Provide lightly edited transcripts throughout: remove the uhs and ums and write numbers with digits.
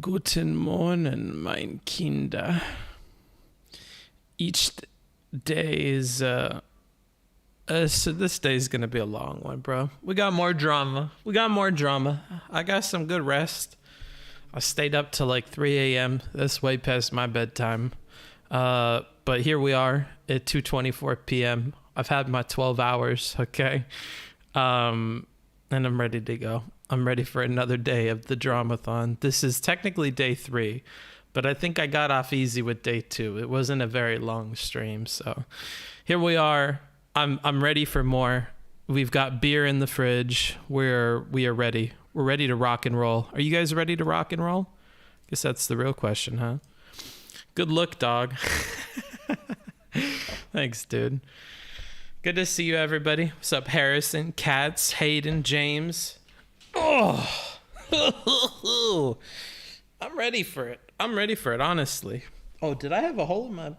Guten Morgen, mein Kinder. Each day is, so this day is going to be a long one, bro. We got more drama. I got some good rest. I stayed up till like 3 a.m. That's way past my bedtime. But here we are at 2:24 p.m. I've had my 12 hours, okay? And I'm ready to go. I'm ready for another day of the DRAMATHON. This is technically day 3, but I think I got off easy with day 2. It wasn't a very long stream, so here we are. I'm ready for more. We've got beer in the fridge. We are ready. We're ready to rock and roll. Are you guys ready to rock and roll? Guess that's the real question, huh? Good look, dog. Thanks, dude. Good to see you, everybody. What's up, Harrison, Katz, Hayden, James? Oh, I'm ready for it. Honestly. Oh, did I have a hole in my...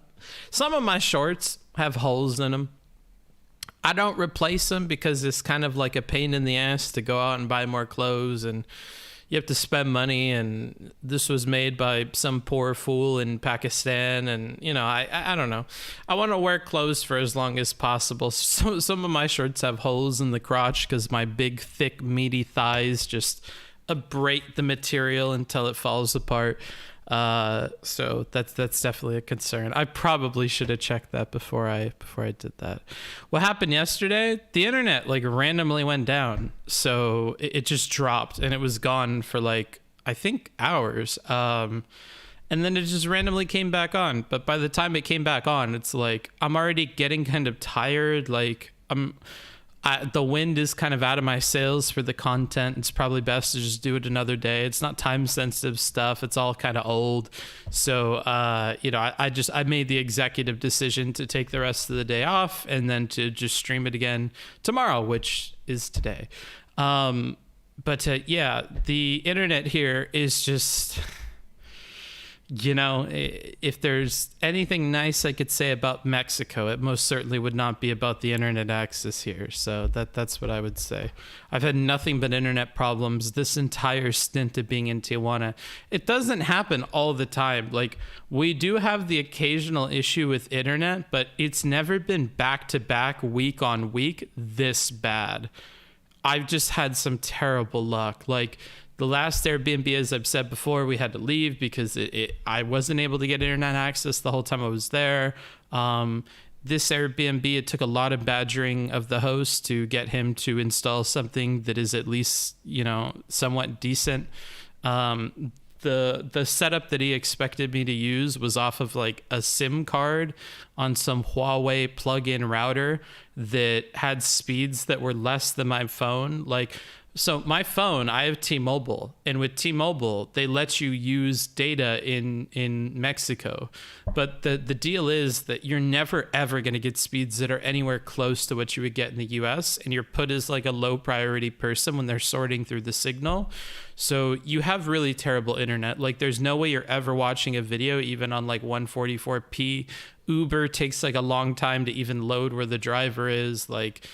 Some of my shorts have holes in them. I don't replace them because it's kind of like a pain in the ass to go out and buy more clothes, and you have to spend money, and this was made by some poor fool in Pakistan, and you know, I don't know. I want to wear clothes for as long as possible. So some of my shirts have holes in the crotch because my big, thick, meaty thighs just abrade the material until it falls apart. So that's definitely a concern. I probably should have checked that before I did that. What happened yesterday? The internet like randomly went down. So it just dropped and it was gone for like, I think hours. And then it just randomly came back on. But by the time it came back on, it's like, I'm already getting kind of tired. Like the wind is kind of out of my sails for the content. It's probably best to just do it another day. It's not time sensitive stuff. It's all kind of old. So, you know, I made the executive decision to take the rest of the day off and then to just stream it again tomorrow, which is today. But yeah, the internet here is just... You know, if there's anything nice I could say about Mexico, it most certainly would not be about the internet access here. So that's what I would say. I've had nothing but internet problems this entire stint of being in Tijuana. It doesn't happen all the time. Like, we do have the occasional issue with internet, but it's never been back to back, week on week, this bad. I've just had some terrible luck. Like, the last Airbnb, as I've said before, we had to leave because I wasn't able to get internet access the whole time I was there. This Airbnb, it took a lot of badgering of the host to get him to install something that is at least, you know, somewhat decent. The setup that he expected me to use was off of like a SIM card on some Huawei plug-in router that had speeds that were less than my phone. Like, so my phone, I have T-Mobile, and with T-Mobile, they let you use data in Mexico. But the deal is that you're never, ever going to get speeds that are anywhere close to what you would get in the US, and you're put as like a low priority person when they're sorting through the signal. So you have really terrible internet. Like, there's no way you're ever watching a video, even on like 144p. Uber takes like a long time to even load where the driver is. Like,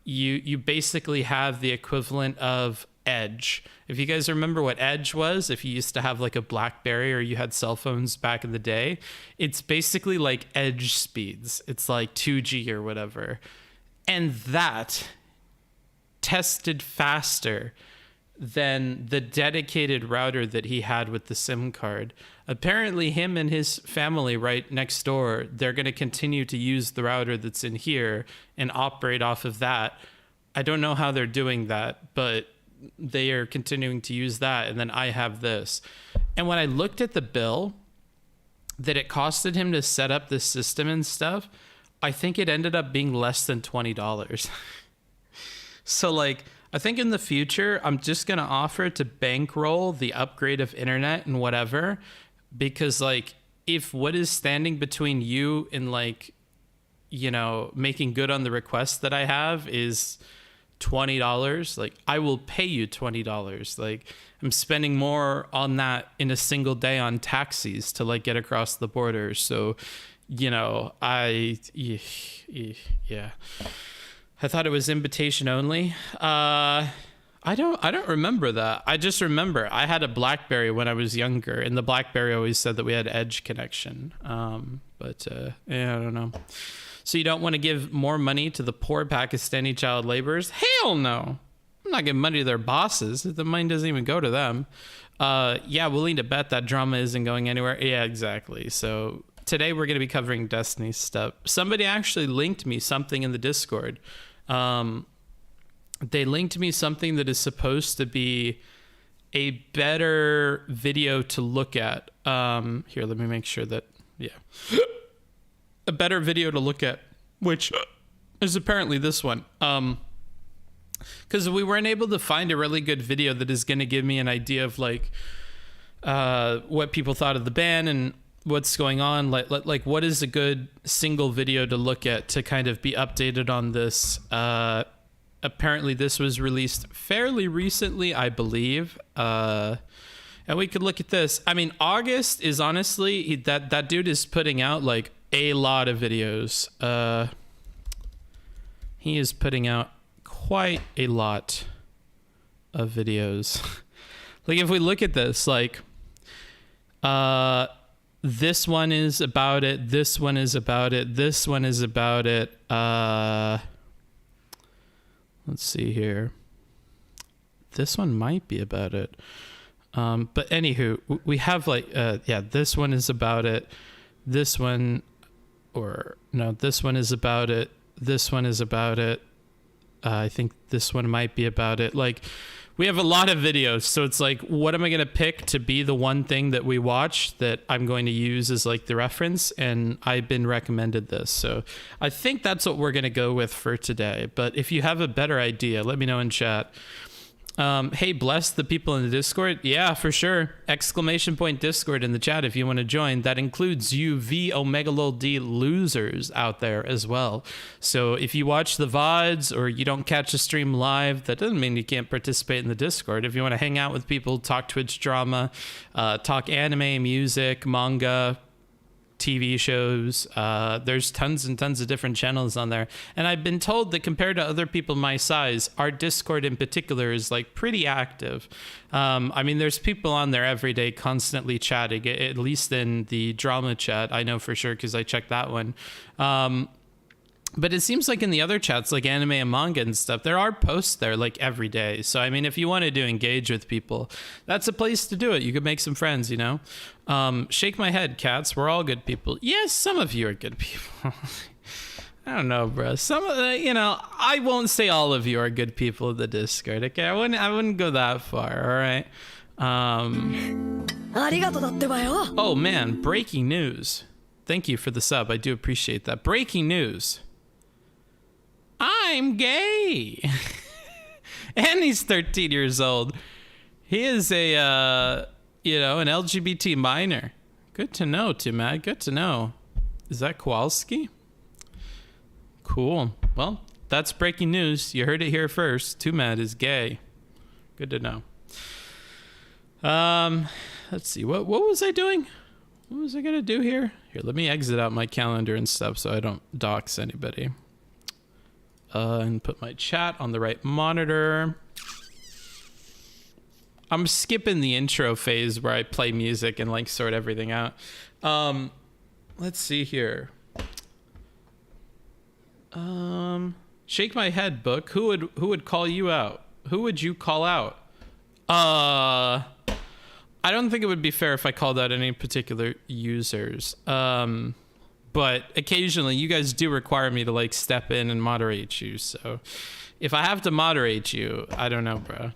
you basically have the equivalent of Edge. If you guys remember what Edge was, if you used to have like a BlackBerry or you had cell phones back in the day, it's basically like Edge speeds. It's like 2G or whatever. And that tested faster than the dedicated router that he had with the SIM card. Apparently him and his family right next door, they're going to continue to use the router that's in here and operate off of that. I don't know how they're doing that, but they are continuing to use that. And then I have this. And when I looked at the bill that it costed him to set up this system and stuff, I think it ended up being less than $20. So like, I think in the future, I'm just going to offer to bankroll the upgrade of internet and whatever, because like, if what is standing between you and like, you know, making good on the request that I have is $20, like I will pay you $20. Like, I'm spending more on that in a single day on taxis to like get across the border. So, you know, yeah. I thought it was invitation only. I don't remember that. I just remember I had a BlackBerry when I was younger, and the BlackBerry always said that we had Edge connection. Yeah, I don't know. So you don't want to give more money to the poor Pakistani child laborers? Hell no. I'm not giving money to their bosses. The money doesn't even go to them. Yeah, willing to bet that drama isn't going anywhere. Yeah, exactly. So today we're going to be covering Destiny stuff. Somebody actually linked me something in the Discord. They linked me something that is supposed to be a better video to look at. Here, let me make sure that, yeah. A better video to look at, which is apparently this one. Because we weren't able to find a really good video that is going to give me an idea of like what people thought of the ban and what's going on. Like what is a good single video to look at to kind of be updated on this. Apparently this was released fairly recently, I believe. And we could look at this. I mean, August is honestly, that dude is putting out like a lot of videos. He is putting out quite a lot of videos. Like if we look at this, like this one is about it, this one is about it, this one is about it. Let's see here. This one might be about it. But anywho, we have like, yeah, this one is about it. This one, or no, this one is about it. This one is about it. I think this one might be about it. Like, we have a lot of videos, so it's like, what am I going to pick to be the one thing that we watch that I'm going to use as like the reference? And I've been recommended this. So I think that's what we're going to go with for today. But if you have a better idea, let me know in chat. Hey, bless the people in the Discord. Yeah, for sure. Exclamation point Discord in the chat if you want to join. That includes you V Omega Lol D losers out there as well. So if you watch the VODs or you don't catch a stream live, that doesn't mean you can't participate in the Discord. If you want to hang out with people, talk Twitch drama, talk anime, music, manga, TV shows, there's tons and tons of different channels on there, and I've been told that compared to other people my size, our Discord in particular is like pretty active. I mean, there's people on there every day constantly chatting, at least in the drama chat, I know for sure because I checked that one. But it seems like in the other chats, like anime and manga and stuff, there are posts there like every day. So, I mean, if you wanted to engage with people, that's a place to do it. You could make some friends, you know? Shake my head, cats. We're all good people. Yes, some of you are good people. I don't know, bro. Some of the, you know, I won't say all of you are good people in the Discord, okay? I wouldn't go that far, all right? Oh, man, breaking news. Thank you for the sub. I do appreciate that. Breaking news. I'm gay. And he's 13 years old. He is a, you know, an LGBT minor. Good to know, Timad. Good to know. Is that Kowalski? Cool. Well, that's breaking news. You heard it here first. Tumad is gay. Good to know. Let's see. What was I doing? What was I going to do here? Here, let me exit out my calendar and stuff so I don't dox anybody. And put my chat on the right monitor. I'm skipping the intro phase where I play music and like sort everything out. Let's see here. Shake my head, book. Who would call you out? Who would you call out? I don't think it would be fair if I called out any particular users. But occasionally you guys do require me to like step in and moderate you. So if I have to moderate you, I don't know, bro.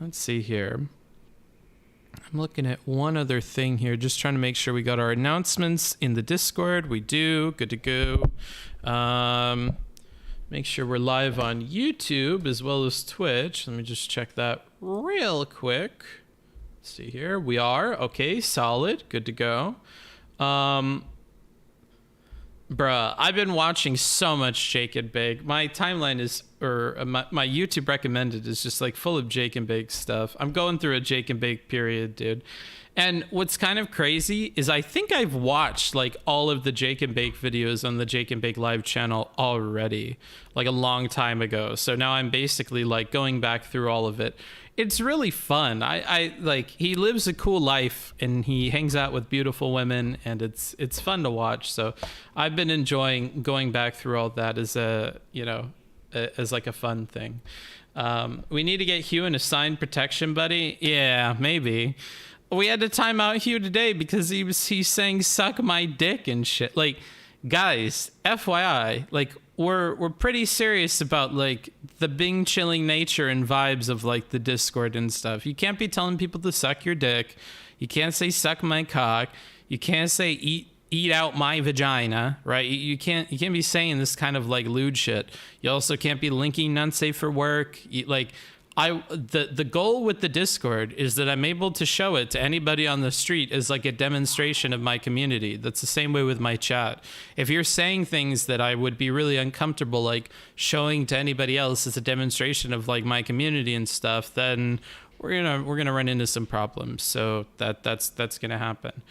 Let's see here. I'm looking at one other thing here, just trying to make sure we got our announcements in the Discord. We do. Good to go. Make sure we're live on YouTube as well as Twitch. Let me just check that real quick. Let's see here. We are. Okay, solid. Good to go. Bruh, I've been watching so much Shake It Bake. My timeline is or my YouTube recommended is just like full of Jake and Bake stuff. I'm going through a Jake and Bake period, dude. And what's kind of crazy is I think I've watched like all of the Jake and Bake videos on the Jake and Bake live channel already, like a long time ago. So now I'm basically like going back through all of it. It's really fun. I like, he lives a cool life and he hangs out with beautiful women, and it's fun to watch. So I've been enjoying going back through all that as as like a fun thing. We need to get Hugh an assigned protection buddy. Yeah, maybe. We had to time out Hugh today because he's saying suck my dick and shit. Like, guys, FYI, like we're pretty serious about like the Bing chilling nature and vibes of like the Discord and stuff. You can't be telling people to suck your dick. You can't say suck my cock. You can't say eat out my vagina, right? You can't be saying this kind of like lewd shit. You also can't be linking unsafe for work. The goal with the Discord is that I'm able to show it to anybody on the street as like a demonstration of my community. That's the same way with my chat. If you're saying things that I would be really uncomfortable like showing to anybody else as a demonstration of like my community and stuff, then we're gonna run into some problems. So that's gonna happen.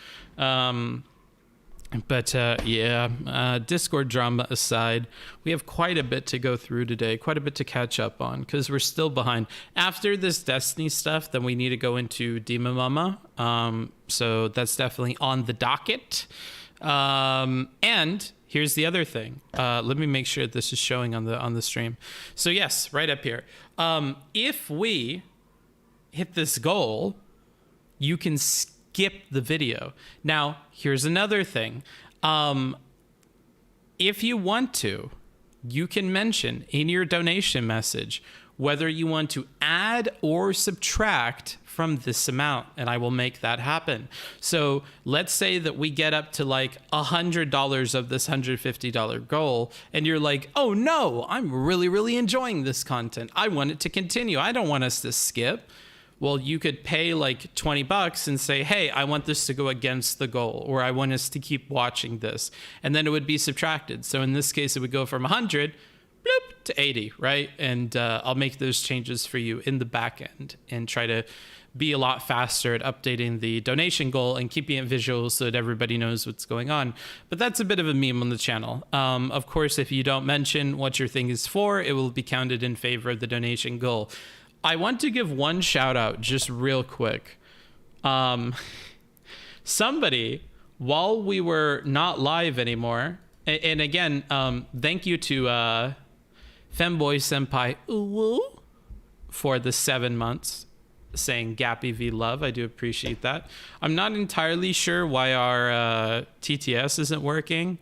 Discord drama aside, we have quite a bit to go through today, quite a bit to catch up on, because we're still behind. After this Destiny stuff, then we need to go into Dima Mama. So that's definitely on the docket. And here's the other thing. Let me make sure this is showing on the stream. So yes, right up here. If we hit this goal, you can skip the video. Now, here's another thing. If you want to, you can mention in your donation message whether you want to add or subtract from this amount, and I will make that happen. So let's say that we get up to like $100 of this $150 goal, and you're like, oh no, I'm really, really enjoying this content. I want it to continue. I don't want us to skip. Well, you could pay like $20 and say, hey, I want this to go against the goal, or I want us to keep watching this. And then it would be subtracted. So in this case, it would go from 100 bloop, to 80, right? And I'll make those changes for you in the back end and try to be a lot faster at updating the donation goal and keeping it visual so that everybody knows what's going on. But that's a bit of a meme on the channel. Of course, if you don't mention what your thing is for, it will be counted in favor of the donation goal. I want to give one shout out just real quick. Somebody, while we were not live anymore, and again, thank you to Femboy Senpai Uwu for the 7 months saying Gappy V love. I do appreciate that. I'm not entirely sure why our TTS isn't working.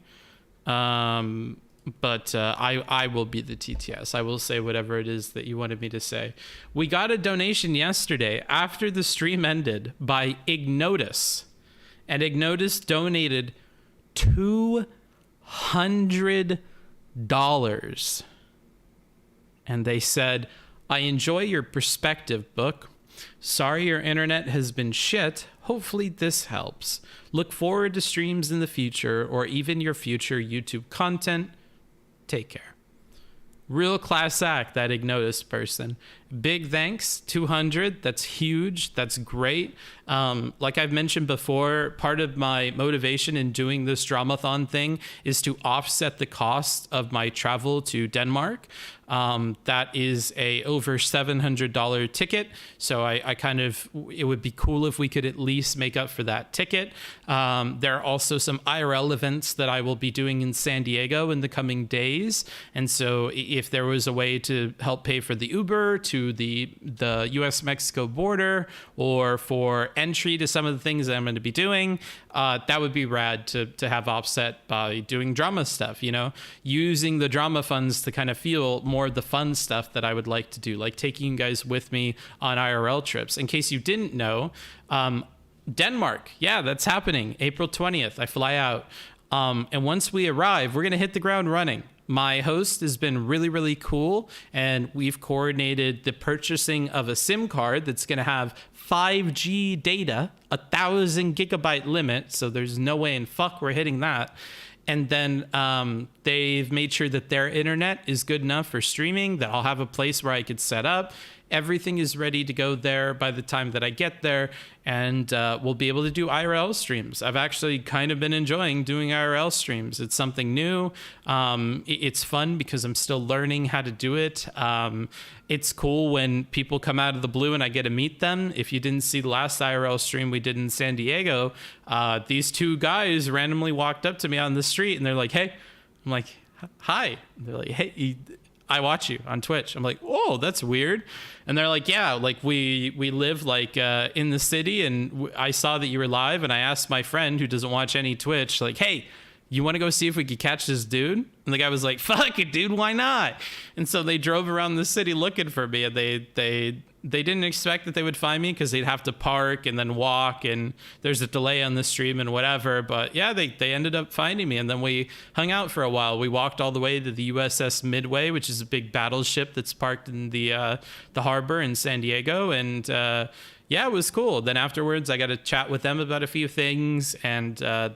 But I will be the TTS. I will say whatever it is that you wanted me to say. We got a donation yesterday after the stream ended by Ignotus. And Ignotus donated $200. And they said, I enjoy your perspective book. Sorry your internet has been shit. Hopefully this helps. Look forward to streams in the future or even your future YouTube content. Take care. Real class act, that Ignotus person. Big thanks, 200. That's huge. That's great. Like I've mentioned before, part of my motivation in doing this Dramathon thing is to offset the cost of my travel to Denmark. That is a over $700 ticket. So I kind of, it would be cool if we could at least make up for that ticket. There are also some IRL events that I will be doing in San Diego in the coming days. And so if there was a way to help pay for the Uber to the US-Mexico border, or for entry to some of the things that I'm going to be doing, that would be rad to have offset by doing drama stuff, you know, using the drama funds to kind of feel more of the fun stuff that I would like to do, like taking you guys with me on IRL trips. In case you didn't know, Denmark, yeah, that's happening. April 20th, I fly out. And once we arrive, we're going to hit the ground running. My host has been really, really cool, and we've coordinated the purchasing of a SIM card that's going to have 5G data, 1,000 gigabyte limit, so there's no way in fuck we're hitting that. And then they've made sure that their internet is good enough for streaming, that I'll have a place where I could set up. Everything is ready to go there by the time that I get there, and we'll be able to do IRL streams. I've actually kind of been enjoying doing IRL streams. It's something new. It's fun because I'm still learning how to do it. It's cool when people come out of the blue and I get to meet them. If you didn't see the last IRL stream we did in San Diego, these two guys randomly walked up to me on the street and they're like, hey. I'm like, hi. They're like, hey, I watch you on Twitch. I'm like, oh, that's weird. And they're like, yeah, like we live like in the city, and I saw that you were live, and I asked my friend who doesn't watch any Twitch, like, hey, you want to go see if we could catch this dude? And the guy was like, fuck it, dude, why not? And so they drove around the city looking for me, and they didn't expect that they would find me because they'd have to park and then walk, and there's a delay on the stream and whatever. But yeah, they ended up finding me, and then we hung out for a while. We walked all the way to the USS Midway, which is a big battleship that's parked in the harbor in San Diego, and yeah, it was cool. Then afterwards, I got to chat with them about a few things, and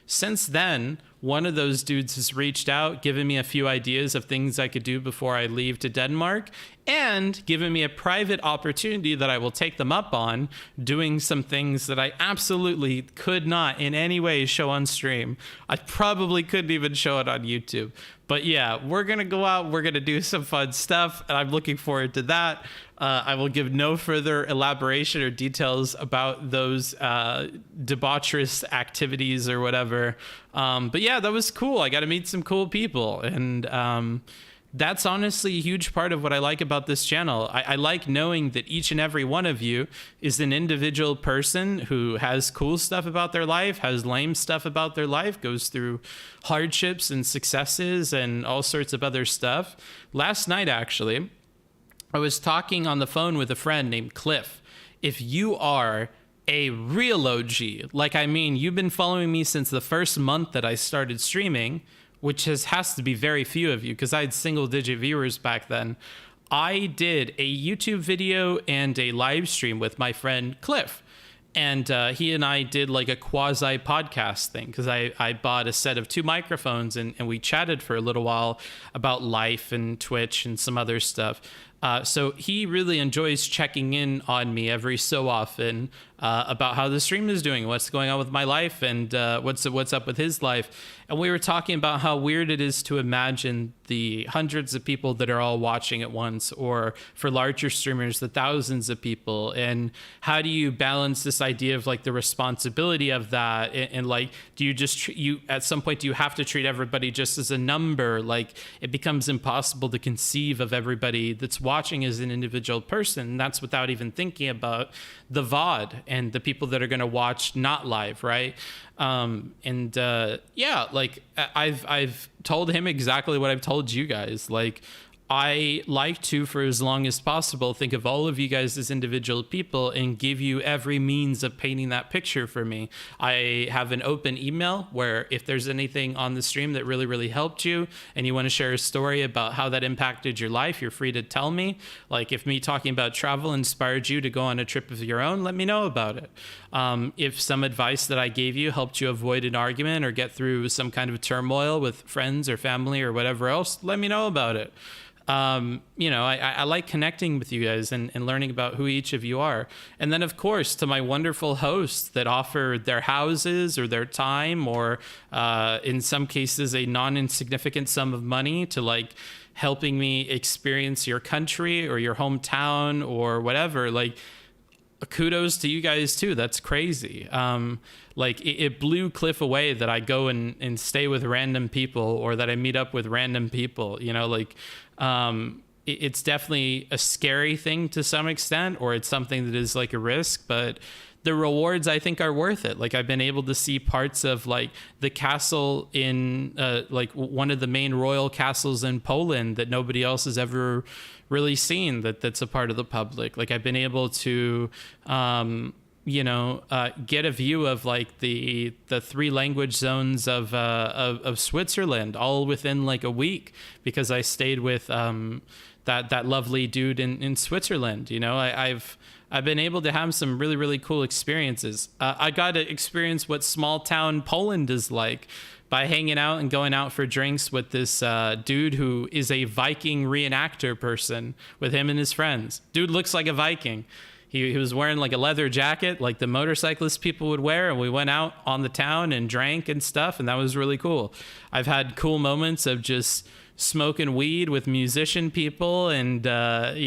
since then, one of those dudes has reached out, given me a few ideas of things I could do before I leave to Denmark, and given me a private opportunity that I will take them up on, doing some things that I absolutely could not in any way show on stream. I probably couldn't even show it on YouTube. But yeah, we're going to go out, we're going to do some fun stuff, and I'm looking forward to that. I will give no further elaboration or details about those debaucherous activities or whatever. But yeah, that was cool. I got to meet some cool people, and that's honestly a huge part of what I like about this channel. I like knowing that each and every one of you is an individual person who has cool stuff about their life, has lame stuff about their life, goes through hardships and successes and all sorts of other stuff. Last night, actually, I was talking on the phone with a friend named Cliff. If you are a real OG, like, I mean, you've been following me since the first month that I started streaming, which has to be very few of you because I had single-digit viewers back then. I did a YouTube video and a live stream with my friend Cliff. And he and I did like a quasi-podcast thing because I bought a set of 2 microphones and we chatted for a little while about life and Twitch and some other stuff. So he really enjoys checking in on me every so often about how the stream is doing, what's going on with my life, and what's up with his life. And we were talking about how weird it is to imagine the hundreds of people that are all watching at once, or for larger streamers, the thousands of people. And how do you balance this idea of like the responsibility of that? And like, do you just, at some point, do you have to treat everybody just as a number? Like, it becomes impossible to conceive of everybody that's watching as an individual person. And that's without even thinking about the VOD and the people that are going to watch not live, right? Yeah, like I've told him exactly what I've told you guys. Like, I like to, for as long as possible, think of all of you guys as individual people and give you every means of painting that picture for me. I have an open email where if there's anything on the stream that really, really helped you and you want to share a story about how that impacted your life, you're free to tell me. Like, if me talking about travel inspired you to go on a trip of your own, let me know about it. If some advice that I gave you helped you avoid an argument or get through some kind of turmoil with friends or family or whatever else, let me know about it. You know, I like connecting with you guys and learning about who each of you are. And then, of course, to my wonderful hosts that offer their houses or their time or in some cases a non-insignificant sum of money to like helping me experience your country or your hometown or whatever. Like, kudos to you guys too. That's crazy. Like, it blew Cliff away that I go and stay with random people or that I meet up with random people, you know, like, it's definitely a scary thing to some extent, or it's something that is like a risk, but the rewards I think are worth it. Like, I've been able to see parts of like the castle in like one of the main royal castles in Poland that nobody else has ever really seen that's a part of the public. Like, I've been able to you know, get a view of like the 3 language zones of Switzerland all within like a week because I stayed with that lovely dude in Switzerland. You know, I've been able to have some really, really cool experiences. I got to experience what small town Poland is like by hanging out and going out for drinks with this dude who is a Viking reenactor person with him and his friends. Dude looks like a Viking. He was wearing like a leather jacket like the motorcyclist people would wear, and we went out on the town and drank and stuff, and that was really cool. I've had cool moments of just smoking weed with musician people, and I've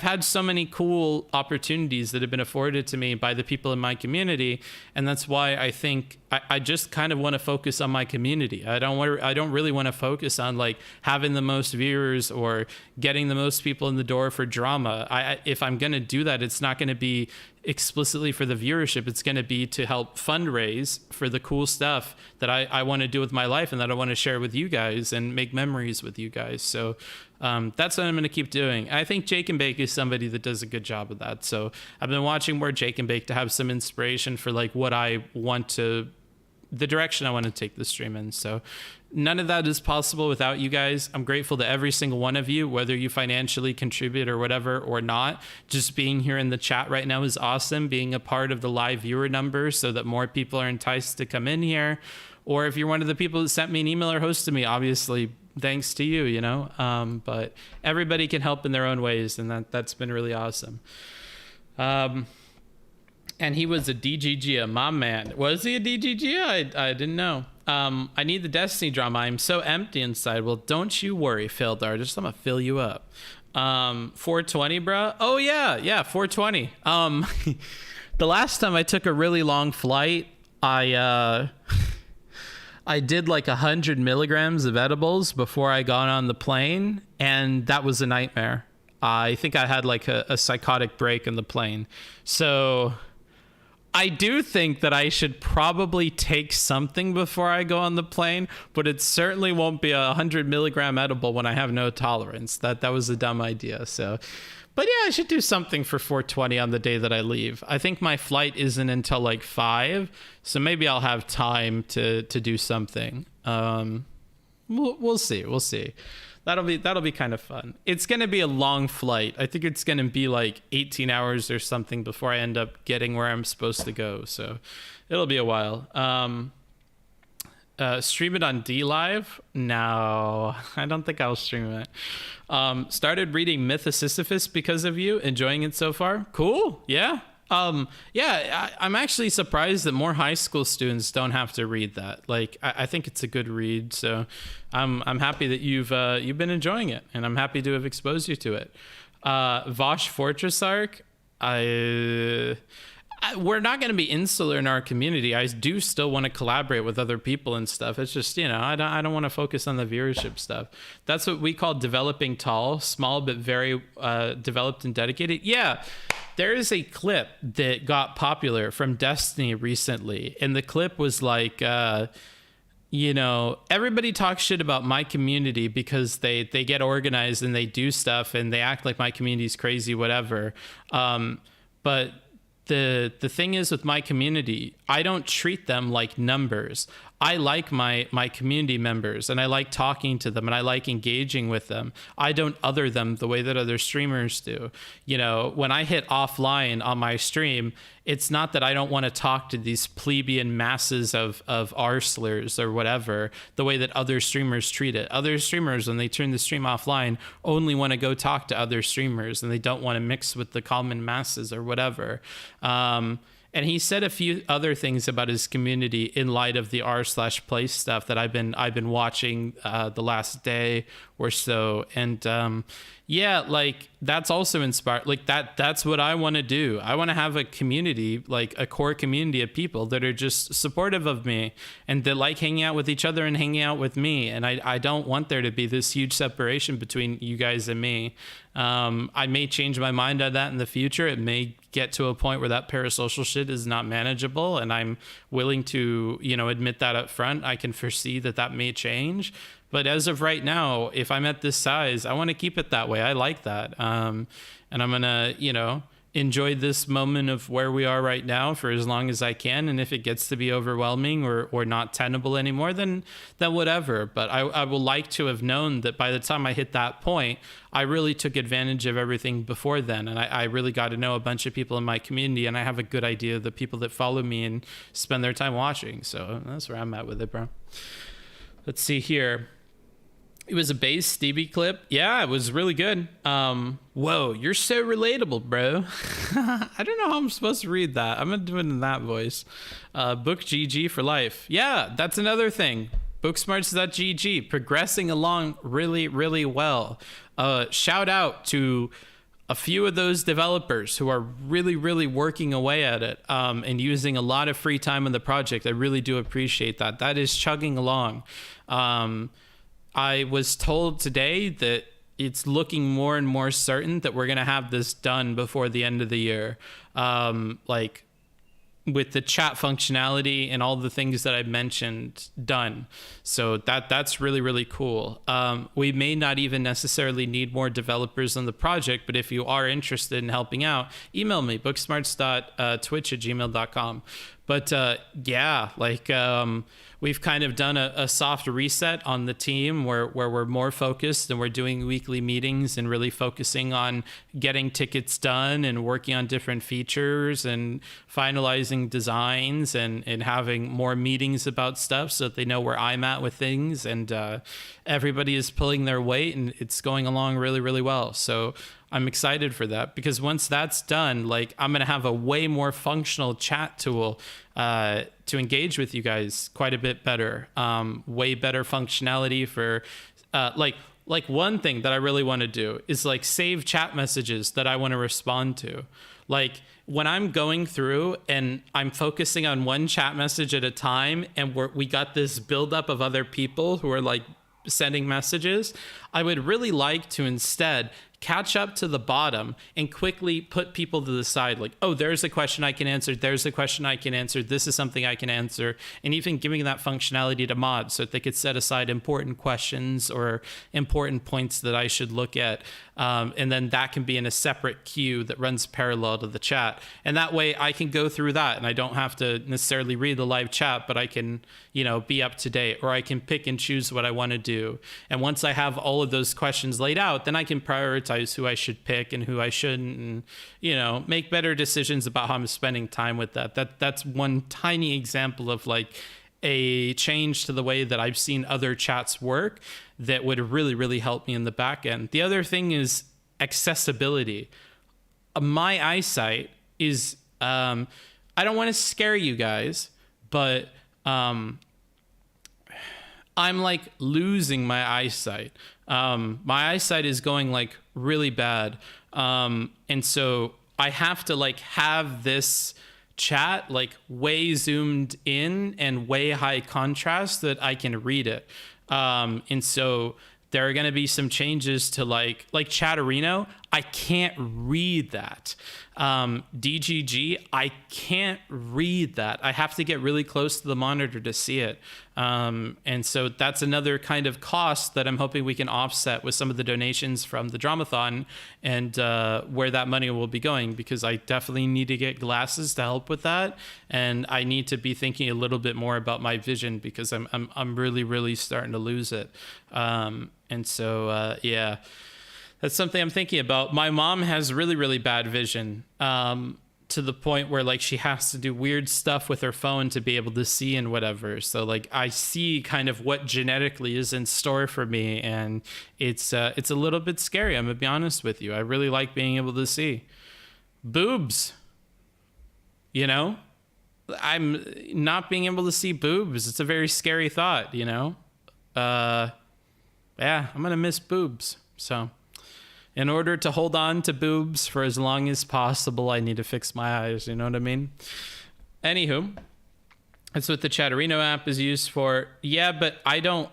had so many cool opportunities that have been afforded to me by the people in my community, and that's why I think I just kind of want to focus on my community. I don't really want to focus on like having the most viewers or getting the most people in the door for drama. If I'm going to do that, it's not going to be explicitly for the viewership. It's going to be to help fundraise for the cool stuff that I want to do with my life and that I want to share with you guys and make memories with you guys. So that's what I'm going to keep doing. I think Jake and Bake is somebody that does a good job of that. So I've been watching more Jake and Bake to have some inspiration for like what I want to, the direction I want to take the stream in. So none of that is possible without you guys. I'm grateful to every single one of you, whether you financially contribute or whatever or not. Just being here in the chat right now is awesome. Being a part of the live viewer numbers so that more people are enticed to come in here. Or if you're one of the people that sent me an email or hosted me, obviously thanks to you, you know. But everybody can help in their own ways, and that's been really awesome. And he was a DGG, my man. Was he a DGG? I didn't know. I need the Destiny drama. I'm so empty inside. Well, don't you worry, failed artist. I'm gonna fill you up. 420, bro. Oh yeah, 420. The last time I took a really long flight, I did like 100 milligrams of edibles before I got on the plane, and that was a nightmare. I think I had like a psychotic break in the plane. So I do think that I should probably take something before I go on the plane, but it certainly won't be a 100 milligram edible when I have no tolerance. That was a dumb idea. So, but yeah, I should do something for 420 on the day that I leave. I think my flight isn't until like 5, so maybe I'll have time to do something. We'll see. We'll see. That'll be kind of fun. It's going to be a long flight. I think it's going to be like 18 hours or something before I end up getting where I'm supposed to go. So it'll be a while. Stream it on D-Live? No, I don't think I'll stream it. Started reading Myth of Sisyphus because of you. Enjoying it so far? Cool. Yeah. I'm actually surprised that more high school students don't have to read that. Like, I think it's a good read, so I'm happy that you've been enjoying it, and I'm happy to have exposed you to it. Vosh Fortress Arc, we're not going to be insular in our community. I do still want to collaborate with other people and stuff. It's just, I don't want to focus on the viewership stuff. That's what we call developing tall, small, but very developed and dedicated. Yeah. There is a clip that got popular from Destiny recently, and the clip was like, everybody talks shit about my community because they get organized and they do stuff and they act like my community's crazy, whatever. But the thing is with my community, I don't treat them like numbers. I like my community members, and I like talking to them, and I like engaging with them. I don't other them the way that other streamers do. When I hit offline on my stream, it's not that I don't want to talk to these plebeian masses of arslers or whatever, the way that other streamers treat it. Other streamers, when they turn the stream offline, only want to go talk to other streamers, and they don't want to mix with the common masses or whatever. And he said a few other things about his community in light of the r/play stuff that I've been watching the last day or so. And like that's also inspired. Like that's what I want to do. I want to have a community, like a core community of people that are just supportive of me and that like hanging out with each other and hanging out with me. And I don't want there to be this huge separation between you guys and me. I may change my mind on that in the future. It may get to a point where that parasocial shit is not manageable, and I'm willing to, admit that up front. I can foresee that may change. But as of right now, if I'm at this size, I want to keep it that way. I like that. And I'm going to, enjoy this moment of where we are right now for as long as I can. And if it gets to be overwhelming or not tenable anymore, then whatever. But I will like to have known that by the time I hit that point, I really took advantage of everything before then. And I really got to know a bunch of people in my community, and I have a good idea of the people that follow me and spend their time watching. So that's where I'm at with it, bro. Let's see here. It was a bass Stevie clip. Yeah, it was really good. Whoa, you're so relatable, bro. I don't know how I'm supposed to read that. I'm gonna do it in that voice. Book GG for life. Yeah, that's another thing. Booksmarts.twitch progressing along really, really well. Shout out to a few of those developers who are really, really working away at it and using a lot of free time on the project. I really do appreciate that. That is chugging along. I was told today that it's looking more and more certain that we're going to have this done before the end of the year. Like with the chat functionality and all the things that I mentioned done. So that's really, really cool. We may not even necessarily need more developers on the project, but if you are interested in helping out, email me, booksmarts.twitch@gmail.com. But yeah, like we've kind of done a soft reset on the team where we're more focused and we're doing weekly meetings and really focusing on getting tickets done and working on different features and finalizing designs and having more meetings about stuff so that they know where I'm at with things. And everybody is pulling their weight and it's going along really, really well. So I'm excited for that, because once that's done, like I'm going to have a way more functional chat tool to engage with you guys quite a bit better. Way better functionality for like one thing that I really want to do is like save chat messages that I want to respond to. Like when I'm going through and I'm focusing on one chat message at a time and we got this buildup of other people who are like sending messages, I would really like to instead catch up to the bottom and quickly put people to the side. Like, oh, there's a question I can answer. There's a question I can answer. This is something I can answer. And even giving that functionality to mods so that they could set aside important questions or important points that I should look at. And then that can be in a separate queue that runs parallel to the chat. And that way I can go through that and I don't have to necessarily read the live chat, but I can, be up to date, or I can pick and choose what I want to do. And once I have all of those questions laid out, then I can prioritize who I should pick and who I shouldn't, and, make better decisions about how I'm spending time with that. That's one tiny example of like a change to the way that I've seen other chats work that would really, really help me in the back end. The other thing is accessibility. My eyesight is, I don't want to scare you guys, but I'm like losing my eyesight. My eyesight is going like really bad. And so I have to like have this chat like way zoomed in and way high contrast that I can read it. And so there are going to be some changes to like Chatterino. I can't read that. DGG, I can't read that. I have to get really close to the monitor to see it. And so that's another kind of cost that I'm hoping we can offset with some of the donations from the DRAMATHON and where that money will be going, because I definitely need to get glasses to help with that. And I need to be thinking a little bit more about my vision, because I'm really, really starting to lose it. And so, yeah. That's something I'm thinking about. My mom has really, really bad vision, to the point where like she has to do weird stuff with her phone to be able to see and whatever. So like I see kind of what genetically is in store for me, and it's a little bit scary. I'm gonna be honest with you. I really like being able to see boobs. I'm not being able to see boobs. It's a very scary thought. Yeah, I'm gonna miss boobs. So in order to hold on to boobs for as long as possible, I need to fix my eyes. You know what I mean? Anywho, that's what the Chatterino app is used for. Yeah, but I don't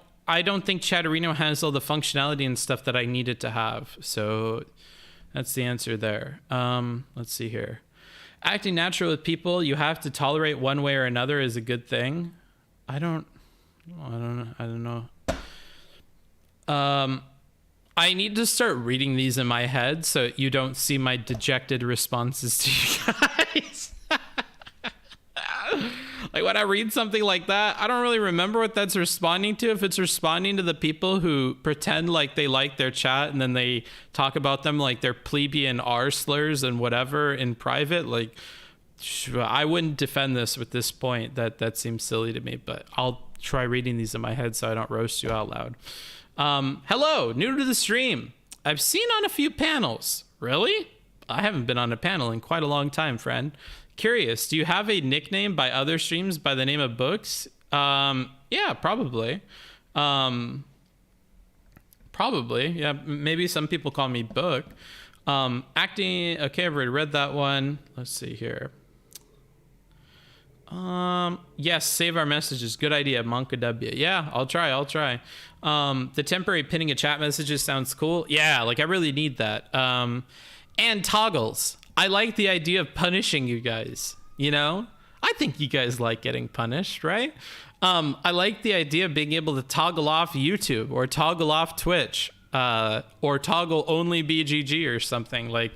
think Chatterino has all the functionality and stuff that I need it to have. So that's the answer there. Let's see here. Acting natural with people you have to tolerate one way or another is a good thing. I don't know. I need to start reading these in my head so you don't see my dejected responses to you guys. Like when I read something like that, I don't really remember what that's responding to. If it's responding to the people who pretend like they like their chat and then they talk about them like they're plebeian R slurs and whatever in private, like I wouldn't defend this at this point. That seems silly to me, but I'll try reading these in my head so I don't roast you out loud. Hello, new to the stream. I've seen on a few panels. Really? I haven't been on a panel in quite a long time, friend. Curious, do you have a nickname by other streams by the name of Books? Yeah, probably. Probably, yeah. Maybe some people call me Book. Acting, okay, I've already read that one. Let's see here. Yes, save our messages. Good idea, Monka W. Yeah, I'll try. The temporary pinning of chat messages sounds cool. Yeah, like I really need that. And toggles. I like the idea of punishing you guys, you know? I think you guys like getting punished, right? I like the idea of being able to toggle off YouTube or toggle off Twitch, or toggle only BGG or something. Like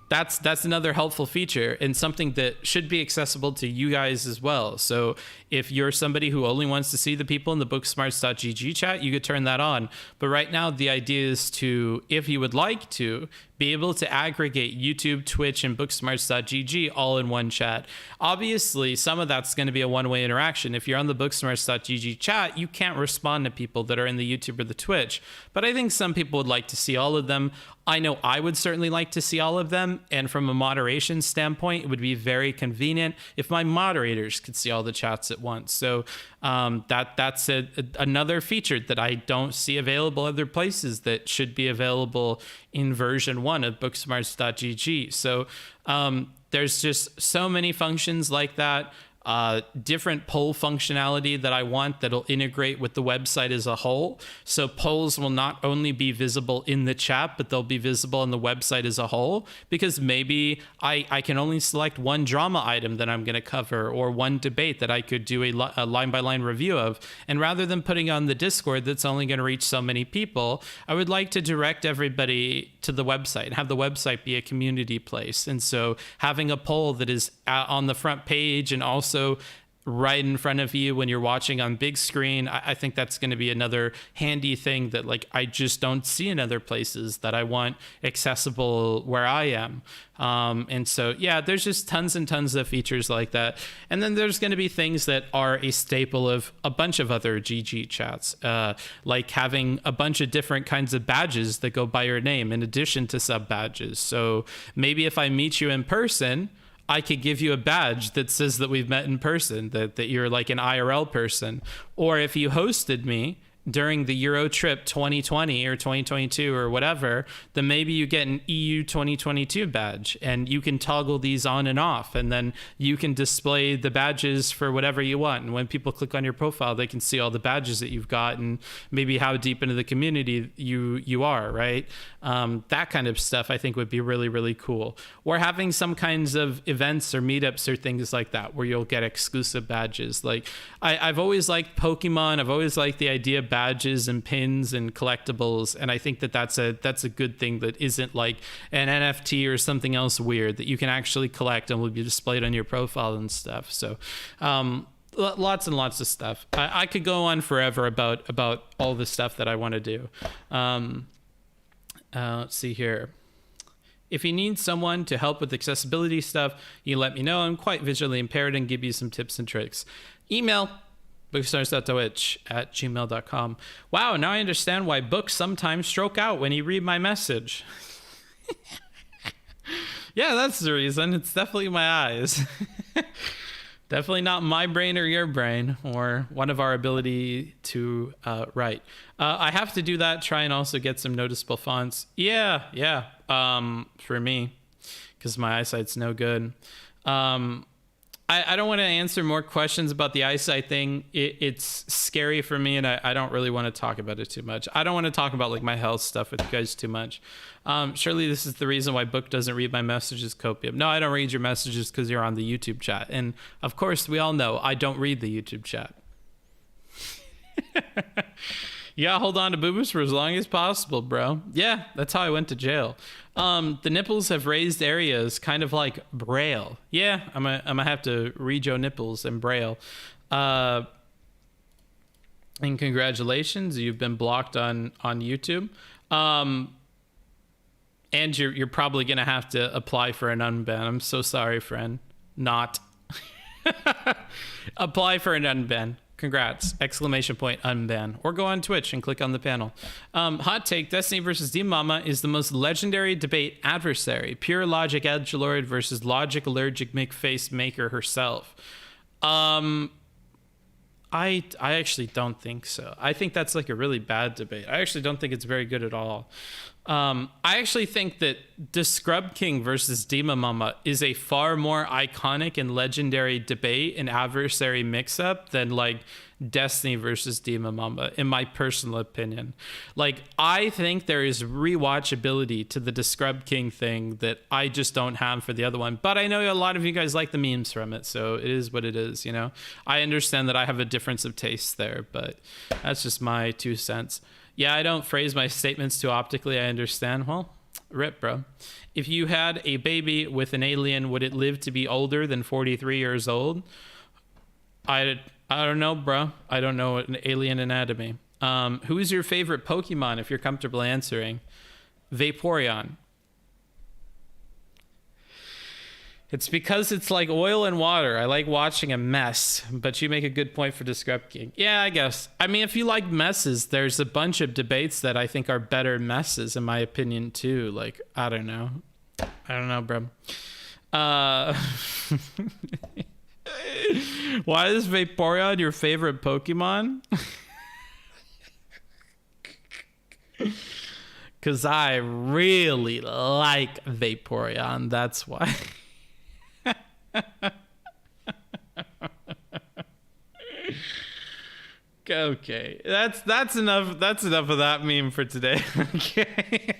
that's another helpful feature and something that should be accessible to you guys as well. So if you're somebody who only wants to see the people in the booksmarts.gg chat, you could turn that on. But right now the idea is to, if you would like to, be able to aggregate YouTube, Twitch, and booksmarts.gg all in one chat. Obviously, some of that's going to be a one-way interaction. If you're on the booksmarts.gg chat, you can't respond to people that are in the YouTube or the Twitch. But I think some people would like to see all of them. I know I would certainly like to see all of them. And from a moderation standpoint, it would be very convenient if my moderators could see all the chats at once. So that's another feature that I don't see available other places that should be available in version 1 of booksmarts.gg. So there's just so many functions like that. Different poll functionality that I want that'll integrate with the website as a whole. So polls will not only be visible in the chat, but they'll be visible on the website as a whole, because maybe I can only select one drama item that I'm going to cover or one debate that I could do a line-by-line review of. And rather than putting on the Discord that's only going to reach so many people, I would like to direct everybody to the website and have the website be a community place. And so having a poll that is on the front page and also right in front of you when you're watching on big screen, I think that's going to be another handy thing that like I just don't see in other places that I want accessible where I am. And so, yeah, there's just tons and tons of features like that. And then there's going to be things that are a staple of a bunch of other GG chats, like having a bunch of different kinds of badges that go by your name in addition to sub badges. So maybe if I meet you in person, I could give you a badge that says that we've met in person, that you're like an IRL person. Or if you hosted me during the Euro trip 2020 or 2022 or whatever, then maybe you get an EU 2022 badge and you can toggle these on and off, and then you can display the badges for whatever you want. And when people click on your profile, they can see all the badges that you've got and maybe how deep into the community you are, right? That kind of stuff I think would be really, really cool. Or having some kinds of events or meetups or things like that where you'll get exclusive badges. Like I've always liked Pokemon. I've always liked the idea of badges and pins and collectibles, and I think that's a good thing that isn't like an NFT or something else weird that you can actually collect and will be displayed on your profile and stuff. So lots and lots of stuff. I could go on forever about all the stuff that I want to do. Let's see here. If you need someone to help with accessibility stuff, you let me know. I'm quite visually impaired and give you some tips and tricks. Email booksmarts.twitch@gmail.com. Wow, now I understand why books sometimes stroke out when you read my message. Yeah, that's the reason. It's definitely my eyes. Definitely not my brain or your brain or one of our ability to write. I have to do that, try and also get some noticeable fonts. Yeah. For me, because my eyesight's no good. I don't want to answer more questions about the eyesight thing. It's scary for me, and I don't really want to talk about it too much. I don't want to talk about like my health stuff with you guys too much. Surely this is the reason why Book doesn't read my messages, Copium. No, I don't read your messages because you're on the YouTube chat. And of course, we all know I don't read the YouTube chat. You gotta hold on to boobs for as long as possible, bro. Yeah, that's how I went to jail. The nipples have raised areas, kind of like Braille. Yeah, I'm gonna have to read your nipples in Braille. And congratulations, you've been blocked on YouTube. And you're probably gonna have to apply for an unban. I'm so sorry, friend. Not. Apply for an unban. Congrats! Exclamation point unban. Or go on Twitch and click on the panel. Hot take: Destiny versus Demon Mama is the most legendary debate adversary. Pure logic edgelord versus logic allergic McFace maker herself. I actually don't think so. I think that's like a really bad debate. I actually don't think it's very good at all. I actually think that the Scrub King versus Demon Mama is a far more iconic and legendary debate and adversary mix-up than like Destiny versus Demon Mama, in my personal opinion. Like, I think there is rewatchability to the Scrub King thing that I just don't have for the other one. But I know a lot of you guys like the memes from it, so it is what it is, you know? I understand that I have a difference of taste there, but that's just my 2 cents. Yeah, I don't phrase my statements too optically, I understand. Well, rip, bro. If you had a baby with an alien, would it live to be older than 43 years old? I don't know, bro. I don't know an alien anatomy. Who is your favorite Pokemon, if you're comfortable answering? Vaporeon. It's because it's like oil and water. I like watching a mess, but you make a good point for the Scrub King. Yeah, I guess. I mean, if you like messes, there's a bunch of debates that I think are better messes, in my opinion, too. Like, I don't know. I don't know, bro. Why is Vaporeon your favorite Pokemon? Because I really like Vaporeon. That's why. Okay, that's enough of that meme for today. Okay.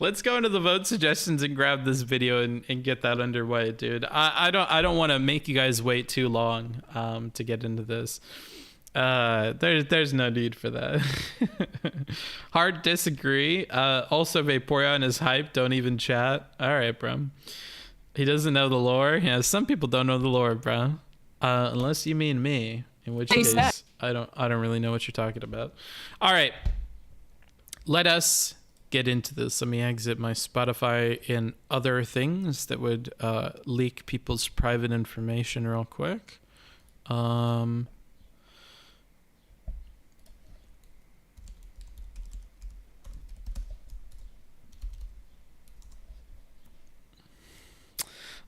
Let's go into the vote suggestions and grab this video and get that underway, dude. I don't want to make you guys wait too long to get into this. There's no need for that. Hard disagree. Also, Vaporeon is hype. Don't even chat. All right, bro. He doesn't know the lore. Yeah, some people don't know the lore, bro. Unless you mean me, in which case I don't really know what you're talking about. All right, let us get into this. Let me exit my Spotify and other things that would leak people's private information real quick.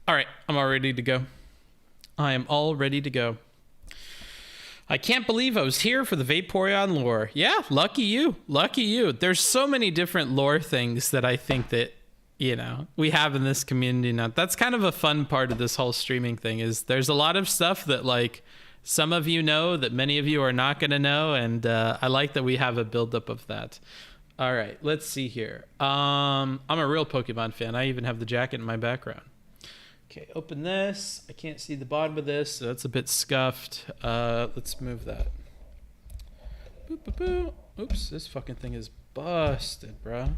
All right, I'm all ready to go. I am all ready to go. I can't believe I was here for the Vaporeon lore. Yeah, lucky you. Lucky you. There's so many different lore things that I think that, you know, we have in this community now. That's kind of a fun part of this whole streaming thing, is there's a lot of stuff that, like, some of you know that many of you are not going to know, and I like that we have a buildup of that. All right, let's see here. I'm a real Pokemon fan. I even have the jacket in my background. Okay, open this. I can't see the bottom of this, so that's a bit scuffed. Let's move that. Boop, boop, boop. Oops, this fucking thing is busted, bro.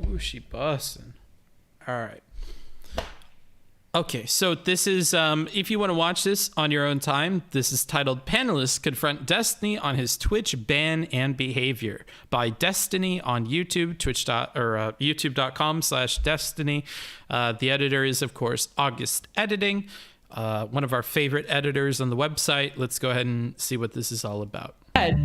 Ooh, she busting. All right. Okay, so this is, if you want to watch this on your own time, this is titled Panelists Confront Destiny on His Twitch Ban and Behavior by Destiny on YouTube, youtube.com/Destiny. The editor is, of course, August Editing, one of our favorite editors on the website. Let's go ahead and see what this is all about.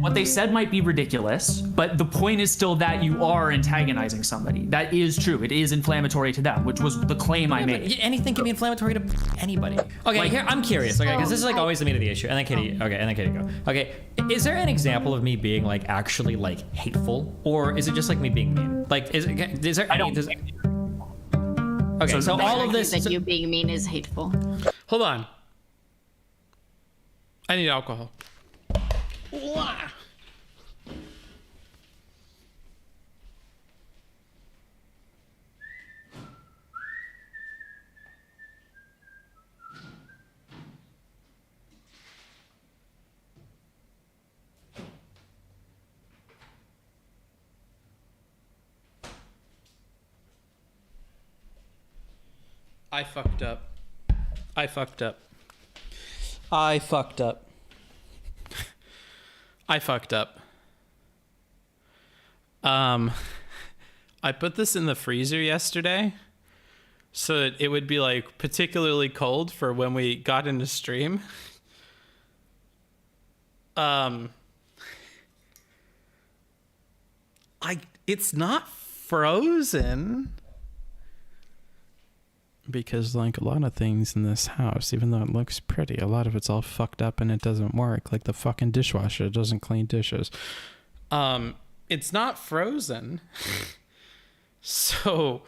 What they said might be ridiculous, but the point is still that you are antagonizing somebody. That is true. It is inflammatory to them, which was the claim I made. Anything can be inflammatory to anybody. Okay, like, here I'm curious. Okay, because this is like always the meat of the issue. And then Katie. Okay, and then Katie go. Okay, is there an example of me being like actually like hateful, or is it just like me being mean? Like, is there? I don't. Okay, so all of this. That you being mean is hateful. Hold on. I need alcohol. I fucked up. I fucked up. I fucked up. I fucked up. I put this in the freezer yesterday so that it would be like particularly cold for when we got into stream. It's not frozen because like a lot of things in this house, even though it looks pretty, a lot of it's all fucked up and it doesn't work. Like the fucking dishwasher doesn't clean dishes. It's not frozen. So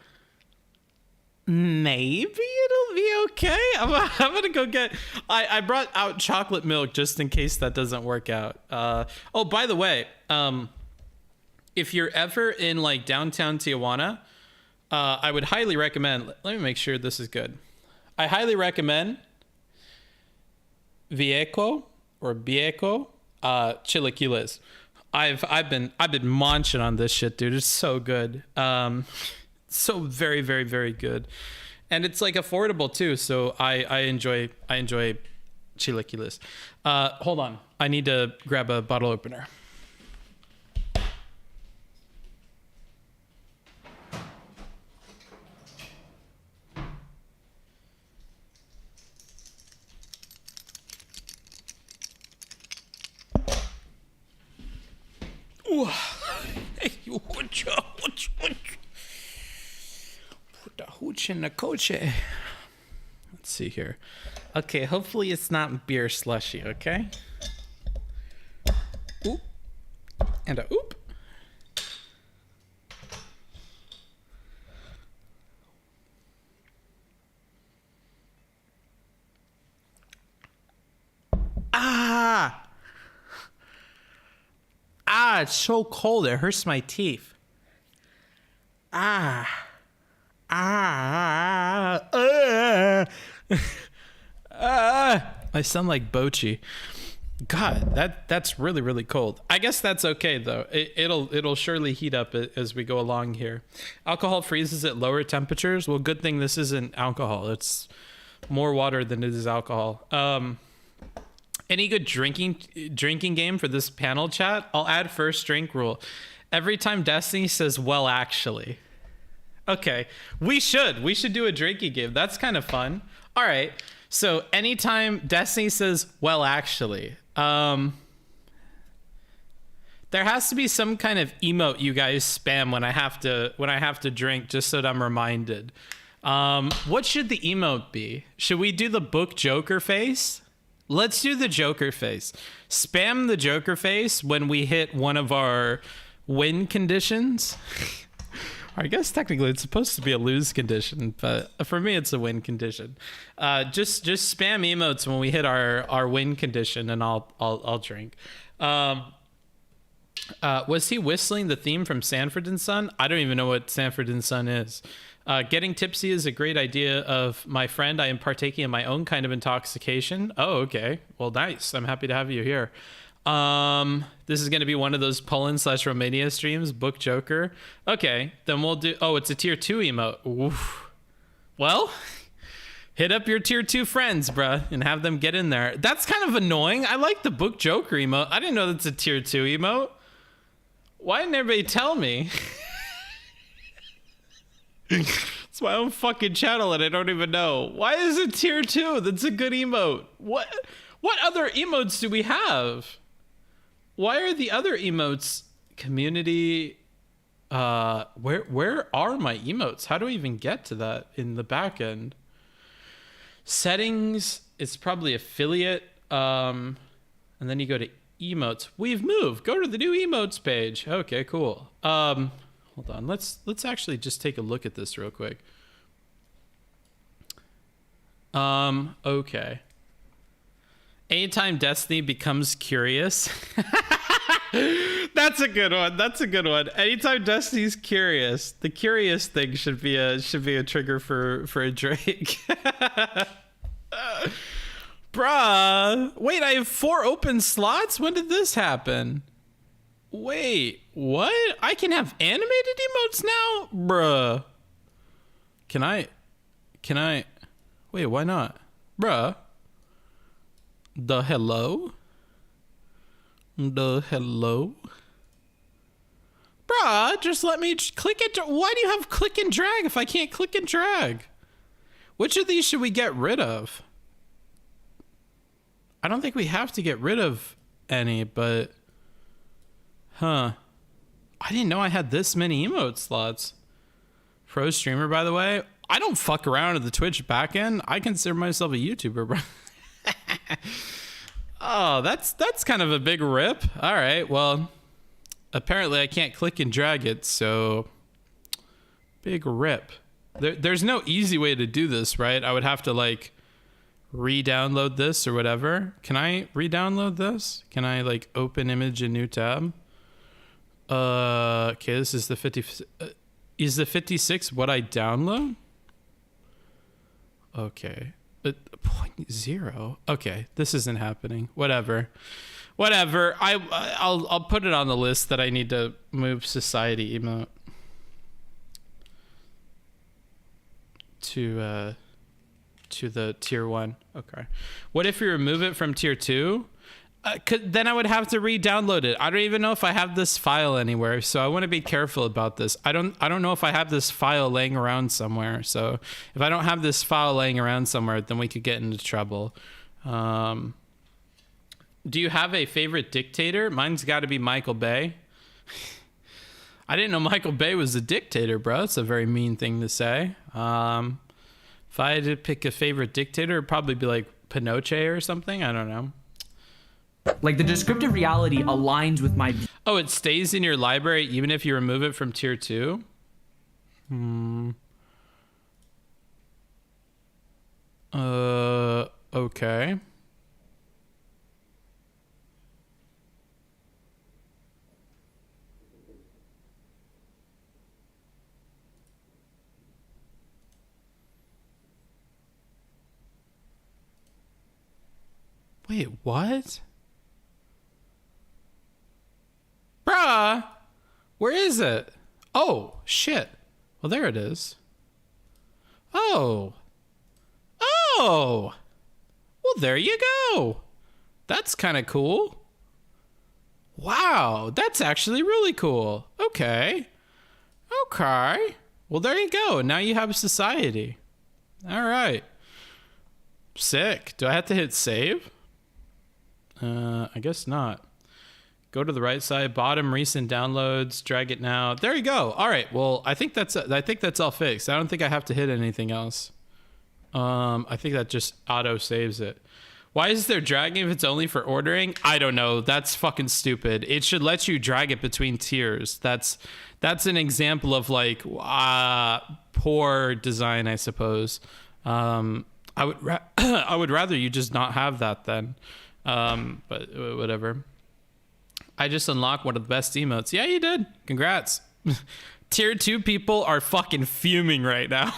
maybe it'll be okay. I'm gonna go get. I brought out chocolate milk just in case that doesn't work out. Oh, by the way, if you're ever in like downtown Tijuana, I would highly recommend. Let me make sure this is good. I highly recommend Viejo Chilaquiles. I've been munching on this shit, dude. It's so good. So very, very, very good. And it's like affordable too. So I enjoy chilaquiles. Hold on. I need to grab a bottle opener. Ooh. Put the hooch in the coche. Let's see here. Okay, hopefully it's not beer slushy, okay? Oop. And a oop. It's so cold. It hurts my teeth. I sound like Bochi. God, that's really, really cold. I guess that's okay though. It'll surely heat up as we go along here. Alcohol freezes at lower temperatures. Well, good thing this isn't alcohol. It's more water than it is alcohol. Any good drinking game for this panel chat? I'll add first drink rule. Every time Destiny says, well, actually. Okay, we should do a drinking game. That's kind of fun. All right, so anytime Destiny says, well, actually, there has to be some kind of emote you guys spam when I have to drink, just so that I'm reminded. What should the emote be? Should we do the book Joker face? Let's do the Joker face. Spam the Joker face when we hit one of our win conditions. I guess technically it's supposed to be a lose condition, but for me it's a win condition. Just spam emotes when we hit our win condition, and I'll drink. Was he whistling the theme from Sanford and Son? I don't even know what Sanford and Son is. Getting tipsy is a great idea of my friend. I am partaking in my own kind of intoxication. Oh, okay. Well, nice. I'm happy to have you here. This is going to be one of those Poland/Romania streams, Book Joker. Okay, then we'll do... Oh, it's a tier 2 emote. Oof. Well, hit up your tier 2 friends, bruh, and have them get in there. That's kind of annoying. I like the Book Joker emote. I didn't know that's a tier 2 emote. Why didn't everybody tell me? It's my own fucking channel and I don't even know. Why is it tier 2? That's a good emote. What other emotes do we have? Why are the other emotes community? Where are my emotes? How do I even get to that in the back end? Settings, it's probably affiliate. And then you go to emotes. We've moved. Go to the new emotes page. Okay, cool. Hold on. Let's actually just take a look at this real quick. Okay. Anytime Destiny becomes curious. That's a good one. That's a good one. Anytime Destiny's curious, the curious thing should be a trigger for a drink. Bruh. Wait, I have 4 open slots? When did this happen? Wait, what? I can have animated emotes now? Bruh. Can I? Wait, why not? Bruh. The hello? The hello? Bruh, just let me click it. Why do you have click and drag if I can't click and drag? Which of these should we get rid of? I don't think we have to get rid of any, but... Huh. I didn't know I had this many emote slots. Pro streamer, by the way. I don't fuck around at the Twitch backend. I consider myself a YouTuber, bro. Oh, that's kind of a big rip. All right, well... Apparently I can't click and drag it, so big rip. There's no easy way to do this, right? I would have to like re-download this or whatever. Can I re-download this? Can I like open image in new tab? Okay, this is the 50. Is the 56 what I download? Okay, but 0. Okay, this isn't happening. Whatever. I'll put it on the list that I need to move society emote to the tier 1. Okay. What if you remove it from tier 2? Then I would have to re-download it. I don't even know if I have this file anywhere, so I want to be careful about this. I don't know if I have this file laying around somewhere. So if I don't have this file laying around somewhere, then we could get into trouble. Do you have a favorite dictator? Mine's got to be Michael Bay. I didn't know Michael Bay was a dictator, bro. That's a very mean thing to say. If I had to pick a favorite dictator, it'd probably be like Pinochet or something. I don't know. Like the descriptive reality aligns with my... Oh, it stays in your library even if you remove it from tier 2? Okay. Wait, what? Bruh! Where is it? Oh, shit. Well, there it is. Oh. Oh! Well, there you go. That's kind of cool. Wow, that's actually really cool. Okay. Okay. Well, there you go. Now you have society. All right. Sick. Do I have to hit save? I guess not. Go to the right side, bottom, recent downloads, drag it now. There you go. All right. Well, I think that's all fixed. I don't think I have to hit anything else. I think that just auto saves it. Why is there dragging if it's only for ordering? I don't know. That's fucking stupid. It should let you drag it between tiers. That's an example of like poor design, I suppose. I would rather you just not have that then. But whatever. I just unlocked one of the best emotes. Yeah, you did. Congrats. Tier 2 people are fucking fuming right now.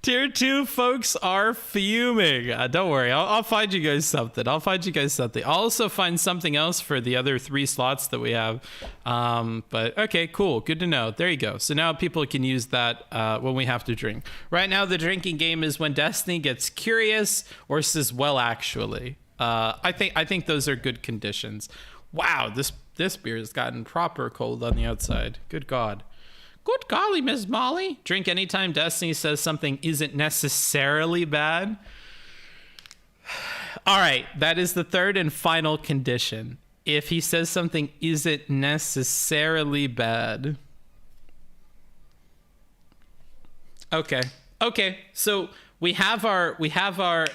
Tier 2 folks are fuming. Don't worry. I'll find you guys something. I'll also find something else for the other 3 slots that we have. But okay, cool. Good to know. There you go. So now people can use that when we have to drink. Right now, the drinking game is when Destiny gets curious or says, well, actually. I think those are good conditions. Wow, this beer has gotten proper cold on the outside. Good God. Good golly, Miss Molly. Drink anytime Destiny says something isn't necessarily bad. All right, that is the third and final condition. If he says something isn't necessarily bad. Okay. So we have our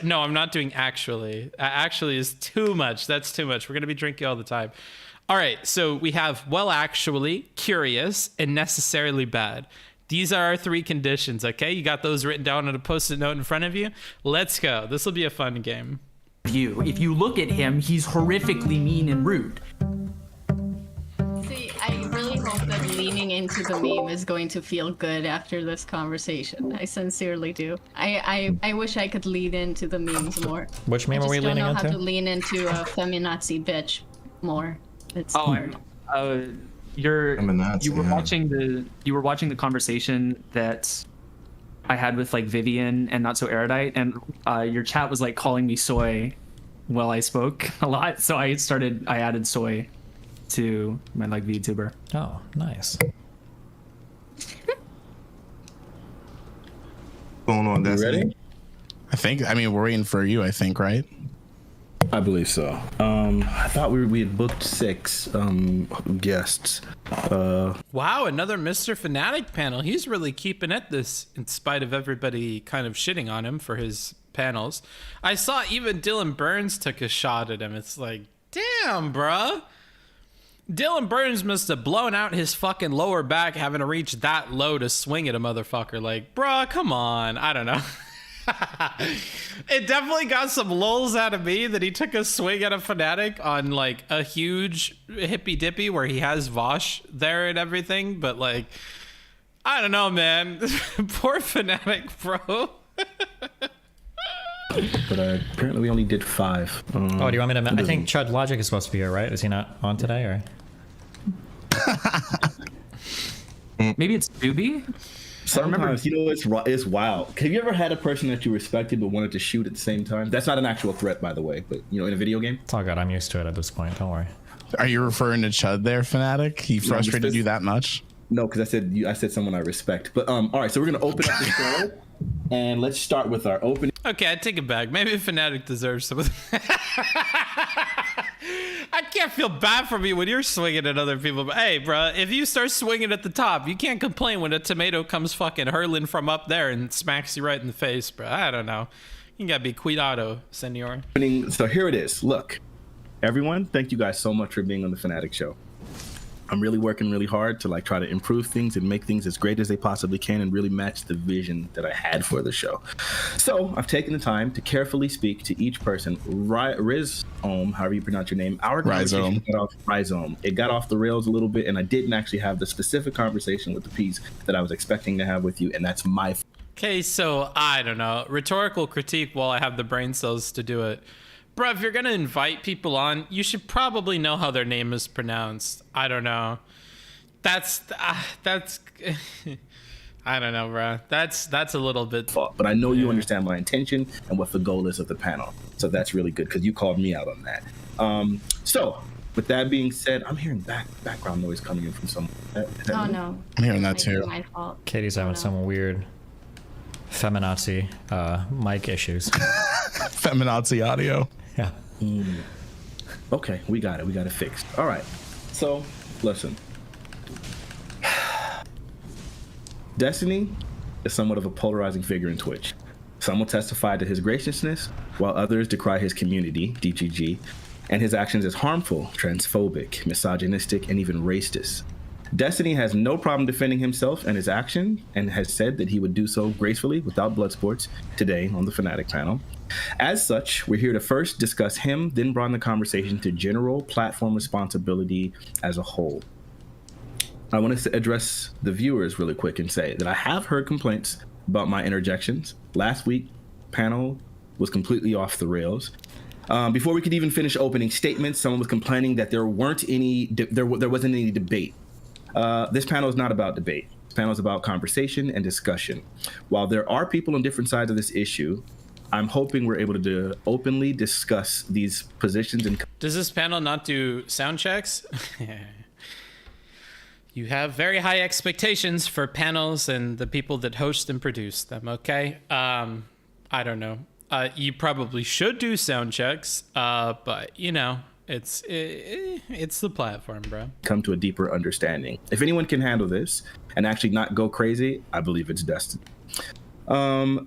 no, I'm not doing actually. Actually is too much. That's too much. We're going to be drinking all the time. All right, so we have well, actually, curious, and necessarily bad. These are our 3 conditions, okay? You got those written down on a Post-it note in front of you? Let's go. This will be a fun game. If you look at him, he's horrifically mean and rude. See, I really hope that leaning into the meme is going to feel good after this conversation. I sincerely do. I wish I could lean into the memes more. Which meme are we leaning into? I just don't know how into? to lean into a feminazi bitch more. It's hard. You were watching the conversation that I had with like Vivian and Not So Erudite, and your chat was like calling me soy while I spoke a lot, so I added soy to my like VTuber. Oh, nice. Going on, You ready? I mean, we're waiting for you, I think, right? I believe so. I thought we had booked 6 guests. Wow, another Mr. Fanatic panel. He's really keeping at this in spite of everybody kind of shitting on him for his panels. I saw even Dylan Burns took a shot at him. It's like, damn, bruh. Dylan Burns must have blown out his fucking lower back having to reach that low to swing at a motherfucker. Like, bruh, come on. I don't know. It definitely got some lulls out of me that he took a swing at a Fanatic on like a huge hippy dippy where he has Vosh there and everything, but like, I don't know, man. Poor Fanatic, bro. But apparently we only did 5. Oh, do you want me to? I think Chud Logic is supposed to be here, right? Is he not on today, or? Maybe it's Doobie? Sometimes, you know, it's wild. Have you ever had a person that you respected but wanted to shoot at the same time? That's not an actual threat, by the way, but, you know, in a video game? It's all good. I'm used to it at this point. Don't worry. Are you referring to Chud there, Fanatic? He frustrated you that much? No, because I said someone I respect. But, all right, so we're going to open up the show, and let's start with our opening. Okay, I take it back. Maybe Fanatic deserves some of I can't feel bad for me when you're swinging at other people. But hey, bro, if you start swinging at the top, you can't complain when a tomato comes fucking hurling from up there and smacks you right in the face, bro. I don't know. You gotta be cuidado, senor. So here it is. Look, everyone, thank you guys so much for being on the Fanatic Show. I'm really working really hard to like try to improve things and make things as great as they possibly can and really match the vision that I had for the show. So I've taken the time to carefully speak to each person. Rhizome, however you pronounce your name, Rhizome. It got off the rails a little bit, and I didn't actually have the specific conversation with the piece that I was expecting to have with you, and that's my fault. Okay, so I don't know. Rhetorical critique while I have the brain cells to do it. Bro, if you're gonna invite people on, you should probably know how their name is pronounced. I don't know. That's I don't know, bro. That's a little bit. But I know you understand my intention and what the goal is of the panel. So that's really good because you called me out on that. So with that being said, I'm hearing background noise coming in from someone. Oh no. I'm hearing that too. My fault. Katie's having some weird feminazi mic issues. Feminazi audio. Yeah. Okay, we got it fixed. All right. So listen. Destiny is somewhat of a polarizing figure in Twitch. Some will testify to his graciousness, while others decry his community, DGG, and his actions as harmful, transphobic, misogynistic, and even racist. Destiny has no problem defending himself and his action, and has said that he would do so gracefully without blood sports today on the Fanatic panel. As such, we're here to first discuss him, then broaden the conversation to general platform responsibility as a whole. I want to address the viewers really quick and say that I have heard complaints about my interjections. Last week, panel was completely off the rails. Before we could even finish opening statements, someone was complaining that there wasn't any debate. This panel is not about debate. This panel is about conversation and discussion. While there are people on different sides of this issue, I'm hoping we're able to openly discuss these positions. And does this panel not do sound checks? You have very high expectations for panels and the people that host and produce them, okay? I don't know. You probably should do sound checks, but you know, it's the platform, bro. Come to a deeper understanding. If anyone can handle this and actually not go crazy, I believe it's Destiny.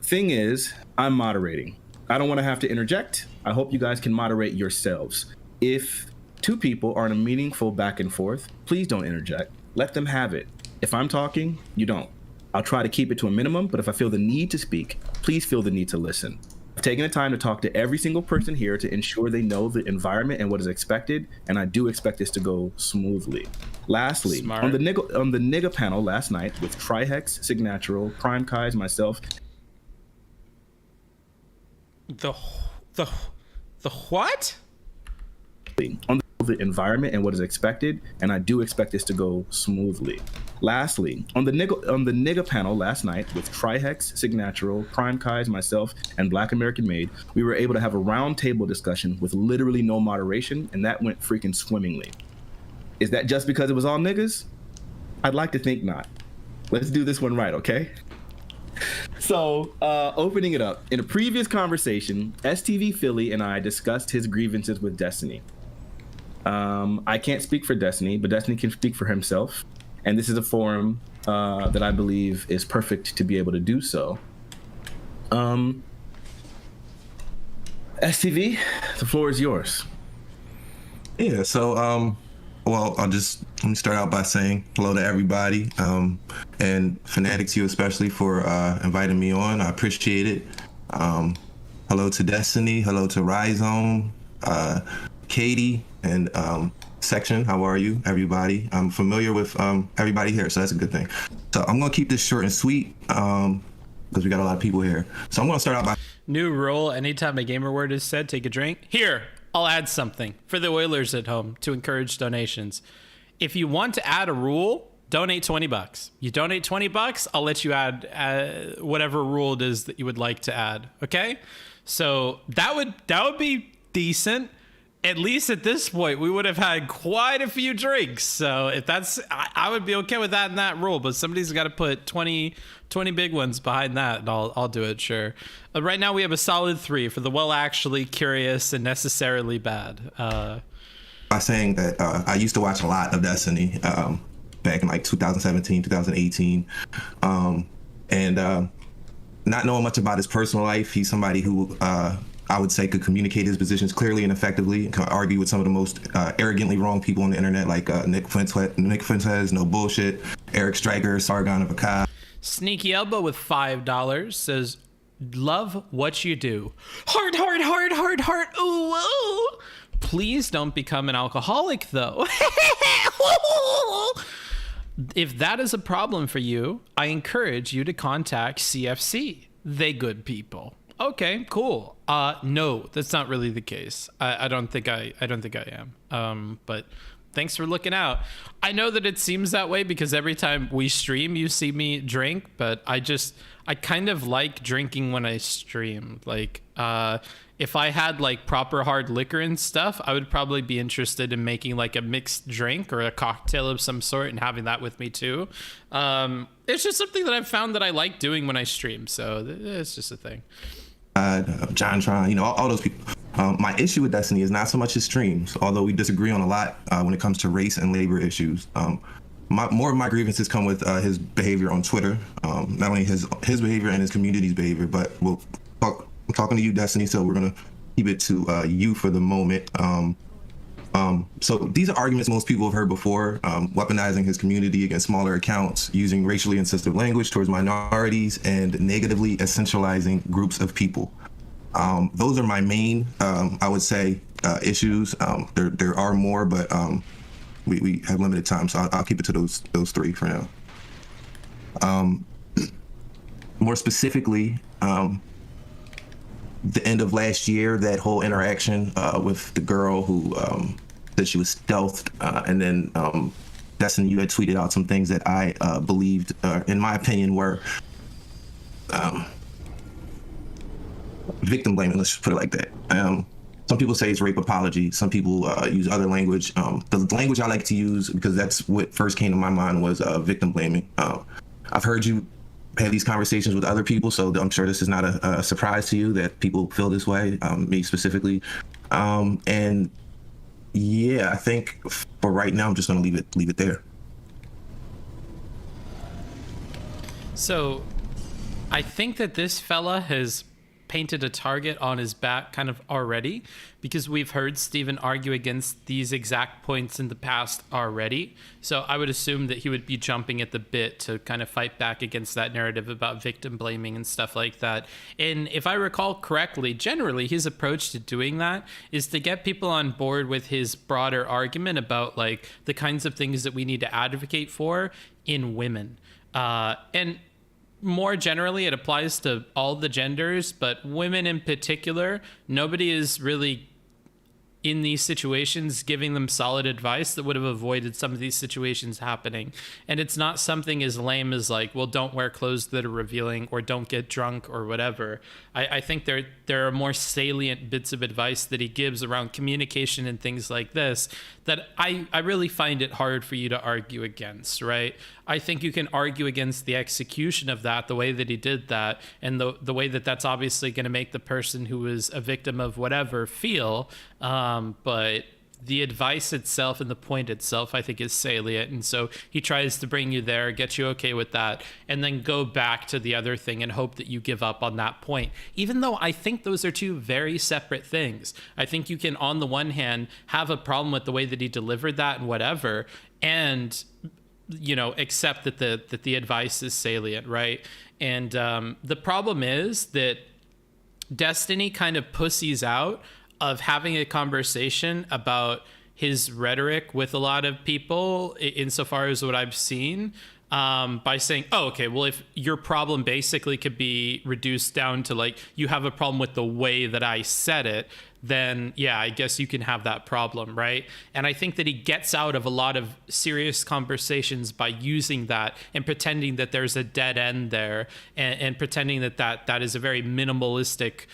Thing is, I'm moderating. I don't want to have to interject. I hope you guys can moderate yourselves. If two people are in a meaningful back and forth, please don't interject. Let them have it. If I'm talking, you don't. I'll try to keep it to a minimum, but if I feel the need to speak, please feel the need to listen. I've taken the time to talk to every single person here to ensure they know the environment and what is expected, and I do expect this to go smoothly. Lastly, on the nigga panel last night with Trihex, Signatural, Prime Kai's, myself. The what? On the the environment and what is expected, and I do expect this to go smoothly. Lastly, on the nigga panel last night with Trihex, Signatural, Prime Kai's, myself, and Black American Made, we were able to have a round table discussion with literally no moderation, and that went freaking swimmingly. Is that just because it was all niggas? I'd like to think not. Let's do this one right, okay? So, opening it up, in a previous conversation, STV Philly and I discussed his grievances with Destiny. I can't speak for Destiny, but Destiny can speak for himself. And this is a forum that I believe is perfect to be able to do so. STV, the floor is yours. Yeah, so well, let me start out by saying hello to everybody, and Fanatics, you especially, for inviting me on. I appreciate it. Hello to Destiny, hello to Rhizome, Katie, and Section. How are you, everybody? I'm familiar with everybody here, so that's a good thing. So I'm gonna keep this short and sweet because we got a lot of people here. So I'm gonna start out by New rule: anytime a gamer word is said, take a drink. Here, I'll add something for the Oilers at home to encourage donations. If you want to add a rule, donate $20. You donate $20, I'll let you add whatever rule it is that you would like to add. Okay, so that would be decent. At least at this point, we would have had quite a few drinks. So if that's, I would be okay with that in that rule. But somebody's got to put 20 big ones behind that, and I'll do it, sure. Right now, we have a solid 3 for the well, actually, curious, and necessarily bad. by saying that I used to watch a lot of Destiny back in like 2017, 2018, and not knowing much about his personal life, he's somebody who I would say could communicate his positions clearly and effectively, and can argue with some of the most arrogantly wrong people on the internet, like Nick Fuentes, No Bullshit, Eric Stryker, Sargon of Akkad. Sneaky Elbow with $5 says, love what you do. Heart, heart, heart, heart, heart. Ooh, ooh. Please don't become an alcoholic, though. If that is a problem for you, I encourage you to contact CFC. They good people. Okay, cool. No, that's not really the case. I don't think I am. But thanks for looking out. I know that it seems that way because every time we stream, you see me drink, but I kind of like drinking when I stream. Like, if I had like proper hard liquor and stuff, I would probably be interested in making like a mixed drink or a cocktail of some sort and having that with me too. It's just something that I've found that I like doing when I stream. So it's just a thing. John Tron, all those people. My issue with Destiny is not so much his streams, although we disagree on a lot when it comes to race and labor issues. More of my grievances come with his behavior on Twitter, not only his behavior and his community's behavior, but I'm talking to you, Destiny, so we're going to keep it to you for the moment. So these are arguments most people have heard before, weaponizing his community against smaller accounts, using racially insensitive language towards minorities, and negatively essentializing groups of people. Those are my main, I would say, issues. There are more, but we have limited time, so I'll keep it to those 3 for now. More specifically, the end of last year, that whole interaction with the girl who said she was stealthed, and then Destiny, you had tweeted out some things that I believed, in my opinion, were victim blaming. Let's just put it like that. Some people say it's rape apology. Some people use other language. The language I like to use, because that's what first came to my mind, was victim blaming. I've heard you have these conversations with other people, so I'm sure this is not a surprise to you that people feel this way, me specifically. And yeah, I think for right now, I'm just gonna leave it there. So I think that this fella has painted a target on his back kind of already, because we've heard Steven argue against these exact points in the past already. So I would assume that he would be jumping at the bit to kind of fight back against that narrative about victim blaming and stuff like that. And if I recall correctly, generally his approach to doing that is to get people on board with his broader argument about like the kinds of things that we need to advocate for in women. And more generally, it applies to all the genders, but women in particular. Nobody is really in these situations, giving them solid advice that would have avoided some of these situations happening. And it's not something as lame as like, well, don't wear clothes that are revealing or don't get drunk or whatever. I think there are more salient bits of advice that he gives around communication and things like this that I really find it hard for you to argue against, right? I think you can argue against the execution of that, the way that he did that, and the way that that's obviously going to make the person who is a victim of whatever feel. But the advice itself and the point itself, I think, is salient. And so he tries to bring you there, get you okay with that, and then go back to the other thing and hope that you give up on that point. Even though I think those are two very separate things. I think you can, on the one hand, have a problem with the way that he delivered that and whatever, and, you know, accept that the advice is salient, right? And the problem is that Destiny kind of pussies out of having a conversation about his rhetoric with a lot of people, insofar as what I've seen, by saying, oh, okay, well, if your problem basically could be reduced down to like, you have a problem with the way that I said it, then yeah, I guess you can have that problem, right? And I think that he gets out of a lot of serious conversations by using that and pretending that there's a dead end there, and pretending that is a very minimalistic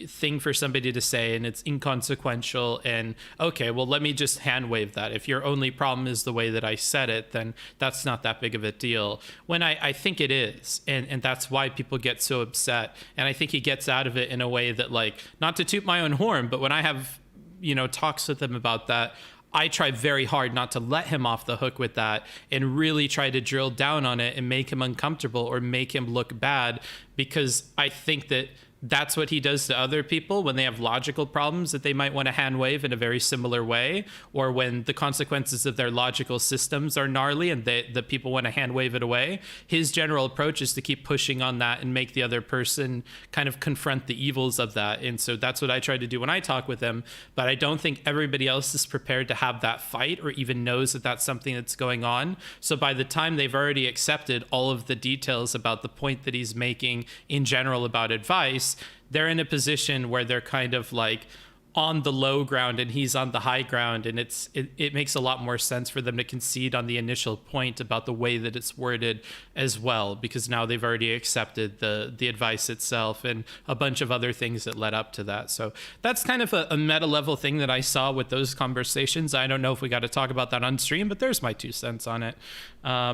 thing for somebody to say, and it's inconsequential, and okay, well, let me just hand wave that. If your only problem is the way that I said it, then that's not that big of a deal, when I think it is, and that's why people get so upset. And I think he gets out of it in a way that, like, not to toot my own horn, but when I have, you know, talks with him about that, I try very hard not to let him off the hook with that, and really try to drill down on it and make him uncomfortable or make him look bad, because I think that that's what he does to other people when they have logical problems that they might want to hand wave in a very similar way, or when the consequences of their logical systems are gnarly and the people want to hand wave it away. His general approach is to keep pushing on that and make the other person kind of confront the evils of that. And so that's what I try to do when I talk with him, but I don't think everybody else is prepared to have that fight or even knows that that's something that's going on. So by the time they've already accepted all of the details about the point that he's making in general about advice, they're in a position where they're kind of like on the low ground and he's on the high ground, and it makes a lot more sense for them to concede on the initial point about the way that it's worded as well, because now they've already accepted the advice itself and a bunch of other things that led up to that. So that's kind of a meta level thing that I saw with those conversations. I don't know if we got to talk about that on stream, but there's my 2 cents on it.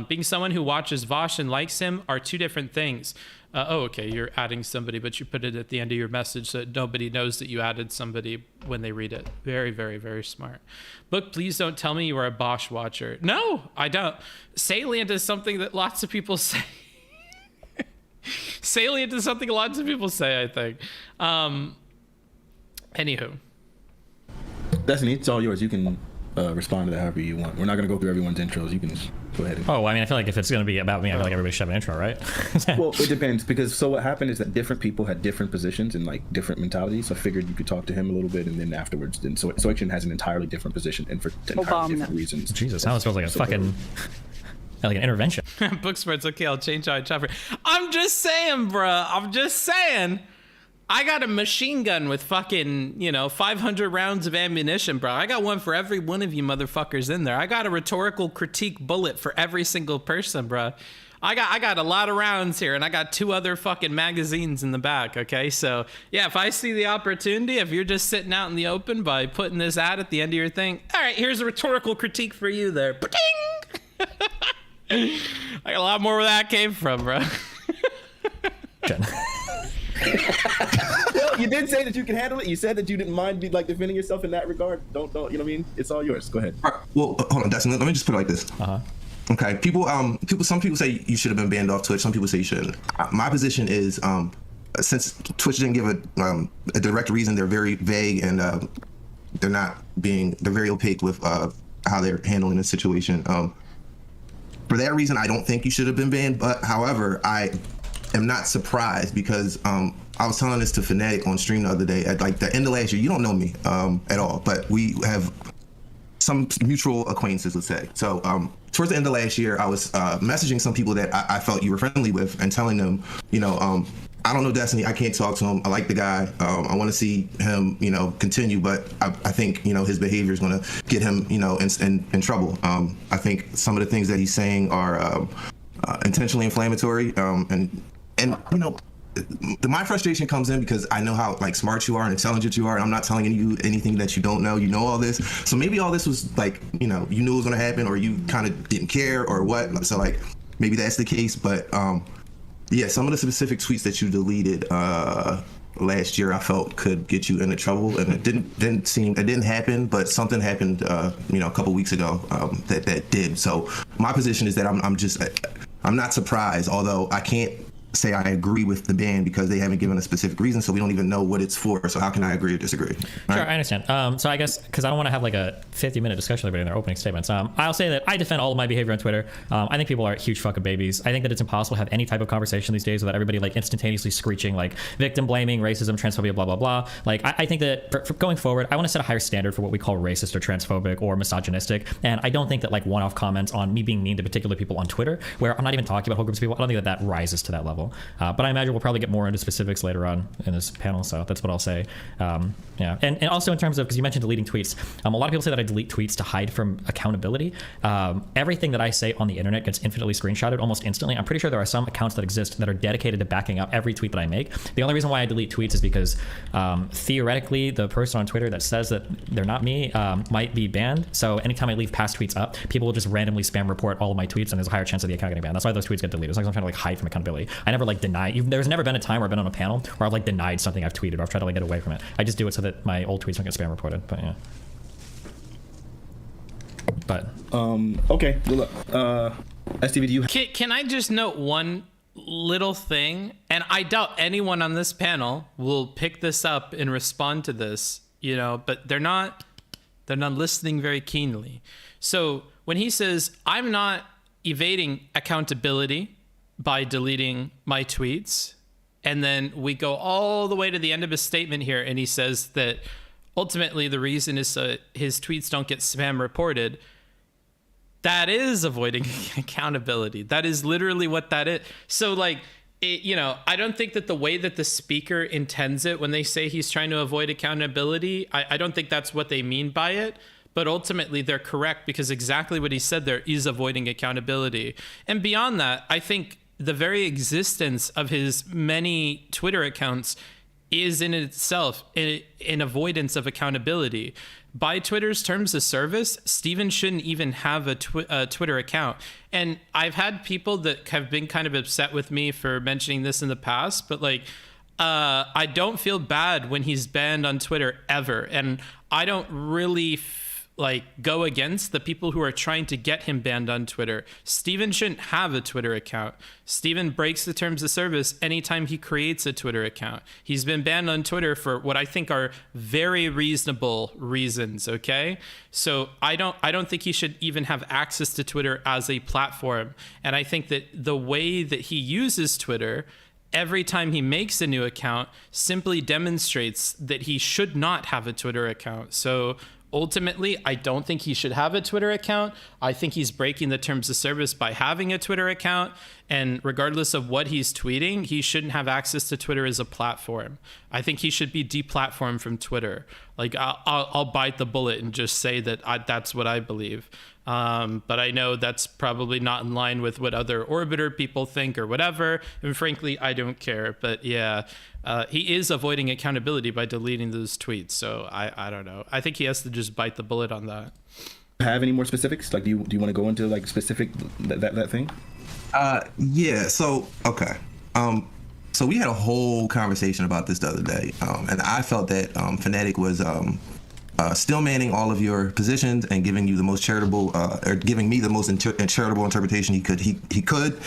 Being someone who watches Vosh and likes him are two different things. Oh, okay, you're adding somebody, but you put it at the end of your message so that nobody knows that you added somebody when they read it. Very, very, very smart. Book, please don't tell me you are a Bosch watcher. No, I don't. Salient is something that lots of people say. Salient is something lots of people say, I think. Anywho. Destiny, it's all yours. You can respond to that however you want. We're not going to go through everyone's intros. You can go ahead. Oh, I mean, I feel like if it's going to be about me, I feel like everybody should have an intro, right? Well, it depends, because so what happened is that different people had different positions and like different mentalities. So I figured you could talk to him a little bit, and then afterwards, then Soikshin has an entirely different position and for entirely different reasons. Jesus, now it smells like a fucking like an intervention. Booksmarts, okay, I'll change how I chopper. I'm just saying, bruh. I'm just saying. I got a machine gun with fucking, 500 rounds of ammunition, bro. I got one for every one of you motherfuckers in there. I got a rhetorical critique bullet for every single person, bro. I got a lot of rounds here, and I got 2 other fucking magazines in the back, okay? So, yeah, if I see the opportunity, if you're just sitting out in the open by putting this ad at the end of your thing, all right, here's a rhetorical critique for you there. Ba-ding! I got a lot more where that came from, bro. Well, you did say that you can handle it. You said that you didn't mind defending yourself in that regard. Don't you know what I mean? It's all yours. Go ahead. All right, well, hold on, Dustin. Let me just put it like this. Okay, some people say you should have been banned off Twitch. Some people say you shouldn't. My position is, since Twitch didn't give a direct reason, they're very vague, and they're very opaque with how they're handling the situation. For that reason, I don't think you should have been banned. But however, I am not surprised, because I was telling this to Fnatic on stream the other day. At like the end of last year, you don't know me at all, but we have some mutual acquaintances, let's say. So towards the end of last year, I was messaging some people that I felt you were friendly with and telling them, I don't know Destiny. I can't talk to him. I like the guy. I want to see him, continue. But I think, his behavior is going to get him, in trouble. I think some of the things that he's saying are intentionally inflammatory. My frustration comes in because I know how smart you are and intelligent you are, and I'm not telling you anything that you don't know. You know all this, so maybe all this was you knew it was going to happen, or you kind of didn't care, or what. So maybe that's the case, but. Yeah, some of the specific tweets that you deleted last year, I felt could get you into trouble, and it didn't happen, but something happened, a couple weeks ago that did. So my position is that I'm not surprised, although I can't say I agree with the ban because they haven't given a specific reason, so we don't even know what it's for. So how can I agree or disagree? Sure, I understand. So I guess because I don't want to have a 50-minute discussion with everybody in their opening statements, I'll say that I defend all of my behavior on Twitter. I think people are huge fucking babies. I think that it's impossible to have any type of conversation these days without everybody instantaneously screeching victim blaming, racism, transphobia, blah blah blah. I think that for going forward, I want to set a higher standard for what we call racist or transphobic or misogynistic. And I don't think that one-off comments on me being mean to particular people on Twitter, where I'm not even talking about whole groups of people, I don't think that rises to that level. But I imagine we'll probably get more into specifics later on in this panel, so that's what I'll say. Yeah, and also in terms of, because you mentioned deleting tweets, a lot of people say that I delete tweets to hide from accountability. Everything that I say on the internet gets infinitely screenshotted almost instantly. I'm pretty sure there are some accounts that exist that are dedicated to backing up every tweet that I make. The only reason why I delete tweets is because theoretically the person on Twitter that says that they're not me might be banned. So anytime I leave past tweets up, people will just randomly spam report all of my tweets, and there's a higher chance of the account getting banned. That's why those tweets get deleted. It's like I'm trying to hide from accountability. I never deny. There's never been a time where I've been on a panel where I've denied something I've tweeted, or I've tried to get away from it. I just do it so that my old tweets don't get spam reported. But yeah. But okay. Well, look, STV, do you? Can I just note one little thing? And I doubt anyone on this panel will pick this up and respond to this. But they're not listening very keenly. So when he says I'm not evading accountability by deleting my tweets, and then we go all the way to the end of his statement here, and he says that ultimately the reason is so his tweets don't get spam reported. That is avoiding accountability. That is literally what that is. So I don't think that the way that the speaker intends it when they say he's trying to avoid accountability, I don't think that's what they mean by it. But ultimately, they're correct, because exactly what he said there is avoiding accountability. And beyond that, I think the very existence of his many Twitter accounts is in itself an avoidance of accountability. By Twitter's terms of service, Steven shouldn't even have a Twitter account. And I've had people that have been kind of upset with me for mentioning this in the past, but I don't feel bad when he's banned on Twitter ever. And I don't really go against the people who are trying to get him banned on Twitter. Steven shouldn't have a Twitter account. Steven breaks the terms of service anytime he creates a Twitter account. He's been banned on Twitter for what I think are very reasonable reasons, okay? So I don't think he should even have access to Twitter as a platform. And I think that the way that he uses Twitter every time he makes a new account simply demonstrates that he should not have a Twitter account. So ultimately, I don't think he should have a Twitter account. I think he's breaking the terms of service by having a Twitter account. And regardless of what he's tweeting, he shouldn't have access to Twitter as a platform. I think he should be deplatformed from Twitter. I'll bite the bullet and just say that that's what I believe. But I know that's probably not in line with what other Orbiter people think or whatever. And frankly, I don't care. But yeah, he is avoiding accountability by deleting those tweets. So I don't know. I think he has to just bite the bullet on that. Have any more specifics? Do you want to go into specific that thing? Yeah. So okay. So we had a whole conversation about this the other day, and I felt that Fnatic was still manning all of your positions and giving you the most charitable, or giving me the most charitable interpretation he could.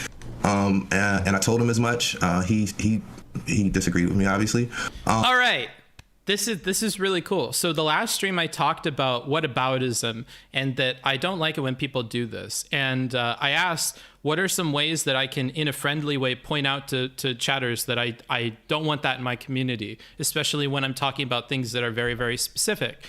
And I told him as much. He disagreed with me, obviously. All right. This is really cool. So the last stream I talked about whataboutism, and that I don't like it when people do this. And I asked, what are some ways that I can, in a friendly way, point out to chatters that I don't want that in my community, especially when I'm talking about things that are very, very specific.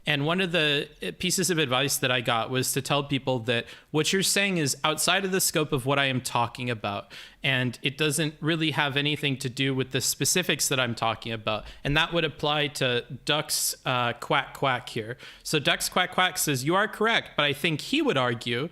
And one of the pieces of advice that I got was to tell people that what you're saying is outside of the scope of what I am talking about. And it doesn't really have anything to do with the specifics that I'm talking about. And that would apply to Duck's Quack Quack here. So Duck's Quack Quack says, you are correct, but I think he would argue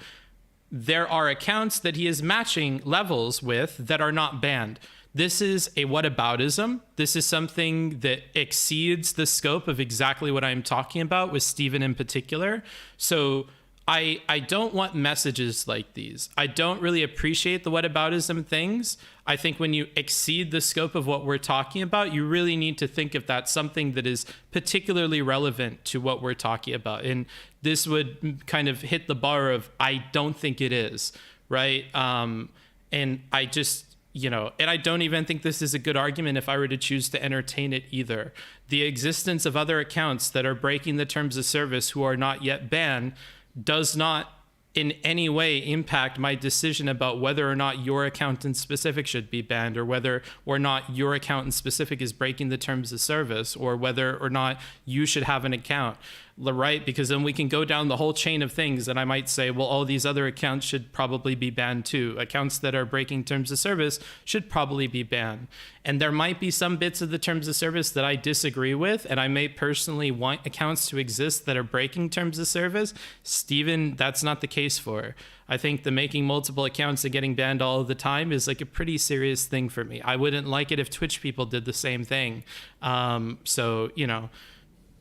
there are accounts that he is matching levels with that are not banned. This is a whataboutism. This is something that exceeds the scope of exactly what I'm talking about with Steven in particular. So I don't want messages like these. I don't really appreciate the whataboutism things. I think when you exceed the scope of what we're talking about, you really need to think if that's something that is particularly relevant to what we're talking about. And this would kind of hit the bar of, I don't think it is, right? And I just, and I don't even think this is a good argument if I were to choose to entertain it either. The existence of other accounts that are breaking the terms of service who are not yet banned does not in any way impact my decision about whether or not your account in specific should be banned, or whether or not your account in specific is breaking the terms of service, or whether or not you should have an account, right? Because then we can go down the whole chain of things, and I might say, well, all these other accounts should probably be banned too. Accounts that are breaking terms of service should probably be banned. And there might be some bits of the terms of service that I disagree with, and I may personally want accounts to exist that are breaking terms of service. Steven, that's not the case for. I think the making multiple accounts and getting banned all of the time is like a pretty serious thing for me. I wouldn't like it if Twitch people did the same thing. So,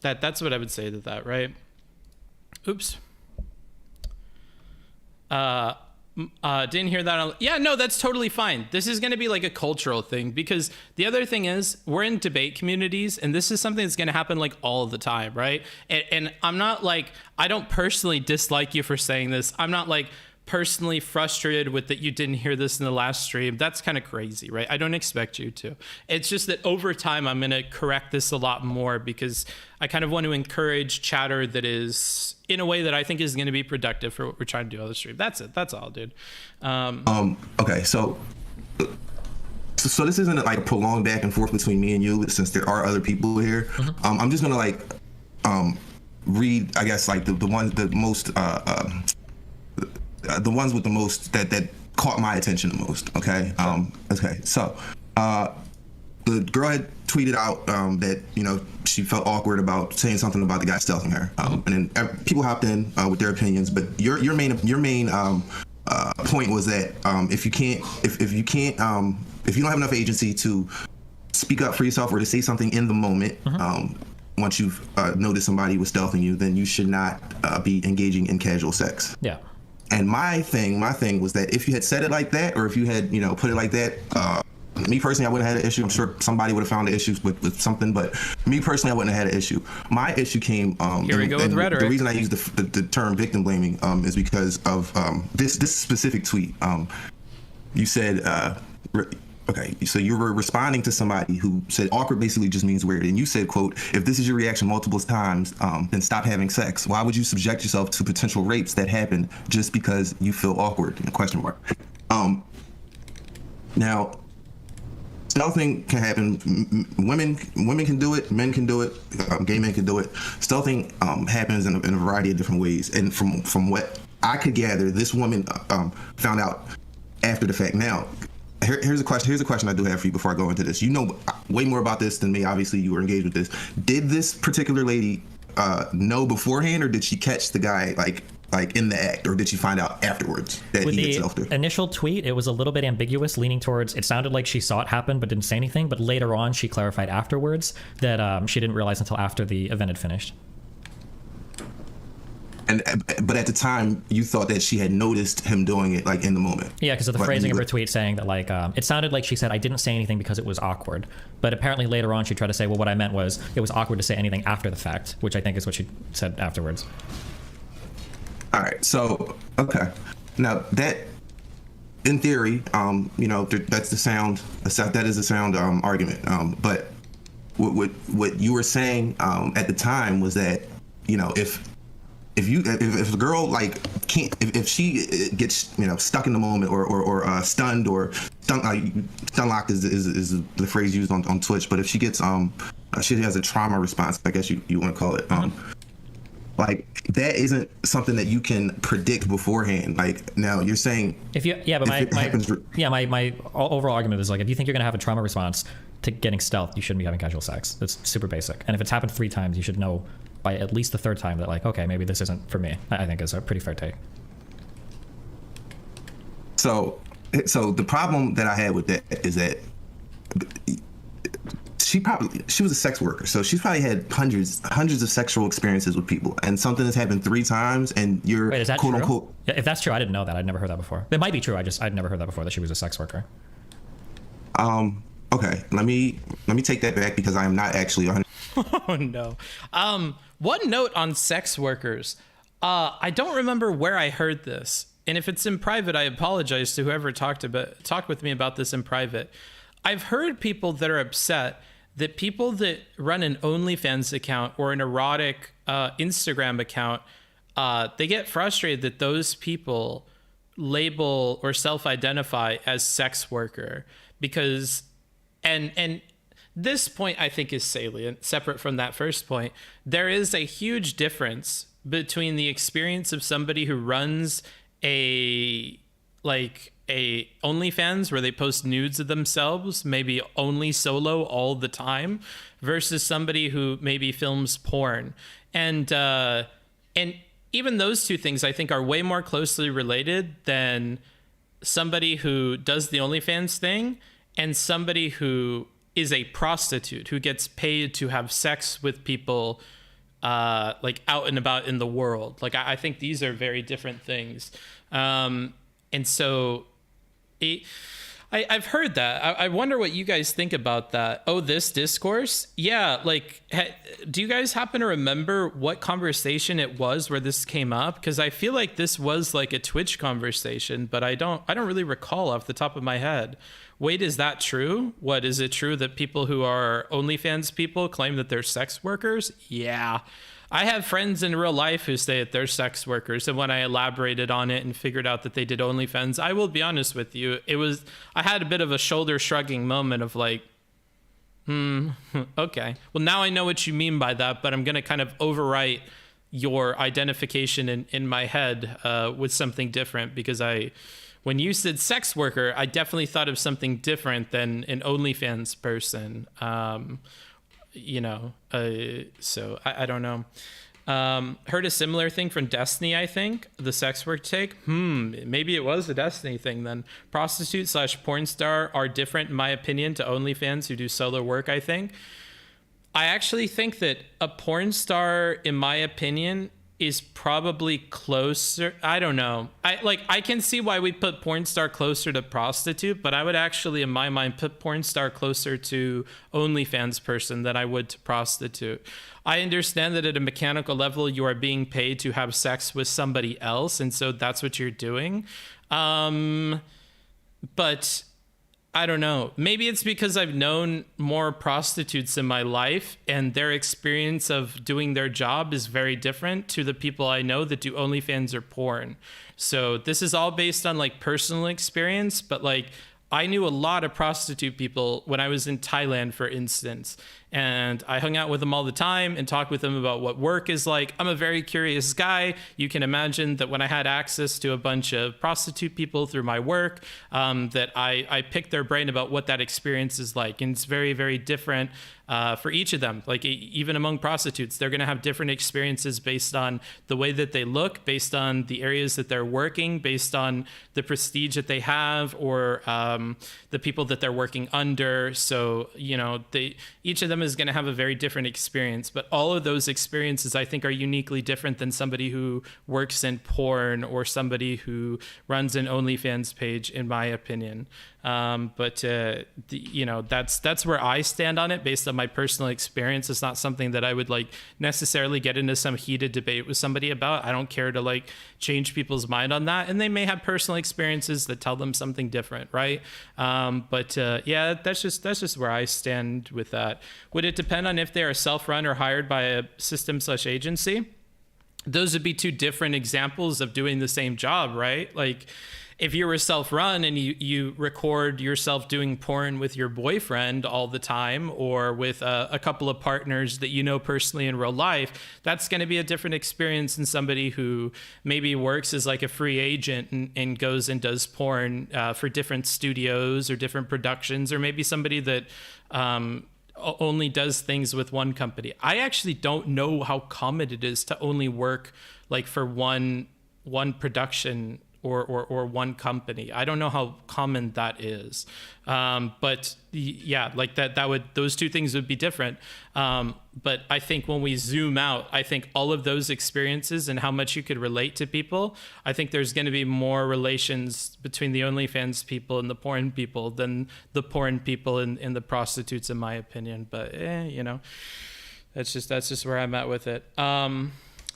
that's what I would say to that, right? Oops. Didn't hear that. Yeah, no, that's totally fine. This is going to be like a cultural thing, because the other thing is we're in debate communities, and this is something that's going to happen like all the time, right? And I'm not like, I don't personally dislike you for saying this. I'm not like personally frustrated with that you didn't hear this in the last stream. That's kind of crazy, right? I don't expect you to. It's just that over time I'm going to correct this a lot more, because I kind of want to encourage chatter that is in a way that I think is going to be productive for what we're trying to do on the stream. That's it. That's all, dude. Okay, so this isn't like a prolonged back and forth between me and you, since there are other people here. I'm just gonna like read, I guess, like the ones with the most that caught my attention the most. Okay. Okay. So the girl had tweeted out that she felt awkward about saying something about the guy stealthing her, and then people hopped in with their opinions. But your main point was that if you don't have enough agency to speak up for yourself or to say something in the moment, once you've noticed somebody was stealthing you, then you should not be engaging in casual sex. Yeah. And my thing was that if you had said it like that, or if you had, put it like that, me personally, I wouldn't have had an issue. I'm sure somebody would have found the issues with something, but me personally, I wouldn't have had an issue. My issue came. Here we go with rhetoric. The reason I use the term victim blaming is because of this specific tweet. You said, okay, so you were responding to somebody who said awkward basically just means weird, and you said, quote, if this is your reaction multiple times, then stop having sex. Why would you subject yourself to potential rapes that happen just because you feel awkward? Question mark. Now, stealthing can happen. Women can do it. Men can do it. Gay men can do it. Stealthing happens in a variety of different ways. And from what I could gather, this woman found out after the fact. Now, here's a question I do have for you before I go into this. You know way more about this than me. Obviously, you were engaged with this. Did this particular lady know beforehand, or did she catch the guy like in the act, or did she find out afterwards that With he had the stealthed her? initial tweet, it was a little bit ambiguous, leaning towards, it sounded like she saw it happen but didn't say anything, but later on she clarified afterwards that she didn't realize until after the event had finished. But at the time, you thought that she had noticed him doing it, like in the moment. Yeah, because of the phrasing of her tweet saying that, like, it sounded like she said, I didn't say anything because it was awkward. But apparently later on, she tried to say, well, what I meant was it was awkward to say anything after the fact, which I think is what she said afterwards. All right. So, okay. Now that, in theory, that's the sound. That is a sound argument. But what you were saying at the time was that, if if a girl like can't if she gets stuck in the moment or stunned or stun locked is the phrase used on Twitch, but if she gets she has a trauma response, I guess you want to call it, like that isn't something that you can predict beforehand. Like now you're saying my overall argument is like, if you think you're gonna have a trauma response to getting stealth, you shouldn't be having casual sex. It's super basic. And if it's happened 3 times, you should know by at least the 3rd time that like, okay, maybe this isn't for me. I think is a pretty fair take. So the problem that I had with that is that she was a sex worker, so she's probably had hundreds of sexual experiences with people, and something has happened 3 times, and you're Wait, is that quote true? unquote. Yeah, if that's true, I didn't know that. I'd never heard that before. It might be true. I'd never heard that before, that she was a sex worker. Okay, let me take that back, because I am not actually 100. Oh no. One note on sex workers. I don't remember where I heard this, and if it's in private, I apologize to whoever talked with me about this in private. I've heard people that are upset that people that run an OnlyFans account or an erotic Instagram account, they get frustrated that those people label or self-identify as sex worker, because and this point I think is salient, separate from that first point. There is a huge difference between the experience of somebody who runs a OnlyFans where they post nudes of themselves, maybe only solo all the time, versus somebody who maybe films porn. And even those two things I think are way more closely related than somebody who does the OnlyFans thing and somebody who is a prostitute who gets paid to have sex with people like out and about in the world. Like I think these are very different things. And so I've heard that. I wonder what you guys think about that. Oh, this discourse? Yeah, like, do you guys happen to remember what conversation it was where this came up? Because I feel like this was like a Twitch conversation, but I don't really recall off the top of my head. Wait, is that true? What, is it true that people who are OnlyFans people claim that they're sex workers? Yeah. I have friends in real life who say that they're sex workers, and when I elaborated on it and figured out that they did OnlyFans, I will be honest with you, I had a bit of a shoulder shrugging moment of like, okay. Well, now I know what you mean by that, but I'm going to kind of overwrite your identification in my head with something different, because when you said sex worker, I definitely thought of something different than an OnlyFans person. So I don't know. Heard a similar thing from Destiny, I think, the sex work take. Maybe it was a Destiny thing then. Prostitute / porn star are different, in my opinion, to OnlyFans who do solo work, I think. I actually think that a porn star, in my opinion, is probably closer. I don't know. I can see why we put porn star closer to prostitute, but I would actually, in my mind, put porn star closer to OnlyFans person than I would to prostitute. I understand that at a mechanical level, you are being paid to have sex with somebody else, and so that's what you're doing. But I don't know. Maybe it's because I've known more prostitutes in my life, and their experience of doing their job is very different to the people I know that do OnlyFans or porn. So this is all based on like personal experience, but like I knew a lot of prostitute people when I was in Thailand, for instance, and I hung out with them all the time and talked with them about what work is like. I'm a very curious guy. You can imagine that when I had access to a bunch of prostitute people through my work, that I picked their brain about what that experience is like. And it's very, very different for each of them. Like even among prostitutes, they're going to have different experiences based on the way that they look, based on the areas that they're working, based on the prestige that they have, or the people that they're working under. So, each of them is going to have a very different experience, but all of those experiences I think are uniquely different than somebody who works in porn or somebody who runs an OnlyFans page, in my opinion. That's where I stand on it based on my personal experience. It's not something that I would like necessarily get into some heated debate with somebody about. I don't care to like change people's mind on that, and they may have personal experiences that tell them something different, right? That's just where I stand with that. Would it depend on if they are self-run or hired by a system / agency? those would be two different examples of doing the same job, right? Like if you were self-run and you record yourself doing porn with your boyfriend all the time, or with a couple of partners that you know personally in real life, that's going to be a different experience than somebody who maybe works as like a free agent and goes and does porn for different studios or different productions, or maybe somebody that only does things with one company. I actually don't know how common it is to only work like for one production or one company. I don't know how common that is. But yeah, like those two things would be different. But I think when we zoom out, I think all of those experiences and how much you could relate to people, I think there's going to be more relations between the OnlyFans people and the porn people than the porn people and the prostitutes, in my opinion. But that's just where I'm at with it.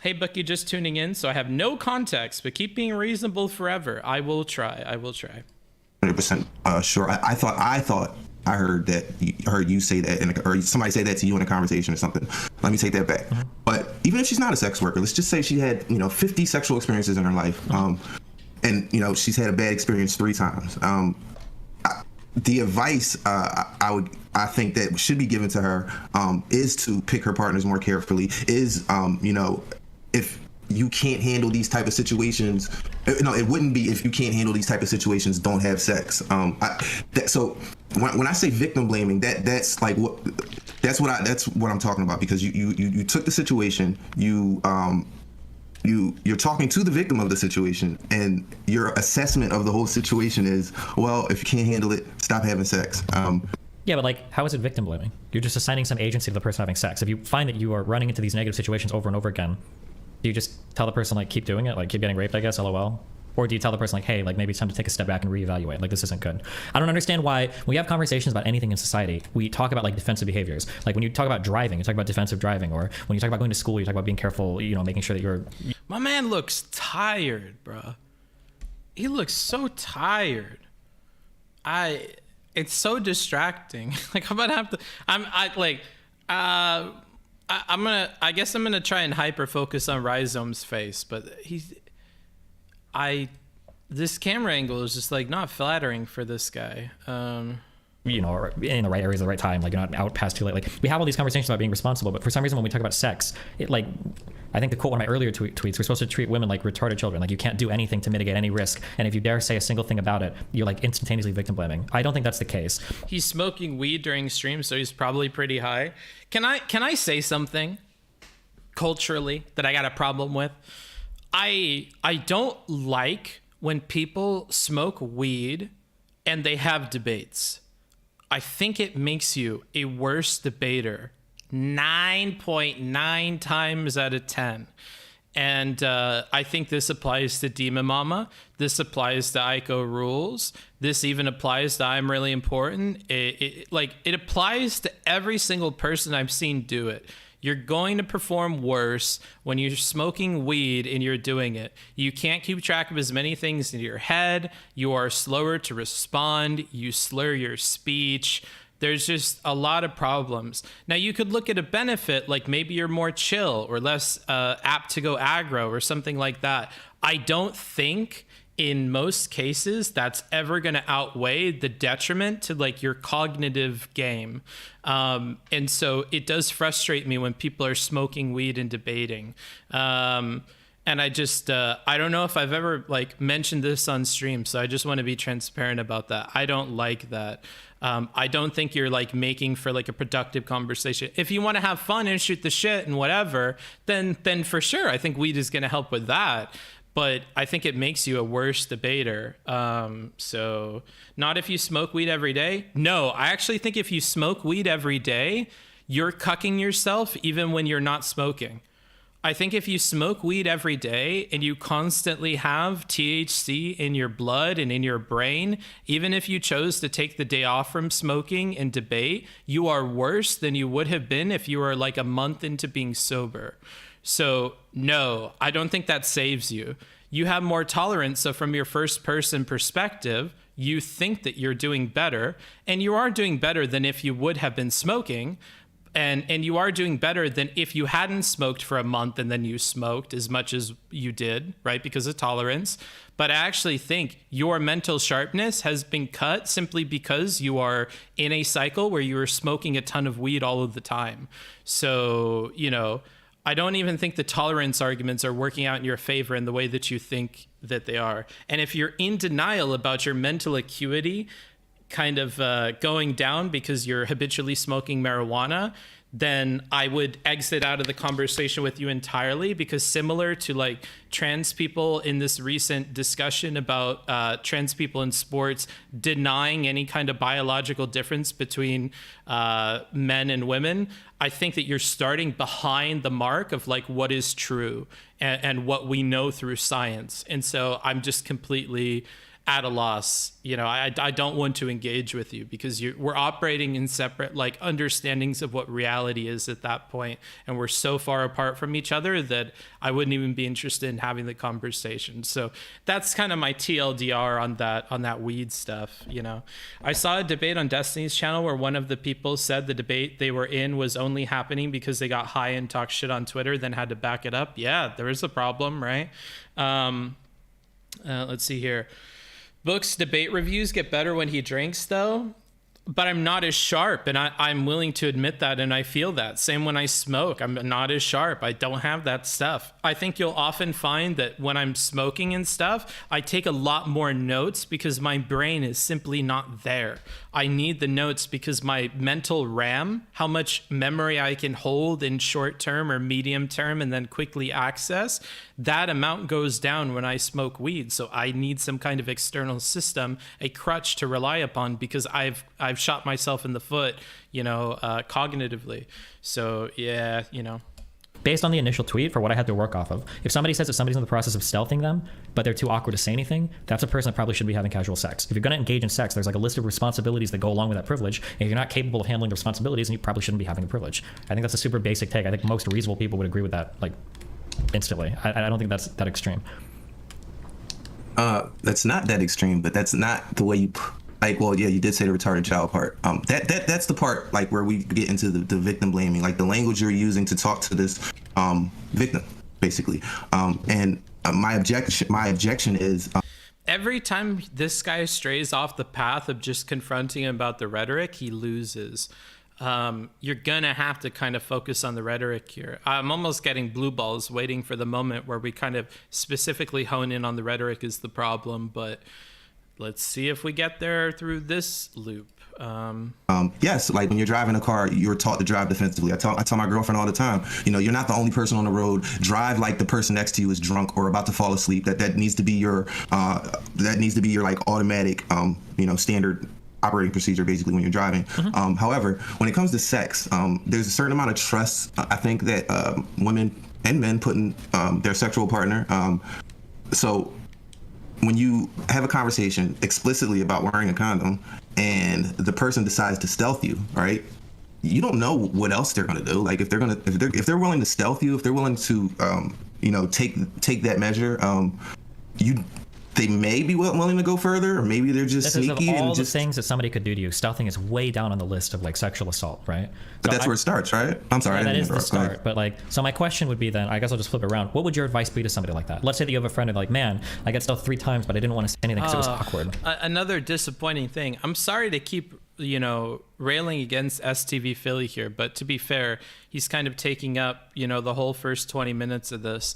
Hey, Bucky, just tuning in, so I have no context, but keep being reasonable forever. I will try. 100% sure. I thought I heard you say that, or somebody say that to you in a conversation or something. Let me take that back. But even if she's not a sex worker, let's just say she had 50 sexual experiences in her life, and she's had a bad experience 3 times. The advice I think that should be given to her is to pick her partners more carefully. If you can't handle these type of situations, it wouldn't be if you can't handle these type of situations, don't have sex. So when I say victim blaming, that's what I'm talking about, because you took the situation, you're talking to the victim of the situation, and your assessment of the whole situation is, well, if you can't handle it, stop having sex. Yeah, but like, how is it victim blaming? You're just assigning some agency to the person having sex. If you find that you are running into these negative situations over and over again, do you just tell the person, like, keep doing it, like keep getting raped, I guess, LOL? Or do you tell the person, like, hey, like maybe it's time to take a step back and reevaluate, like this isn't good? I don't understand why when we have conversations about anything in society, we talk about like defensive behaviors. Like when you talk about driving, you talk about defensive driving, or when you talk about going to school, you talk about being careful, making sure that you're... My man looks tired, bro. He looks so tired. It's so distracting. Like I'm gonna have to. I guess I'm gonna try and hyper focus on Rhizome's face, but this camera angle is just like not flattering for this guy. In the right areas at the right time, like you're not out past too late. Like we have all these conversations about being responsible, but for some reason when we talk about sex, I think the quote one of my earlier tweets, we're supposed to treat women like retarded children. Like you can't do anything to mitigate any risk, and if you dare say a single thing about it, you're like instantaneously victim blaming. I don't think that's the case. He's smoking weed during stream, so he's probably pretty high. Can I say something culturally that I got a problem with? I don't like when people smoke weed and they have debates. I think it makes you a worse debater 9.9 times out of 10. And I think this applies to Demon Mama. This applies to Aiko Rules. This even applies to I'm Really Important. It applies to every single person I've seen do it. You're going to perform worse when you're smoking weed and you're doing it. You can't keep track of as many things in your head. You are slower to respond. You slur your speech. There's just a lot of problems. Now, you could look at a benefit, like maybe you're more chill or less apt to go aggro or something like that. I don't think in most cases that's ever going to outweigh the detriment to like your cognitive game. And so it does frustrate me when people are smoking weed and debating. And I just, I don't know if I've ever like mentioned this on stream, so I just want to be transparent about that. I don't like that. I don't think you're like making for like a productive conversation. If you want to have fun and shoot the shit and whatever, then for sure, I think weed is going to help with that. But I think it makes you a worse debater. So not if you smoke weed every day. No, I actually think if you smoke weed every day, you're cucking yourself even when you're not smoking. I think if you smoke weed every day and you constantly have THC in your blood and in your brain, even if you chose to take the day off from smoking and debate, you are worse than you would have been if you were like a month into being sober. So no, I don't think that saves you. You have more tolerance. So from your first person perspective, you think that you're doing better, and you are doing better than if you would have been smoking. and you are doing better than if you hadn't smoked for a month and then you smoked as much as you did, right? Because of tolerance. But I actually think your mental sharpness has been cut simply because you are in a cycle where you are smoking a ton of weed all of the time. So, you know, I don't even think the tolerance arguments are working out in your favor in the way that you think that they are. And if you're in denial about your mental acuity kind of going down because you're habitually smoking marijuana, then I would exit out of the conversation with you entirely, because similar to like trans people in this recent discussion about trans people in sports denying any kind of biological difference between men and women, I think that you're starting behind the mark of like what is true and what we know through science. And so I'm just completely at a loss. You know, I don't want to engage with you because we're operating in separate like understandings of what reality is at that point, and we're so far apart from each other that I wouldn't even be interested in having the conversation. So that's kind of my TLDR on that weed stuff. You know, I saw a debate on Destiny's channel where one of the people said the debate they were in was only happening because they got high and talked shit on Twitter, then had to back it up. Yeah, there is a problem, right? Let's see here. Book's debate reviews get better when he drinks, though, but I'm not as sharp, and I'm willing to admit that, and I feel that. Same when I smoke. I'm not as sharp. I don't have that stuff. I think you'll often find that when I'm smoking and stuff, I take a lot more notes because my brain is simply not there. I need the notes because my mental RAM, how much memory I can hold in short term or medium term and then quickly access, that amount goes down when I smoke weed. So I need some kind of external system, a crutch to rely upon, because I've shot myself in the foot, you know, cognitively. So yeah, you know. Based on the initial tweet, for what I had to work off of, if somebody says that somebody's in the process of stealthing them, but they're too awkward to say anything, that's a person that probably shouldn't be having casual sex. If you're going to engage in sex, there's like a list of responsibilities that go along with that privilege. And if you're not capable of handling the responsibilities, then you probably shouldn't be having the privilege. I think that's a super basic take. I think most reasonable people would agree with that, like, instantly. I don't think that's that extreme. That's not that extreme, but that's not the way you... Like, well, yeah, you did say the retarded child part. That's the part like where we get into the victim blaming, like the language you're using to talk to this victim, basically. And my objection is every time this guy strays off the path of just confronting him about the rhetoric, he loses. You're gonna have to kind of focus on the rhetoric here. I'm almost getting blue balls waiting for the moment where we kind of specifically hone in on the rhetoric is the problem, but let's see if we get there through this loop. Yes, like when you're driving a car, you're taught to drive defensively. I tell my girlfriend all the time, you know, you're not the only person on the road. Drive like the person next to you is drunk or about to fall asleep. That needs to be your like automatic, you know, standard operating procedure basically when you're driving. Mm-hmm. However, when it comes to sex, there's a certain amount of trust I think that women and men put in their sexual partner. So when you have a conversation explicitly about wearing a condom and the person decides to stealth you, right? You don't know what else they're going to do. Like if they're willing to stealth you, if they're willing to, you know, take that measure, they may be willing to go further, or maybe they're just sneaky. Of all the things that somebody could do to you, stealthing is way down on the list of like sexual assault, right? But that's where it starts, right? I'm sorry. Yeah, that is the start. But like, so my question would be then, I guess I'll just flip it around. What would your advice be to somebody like that? Let's say that you have a friend and like, man, I got stealthed 3 times, but I didn't want to say anything because it was awkward. Another disappointing thing. I'm sorry to keep, you know, railing against STV Philly here, but to be fair, he's kind of taking up, you know, the whole first 20 minutes of this.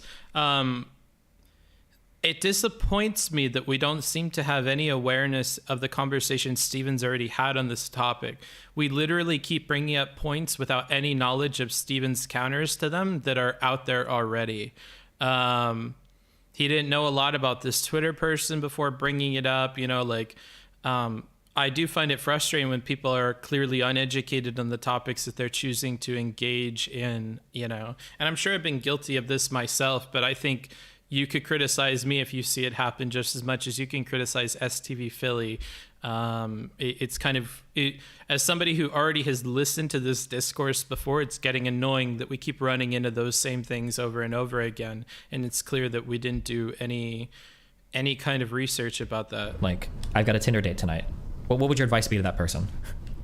It disappoints me that we don't seem to have any awareness of the conversation Steven's already had on this topic. We literally keep bringing up points without any knowledge of Steven's counters to them that are out there already. He didn't know a lot about this Twitter person before bringing it up, you know, like, I do find it frustrating when people are clearly uneducated on the topics that they're choosing to engage in, you know, and I'm sure I've been guilty of this myself, but I think you could criticize me if you see it happen just as much as you can criticize STV Philly. It's kind of, as somebody who already has listened to this discourse before, it's getting annoying that we keep running into those same things over and over again. And it's clear that we didn't do any kind of research about that. Like, I've got a Tinder date tonight. What would your advice be to that person?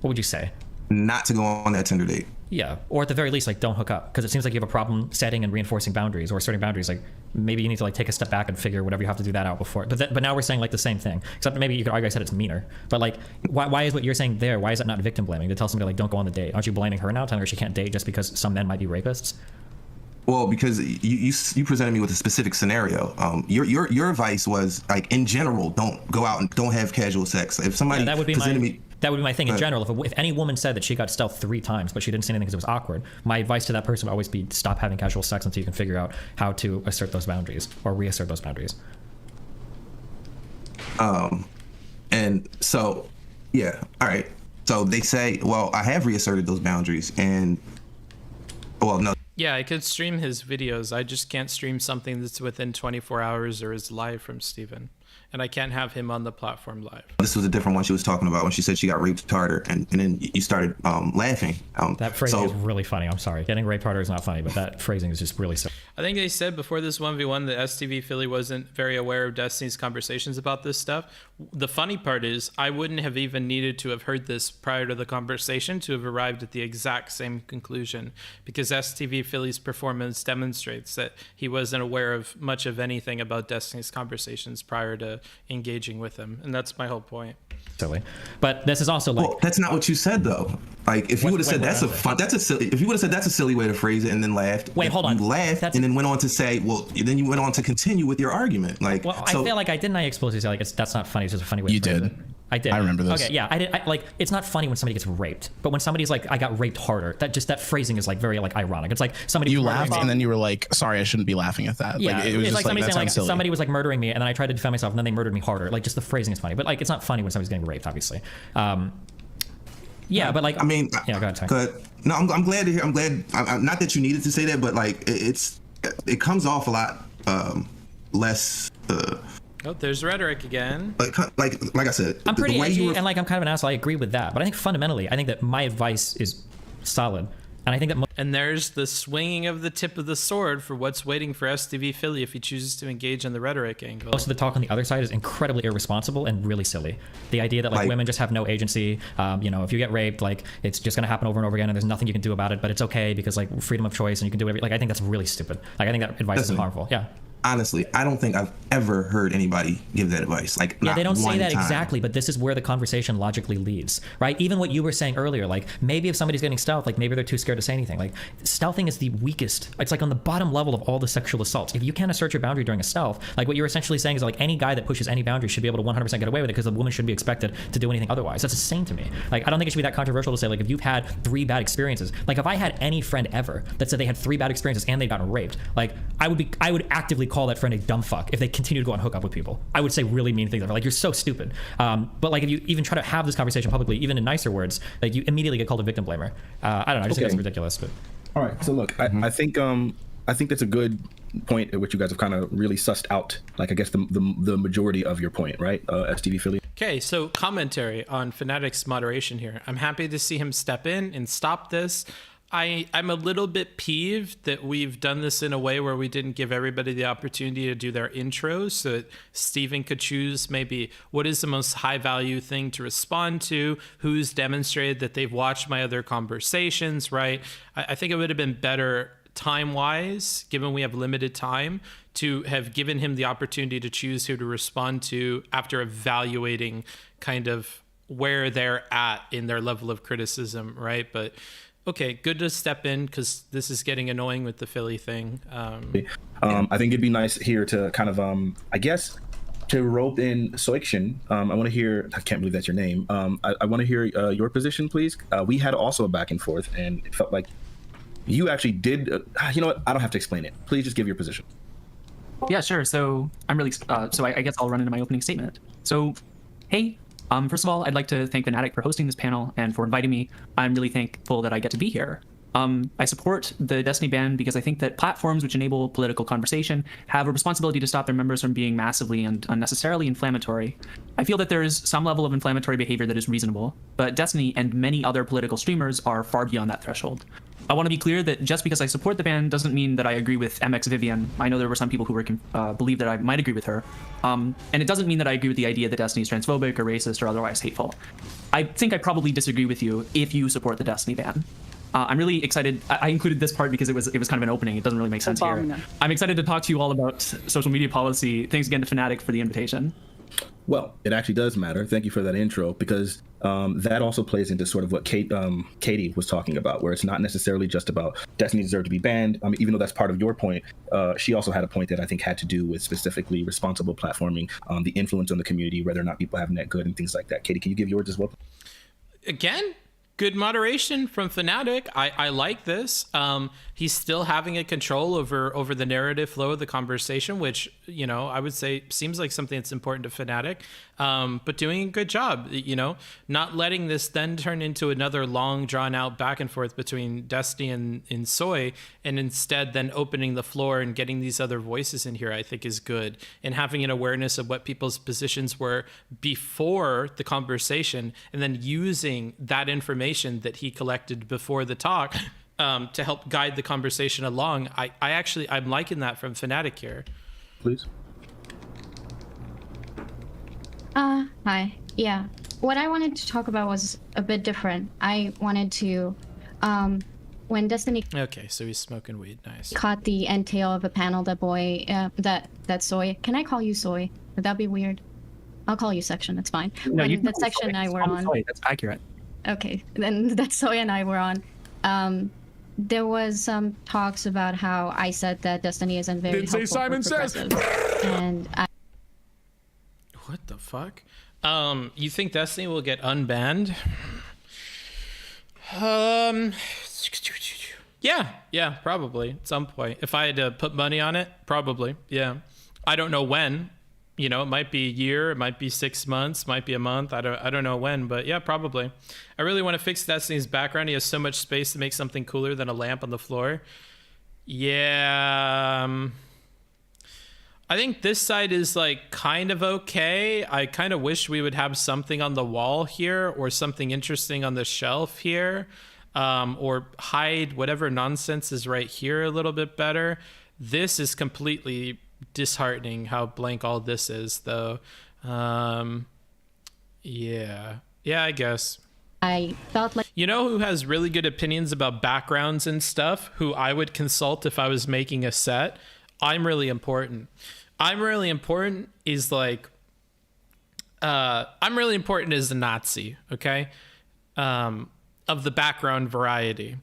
What would you say? not to go on that Tinder date. Yeah, or at the very least, like, don't hook up, because it seems like you have a problem setting and reinforcing boundaries or asserting boundaries. Like, maybe you need to like take a step back and figure whatever you have to do that out before. But now we're saying like the same thing, except maybe you could argue I said it's meaner. But like, why is what you're saying there? Why is that not victim blaming to tell somebody like don't go on the date? Aren't you blaming her now, telling her she can't date just because some men might be rapists? Well, because you presented me with a specific scenario. Your advice was like in general, don't go out and don't have casual sex. If somebody that would be presented me. That would be my thing in general. If any woman said that she got stealth 3 times, but she didn't say anything because it was awkward, my advice to that person would always be stop having casual sex until you can figure out how to assert those boundaries or reassert those boundaries. And so, yeah, all right. So they say, well, I have reasserted those boundaries, and well, no. Yeah, I could stream his videos. I just can't stream something that's within 24 hours or is live from Steven. And I can't have him on the platform live. This was a different one she was talking about when she said she got raped harder, and then you started laughing. That phrasing is really funny. I'm sorry. Getting raped harder is not funny, but that phrasing is just really silly. I think they said before this 1v1 that STV Philly wasn't very aware of Destiny's conversations about this stuff. The funny part is I wouldn't have even needed to have heard this prior to the conversation to have arrived at the exact same conclusion, because STV Philly's performance demonstrates that he wasn't aware of much of anything about Destiny's conversations prior to engaging with him. And that's my whole point. Silly. But this is also like, well, that's not what you said though. Like if you would have said if you would have said that's a silly way to phrase it and then laughed. Wait, hold on. You laughed and then went on to say, well, then you went on to continue with your argument. Like, well, I feel like I explicitly say like that's not funny. It's just a funny way. You to phrase did. It. I did. I remember this. Okay, yeah, I did. Like, it's not funny when somebody gets raped, but when somebody's like, I got raped harder, that phrasing is like very like ironic. It's like somebody you laughed and then you were like, sorry, I shouldn't be laughing at that. Yeah, like, it was it's just like somebody saying like silly. somebody was like murdering me and then I tried to defend myself and then they murdered me harder. Like just the phrasing is funny, but like it's not funny when somebody's getting raped, obviously. Yeah, but like I mean, yeah, go ahead. Sorry. But no, I'm glad to hear. I'm glad. Not that you needed to say that, but like it comes off a lot less. Oh, there's rhetoric again. Like I said, I'm pretty edgy and like I'm kind of an asshole. I agree with that, but I think fundamentally, I think that my advice is solid, and I think that. And there's the swinging of the tip of the sword for what's waiting for STV Philly if he chooses to engage in the rhetoric angle. Most of the talk on the other side is incredibly irresponsible and really silly. The idea that like women just have no agency, if you get raped, like it's just gonna happen over and over again, and there's nothing you can do about it. But it's okay because like freedom of choice and you can do whatever. Like I think that's really stupid. Like I think that advice is harmful. Yeah. Honestly, I don't think I've ever heard anybody give that advice. Like, yeah, they don't say that time. exactly, but this is where the conversation logically leads, right? Even what you were saying earlier, like maybe if somebody's getting stealth, like maybe they're too scared to say anything. Like stealthing is the weakest. It's like on the bottom level of all the sexual assaults. If you can't assert your boundary during a stealth, like what you're essentially saying is like any guy that pushes any boundary should be able to 100% get away with it because the woman shouldn't be expected to do anything otherwise. That's insane to me. Like I don't think it should be that controversial to say like if you've had 3 bad experiences, like if I had any friend ever that said they had 3 bad experiences and they'd gotten raped, like I would actively call that friend a dumb fuck if they continue to go and hook up with people. I would say really mean things like you're so stupid. But like if you even try to have this conversation publicly, even in nicer words, like you immediately get called a victim blamer. I don't know. I just think that's ridiculous. But all right. So look, I think that's a good point at which you guys have kind of really sussed out, like I guess the majority of your point, right? STV Philly. Okay, so commentary on Fnatic's moderation here. I'm happy to see him step in and stop this. I'm a little bit peeved that we've done this in a way where we didn't give everybody the opportunity to do their intros so that Steven could choose maybe what is the most high value thing to respond to, who's demonstrated that they've watched my other conversations, right? I think it would have been better time-wise, given we have limited time, to have given him the opportunity to choose who to respond to after evaluating kind of where they're at in their level of criticism, right? But okay, good to step in because this is getting annoying with the Philly thing. I think it'd be nice here to kind of, I guess, to rope in Soikshin. I want to hear, I can't believe that's your name. I want to hear your position, please. We had also a back and forth, and it felt like you actually did. You know what? I don't have to explain it. Please just give your position. Yeah, sure. So I'm really, I guess I'll run into my opening statement. So, hey. First of all, I'd like to thank Fnatic for hosting this panel and for inviting me. I'm really thankful that I get to be here. I support the Destiny ban because I think that platforms which enable political conversation have a responsibility to stop their members from being massively and unnecessarily inflammatory. I feel that there is some level of inflammatory behavior that is reasonable, but Destiny and many other political streamers are far beyond that threshold. I want to be clear that just because I support the ban doesn't mean that I agree with MX Vivian. I know there were some people who were believe that I might agree with her. And it doesn't mean that I agree with the idea that Destiny is transphobic or racist or otherwise hateful. I think I probably disagree with you if you support the Destiny ban. I'm really excited. I included this part because it was kind of an opening. It doesn't really make sense here. I'm excited to talk to you all about social media policy. Thanks again to Fnatic for the invitation. Well, it actually does matter. Thank you for that intro, because that also plays into sort of what Katie was talking about, where it's not necessarily just about Destiny deserve to be banned. I mean, even though that's part of your point, she also had a point that I think had to do with specifically responsible platforming, the influence on the community, whether or not people have net good and things like that. Katie, can you give yours as well? Again, good moderation from Fnatic. I like this. He's still having a control over the narrative flow of the conversation, which, you know, I would say seems like something that's important to Fnatic. But doing a good job, you know, not letting this then turn into another long drawn out back and forth between Destiny and Soy, and instead then opening the floor and getting these other voices in here, I think is good. And having an awareness of what people's positions were before the conversation, and then using that information that he collected before the talk to help guide the conversation along. I'm liking that from Fnatic here. Please. Hi. Yeah. What I wanted to talk about was a bit different. I wanted to, when Destiny Okay, so he's smoking weed. Nice. caught the entail of a panel that Soy. Can I call you Soy? Would that be weird? I'll call you Section. It's fine. No, you when that Section and I were on. That's accurate. Okay, then that Soy and I were on. There was some talks about how I said that Destiny isn't very Didn't say helpful Simon for Says. progressives. And What the fuck? You think Destiny will get unbanned? Yeah, probably at some point. If I had to put money on it, probably. Yeah. I don't know when. You know, it might be a year, it might be 6 months, might be a month. I don't know when, but yeah, probably. I really want to fix Destiny's background. He has so much space to make something cooler than a lamp on the floor. Yeah. I think this side is like kind of okay. I kind of wish we would have something on the wall here, or something interesting on the shelf here, or hide whatever nonsense is right here a little bit better. This is completely disheartening how blank all this is, though. Yeah, I guess. I felt like, you know who has really good opinions about backgrounds and stuff, who I would consult if I was making a set? I'm Really Important. I'm Really Important is like, I'm Really Important is a Nazi, okay? Of the background variety.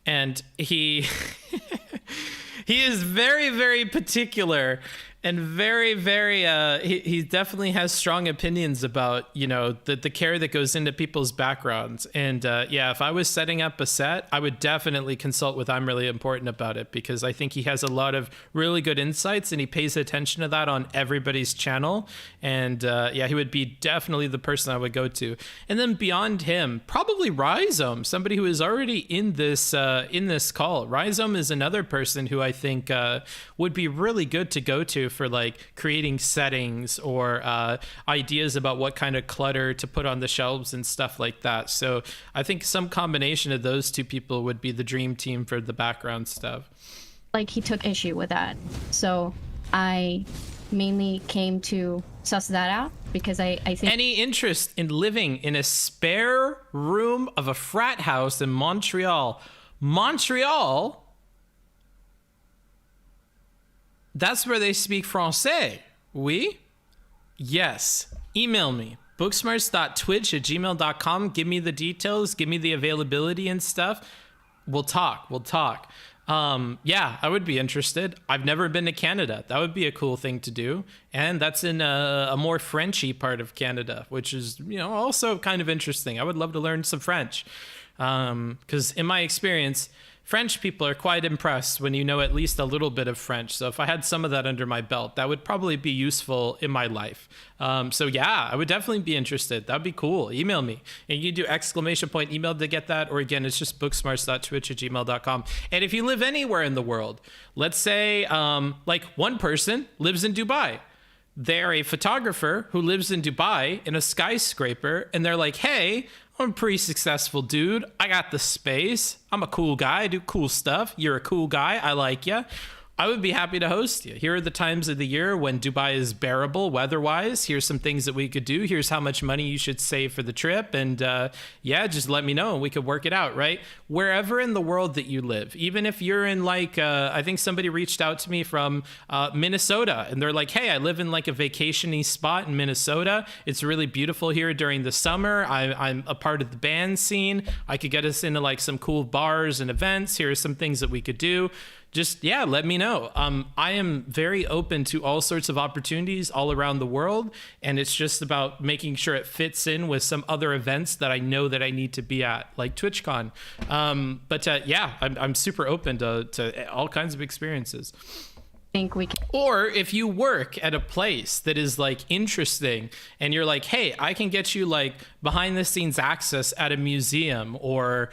And he he is very, very particular, and very, very he definitely has strong opinions about, you know, the care that goes into people's backgrounds. And yeah, if I was setting up a set, I would definitely consult with I'm Really Important about it, because I think he has a lot of really good insights, and he pays attention to that on everybody's channel. And yeah, he would be definitely the person I would go to. And then beyond him, probably Rhizome, somebody who is already in this call. Rhizome is another person who I think would be really good to go to for like creating settings, or ideas about what kind of clutter to put on the shelves and stuff like that. So I think some combination of those two people would be the dream team for the background stuff. like he took issue with that. So I mainly came to suss that out, because I think any interest in living in a spare room of a frat house in Montreal? That's where they speak Francais. Oui? Yes. Email me. booksmarts.twitch@gmail.com. Give me the details. Give me the availability and stuff. We'll talk. Yeah, I would be interested. I've never been to Canada. That would be a cool thing to do. And that's in a more Frenchy part of Canada, which is, you know, also kind of interesting. I would love to learn some French. Because in my experience, French people are quite impressed when you know at least a little bit of French. So if I had some of that under my belt, that would probably be useful in my life. So yeah, I would definitely be interested. That'd be cool. Email me. And you do ! email to get that. Or again, it's just booksmarts.twitch@gmail.com. And if you live anywhere in the world, let's say like one person lives in Dubai. They're a photographer who lives in Dubai in a skyscraper, and they're like, hey, I'm a pretty successful dude. I got the space. I'm a cool guy. I do cool stuff. You're a cool guy. I like you. I would be happy to host you. Here are the times of the year when Dubai is bearable weather-wise. Here's some things that we could do. Here's how much money you should save for the trip. And yeah, just let me know and we could work it out, right? Wherever in the world that you live, even if you're in like, I think somebody reached out to me from Minnesota and they're like, hey, I live in like a vacation-y spot in Minnesota. It's really beautiful here during the summer. I'm a part of the band scene. I could get us into like some cool bars and events. Here are some things that we could do. Just, yeah, let me know. I am very open to all sorts of opportunities all around the world. And it's just about making sure it fits in with some other events that I know that I need to be at, like TwitchCon. But yeah, I'm super open to all kinds of experiences. Think we can. Or if you work at a place that is like interesting and you're like, hey, I can get you like behind the scenes access at a museum or,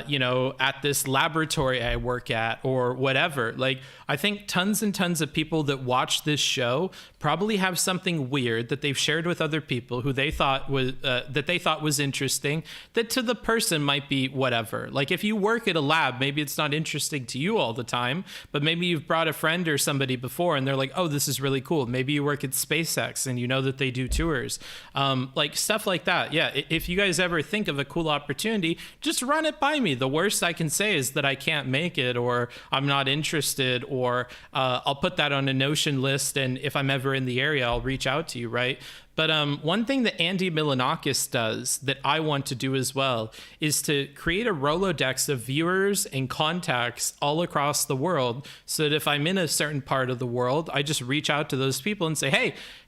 you know, at this laboratory I work at or whatever. Like, I think tons and tons of people that watch this show probably have something weird that they've shared with other people who they thought was interesting, that to the person might be whatever. Like if you work at a lab, maybe it's not interesting to you all the time, but maybe you've brought a friend or somebody before and they're like, oh, this is really cool. Maybe you work at SpaceX and you know that they do tours, like stuff like that. Yeah, if you guys ever think of a cool opportunity, just run it by me. The worst I can say is that I can't make it or I'm not interested, or I'll put that on a Notion list, and if I'm ever in the area, I'll reach out to you, right? But one thing that Andy Milanakis does that I want to do as well is to create a Rolodex of viewers and contacts all across the world, so that if I'm in a certain part of the world, I just reach out to those people and say,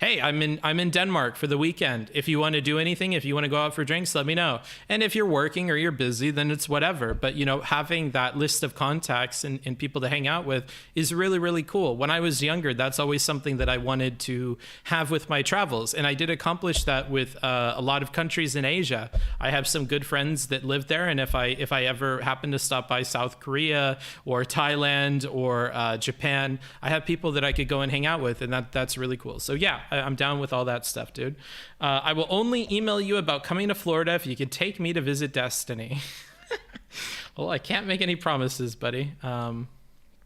hey, I'm in Denmark for the weekend. If you want to do anything, if you want to go out for drinks, let me know. And if you're working or you're busy, then it's whatever. But, you know, having that list of contacts and people to hang out with is really, really cool. When I was younger, that's always something that I wanted to have with my travels. And I did accomplish that with a lot of countries in Asia. I have some good friends that live there, and if I ever happen to stop by South Korea or Thailand or Japan, I have people that I could go and hang out with, and that's really cool. So yeah, I'm down with all that stuff, dude. I will only email you about coming to Florida if you could take me to visit Destiny. Well, I can't make any promises, buddy.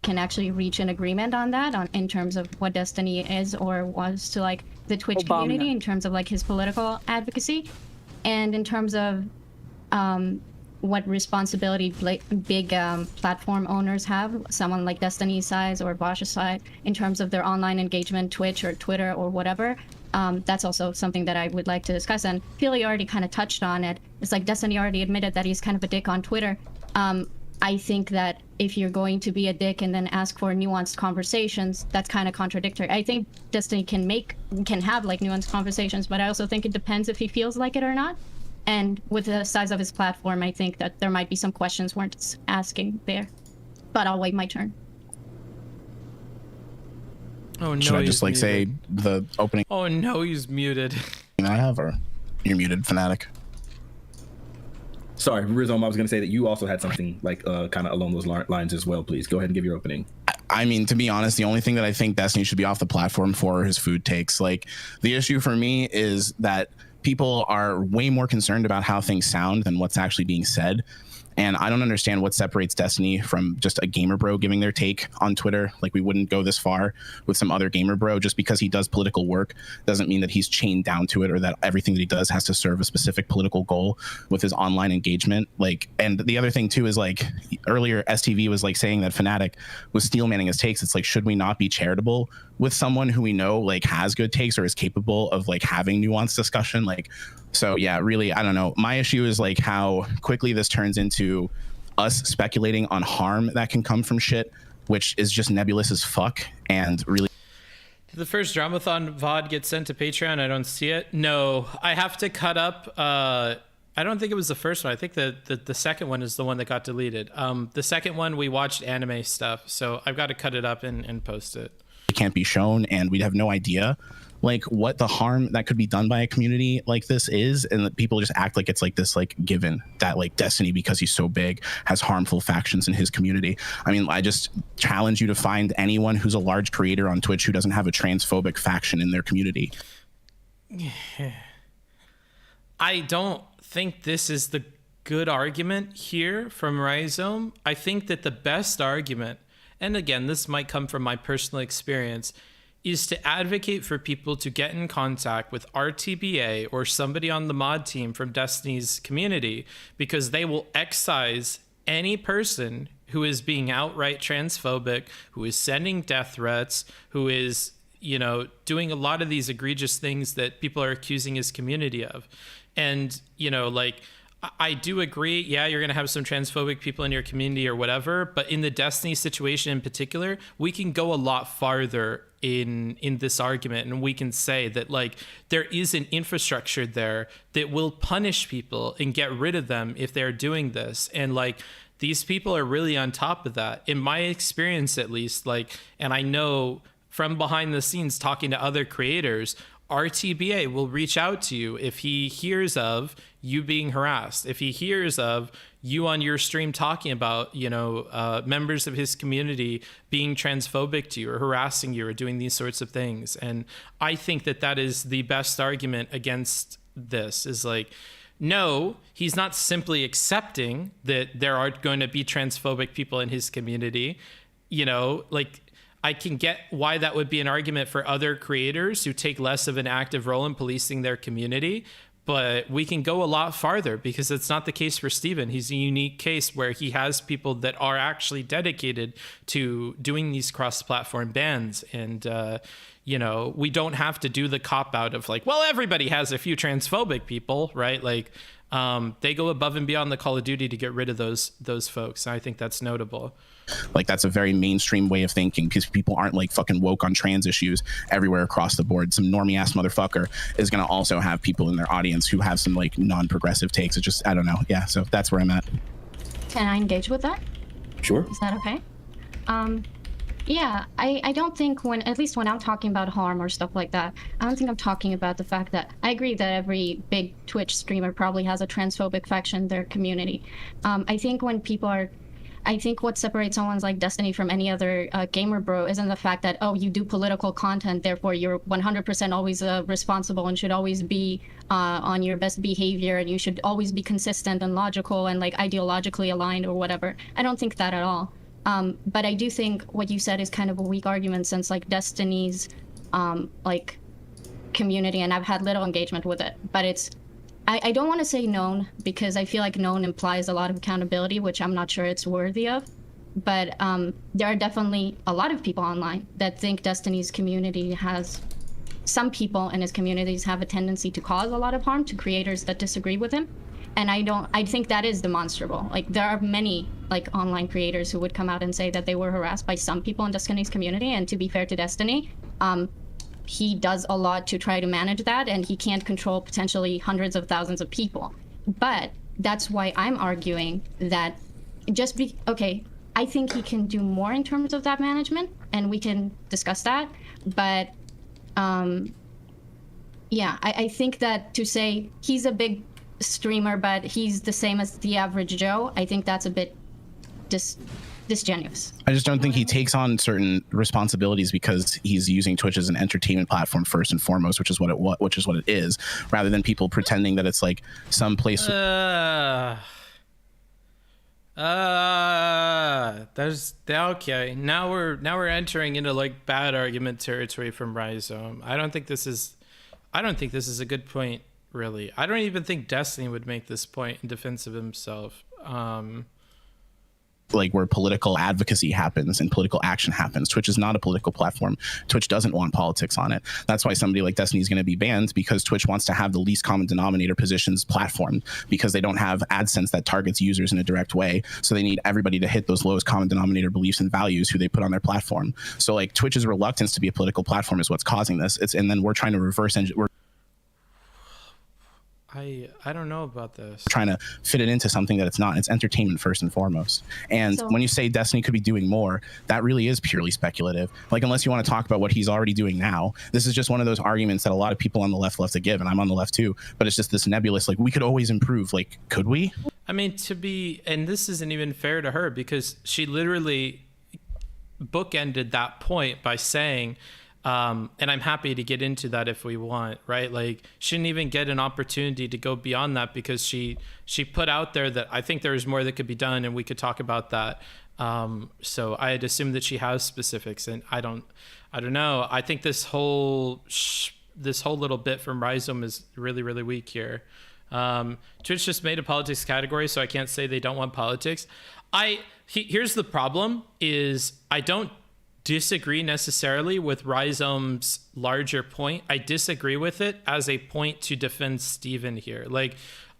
Can actually reach an agreement on that, in terms of what Destiny is or was to like the Twitch community, in terms of like his political advocacy, and in terms of what responsibility big platform owners have, someone like Destiny's size or Bosch's size, in terms of their online engagement, Twitch or Twitter or whatever. That's also something that I would like to discuss, and Philly already kind of touched on it. It's like Destiny already admitted that he's kind of a dick on Twitter. I think that if you're going to be a dick and then ask for nuanced conversations, that's kind of contradictory. I think Destiny can have like nuanced conversations, but I also think it depends if he feels like it or not. And with the size of his platform, I think that there might be some questions worth asking there. But I'll wait my turn. Oh no! Should I just like muted. say the opening? Oh no, he's muted. I have, or you're muted, Fanatic. Sorry, Rizom, I was going to say that you also had something like kind of along those lines as well. Please go ahead and give your opening. I mean, to be honest, the only thing that I think Destiny should be off the platform for are his food takes. Like, the issue for me is that people are way more concerned about how things sound than what's actually being said. And I don't understand what separates Destiny from just a gamer bro giving their take on Twitter. Like, we wouldn't go this far with some other gamer bro. Just because he does political work doesn't mean that he's chained down to it, or that everything that he does has to serve a specific political goal with his online engagement. Like, and the other thing too is, like, earlier STV was like saying that Fnatic was steel manning his takes. It's like, should we not be charitable with someone who we know like has good takes or is capable of like having nuanced discussion? Like, so yeah, really, I don't know. My issue is like how quickly this turns into us speculating on harm that can come from shit, which is just nebulous as fuck. And really, Did the first Dramathon VOD get sent to Patreon? I don't see it. No, I have to cut up. I don't think it was the first one. I think the second one is the one that got deleted. The second one, we watched anime stuff, so I've got to cut it up and post it. it can't be shown, and we'd have no idea like what the harm that could be done by a community like this is, and that people just act like it's like this like given that like Destiny, because he's so big, has harmful factions in his community. I mean, I just challenge you to find anyone who's a large creator on Twitch who doesn't have a transphobic faction in their community. I don't think this is the good argument here from Rhizome. I think that the best argument, and again, this might come from my personal experience, is to advocate for people to get in contact with RTBA or somebody on the mod team from Destiny's community, because they will excise any person who is being outright transphobic, who is sending death threats, who is, you know, doing a lot of these egregious things that people are accusing his community of. And, you know, like, I do agree, yeah, you're going to have some transphobic people in your community or whatever, but in the Destiny situation in particular, we can go a lot farther in this argument, and we can say that, like, there is an infrastructure there that will punish people and get rid of them if they're doing this. And, like, these people are really on top of that, in my experience at least. Like, and I know from behind the scenes talking to other creators, RTBA will reach out to you if he hears of you being harassed, if he hears of you on your stream talking about, you know, members of his community being transphobic to you or harassing you or doing these sorts of things. And I think that that is the best argument against this, is like, no, he's not simply accepting that there are going to be transphobic people in his community. You know, like, I can get why that would be an argument for other creators who take less of an active role in policing their community, but we can go a lot farther, because it's not the case for Steven. He's a unique case where he has people that are actually dedicated to doing these cross-platform bans. And, you know, we don't have to do the cop-out of like, well, everybody has a few transphobic people, right? Like, they go above and beyond the Call of Duty to get rid of those folks. And I think that's notable. Like, that's a very mainstream way of thinking, because people aren't like fucking woke on trans issues everywhere across the board. Some normie ass motherfucker is going to also have people in their audience who have some like non-progressive takes. It's just, I don't know. Yeah. So that's where I'm at. Can I engage with that? Sure. Is that okay? Yeah, I don't think at least when I'm talking about harm or stuff like that, I don't think I'm talking about the fact that I agree that every big Twitch streamer probably has a transphobic faction in their community. I think what separates someone like Destiny from any other gamer bro isn't the fact that, oh, you do political content, therefore you're 100% always responsible and should always be on your best behavior, and you should always be consistent and logical and like ideologically aligned or whatever. I don't think that at all. But I do think what you said is kind of a weak argument, since like Destiny's like community, and I've had little engagement with it, but it's, I don't want to say known, because I feel like known implies a lot of accountability, which I'm not sure it's worthy of. But there are definitely a lot of people online that think Destiny's community has, some people in his communities have a tendency to cause a lot of harm to creators that disagree with him. And I think that is demonstrable. Like, there are many like online creators who would come out and say that they were harassed by some people in Destiny's community. And to be fair to Destiny, he does a lot to try to manage that, and he can't control potentially hundreds of thousands of people. But that's why I'm arguing that okay, I think he can do more in terms of that management, and we can discuss that. But yeah, I think that to say he's a big streamer, but he's the same as the average Joe, I think that's a bit disingenuous. I just don't think he takes on certain responsibilities because he's using Twitch as an entertainment platform first and foremost, which is what it is, rather than people pretending that it's like some place. There's okay. Now we're entering into like bad argument territory from Rhizome. I don't think this is a good point, really. I don't even think Destiny would make this point in defense of himself. Like, where political advocacy happens and political action happens. Twitch is not a political platform. Twitch doesn't want politics on it. That's why somebody like Destiny is going to be banned, because Twitch wants to have the least common denominator positions platform, because they don't have AdSense that targets users in a direct way. So they need everybody to hit those lowest common denominator beliefs and values who they put on their platform. So like, Twitch's reluctance to be a political platform is what's causing this. And then we're trying to reverse engineer. I don't know about this. Trying to fit it into something that it's not. It's entertainment first and foremost. And when you say Destiny could be doing more, that really is purely speculative. Like, unless you want to talk about what he's already doing now, this is just one of those arguments that a lot of people on the left love to give, and I'm on the left too. But it's just this nebulous, like, we could always improve. Like, could we? I mean, and this isn't even fair to her, because she literally bookended that point by saying, And I'm happy to get into that if we want, right? Like, she didn't even get an opportunity to go beyond that because she put out there that I think there's more that could be done, and we could talk about that. So I had assumed that she has specifics, and I don't know. I think this whole little bit from Rhizome is really, really weak here. Twitch just made a politics category, so I can't say they don't want politics. Here's the problem: is I don't disagree necessarily with Rhizome's larger point. I disagree with it as a point to defend Steven here. Like,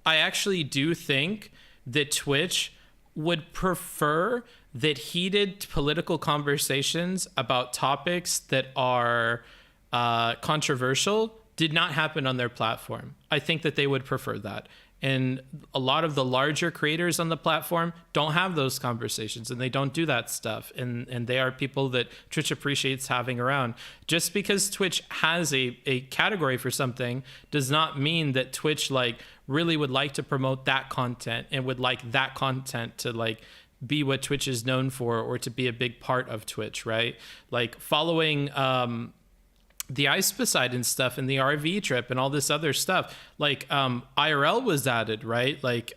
I actually do think that Twitch would prefer that heated political conversations about topics that are controversial did not happen on their platform. I think that they would prefer that. And a lot of the larger creators on the platform don't have those conversations, and they don't do that stuff. And they are people that Twitch appreciates having around. Just because Twitch has a category for something does not mean that Twitch like really would like to promote that content and would like that content to like be what Twitch is known for, or to be a big part of Twitch, right? Like following the Ice Poseidon stuff and the RV trip and all this other stuff, like IRL was added, right? Like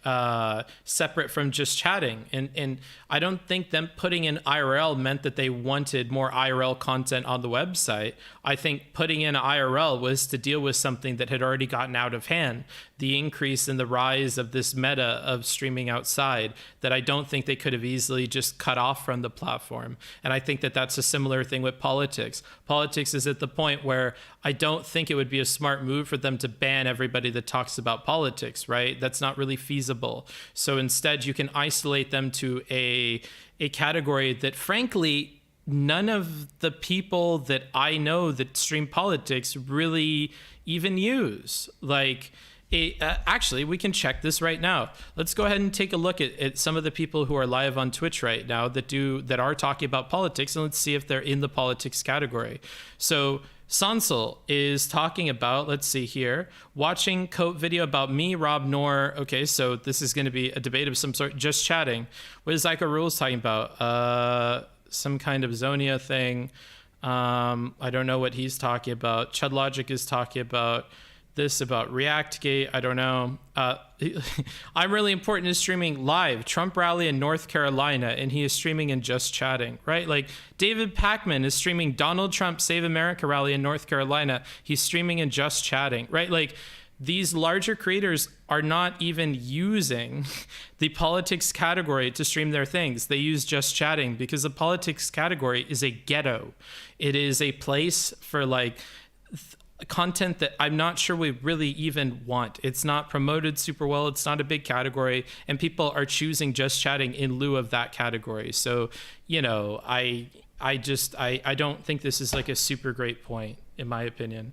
separate from just chatting. And I don't think them putting in IRL meant that they wanted more IRL content on the website. I think putting in IRL was to deal with something that had already gotten out of hand, the increase in the rise of this meta of streaming outside that I don't think they could have easily just cut off from the platform. And I think that that's a similar thing with politics. Politics is at the point where I don't think it would be a smart move for them to ban everybody that talks about politics, right? That's not really feasible. So instead, you can isolate them to a category that, frankly, none of the people that I know that stream politics really even use. Like, actually, we can check this right now. Let's go ahead and take a look at some of the people who are live on Twitch right now that are talking about politics, and let's see if they're in the politics category. So Sansel is talking about, let's see here, watching Coat video about me, Rob Noor. Okay, so this is going to be a debate of some sort, just chatting. What is Zyko Rules talking about? Some kind of Zonia thing. I don't know what he's talking about. Chud Logic is talking about this, about ReactGate. I don't know. I'm really important in streaming live. Trump rally in North Carolina, and he is streaming and just chatting, right? Like David Pacman is streaming Donald Trump Save America rally in North Carolina. He's streaming and just chatting, right? Like, these larger creators are not even using the politics category to stream their things. They use just chatting because the politics category is a ghetto. It is a place for like content that I'm not sure we really even want. It's not promoted super well. It's not a big category, and people are choosing just chatting in lieu of that category. So, you know, I don't think this is like a super great point, in my opinion.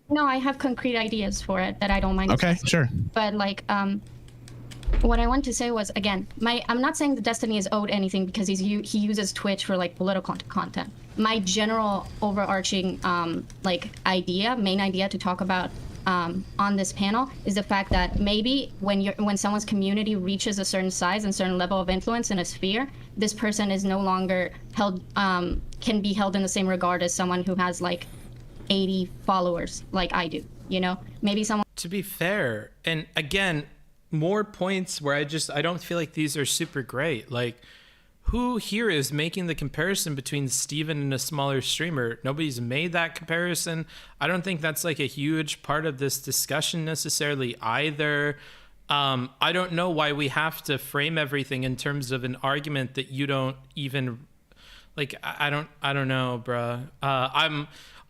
No, I have concrete ideas for it that I don't mind. Okay, sure. But like, what I want to say was, again, I'm not saying that Destiny is owed anything because he uses Twitch for like political content. My general overarching main idea to talk about on this panel is the fact that maybe when someone's community reaches a certain size and certain level of influence in a sphere, this person is no longer held can be held in the same regard as someone who has like 80 followers like I do, you know? Maybe someone... To be fair, and again, more points where I don't feel like these are super great. Like, who here is making the comparison between Steven and a smaller streamer? Nobody's made that comparison. I don't think that's like a huge part of this discussion necessarily either. I don't know why we have to frame everything in terms of an argument that you don't even like. I don't know, bruh.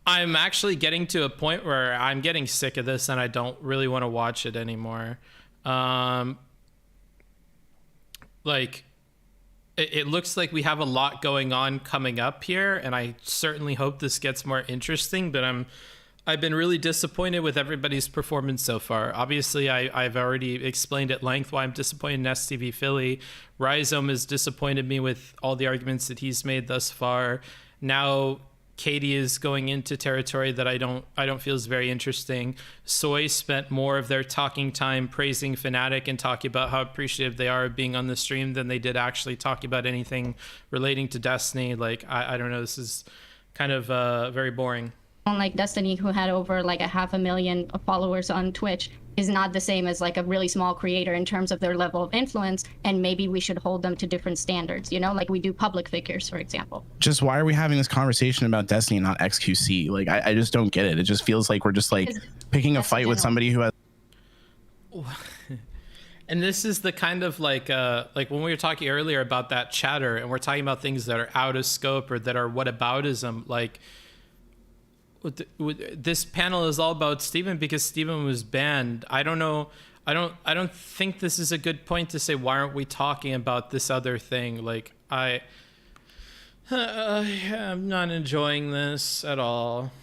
I'm actually getting to a point where I'm getting sick of this and I don't really want to watch it anymore. Like, it looks like we have a lot going on coming up here, and I certainly hope this gets more interesting, but I've been really disappointed with everybody's performance so far. Obviously, I've already explained at length why I'm disappointed in STV Philly. Rhizome has disappointed me with all the arguments that he's made thus far. Now Katie is going into territory that I don't feel is very interesting. Soy spent more of their talking time praising Fnatic and talking about how appreciative they are of being on the stream than they did actually talking about anything relating to Destiny. Like, I don't know, this is kind of very boring. Like Destiny, who had over like 500,000 followers on Twitch, is not the same as like a really small creator in terms of their level of influence, and maybe we should hold them to different standards, you know, like we do public figures, for example. Just why are we having this conversation about Destiny and not XQC? Like, I just don't get it. It just feels like we're just like picking a fight with somebody who has. And this is the kind of like when we were talking earlier about that chatter, and we're talking about things that are out of scope or that are whataboutism. Like, this panel is all about Steven because Steven was banned. I don't know. I don't think this is a good point to say, why aren't we talking about this other thing? Like, I'm not enjoying this at all.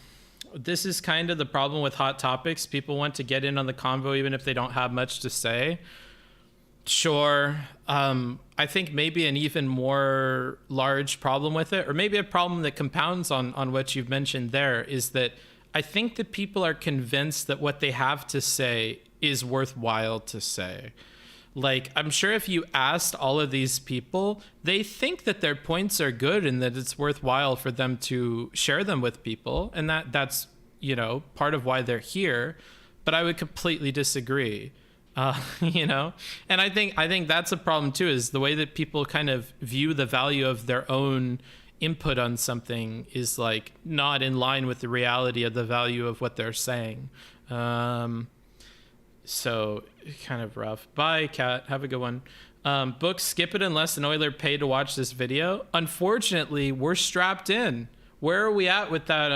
This is kind of the problem with hot topics. People want to get in on the convo even if they don't have much to say. Sure. I think maybe an even more large problem with it, or maybe a problem that compounds on what you've mentioned there, is that I think that people are convinced that what they have to say is worthwhile to say. Like, I'm sure if you asked all of these people, they think that their points are good and that it's worthwhile for them to share them with people. And that's, you know, part of why they're here. But I would completely disagree. You know, and I think that's a problem too, is the way that people kind of view the value of their own input on something is like not in line with the reality of the value of what they're saying. So kind of rough. Bye, Kat. Have a good one. Book, skip it unless an Oiler paid to watch this video. Unfortunately, we're strapped in. Where are we at with that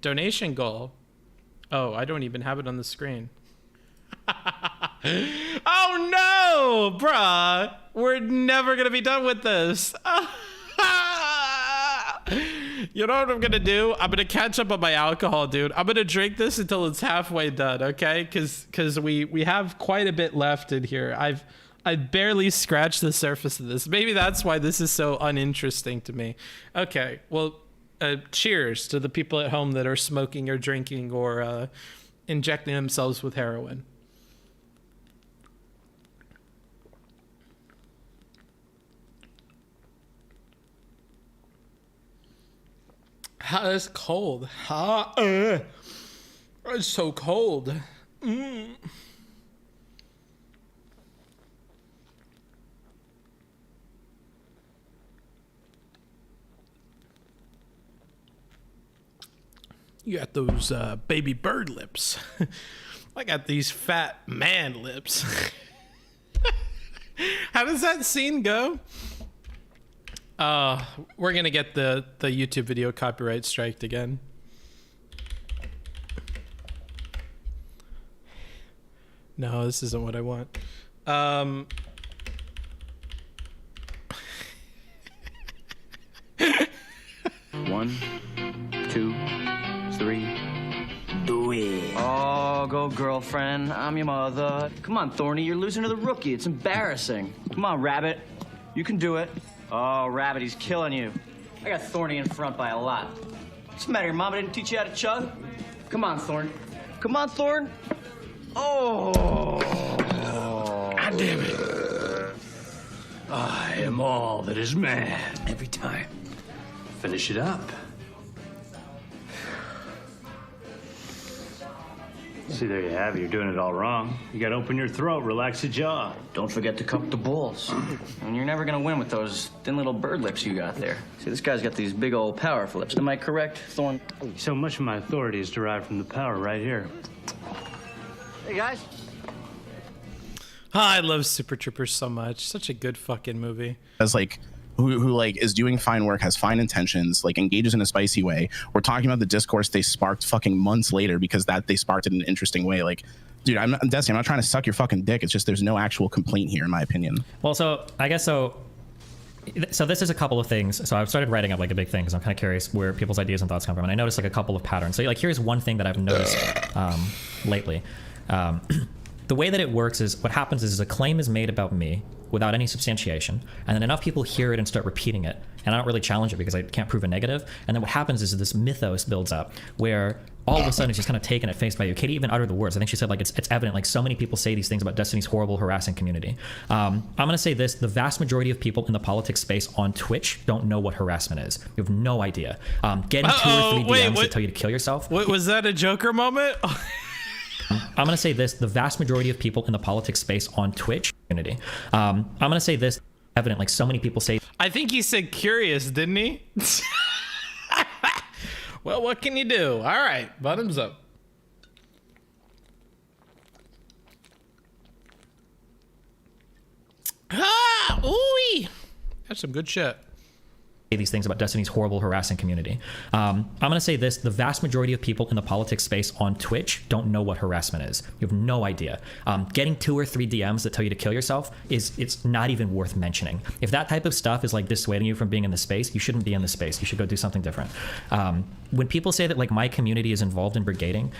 donation goal? Oh, I don't even have it on the screen. Oh no, bruh. We're never gonna be done with this. You know what I'm gonna do? I'm gonna catch up on my alcohol, dude. I'm gonna drink this until it's halfway done, okay? Because we have quite a bit left in here. I barely scratched the surface of this. Maybe that's why this is so uninteresting to me. Okay, well, cheers to the people at home that are smoking or drinking or injecting themselves with heroin. It's cold. It's so cold. You got those baby bird lips. I got these fat man lips. How does that scene go? We're gonna get the YouTube video copyright striked again. No, this isn't what I want. 1, 2, 3. Do it. Oh, go girlfriend. I'm your mother. Come on, Thorny. You're losing to the rookie. It's embarrassing. Come on, Rabbit. You can do it. Oh, Rabbit, he's killing you. I got Thorny in front by a lot. What's the matter? Your mama didn't teach you how to chug? Come on, Thorn. Come on, Thorn. Oh. God damn it. I am all that is man. Every time. Finish it up. See, there you have it. You're doing it all wrong. You gotta open your throat, relax the jaw. Don't forget to cup the balls. And you're never gonna win with those thin little bird lips you got there. See, this guy's got these big old powerful lips. Am I correct, Thorn? So much of my authority is derived from the power right here. Hey, guys. I love Super Troopers so much. Such a good fucking movie. As like who like is doing fine work, has fine intentions, like engages in a spicy way. We're talking about the discourse they sparked fucking months later because that they sparked it in an interesting way. Like, dude, I'm Destiny, I'm not trying to suck your fucking dick. It's just there's no actual complaint here, in my opinion. Well, so I guess so this is a couple of things. So I've started writing up like a big thing because I'm kind of curious where people's ideas and thoughts come from, and I noticed like a couple of patterns. So like here's one thing that I've noticed lately. The the way that it works is what happens is a claim is made about me without any substantiation, and then enough people hear it and start repeating it, and I don't really challenge it because I can't prove a negative, and then what happens is this mythos builds up where all of a sudden it's just kind of taken at face value. Katie even uttered the words. I think she said, like, it's evident, like, so many people say these things about Destiny's horrible, harassing community. I'm going to say this: the vast majority of people in the politics space on Twitch don't know what harassment is. You have no idea. Getting 2 or 3 DMs that tell you to kill yourself. Was that a Joker moment? I'm going to say this: the vast majority of people in the politics space on Twitch community. I'm going to say this: evident, like, so many people say. I think he said curious, didn't he? Well, what can you do? All right, bottoms up. Ah, ooh, that's some good shit. These things about Destiny's horrible, harassing community. I'm going to say this: the vast majority of people in the politics space on Twitch don't know what harassment is. You have no idea. Getting 2 or 3 DMs that tell you to kill yourself it's not even worth mentioning. If that type of stuff is like dissuading you from being in the space, you shouldn't be in the space. You should go do something different. When people say that, like, my community is involved in brigading,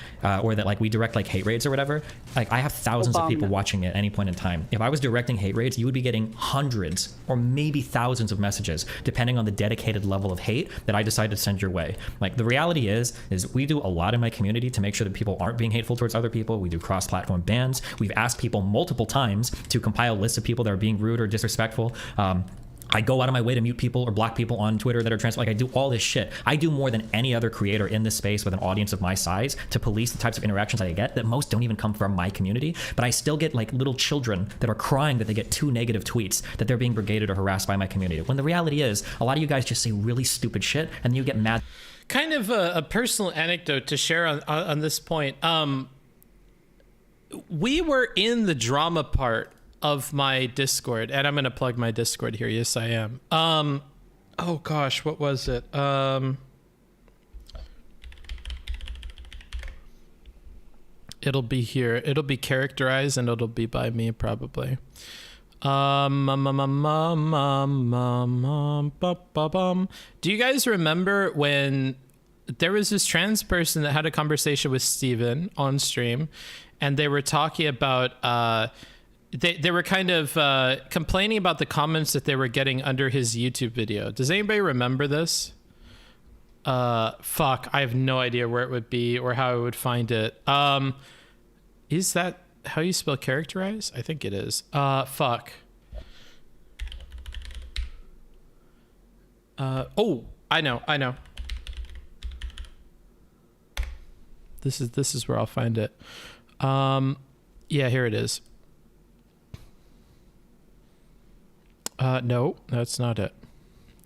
or that, like, we direct, like, hate raids or whatever, like, I have thousands of people watching at any point in time. If I was directing hate raids, you would be getting hundreds or maybe thousands of messages, depending on the dedicated level of hate that I decided to send your way. Like, the reality is we do a lot in my community to make sure that people aren't being hateful towards other people. We do cross-platform bans. We've asked people multiple times to compile lists of people that are being rude or disrespectful. I go out of my way to mute people or block people on Twitter that are trans. Like, I do all this shit. I do more than any other creator in this space with an audience of my size to police the types of interactions that I get that most don't even come from my community. But I still get, like, little children that are crying that they get 2 negative tweets that they're being brigaded or harassed by my community. When the reality is, a lot of you guys just say really stupid shit and you get mad. Kind of a personal anecdote to share on this point. We were in the drama part of my Discord, and I'm gonna plug my Discord here. Yes, I am. Oh gosh, what was it? It'll be here. It'll be characterized, and it'll be by me probably. Do you guys remember when there was this trans person that had a conversation with Steven on stream, and they were talking about they were kind of complaining about the comments that they were getting under his YouTube video. Does anybody remember this? Fuck, I have no idea where it would be or how I would find it. Is that how you spell characterize? I think it is. Fuck. Oh, I know. This is where I'll find it. Yeah, here it is. No, that's not it.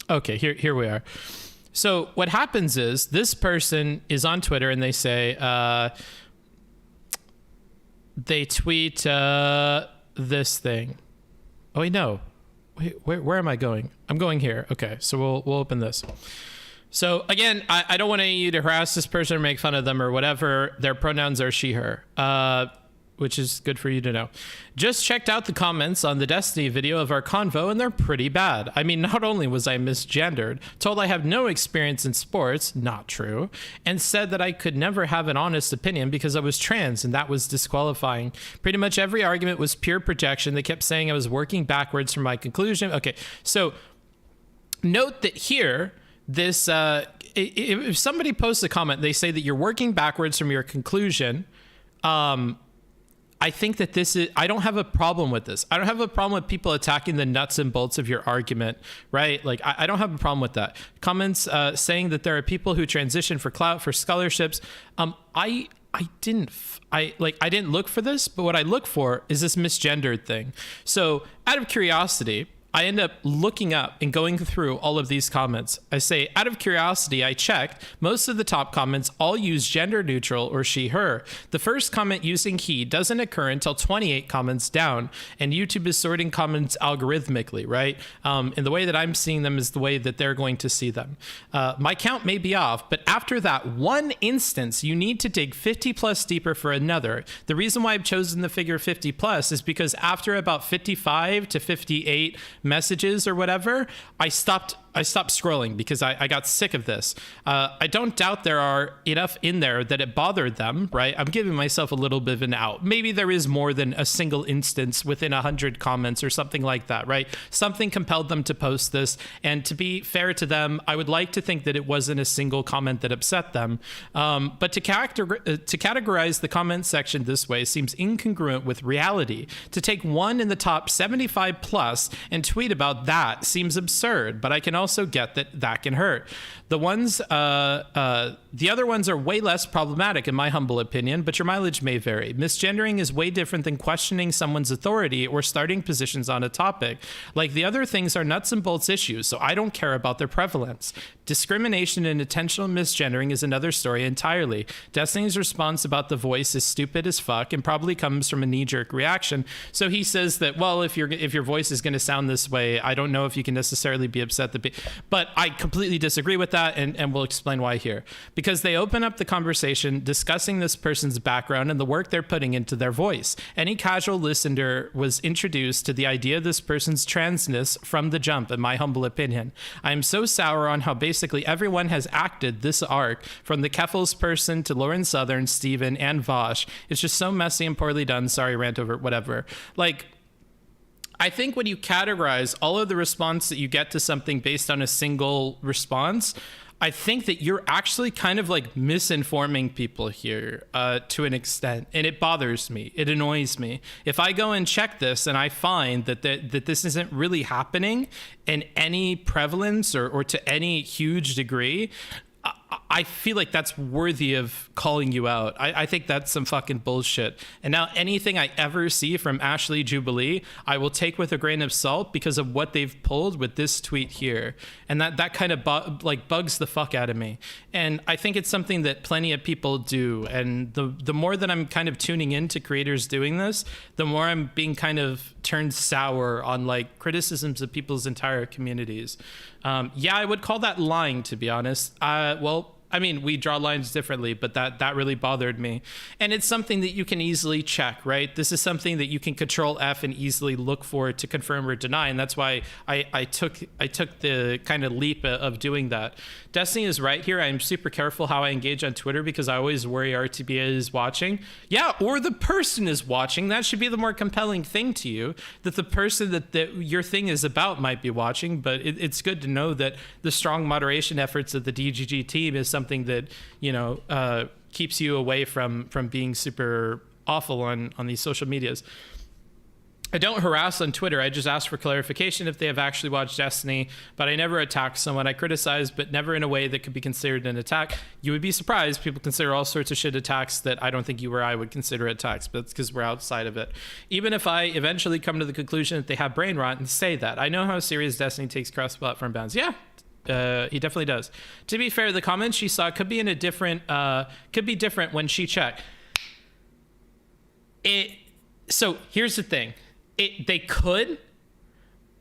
Okay, here we are. So what happens is this person is on Twitter and they say, they tweet this thing. Oh, wait, no. Wait, where am I going? I'm going here. Okay, so we'll open this. So again, I don't want you to harass this person or make fun of them or whatever. Their pronouns are she, her. Which is good for you to know. Just checked out the comments on the Destiny video of our convo, and they're pretty bad. I mean, not only was I misgendered, told I have no experience in sports, not true, and said that I could never have an honest opinion because I was trans, and that was disqualifying. Pretty much every argument was pure projection. They kept saying I was working backwards from my conclusion. Okay, so note that here, this if somebody posts a comment, they say that you're working backwards from your conclusion. I think that I don't have a problem with this. I don't have a problem with people attacking the nuts and bolts of your argument, right? Like, I don't have a problem with that. Comments saying that there are people who transition for clout, for scholarships. I didn't look for this, but what I look for is this misgendered thing. So out of curiosity, I end up looking up and going through all of these comments. I say, out of curiosity, I checked. Most of the top comments all use gender neutral or she, her. The first comment using he doesn't occur until 28 comments down, and YouTube is sorting comments algorithmically, right? And the way that I'm seeing them is the way that they're going to see them. My count may be off, but after that one instance, you need to dig 50 plus deeper for another. The reason why I've chosen the figure 50 plus is because after about 55 to 58 messages or whatever, I stopped scrolling because I got sick of this. I don't doubt there are enough in there that it bothered them, right? I'm giving myself a little bit of an out. Maybe there is more than a single instance within 100 comments or something like that, right? Something compelled them to post this. And to be fair to them, I would like to think that it wasn't a single comment that upset them. But to categorize the comment section this way seems incongruent with reality. To take one in the top 75 plus and tweet about that seems absurd, but I can also get that can hurt. The other ones are way less problematic in my humble opinion, but your mileage may vary. Misgendering is way different than questioning someone's authority or starting positions on a topic. Like the other things are nuts and bolts issues, so I don't care about their prevalence. Discrimination and intentional misgendering is another story entirely. Destiny's response about the voice is stupid as fuck and probably comes from a knee-jerk reaction. So he says that, well, if your voice is going to sound this way, I don't know if you can necessarily be upset but I completely disagree with that, and we'll explain why here. Because they open up the conversation discussing this person's background and the work they're putting into their voice. Any casual listener was introduced to the idea of this person's transness from the jump, in my humble opinion. I am so sour on how basically everyone has acted this arc, from the Keffels person to Lauren Southern, Steven, and Vosh. It's just so messy and poorly done. Sorry, rant over, whatever. Like, I think when you categorize all of the response that you get to something based on a single response, I think that you're actually kind of like misinforming people here to an extent, and it bothers me. It annoys me. If I go and check this and I find that this isn't really happening in any prevalence or to any huge degree, I feel like that's worthy of calling you out. I think that's some fucking bullshit. And now anything I ever see from Ashley Jubilee, I will take with a grain of salt because of what they've pulled with this tweet here. And that kind of bugs the fuck out of me. And I think it's something that plenty of people do. And the more that I'm kind of tuning into creators doing this, the more I'm being kind of turned sour on like criticisms of people's entire communities. Yeah, I would call that lying, to be honest. Well, I mean, we draw lines differently, but that really bothered me. And it's something that you can easily check, right? This is something that you can Control F and easily look for to confirm or deny. And that's why I took the kind of leap of doing that. Destiny is right here. I'm super careful how I engage on Twitter because I always worry RTBA is watching. Yeah, or the person is watching. That should be the more compelling thing to you, that the person that your thing is about might be watching. But it's good to know that the strong moderation efforts of the DGG team is something that, you know, keeps you away from being super awful on these social medias. I don't harass on Twitter. I just ask for clarification if they have actually watched Destiny, but I never attack someone. I criticize, but never in a way that could be considered an attack. You would be surprised. People consider all sorts of shit attacks that I don't think you or I would consider attacks, but it's because we're outside of it. Even if I eventually come to the conclusion that they have brain rot and say that, I know how serious Destiny takes cross-platform bans. Yeah, he definitely does. To be fair, the comments she saw could be in a different, could be different when she checked. So here's the thing. They could,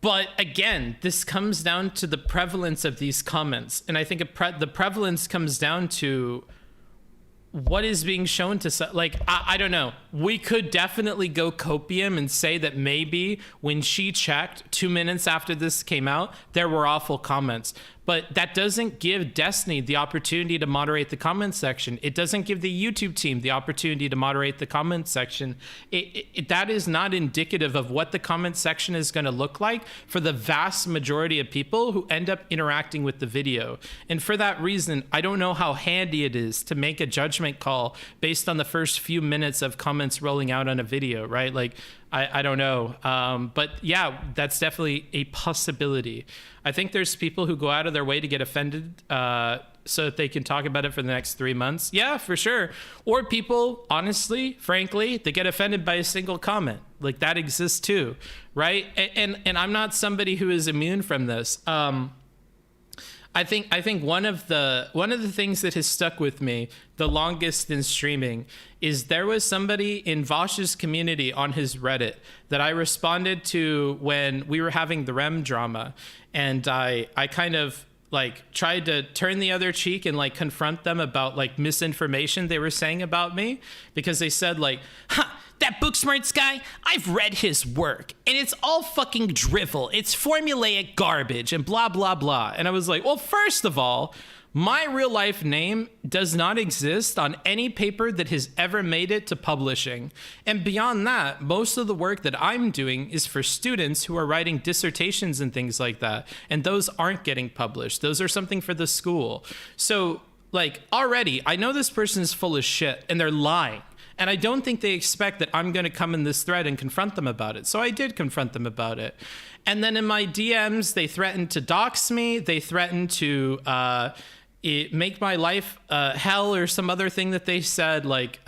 but again, this comes down to the prevalence of these comments. And I think the prevalence comes down to what is being shown to, like, I don't know. We could definitely go copium and say that maybe when she checked 2 minutes after this came out, there were awful comments. But that doesn't give Destiny the opportunity to moderate the comment section. It doesn't give the YouTube team the opportunity to moderate the comment section. That is not indicative of what the comment section is going to look like for the vast majority of people who end up interacting with the video. And for that reason, I don't know how handy it is to make a judgment call based on the first few minutes of comments rolling out on a video, right? Like, I don't know. But yeah, that's definitely a possibility. I think there's people who go out of their way to get offended so that they can talk about it for the next 3 months. Yeah, for sure. Or people, honestly, frankly, they get offended by a single comment. Like, that exists too, right? And I'm not somebody who is immune from this. I think one of the things that has stuck with me the longest in streaming is there was somebody in Vosh's community on his Reddit that I responded to when we were having the REM drama, and I kind of like tried to turn the other cheek and like confront them about like misinformation they were saying about me, because they said like, that Booksmarts guy, I've read his work, and it's all fucking drivel. It's formulaic garbage and blah, blah, blah. And I was like, well, first of all, my real life name does not exist on any paper that has ever made it to publishing. And beyond that, most of the work that I'm doing is for students who are writing dissertations and things like that. And those aren't getting published. Those are something for the school. So, like, already, I know this person is full of shit and they're lying. And I don't think they expect that I'm going to come in this thread and confront them about it. So I did confront them about it. And then in my DMs, they threatened to dox me. They threatened to make my life hell or some other thing that they said. Like,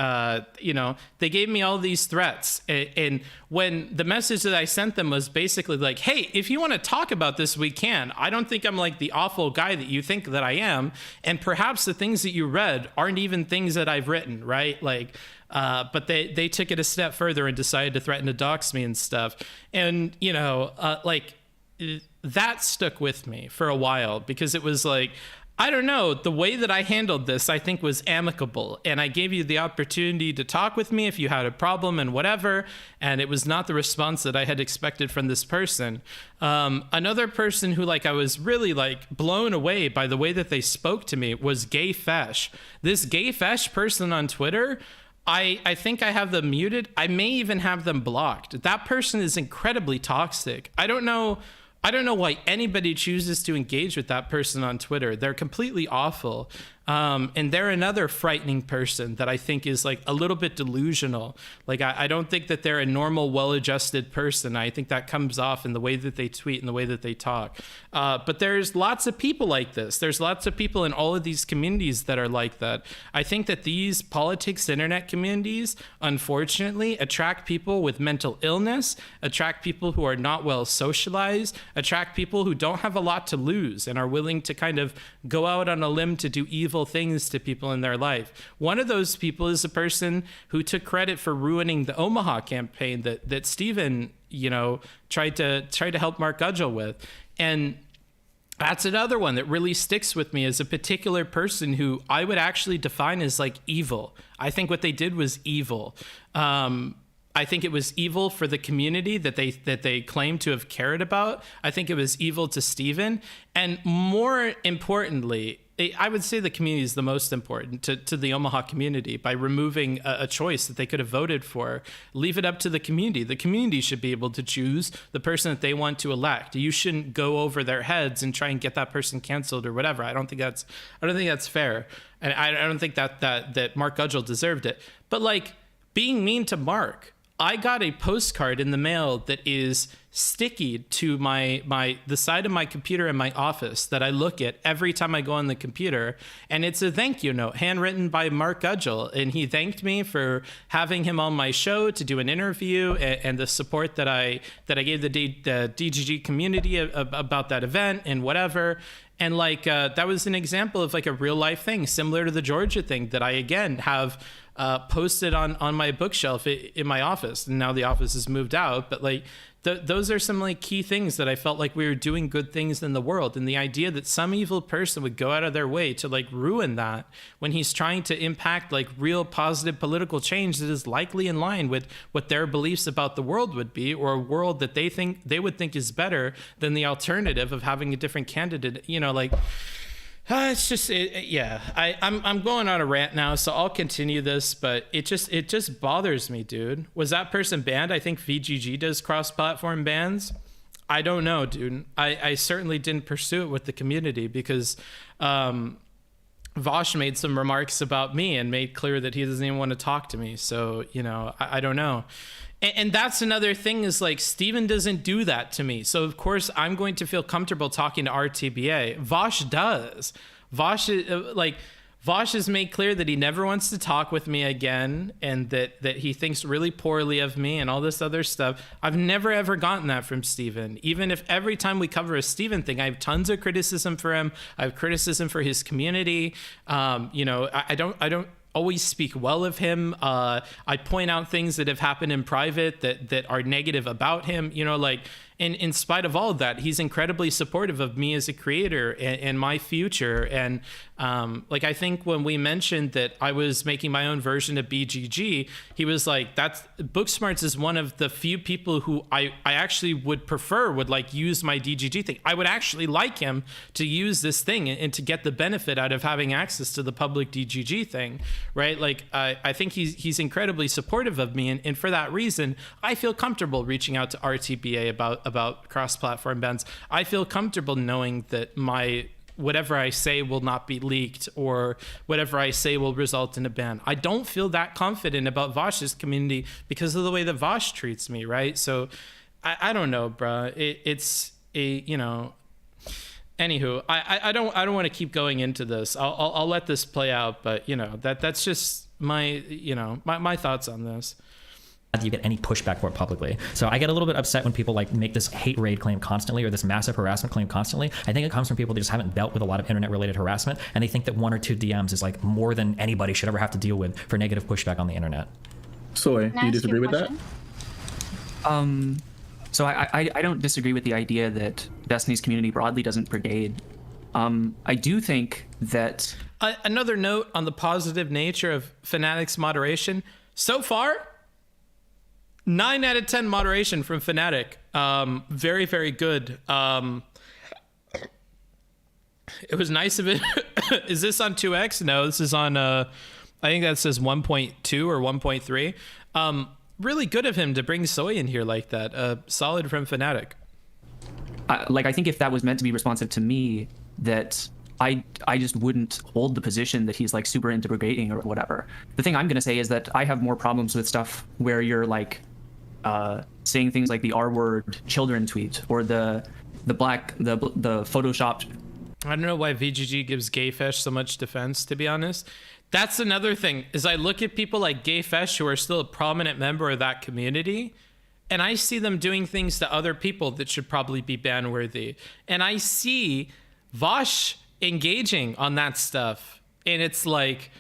you know, they gave me all these threats. And when the message that I sent them was basically like, hey, if you want to talk about this, we can. I don't think I'm like the awful guy that you think that I am. And perhaps the things that you read aren't even things that I've written, right? Like, but they took it a step further and decided to threaten to dox me and stuff. And, you know, like, that stuck with me for a while because it was like, I don't know, the way that I handled this, I think, was amicable. And I gave you the opportunity to talk with me if you had a problem and whatever. And it was not the response that I had expected from this person. Another person who, like, I was really, like, blown away by the way that they spoke to me was Gay Fesh. This Gay Fesh person on Twitter, I think I have them muted. I may even have them blocked. That person is incredibly toxic. I don't know why anybody chooses to engage with that person on Twitter. They're completely awful. And they're another frightening person that I think is like a little bit delusional. Like, I don't think that they're a normal, well-adjusted person. I think that comes off in the way that they tweet and the way that they talk. But there's lots of people like this. There's lots of people in all of these communities that are like that. I think that these politics internet communities, unfortunately, attract people with mental illness, attract people who are not well socialized, attract people who don't have a lot to lose and are willing to kind of go out on a limb to do evil things to people in their life. One of those people is a person who took credit for ruining the Omaha campaign that Stephen, you know, tried to help Mark Gudgel with. And that's another one that really sticks with me as a particular person who I would actually define as like evil. I think what they did was evil. I think it was evil for the community that they claim to have cared about. I think it was evil to Stephen. And more importantly, I would say the community is the most important to the Omaha community by removing a choice that they could have voted for. Leave it up to the community. The community should be able to choose the person that they want to elect. You shouldn't go over their heads and try and get that person canceled or whatever. I don't think that's fair. And I don't think that Mark Gudgel deserved it. But like, being mean to Mark, I got a postcard in the mail that is sticky to the side of my computer in my office that I look at every time I go on the computer, and it's a thank you note handwritten by Mark Gudgel, and he thanked me for having him on my show to do an interview and the support that I gave the DGG community about that event and whatever. And like, that was an example of like a real life thing similar to the Georgia thing that I again have posted on my bookshelf in my office. And now the office has moved out, but like those are some like key things that I felt like we were doing good things in the world. And the idea that some evil person would go out of their way to like ruin that when he's trying to impact like real positive political change that is likely in line with what their beliefs about the world would be, or a world that they would think is better than the alternative of having a different candidate, you know, like, it's just, yeah, I'm going on a rant now, so I'll continue this, but it just bothers me, dude. Was that person banned? I think VGG does cross-platform bans. I don't know, dude. I certainly didn't pursue it with the community because Vosh made some remarks about me and made clear that he doesn't even want to talk to me. So, you know, I don't know. And that's another thing is like, Steven doesn't do that to me. So of course I'm going to feel comfortable talking to RTBA. Vosh does. Vosh has made clear that he never wants to talk with me again, and that he thinks really poorly of me and all this other stuff. I've never ever gotten that from Steven. Even if every time we cover a Steven thing, I have tons of criticism for him. I have criticism for his community. You know, I don't always speak well of him. I point out things that have happened in private that are negative about him, you know, like, and in spite of all of that, he's incredibly supportive of me as a creator and my future. And like, I think when we mentioned that I was making my own version of BGG, he was like, that's Booksmarts is one of the few people who I actually would prefer would like use my DGG thing. I would actually like him to use this thing and to get the benefit out of having access to the public DGG thing, right? Like, I think he's incredibly supportive of me. And for that reason, I feel comfortable reaching out to RTBA about cross-platform bans. I feel comfortable knowing that whatever I say will not be leaked, or whatever I say will result in a ban. I don't feel that confident about Vosh's community because of the way that Vosh treats me, right? So I don't know, bruh. It's a, you know, anywho, I don't want to keep going into this. I'll let this play out, but you know, that's just my thoughts on this. You get any pushback for it publicly. So I get a little bit upset when people like make this hate raid claim constantly, or this massive harassment claim constantly. I think it comes from people that just haven't dealt with a lot of internet related harassment, and they think that 1 or 2 DMs is like more than anybody should ever have to deal with for negative pushback on the internet. Soy, do you disagree with that? So I don't disagree with the idea that Destiny's community broadly doesn't brigade. I do think that another note on the positive nature of Fnatic's moderation so far. 9 out of 10 moderation from Fnatic. Very, very good. It was nice of it. Is this on 2x? No, this is on, I think that says 1.2 or 1.3. Really good of him to bring Soy in here like that. Solid from Fnatic. I think if that was meant to be responsive to me, that I just wouldn't hold the position that he's like super into brigading or whatever. The thing I'm going to say is that I have more problems with stuff where you're like, saying things like the R-word children tweet, or the photoshopped. I don't know why VGG gives Gayfesh so much defense, to be honest. That's another thing, is I look at people like Gayfesh who are still a prominent member of that community, and I see them doing things to other people that should probably be ban-worthy. And I see Vosh engaging on that stuff, and it's like,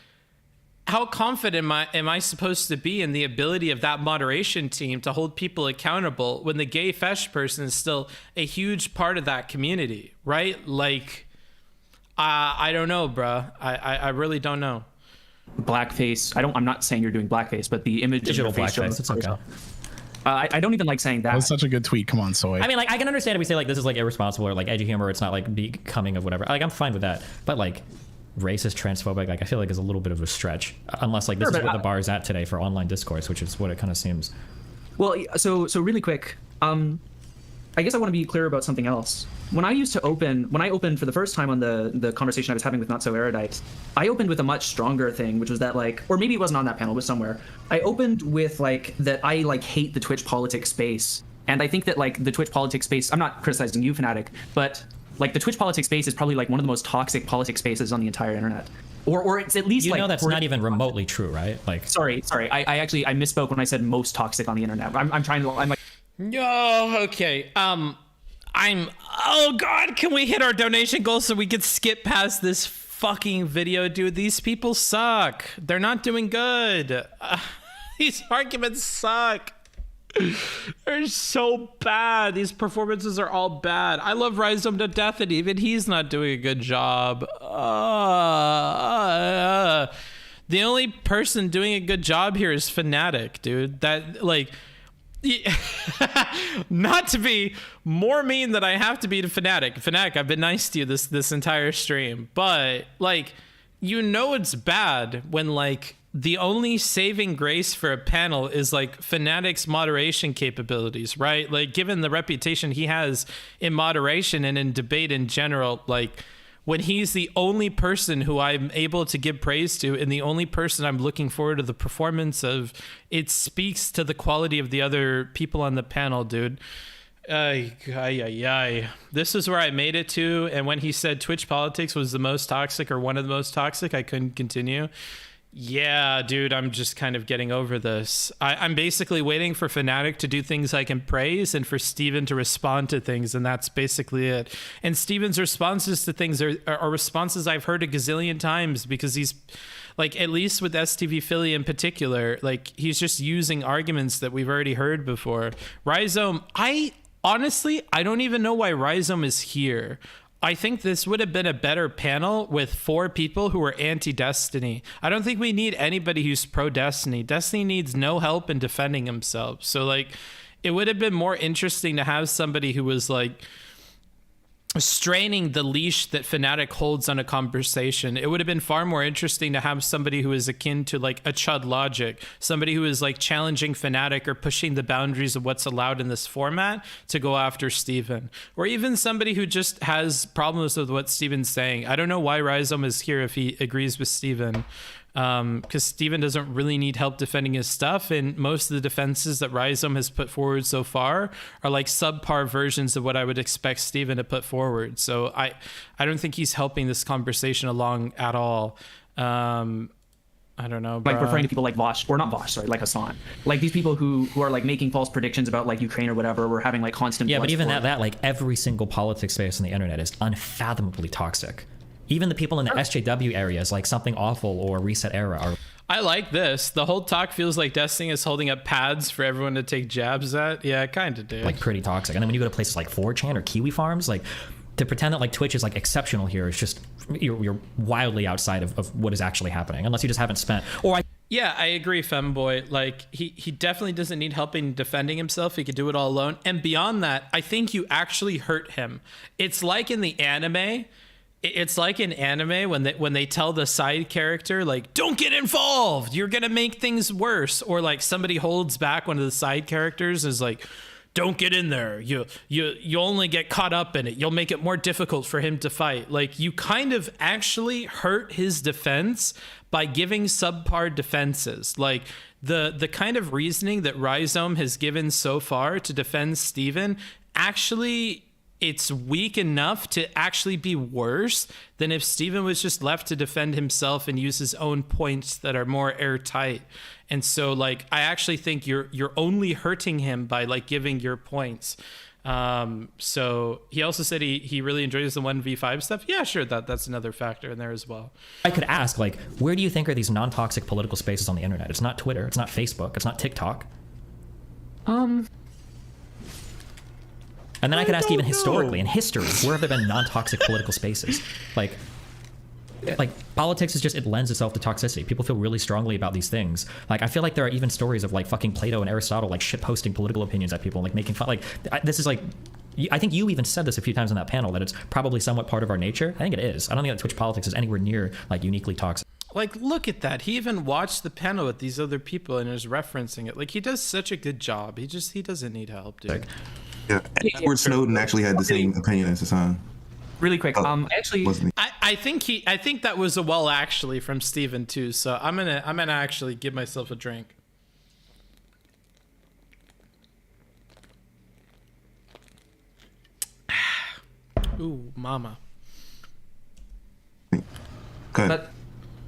how confident am I supposed to be in the ability of that moderation team to hold people accountable when the gay fesh person is still a huge part of that community, right? Like, I don't know, bruh. I really don't know. Blackface. I'm not saying you're doing blackface, but the image digital of your face blackface. It's okay. I don't even like saying that. That was such a good tweet. Come on, Soy. I mean, like, I can understand if we say like this is like irresponsible or like edgy humor. It's not like becoming of whatever. Like, I'm fine with that. But like, racist, transphobic, like I feel like is a little bit of a stretch, unless like this is where the bar is at today for online discourse, which is what it kind of seems. Well, so really quick, I guess I want to be clear about something else. When I opened for the first time on the conversation I was having with Not So Erudite, I opened with a much stronger thing, which was that like, or maybe it wasn't on that panel, it was somewhere. I opened with like that I like hate the Twitch politics space, and I think that like the Twitch politics space. I'm not criticizing you, Fnatic, but like the Twitch politics space is probably like one of the most toxic politics spaces on the entire internet, or it's at least, you know, that's not even remotely true, right? Like, sorry, I actually misspoke when I said most toxic on the internet. I'm like, yo, okay, oh god, can we hit our donation goal so we can skip past this fucking video, dude? These people suck. They're not doing good. These arguments suck. They're so bad. These performances are all bad. I love Rhizome to death, and even he's not doing a good job. The only person doing a good job here is Fnatic, dude. That, like, not to be more mean than I have to be to Fnatic, I've been nice to you this entire stream, but like, you know, it's bad when like the only saving grace for a panel is like Fnatic's moderation capabilities, right? Like, given the reputation he has in moderation and in debate in general, like, when he's the only person who I'm able to give praise to and the only person I'm looking forward to the performance of, it speaks to the quality of the other people on the panel, dude. This is where I made it to, and when he said Twitch politics was the most toxic or one of the most toxic, I couldn't continue. Yeah, dude, I'm just kind of getting over this. I'm basically waiting for Fnatic to do things I can praise and for Steven to respond to things, and that's basically it. And Steven's responses to things are responses I've heard a gazillion times, because he's, like, at least with STV Philly in particular, like, he's just using arguments that we've already heard before. Rhizome, honestly, I don't even know why Rhizome is here. I think this would have been a better panel with 4 people who are anti-Destiny. I don't think we need anybody who's pro-Destiny. Destiny needs no help in defending himself. So, like, it would have been more interesting to have somebody who was, like, straining the leash that Fnatic holds on a conversation. It would have been far more interesting to have somebody who is akin to, like, a Chud Logic, somebody who is, like, challenging Fnatic or pushing the boundaries of what's allowed in this format to go after Steven, or even somebody who just has problems with what Steven's saying. I don't know why Rhizome is here if he agrees with Steven. Because Steven doesn't really need help defending his stuff, and most of the defenses that Rhizome has put forward so far are like subpar versions of what I would expect Steven to put forward. So I don't think he's helping this conversation along at all. I don't know. Like referring to people like Vosh, or not Vosh, sorry, like Hassan. Like these people who are like making false predictions about like Ukraine or whatever, we're having like constant. Yeah, but even that like every single politics space on the internet is unfathomably toxic. Even the people in the SJW areas, like Something Awful or Reset Era, are. I like this. The whole talk feels like Destiny is holding up pads for everyone to take jabs at. Yeah, it kind of did. Like pretty toxic. And then when you go to places like 4chan or Kiwi Farms, like to pretend that like Twitch is like exceptional here is just you're wildly outside of what is actually happening, unless you just haven't spent. Yeah, I agree, Femboy. Like, he definitely doesn't need help in defending himself. He could do it all alone. And beyond that, I think you actually hurt him. It's like in the anime. It's like in anime when they tell the side character, like, don't get involved, you're gonna make things worse, or like somebody holds back one of the side characters, is like, don't get in there, you only get caught up in it, you'll make it more difficult for him to fight. Like, you kind of actually hurt his defense by giving subpar defenses. Like the kind of reasoning that Rhizome has given so far to defend Steven, actually it's weak enough to actually be worse than if Steven was just left to defend himself and use his own points that are more airtight. And so, like, I actually think you're only hurting him by like giving your points. So he also said he really enjoys the 1v5 stuff. Yeah, sure, that's another factor in there as well. I could ask, like, where do you think are these non-toxic political spaces on the internet? It's not Twitter, it's not Facebook, it's not TikTok. And then I could ask even historically, in history, where have there been non-toxic political spaces? Like politics is just, it lends itself to toxicity. People feel really strongly about these things. Like, I feel like there are even stories of like fucking Plato and Aristotle like shit posting political opinions at people, like making fun. Like, this is like, I think you even said this a few times on that panel, that it's probably somewhat part of our nature. I think it is. I don't think that Twitch politics is anywhere near like uniquely toxic. Like, look at that. He even watched the panel with these other people and is referencing it. Like, he does such a good job. He doesn't need help, dude. Like, yeah, Edward Snowden actually had the same opinion as Hassan. Really quick, actually, I think that was a well actually from Steven too. So I'm gonna actually give myself a drink. Ooh, mama. But,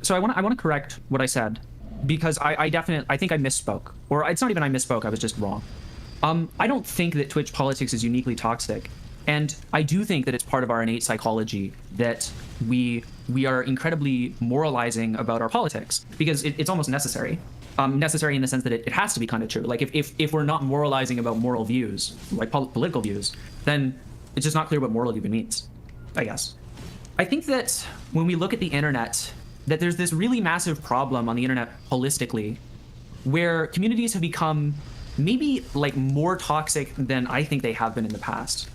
so I want to correct what I said, because I think I misspoke, or it's not even I misspoke. I was just wrong. I don't think that Twitch politics is uniquely toxic, and I do think that it's part of our innate psychology that we are incredibly moralizing about our politics, because it's almost necessary. Necessary in the sense that it has to be kind of true. Like if we're not moralizing about moral views, like political views, then it's just not clear what moral even means, I guess. I think that when we look at the internet, that there's this really massive problem on the internet holistically, where communities have become maybe like more toxic than I think they have been in the past.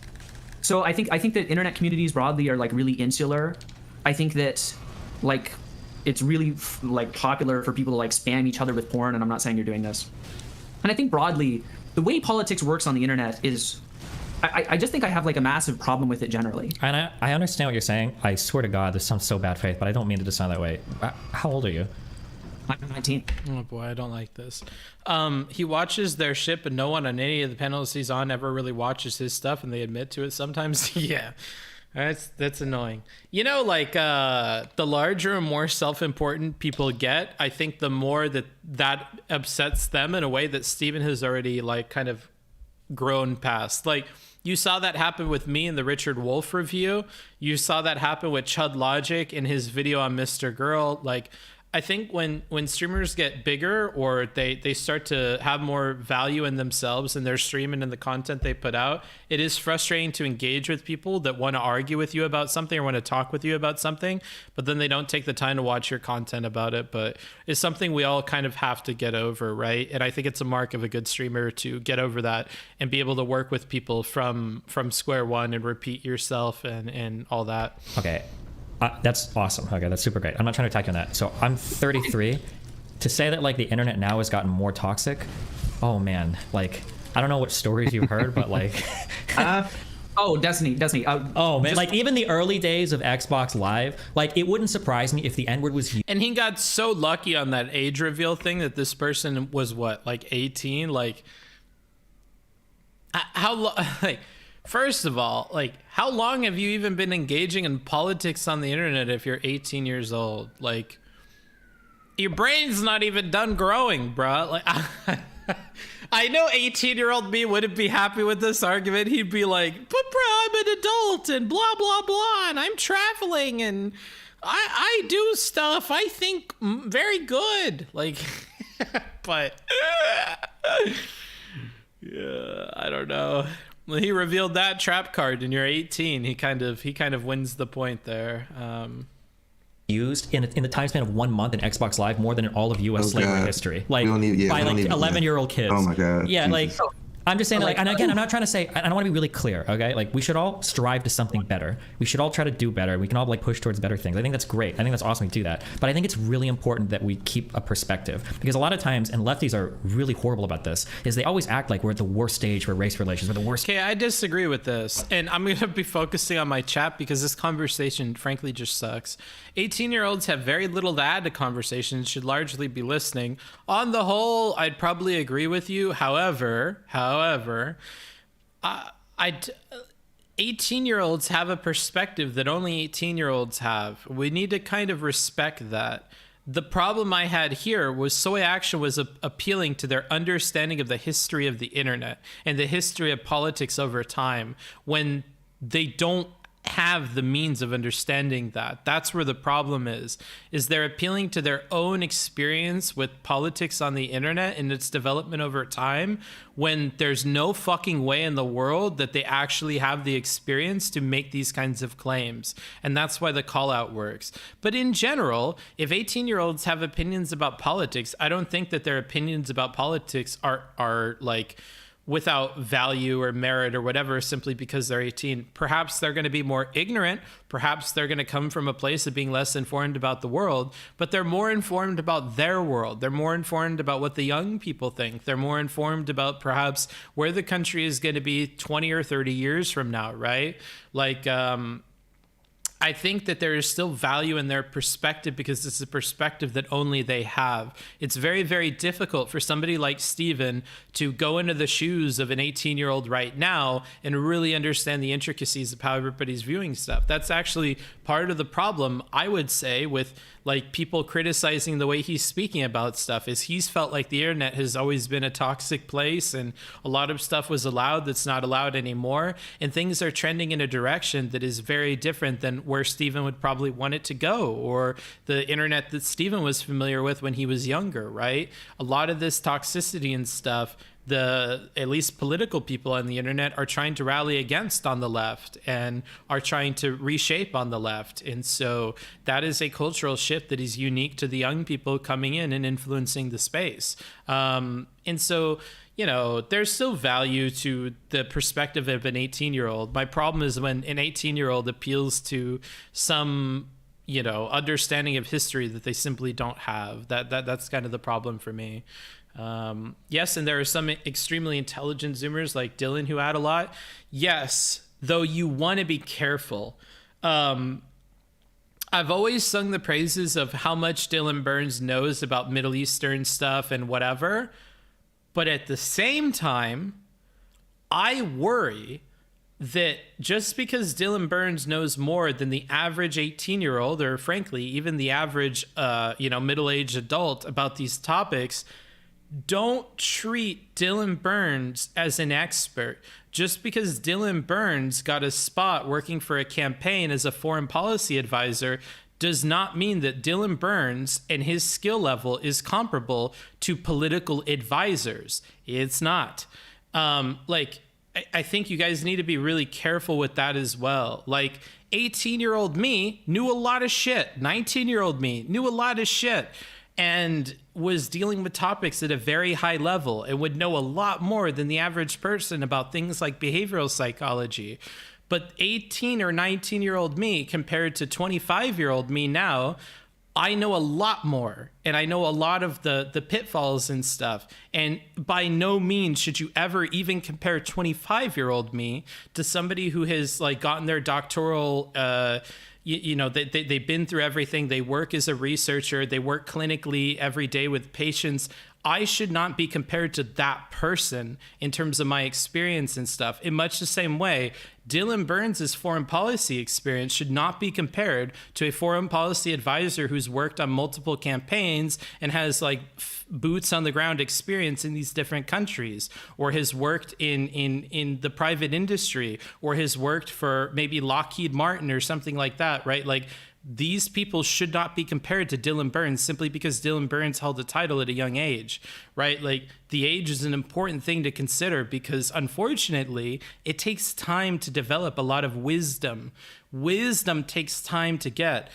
So I think that internet communities broadly are like really insular. I think that like it's really like popular for people to like spam each other with porn, and I'm not saying you're doing this. And I think broadly, the way politics works on the internet is, I just think I have like a massive problem with it generally. And I understand what you're saying. I swear to God, this sounds so bad faith, but I don't mean it to sound that way. How old are you? I'm 19. Oh boy, I don't like this. He watches their shit, but no one on any of the panels he's on ever really watches his stuff, and they admit to it sometimes. Yeah. That's annoying. You know, like the larger and more self-important people get, I think the more that upsets them in a way that Steven has already like kind of grown past. Like you saw that happen with me in the Richard Wolf review. You saw that happen with Chud Logic in his video on Mr. Girl. Like I think when streamers get bigger or they start to have more value in themselves and their stream and in the content they put out, it is frustrating to engage with people that want to argue with you about something or want to talk with you about something, but then they don't take the time to watch your content about it. But it's something we all kind of have to get over, right? And I think it's a mark of a good streamer to get over that and be able to work with people from square one and repeat yourself and all that. Okay. That's awesome. Okay, that's super great. I'm not trying to attack you on that. So I'm 33. To say that like the internet now has gotten more toxic, oh man, like I don't know what stories you've heard, but like Oh, Destiny. oh man, like even the early days of Xbox Live, like it wouldn't surprise me if the N-word was used. And he got so lucky on that age reveal thing that this person was what, like 18? Like like first of all, like how long have you even been engaging in politics on the internet if you're 18 years old? Like your brain's not even done growing, bruh. Like I know 18-year-old me wouldn't be happy with this argument. He'd be like, but bruh, I'm an adult and blah, blah, blah. And I'm traveling and I do stuff I think very good. Like, but yeah, I don't know. When he revealed that trap card and you're 18, he kind of wins the point there. Used in the time span of 1 month in Xbox Live more than in all of U.S. slavery history, like by like 11-year-old kids. Oh my god! Yeah, like Jesus. I'm just saying, like, and again, I'm not trying to say, I want to be really clear, okay? Like, we should all strive to something better. We should all try to do better. We can all, like, push towards better things. I think that's great. I think that's awesome to do that. But I think it's really important that we keep a perspective. Because a lot of times, and lefties are really horrible about this, is they always act like we're at the worst stage for race relations. We're the worst. Okay, I disagree with this. And I'm going to be focusing on my chat because this conversation, frankly, just sucks. 18-year-olds have very little to add to conversations, should largely be listening. On the whole, I'd probably agree with you. However, 18-year-olds have a perspective that only 18-year-olds have. We need to kind of respect that. The problem I had here was Soy Action was appealing to their understanding of the history of the internet and the history of politics over time when they don't have the means of understanding that. That's where the problem is they're appealing to their own experience with politics on the internet and its development over time when there's no fucking way in the world that they actually have the experience to make these kinds of claims. And that's why the call out works. But in general, if 18-year-olds have opinions about politics, I don't think that their opinions about politics are like without value or merit or whatever simply because they're 18. Perhaps they're going to be more ignorant. Perhaps they're going to come from a place of being less informed about the world, but they're more informed about their world. They're more informed about what the young people think. They're more informed about perhaps where the country is going to be 20 or 30 years from now, right? Like, I think that there is still value in their perspective because it's a perspective that only they have. It's very, very difficult for somebody like Steven to go into the shoes of an 18-year-old right now and really understand the intricacies of how everybody's viewing stuff. That's actually part of the problem, I would say, with like people criticizing the way he's speaking about stuff is he's felt like the internet has always been a toxic place and a lot of stuff was allowed that's not allowed anymore. And things are trending in a direction that is very different than where Steven would probably want it to go, or the internet that Steven was familiar with when he was younger, right? A lot of this toxicity and stuff, at least political people on the internet are trying to rally against on the left and are trying to reshape on the left. And so that is a cultural shift that is unique to the young people coming in and influencing the space. And so, you know, there's still value to the perspective of an 18-year-old. My problem is when an 18-year-old appeals to some, you know, understanding of history that they simply don't have. That's kind of the problem for me. Yes, and there are some extremely intelligent Zoomers like Dylan who add a lot. Yes, though you want to be careful. I've always sung the praises of how much Dylan Burns knows about Middle Eastern stuff and whatever. But at the same time, I worry that just because Dylan Burns knows more than the average 18-year-old, or frankly, even the average, middle-aged adult about these topics, don't treat Dylan Burns as an expert. Just because Dylan Burns got a spot working for a campaign as a foreign policy advisor does not mean that Dylan Burns and his skill level is comparable to political advisors. It's not. I think you guys need to be really careful with that as well. 18-year-old me knew a lot of shit. 19-year-old me knew a lot of shit and was dealing with topics at a very high level and would know a lot more than the average person about things like behavioral psychology. But 18 or 19-year-old me compared to 25-year-old me now, I know a lot more, and I know a lot of the pitfalls and stuff. And by no means should you ever even compare 25-year-old me to somebody who has gotten their doctoral, they've been through everything. They work as a researcher. They work clinically every day with patients. I should not be compared to that person in terms of my experience and stuff. In much the same way, Dylan Burns' foreign policy experience should not be compared to a foreign policy advisor who's worked on multiple campaigns and has boots on the ground experience in these different countries, or has worked in the private industry, or has worked for maybe Lockheed Martin or something like that, right? These people should not be compared to Dylan Burns simply because Dylan Burns held a title at a young age, right? The age is an important thing to consider because unfortunately it takes time to develop a lot of wisdom. Wisdom takes time to get.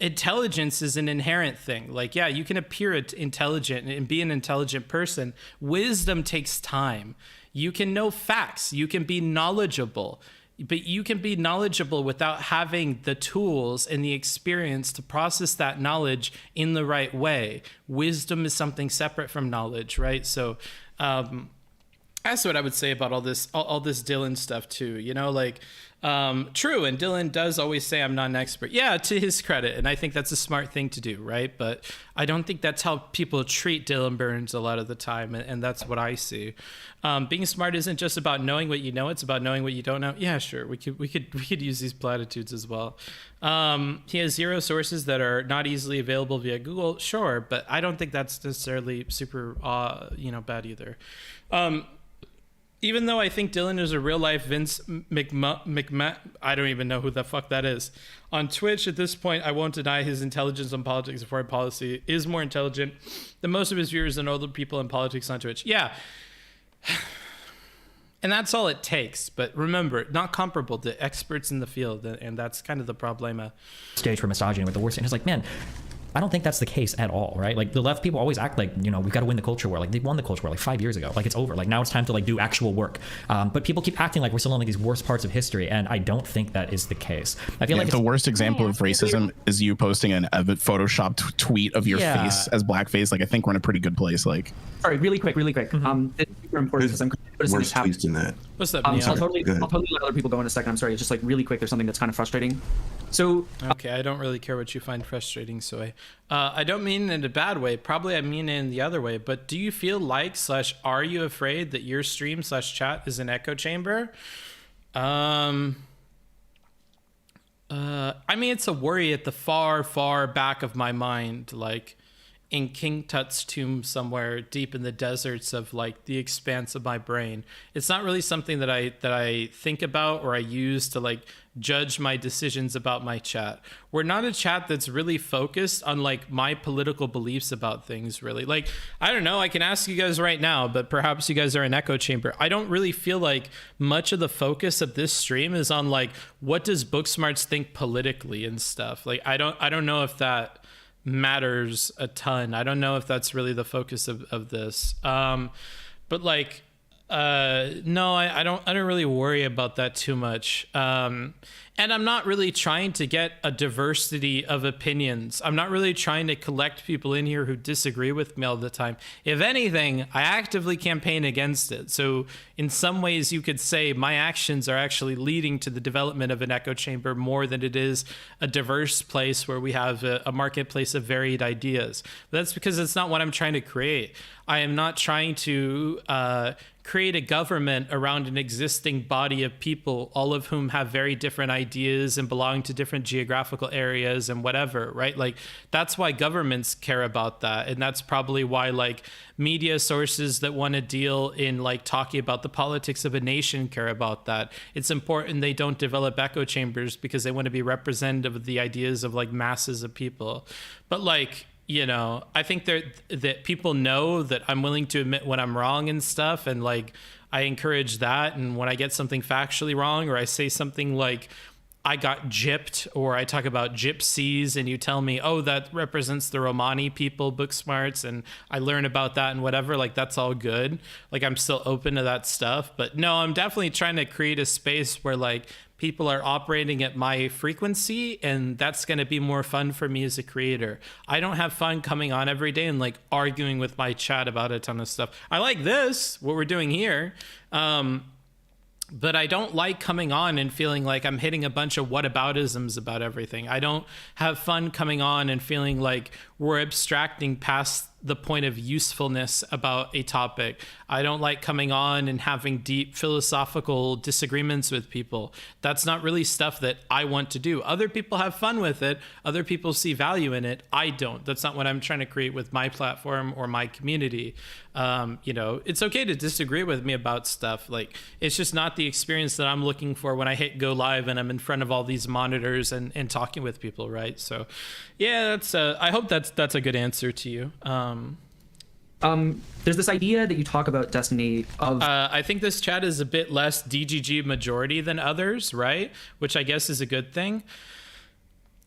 Intelligence is an inherent thing. You can appear intelligent and be an intelligent person. Wisdom takes time. You can know facts. You can be knowledgeable. But you can be knowledgeable without having the tools and the experience to process that knowledge in the right way. Wisdom is something separate from knowledge, right? So that's what I would say about all this Dylan stuff too. True, and Dylan does always say I'm not an expert. Yeah, to his credit, and I think that's a smart thing to do, right? But I don't think that's how people treat Dylan Burns a lot of the time, and that's what I see. Being smart isn't just about knowing what you know; it's about knowing what you don't know. Yeah, sure, we could use these platitudes as well. He has 0 sources that are not easily available via Google. Sure, but I don't think that's necessarily super, bad either. Even though I think Dylan is a real-life Vince I don't even know who the fuck that is. On Twitch, at this point, I won't deny his intelligence on politics and foreign policy is more intelligent than most of his viewers and older people in politics on Twitch. Yeah. And that's all it takes. But remember, not comparable to experts in the field. And that's kind of the problema. Stage for misogyny with the worst thing. It's man, I don't think that's the case at all, right? The left people always act we've got to win the culture war. They won the culture war 5 years ago. It's over. Now it's time to do actual work. But people keep acting like we're still in these worst parts of history, and I don't think that is the case. I feel the worst example of racism is you posting a photoshopped tweet of your face as blackface. I think we're in a pretty good place. Sorry, really quick. Mm-hmm. This is super important because I'm noticing this happen. In that. What's up, so I'll totally let other people go in a second. I'm sorry. It's just really quick. There's something that's kind of frustrating. So okay, I don't really care what you find frustrating, so I don't mean it in a bad way. Probably I mean it in the other way. But do you feel / are you afraid that your stream / chat is an echo chamber? I mean, it's a worry at the far back of my mind, in King Tut's tomb somewhere deep in the deserts of the expanse of my brain. It's not really something that I think about or I use to judge my decisions about my chat. We're not a chat that's really focused on my political beliefs about things, really. I don't know, I can ask you guys right now, but perhaps you guys are an echo chamber. I don't really feel like much of the focus of this stream is on what does Booksmarts think politically and stuff. I don't know if that matters a ton. I don't know if that's really the focus of this. But no, I don't really worry about that too much. And And I'm not really trying to get a diversity of opinions. I'm not really trying to collect people in here who disagree with me all the time. If anything, I actively campaign against it. So in some ways you could say my actions are actually leading to the development of an echo chamber more than it is a diverse place where we have a marketplace of varied ideas. But that's because it's not what I'm trying to create. I am not trying to create a government around an existing body of people, all of whom have very different ideas and belong to different geographical areas and whatever, right? Like, that's why governments care about that. And that's probably why, like, media sources that want to deal in, like, talking about the politics of a nation care about that. It's important they don't develop echo chambers because they want to be representative of the ideas of, like, masses of people. But, like, you know, I think that people know that I'm willing to admit when I'm wrong and stuff. And like, I encourage that. And when I get something factually wrong, or I say something like, I got gypped, or I talk about gypsies and you tell me, oh, that represents the Romani people, Booksmarts, and I learn about that and whatever, like, that's all good. Like, I'm still open to that stuff. But no, I'm definitely trying to create a space where, like, people are operating at my frequency, and that's going to be more fun for me as a creator. I don't have fun coming on every day and, like, arguing with my chat about a ton of stuff. I like this, what we're doing here. But I don't like coming on and feeling like I'm hitting a bunch of whataboutisms about everything. I don't have fun coming on and feeling like we're abstracting past the point of usefulness about a topic. I don't like coming on and having deep philosophical disagreements with people. That's not really stuff that I want to do. Other people have fun with it. Other people see value in it. I don't. That's not what I'm trying to create with my platform or my community. You know, it's okay to disagree with me about stuff. Like, it's just not the experience that I'm looking for when I hit go live and I'm in front of all these monitors and talking with people, right? So yeah, that's I hope that's a good answer to you. There's this idea that you talk about Destiny of... I think this chat is a bit less DGG majority than others, right? Which I guess is a good thing.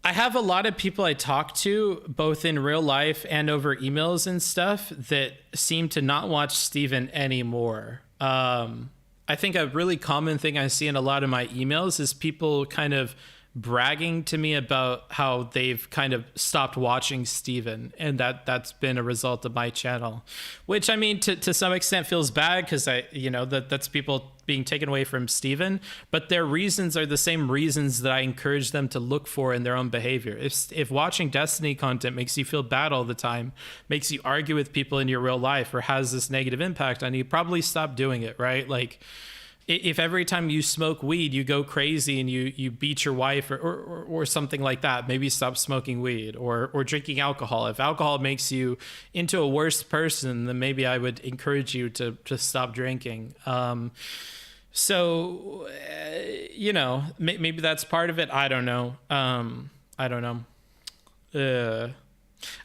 I have a lot of people I talk to, both in real life and over emails and stuff, that seem to not watch Steven anymore. I think a really common thing I see in a lot of my emails is people kind of bragging to me about how they've kind of stopped watching Steven, and that's been a result of my channel, which, I mean, to some extent feels bad because that's people being taken away from Steven, but their reasons are the same reasons that I encourage them to look for in their own behavior. If watching Destiny content makes you feel bad all the time, makes you argue with people in your real life, or has this negative impact on you, probably stop doing it, right? Like, if every time you smoke weed you go crazy and you beat your wife or something like that, maybe stop smoking weed or drinking alcohol. If alcohol makes you into a worse person, then maybe I would encourage you to stop drinking. So maybe that's part of it. I don't know.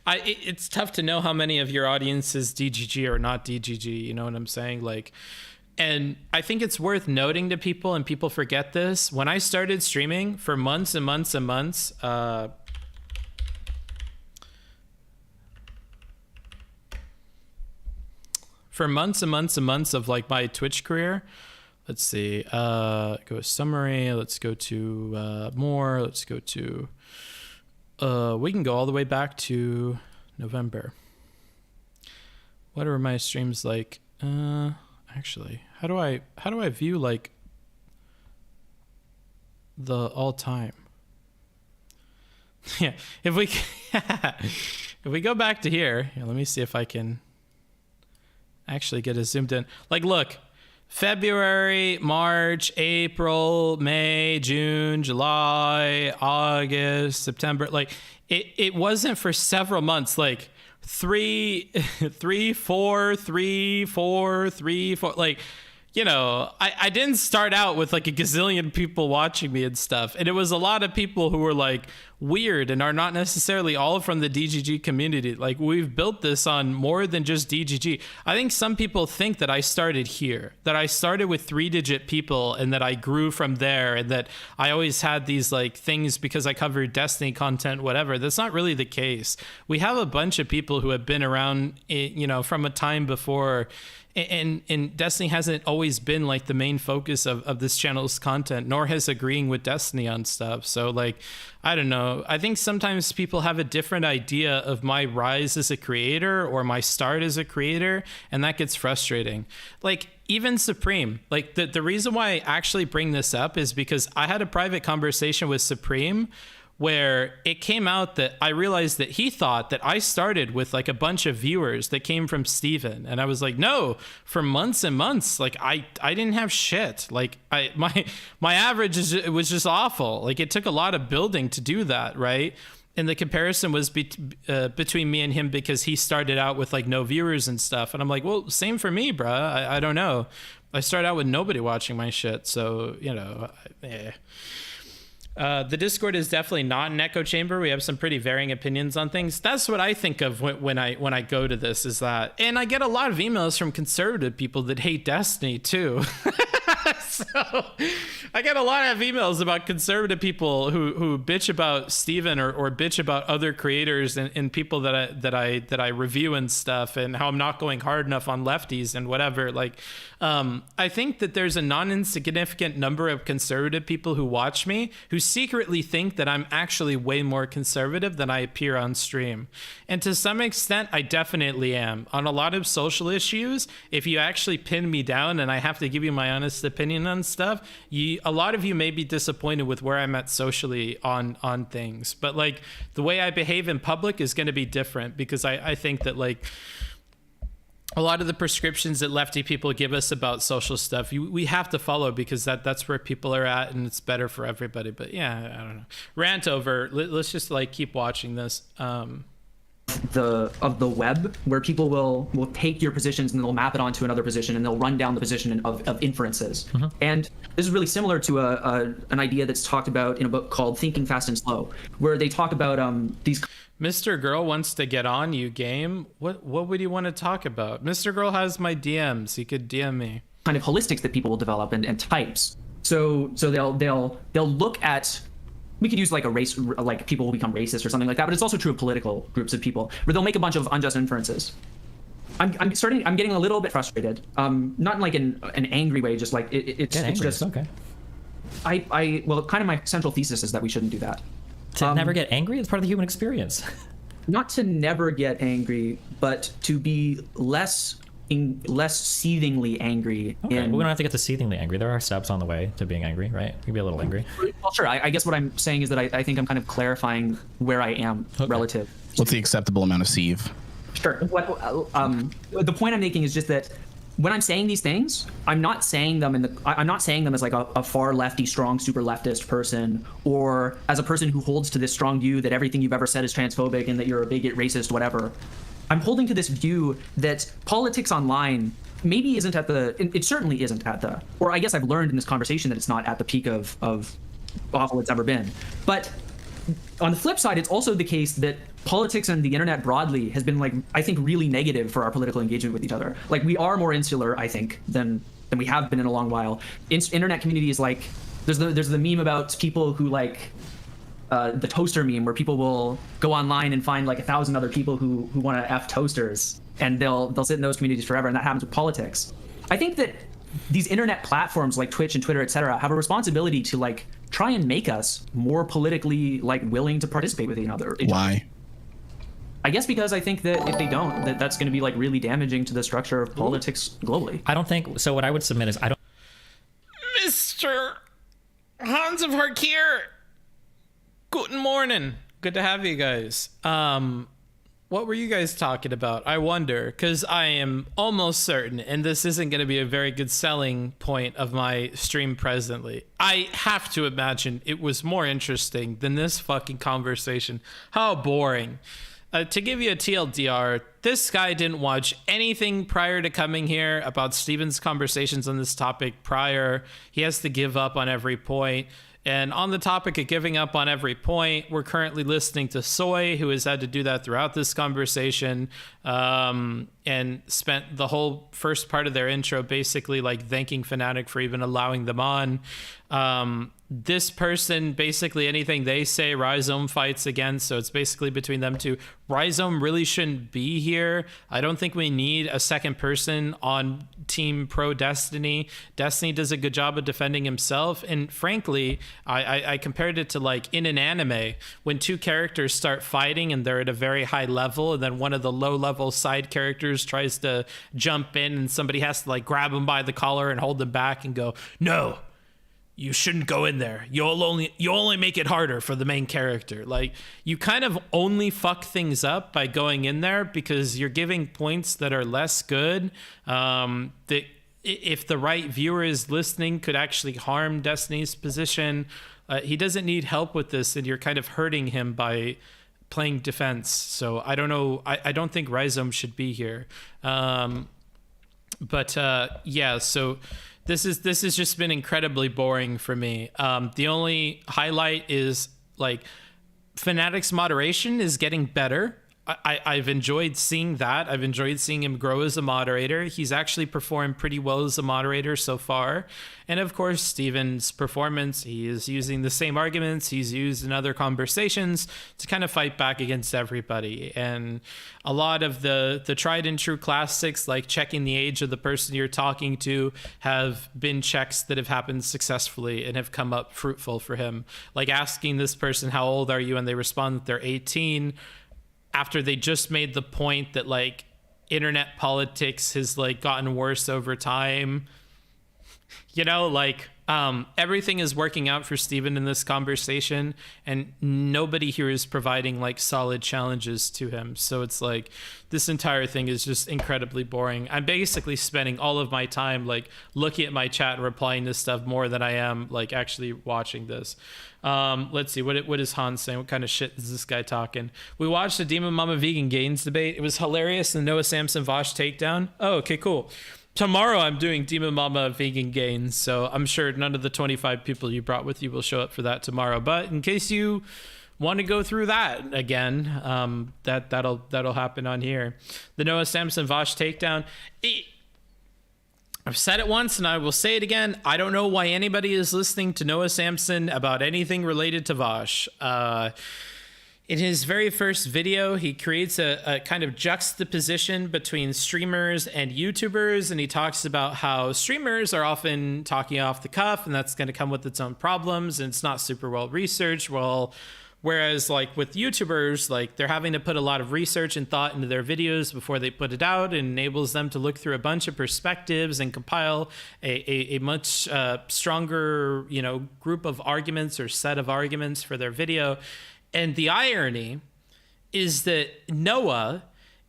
It's tough to know how many of your audience is DGG or not DGG. You know what I'm saying? Like, and I think it's worth noting to people, and people forget this, when I started streaming for months and months and months, of like my Twitch career. Let's see, go summary, let's go to more, let's go to, we can go all the way back to November. What are my streams like? Actually, how do I view like the all time? Yeah, if we go back to here, let me see if I can actually get it zoomed in. Like, look, February, March, April, May, June, July, August, September. Like, it wasn't for several months. Like, 3, 4, 3, 4, 3, 4. Like, you know, I didn't start out with like a gazillion people watching me and stuff. And it was a lot of people who were like, weird and are not necessarily all from the DGG community. Like, we've built this on more than just DGG. I think some people think that I started here, that I started with 3-digit people and that I grew from there, and that I always had these like things because I covered Destiny content, whatever. That's not really the case. We have a bunch of people who have been around, you know, from a time before. And Destiny hasn't always been like the main focus of this channel's content, nor has agreeing with Destiny on stuff. So like, I don't know. I think sometimes people have a different idea of my rise as a creator or my start as a creator, and that gets frustrating. Like, even Supreme, like the reason why I actually bring this up is because I had a private conversation with Supreme where it came out that I realized that he thought that I started with like a bunch of viewers that came from Steven. And I was like, no, for months and months, like I didn't have shit. Like my average was just awful. Like, it took a lot of building to do that, right? And the comparison was between me and him because he started out with like no viewers and stuff. And I'm like, well, same for me, bruh. I don't know. I started out with nobody watching my shit. So, you know, the Discord is definitely not an echo chamber. We have some pretty varying opinions on things. That's what I think of when I go to this, is that, and I get a lot of emails from conservative people that hate Destiny too. So I get a lot of emails about conservative people who bitch about Steven or bitch about other creators and people that I review and stuff, and how I'm not going hard enough on lefties and whatever. Like, I think that there's a non-insignificant number of conservative people who watch me who secretly think that I'm actually way more conservative than I appear on stream. And to some extent, I definitely am. On a lot of social issues, if you actually pin me down and I have to give you my honest opinion on stuff, a lot of you may be disappointed with where I'm at socially on things. But like, the way I behave in public is going to be different, because I think that like a lot of the prescriptions that lefty people give us about social stuff, we have to follow, because that's where people are at and it's better for everybody. But yeah, I don't know. Rant over. Let's just like keep watching this. Of the web, where people will take your positions and they'll map it onto another position and they'll run down the position of inferences. Mm-hmm. And this is really similar to an idea that's talked about in a book called Thinking Fast and Slow, where they talk about these. Mr. Girl wants to get on you, game. What would you want to talk about? Mr. Girl has my DMs. He could DM me. Kind of holistics that people will develop and types. So they'll look at. We could use like a race, like people will become racist or something like that, but it's also true of political groups of people where they'll make a bunch of unjust inferences. I'm getting a little bit frustrated. Not in like an angry way, just like it's just okay. Well, kind of my central thesis is that we shouldn't do that. To never get angry? It's part of the human experience. Not to never get angry, but to be less seethingly angry. Okay, well, we don't have to get to seethingly angry. There are steps on the way to being angry, right? You can be a little angry. Well, sure. I guess what I'm saying is that I think I'm kind of clarifying where I am relative. What's the acceptable amount of sieve? Sure. The point I'm making is just that when I'm saying these things, I'm not saying them as like a far lefty, strong, super leftist person, or as a person who holds to this strong view that everything you've ever said is transphobic and that you're a bigot, racist, whatever. I'm holding to this view that politics online maybe isn't at the, it certainly isn't at the, or I guess I've learned in this conversation that it's not at the peak of awful it's ever been. But on the flip side, it's also the case that politics and the internet broadly has been, like, I think, really negative for our political engagement with each other. Like, we are more insular, I think, than we have been in a long while. Internet community is like, there's the meme about people who like, the toaster meme, where people will go online and find like 1,000 other people who want to F toasters, and they'll sit in those communities forever, and that happens with politics. I think that these internet platforms like Twitch and Twitter, etc., have a responsibility to like try and make us more politically like willing to participate with each other. Why? I guess because I think that if they don't, that's going to be like really damaging to the structure of politics globally. I don't think so. What I would submit is Mr. Hans of Harkir. Guten morning. Good to have you guys. What were you guys talking about? I wonder, because I am almost certain, and this isn't going to be a very good selling point of my stream presently, I have to imagine it was more interesting than this fucking conversation. How boring. To give you a TLDR, this guy didn't watch anything prior to coming here about Steven's conversations on this topic prior. He has to give up on every point. And on the topic of giving up on every point, we're currently listening to Soy, who has had to do that throughout this conversation, and spent the whole first part of their intro basically like thanking Fnatic for even allowing them on. This person, basically anything they say, Rhizome fights against, so it's basically between them two. Rhizome really shouldn't be here. I don't think we need a second person on Team Pro Destiny. Destiny does a good job of defending himself, and frankly, I compared it to like in an anime, when two characters start fighting and they're at a very high level, and then one of the low-level side characters tries to jump in, and somebody has to like grab him by the collar and hold them back and go, no, you shouldn't go in there. You'll only make it harder for the main character. Like, you kind of only fuck things up by going in there because you're giving points that are less good. That if the right viewer is listening could actually harm Destiny's position. He doesn't need help with this, and you're kind of hurting him by playing defense. So I don't know. I don't think Rhizome should be here. Yeah, so this has just been incredibly boring for me. The only highlight is like Fnatic's moderation is getting better. I've enjoyed seeing that. I've enjoyed seeing him grow as a moderator. He's actually performed pretty well as a moderator so far. And of course, Steven's performance, he is using the same arguments he's used in other conversations to kind of fight back against everybody. And a lot of the tried and true classics, like checking the age of the person you're talking to, have been checks that have happened successfully and have come up fruitful for him. Like asking this person, how old are you? And they respond that they're 18. After they just made the point that like internet politics has like gotten worse over time, you know, like everything is working out for Steven in this conversation, and nobody here is providing like solid challenges to him. So it's like this entire thing is just incredibly boring. I'm basically spending all of my time like looking at my chat and replying to stuff more than I am like actually watching this. Let's see, what is Hans saying? What kind of shit is this guy talking? We watched the Demon Mama vegan gains debate. It was hilarious. The Noah Samson Vosh takedown. Oh, okay, cool. Tomorrow I'm doing Demon Mama vegan gains, so I'm sure none of the 25 people you brought with you will show up for that tomorrow. But in case you want to go through that again, that'll happen on here. The Noah Samson Vosh takedown. I've said it once and I will say it again. I don't know why anybody is listening to Noah Samson about anything related to Vosh. In his very first video, he creates a kind of juxtaposition between streamers and YouTubers, and he talks about how streamers are often talking off the cuff, and that's going to come with its own problems, and it's not super well researched. Whereas like with YouTubers, like they're having to put a lot of research and thought into their videos before they put it out, and enables them to look through a bunch of perspectives and compile a much stronger, you know, group of arguments or set of arguments for their video. And the irony is that Noah,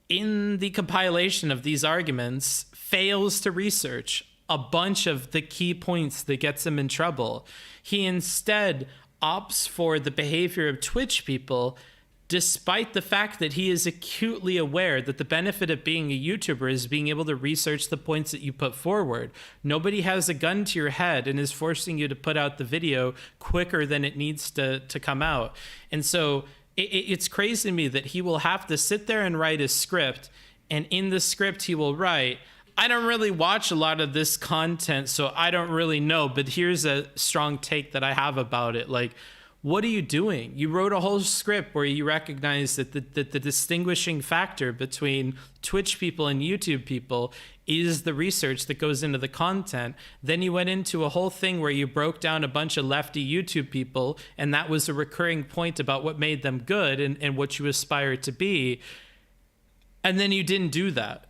in the compilation of these arguments, fails to research a bunch of the key points that gets him in trouble. He instead opts for the behavior of Twitch people, despite the fact that he is acutely aware that the benefit of being a YouTuber is being able to research the points that you put forward. Nobody has a gun to your head and is forcing you to put out the video quicker than it needs to come out. And so it's crazy to me that he will have to sit there and write a script, and in the script he will write, I don't really watch a lot of this content, so I don't really know, but here's a strong take that I have about it. Like, what are you doing? You wrote a whole script where you recognize that the distinguishing factor between Twitch people and YouTube people is the research that goes into the content. Then you went into a whole thing where you broke down a bunch of lefty YouTube people, and that was a recurring point about what made them good and what you aspire to be. And then you didn't do that.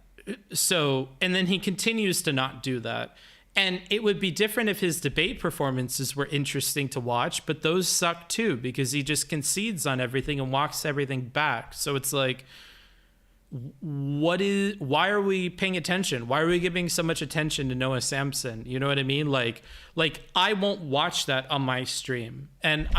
So, and then he continues to not do that. And it would be different if his debate performances were interesting to watch, but those suck too, because he just concedes on everything and walks everything back. So it's like, why are we paying attention? Why are we giving so much attention to Noah Samson? You know what I mean? Like I won't watch that on my stream. And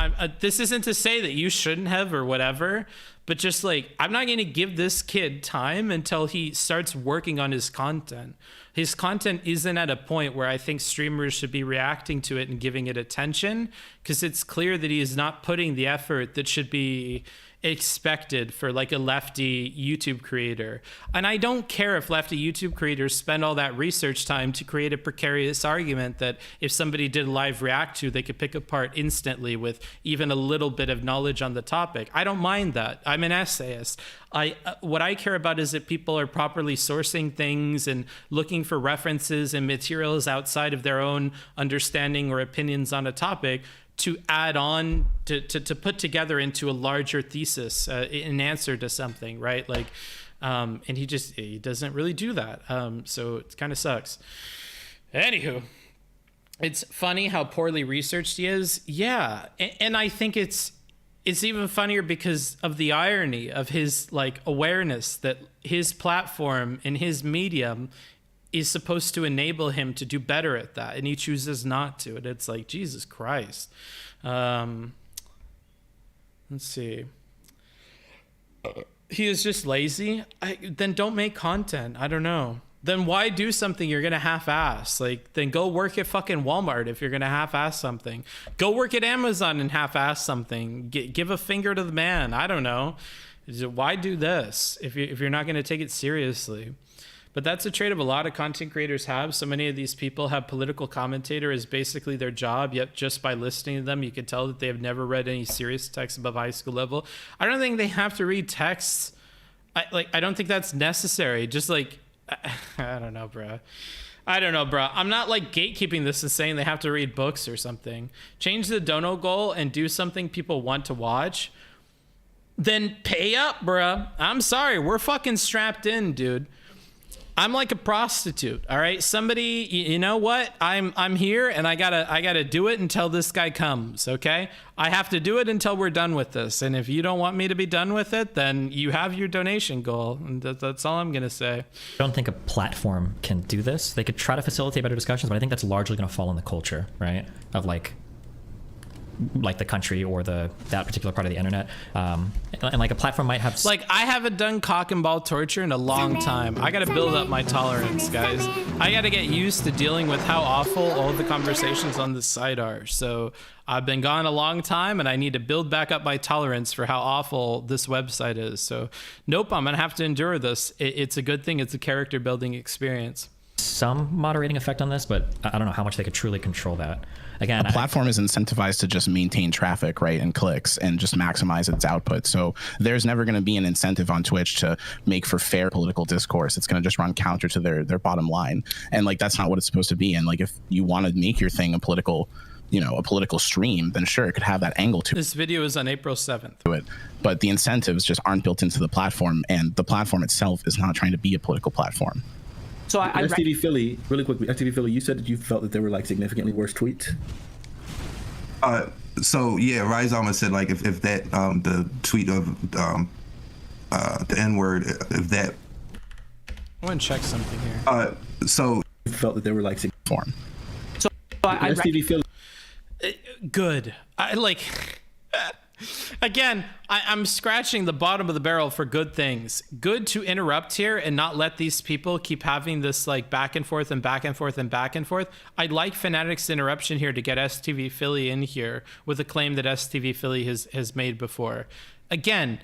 this isn't to say that you shouldn't have or whatever, but just like, I'm not going to give this kid time until he starts working on his content. His content isn't at a point where I think streamers should be reacting to it and giving it attention, because it's clear that he is not putting the effort that should be expected for like a lefty YouTube creator. And I don't care if lefty YouTube creators spend all that research time to create a precarious argument that if somebody did live react to, they could pick apart instantly with even a little bit of knowledge on the topic. I don't mind that. I'm an essayist. What I care about is that people are properly sourcing things and looking for references and materials outside of their own understanding or opinions on a topic to add on to put together into a larger thesis, in answer to something, right? Like, and he doesn't really do that. So it kind of sucks. Anywho, it's funny how poorly researched he is. Yeah. And I think it's even funnier because of the irony of his like awareness that his platform and his medium is supposed to enable him to do better at that, and he chooses not to. And it's like, Jesus Christ. Let's see. He is just lazy. Then don't make content. I don't know. Then why do something you're gonna half-ass? Like, then go work at fucking Walmart if you're gonna half-ass something. Go work at Amazon and half-ass something. Give a finger to the man. I don't know. Why do this if you're not gonna take it seriously? But that's a trait of a lot of content creators have. So many of these people have political commentator as basically their job, yet just by listening to them, you can tell that they have never read any serious text above high school level. I don't think they have to read texts. I don't think that's necessary. Just like, I don't know, bro. I'm not like gatekeeping this and saying they have to read books or something. Change the dono goal and do something people want to watch. Then pay up, bro. I'm sorry. We're fucking strapped in, dude. I'm like a prostitute, all right? Somebody, you know what? I'm here, and I gotta do it until this guy comes, okay? I have to do it until we're done with this. And if you don't want me to be done with it, then you have your donation goal. And that's all I'm gonna say. I don't think a platform can do this. They could try to facilitate better discussions, but I think that's largely gonna fall in the culture, right? Of like the country or that particular part of the internet, and like a platform might have like, I haven't done cock and ball torture in a long time. I gotta build up my tolerance, guys. I gotta get used to dealing with how awful all the conversations on this site are. So I've been gone a long time, and I need to build back up my tolerance for how awful this website is. So nope, I'm gonna have to endure this. It's a good thing. It's a character building experience. Some moderating effect on this, but I don't know how much they could truly control that. Again, a platform is incentivized to just maintain traffic, right, and clicks, and just maximize its output. So there's never going to be an incentive on Twitch to make for fair political discourse. It's going to just run counter to their bottom line, and like, that's not what it's supposed to be. And like, if you want to make your thing a political stream, then sure, it could have that angle to it. This video is on April 7th. But the incentives just aren't built into the platform, and the platform itself is not trying to be a political platform. So STV Philly, really quickly, STV Philly, you said that you felt that there were like significantly worse tweets. So yeah, Rizama said like if that the tweet of the N-word, if that. I want to check something here. So you felt that there were like form. So STV Philly. Good. Again, I'm scratching the bottom of the barrel for good things. Good to interrupt here and not let these people keep having this like back and forth and back and forth and back and forth. I'd like Fanatic's interruption here to get STV Philly in here with a claim that STV Philly has made before. Again,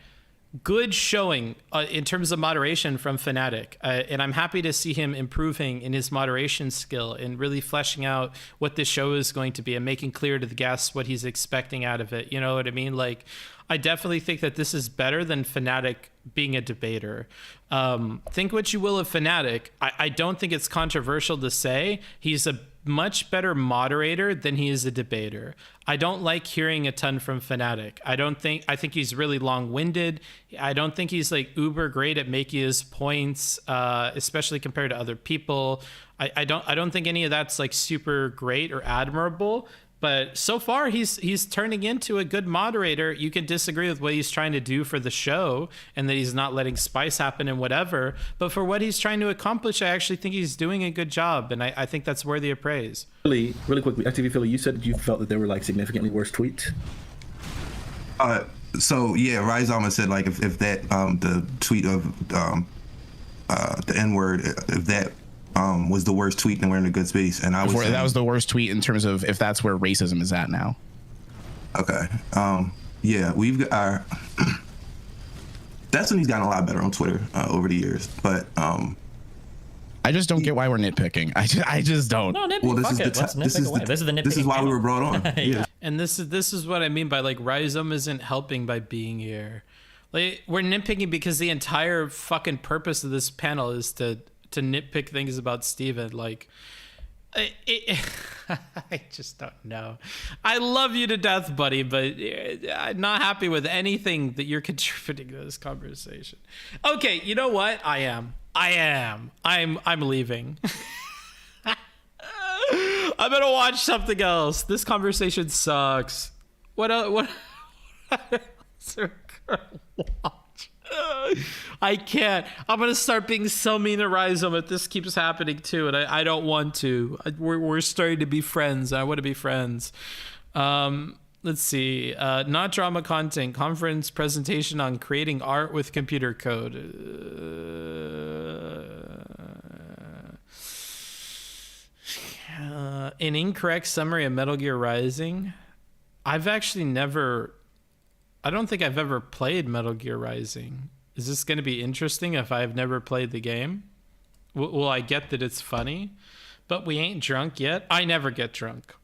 good showing in terms of moderation from Fanatic, and I'm happy to see him improving in his moderation skill and really fleshing out what this show is going to be and making clear to the guests what he's expecting out of it. You know what I mean? Like, I definitely think that this is better than Fanatic being a debater. Think what you will of Fanatic. I don't think it's controversial to say he's a much better moderator than he is a debater. I don't like hearing a ton from Fanatic. I think he's really long-winded. I don't think he's like uber great at making his points, especially compared to other people. I don't think any of that's like super great or admirable. But so far, he's turning into a good moderator. You can disagree with what he's trying to do for the show and that he's not letting spice happen and whatever. But for what he's trying to accomplish, I actually think he's doing a good job. And I think that's worthy of praise. Really quickly, FTV Philly, you said that you felt that there were like significantly worse tweets. So yeah, Rhizoma said like if that the tweet of the N-word, if that was the worst tweet, then we're in a good space. And I was saying, that was the worst tweet in terms of if that's where racism is at now. Okay. Yeah, we've got our Destiny's gotten a lot better on Twitter over the years, but I just don't get why we're nitpicking. I just don't. No, nitpick. well, this Fuck is it. Let's nitpick away. This is the nitpicking. This is why we channel. were brought on. Yeah. And this is what I mean by like Rhizome isn't helping by being here. Like we're nitpicking because the entire fucking purpose of this panel is to nitpick things about Steven. Like I just don't know. I love you to death, buddy, but I'm not happy with anything that you're contributing to this conversation. Okay, you know what? I'm leaving. I'm gonna watch something else. This conversation sucks. What else is there gonna watch? I can't. I'm gonna start being so mean to Rhizome if this keeps happening too, and I don't want to. We're starting to be friends. I want to be friends. Let's see. Not drama content. Conference presentation on creating art with computer code. An incorrect summary of Metal Gear Rising. I've actually never. I don't think I've ever played Metal Gear Rising. Is this going to be interesting if I've never played the game? Will I get that it's funny? But we ain't drunk yet. I never get drunk.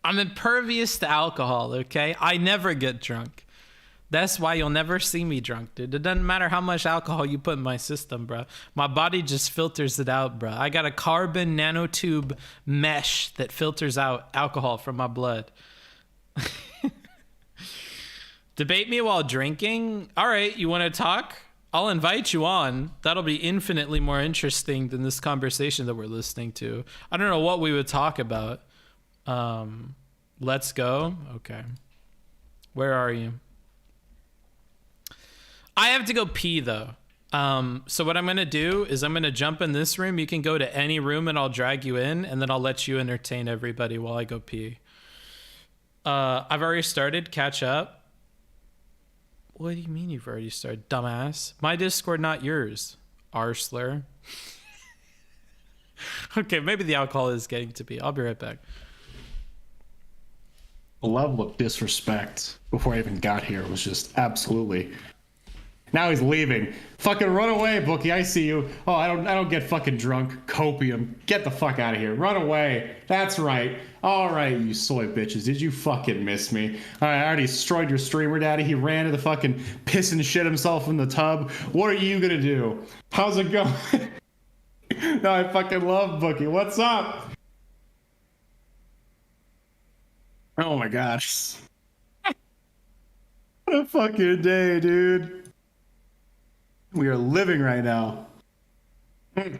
I'm impervious to alcohol, okay? I never get drunk. That's why you'll never see me drunk, dude. It doesn't matter how much alcohol you put in my system, bro. My body just filters it out, bro. I got a carbon nanotube mesh that filters out alcohol from my blood. Debate me while drinking? All right, you want to talk? I'll invite you on. That'll be infinitely more interesting than this conversation that we're listening to. I don't know what we would talk about. Let's go. Okay. Where are you? I have to go pee though. So what I'm going to do is I'm going to jump in this room. You can go to any room and I'll drag you in and then I'll let you entertain everybody while I go pee. I've already started. Catch up. What do you mean you've already started, dumbass? My Discord, not yours, Arsler. Okay, maybe the alcohol is getting to me. I'll be right back. The level of disrespect before I even got here was just absolutely. Now he's leaving. Fucking run away, Bookie. I see you. Oh, I don't get fucking drunk. Copium. Get the fuck out of here. Run away. That's right. All right, you soy bitches. Did you fucking miss me? All right, I already destroyed your streamer, daddy. He ran to the fucking piss and shit himself in the tub. What are you gonna do? How's it going? No, I fucking love Bookie. What's up? Oh my gosh. What a fucking day, dude. We are living right now. What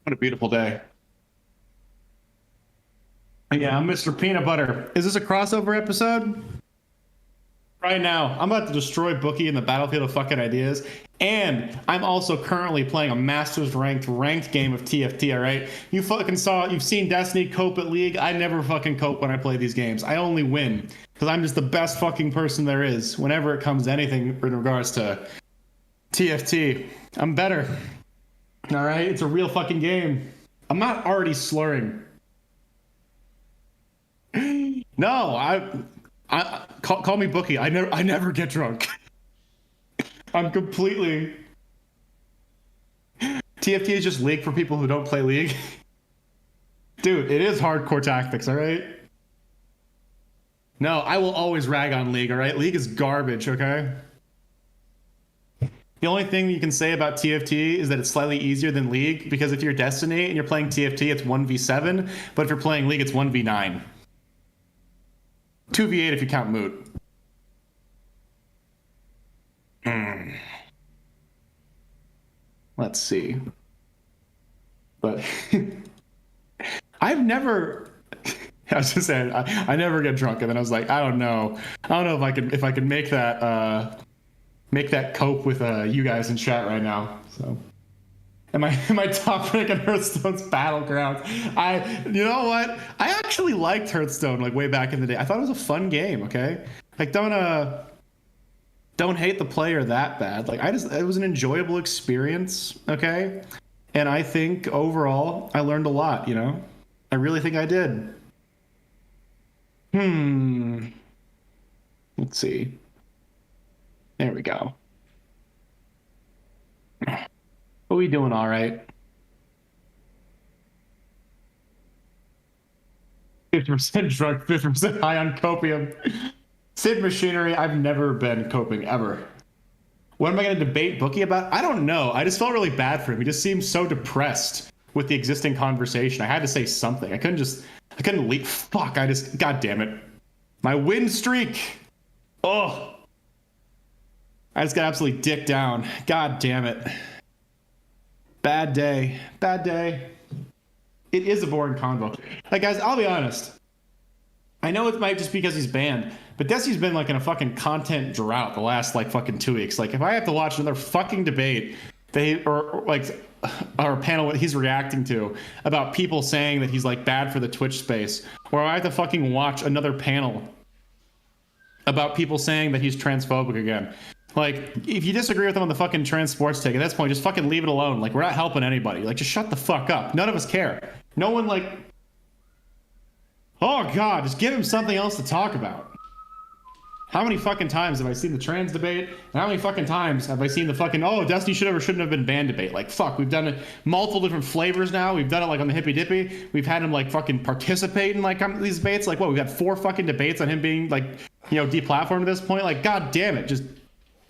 a beautiful day. Yeah, I'm Mr. Peanut Butter. Is this a crossover episode? Right now, I'm about to destroy Bookie in the battlefield of fucking ideas. And I'm also currently playing a Masters ranked game of TFT, alright? You've seen Destiny cope at League. I never fucking cope when I play these games. I only win. Because I'm just the best fucking person there is whenever it comes to anything in regards to TFT. I'm better. Alright? It's a real fucking game. I'm not already slurring. No, call me Bookie. I never get drunk. I'm completely. TFT is just League for people who don't play League. Dude, it is hardcore tactics, all right? No, I will always rag on League, all right? League is garbage, okay? The only thing you can say about TFT is that it's slightly easier than League, because if you're Destiny and you're playing TFT, it's 1v7, but if you're playing League, it's 1v9. 2v8 if you count Moot. Let's see. But I've never. I was just saying I never get drunk, and then I was like, I don't know if I can make that cope with you guys in chat right now. So, am I top rank in Hearthstone's Battlegrounds? You know what? I actually liked Hearthstone like way back in the day. I thought it was a fun game. Okay, like don't hate the player that bad. Like it was an enjoyable experience. Okay, and I think overall I learned a lot. You know, I really think I did. Let's see. There we go. Are we doing all right? 50% drunk, 50% high on copium. Sid Machinery, I've never been coping ever. What am I going to debate Bookie about? I don't know. I just felt really bad for him. He just seemed so depressed with the existing conversation. I had to say something. I couldn't leave. Fuck, God damn it. My win streak. Oh. I just got absolutely dicked down. God damn it. Bad day. It is a boring convo. Like, guys, I'll be honest. I know it might just be because he's banned, but Desi's been like in a fucking content drought the last like fucking 2 weeks. Like, if I have to watch another fucking debate or a panel he's reacting to about people saying that he's like bad for the Twitch space, or I have to fucking watch another panel about people saying that he's transphobic again. Like, if you disagree with him on the fucking trans sports take, at this point, just fucking leave it alone. Like, we're not helping anybody. Like, just shut the fuck up. None of us care. No one, like... Oh, God, just give him something else to talk about. How many fucking times have I seen the trans debate? And how many fucking times have I seen the fucking, oh, Destiny should have or shouldn't have been banned debate? Like, fuck, we've done it multiple different flavors now. We've done it, like, on the Hippy Dippy. We've had him, like, fucking participate in, like, these debates. Like, what, we've had 4 fucking debates on him being, like, you know, deplatformed at this point? Like, God damn it, just...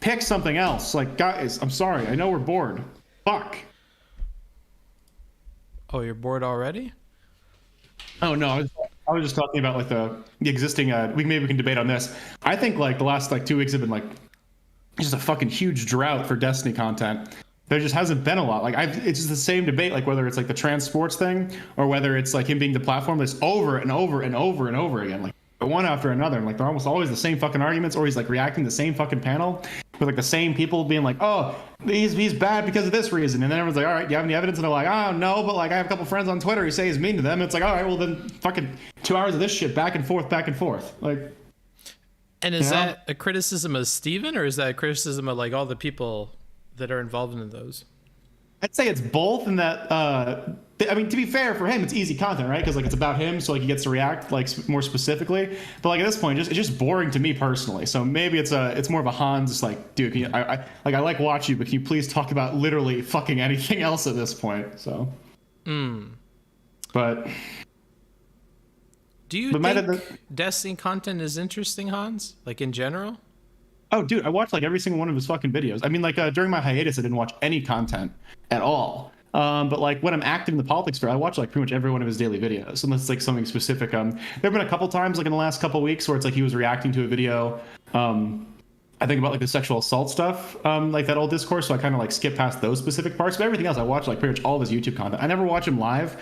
pick something else. Like, guys, I'm sorry. I know we're bored. Fuck. Oh, you're bored already? Oh, no. I was just talking about, like, the existing... maybe we can debate on this. I think, like, the last, like, 2 weeks have been, like, just a fucking huge drought for Destiny content. There just hasn't been a lot. Like, it's just the same debate, like, whether it's, like, the trans sports thing or whether it's, like, him being the platform that's over and over and over and over again. Like, one after another. And, like, they're almost always the same fucking arguments, or he's, like, reacting to the same fucking panel with, like, the same people being like, oh, he's bad because of this reason. And then everyone's like, all right, do you have any evidence? And they're like, oh, no, but, like, I have a couple friends on Twitter who say he's mean to them. And it's like, all right, well, then fucking 2 hours of this shit back and forth. Like, and is that a criticism of Steven, or is that a criticism of, like, all the people that are involved in those? I'd say it's both, in that, I mean, to be fair for him, it's easy content, right? Because, like, it's about him, so, like, he gets to react, like, more specifically. But, like, at this point, it's just boring to me personally. So maybe it's more of a Hans, it's like, dude, I like watch you, but can you please talk about literally fucking anything else at this point? So, but do you think Destiny content is interesting, Hans? Like, in general? Oh, dude, I watched, like, every single one of his fucking videos. I mean, like, during my hiatus, I didn't watch any content at all. But, like, when I'm active in the politics sphere, I watch, like, pretty much every one of his daily videos, unless it's, like, something specific. There have been a couple times, like, in the last couple weeks where it's, like, he was reacting to a video, I think, about, like, the sexual assault stuff, like, that old discourse, so I kind of, like, skip past those specific parts. But everything else, I watch, like, pretty much all of his YouTube content. I never watch him live,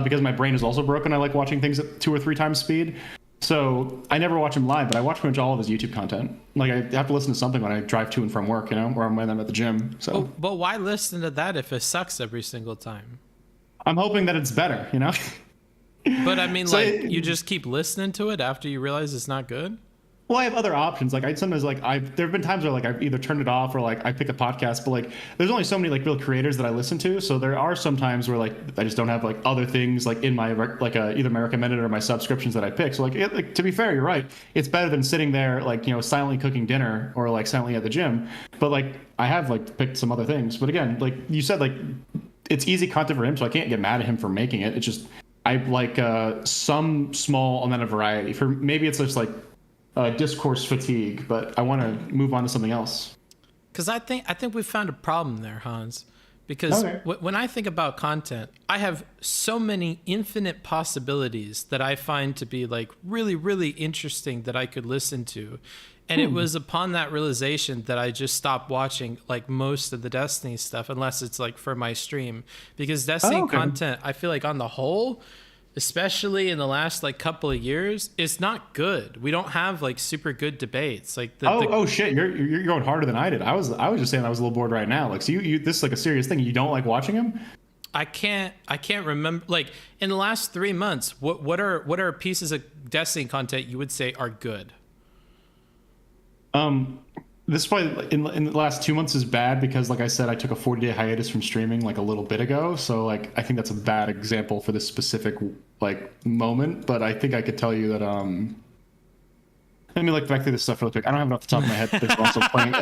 because my brain is also broken. I like watching things at 2 or 3 times speed. So I never watch him live, but I watch pretty much all of his YouTube content. Like, I have to listen to something when I drive to and from work, you know, or when I'm at the gym. So, but why listen to that if it sucks every single time? I'm hoping that it's better, you know. But I mean, so like, you just keep listening to it after you realize it's not good? Well, I have other options. Like, I sometimes, like, there have been times where, like, I've either turned it off or, like, I pick a podcast, but, like, there's only so many, like, real creators that I listen to. So there are some times where, like, I just don't have, like, other things, like, in my, like, either my recommended or my subscriptions that I pick. So, like, to be fair, you're right. It's better than sitting there, like, you know, silently cooking dinner or, like, silently at the gym. But, like, I have, like, picked some other things. But again, like you said, like, it's easy content for him, so I can't get mad at him for making it. It's just, I like some small amount of variety. For maybe it's just, like, discourse fatigue, but I want to move on to something else. Because I think we found a problem there, Hans. Because when I think about content, I have so many infinite possibilities that I find to be, like, really, really interesting that I could listen to. And it was upon that realization that I just stopped watching, like, most of the Destiny stuff, unless it's, like, for my stream. Because Destiny content, I feel like on the whole, especially in the last like couple of years, is not good. We don't have like super good debates. Like oh shit, you're going harder than I did. I was just saying I was a little bored right now. Like, so you this is like a serious thing. You don't like watching him? I can't remember, like, in the last 3 months, what are pieces of Destiny content you would say are good? This is probably in the last 2 months is bad because, like I said, I took a 40-day hiatus from streaming like a little bit ago. So like I think that's a bad example for this specific like moment. But I think I could tell you that let me look back through this stuff real quick. I don't have it off the top of my head. There's also playing.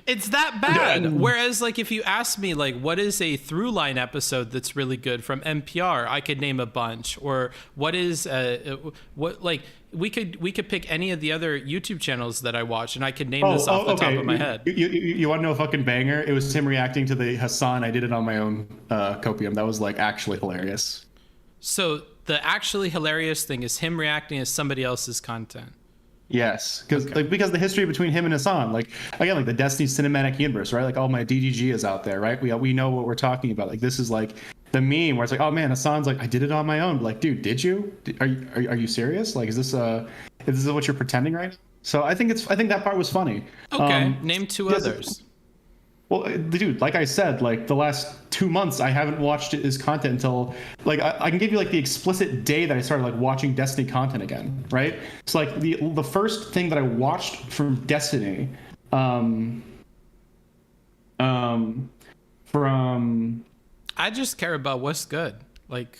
It's that bad. Whereas, like, if you ask me, like, what is a through line episode that's really good from NPR, I could name a bunch. Or what is what like we could pick any of the other YouTube channels that I watch, and I could name this off the top of my head. You want to know a fucking banger? It was him reacting to the Hassan. I did it on my own copium. That was like actually hilarious. So the actually hilarious thing is him reacting to somebody else's content. Yes, because the history between him and Hassan, like again, like the Destiny cinematic universe, right? Like all my DGG is out there, right? We know what we're talking about. Like this is like the meme where it's like, oh man, Hassan's like, I did it on my own. But like, dude, did you? Are you serious? Like, is this what you're pretending right now? So I think that part was funny. Okay, name two others. Well, dude, like I said, like the last 2 months, I haven't watched his content until like I can give you like the explicit day that I started like watching Destiny content again, right? So like the first thing that I watched from Destiny, from I just care about what's good, like.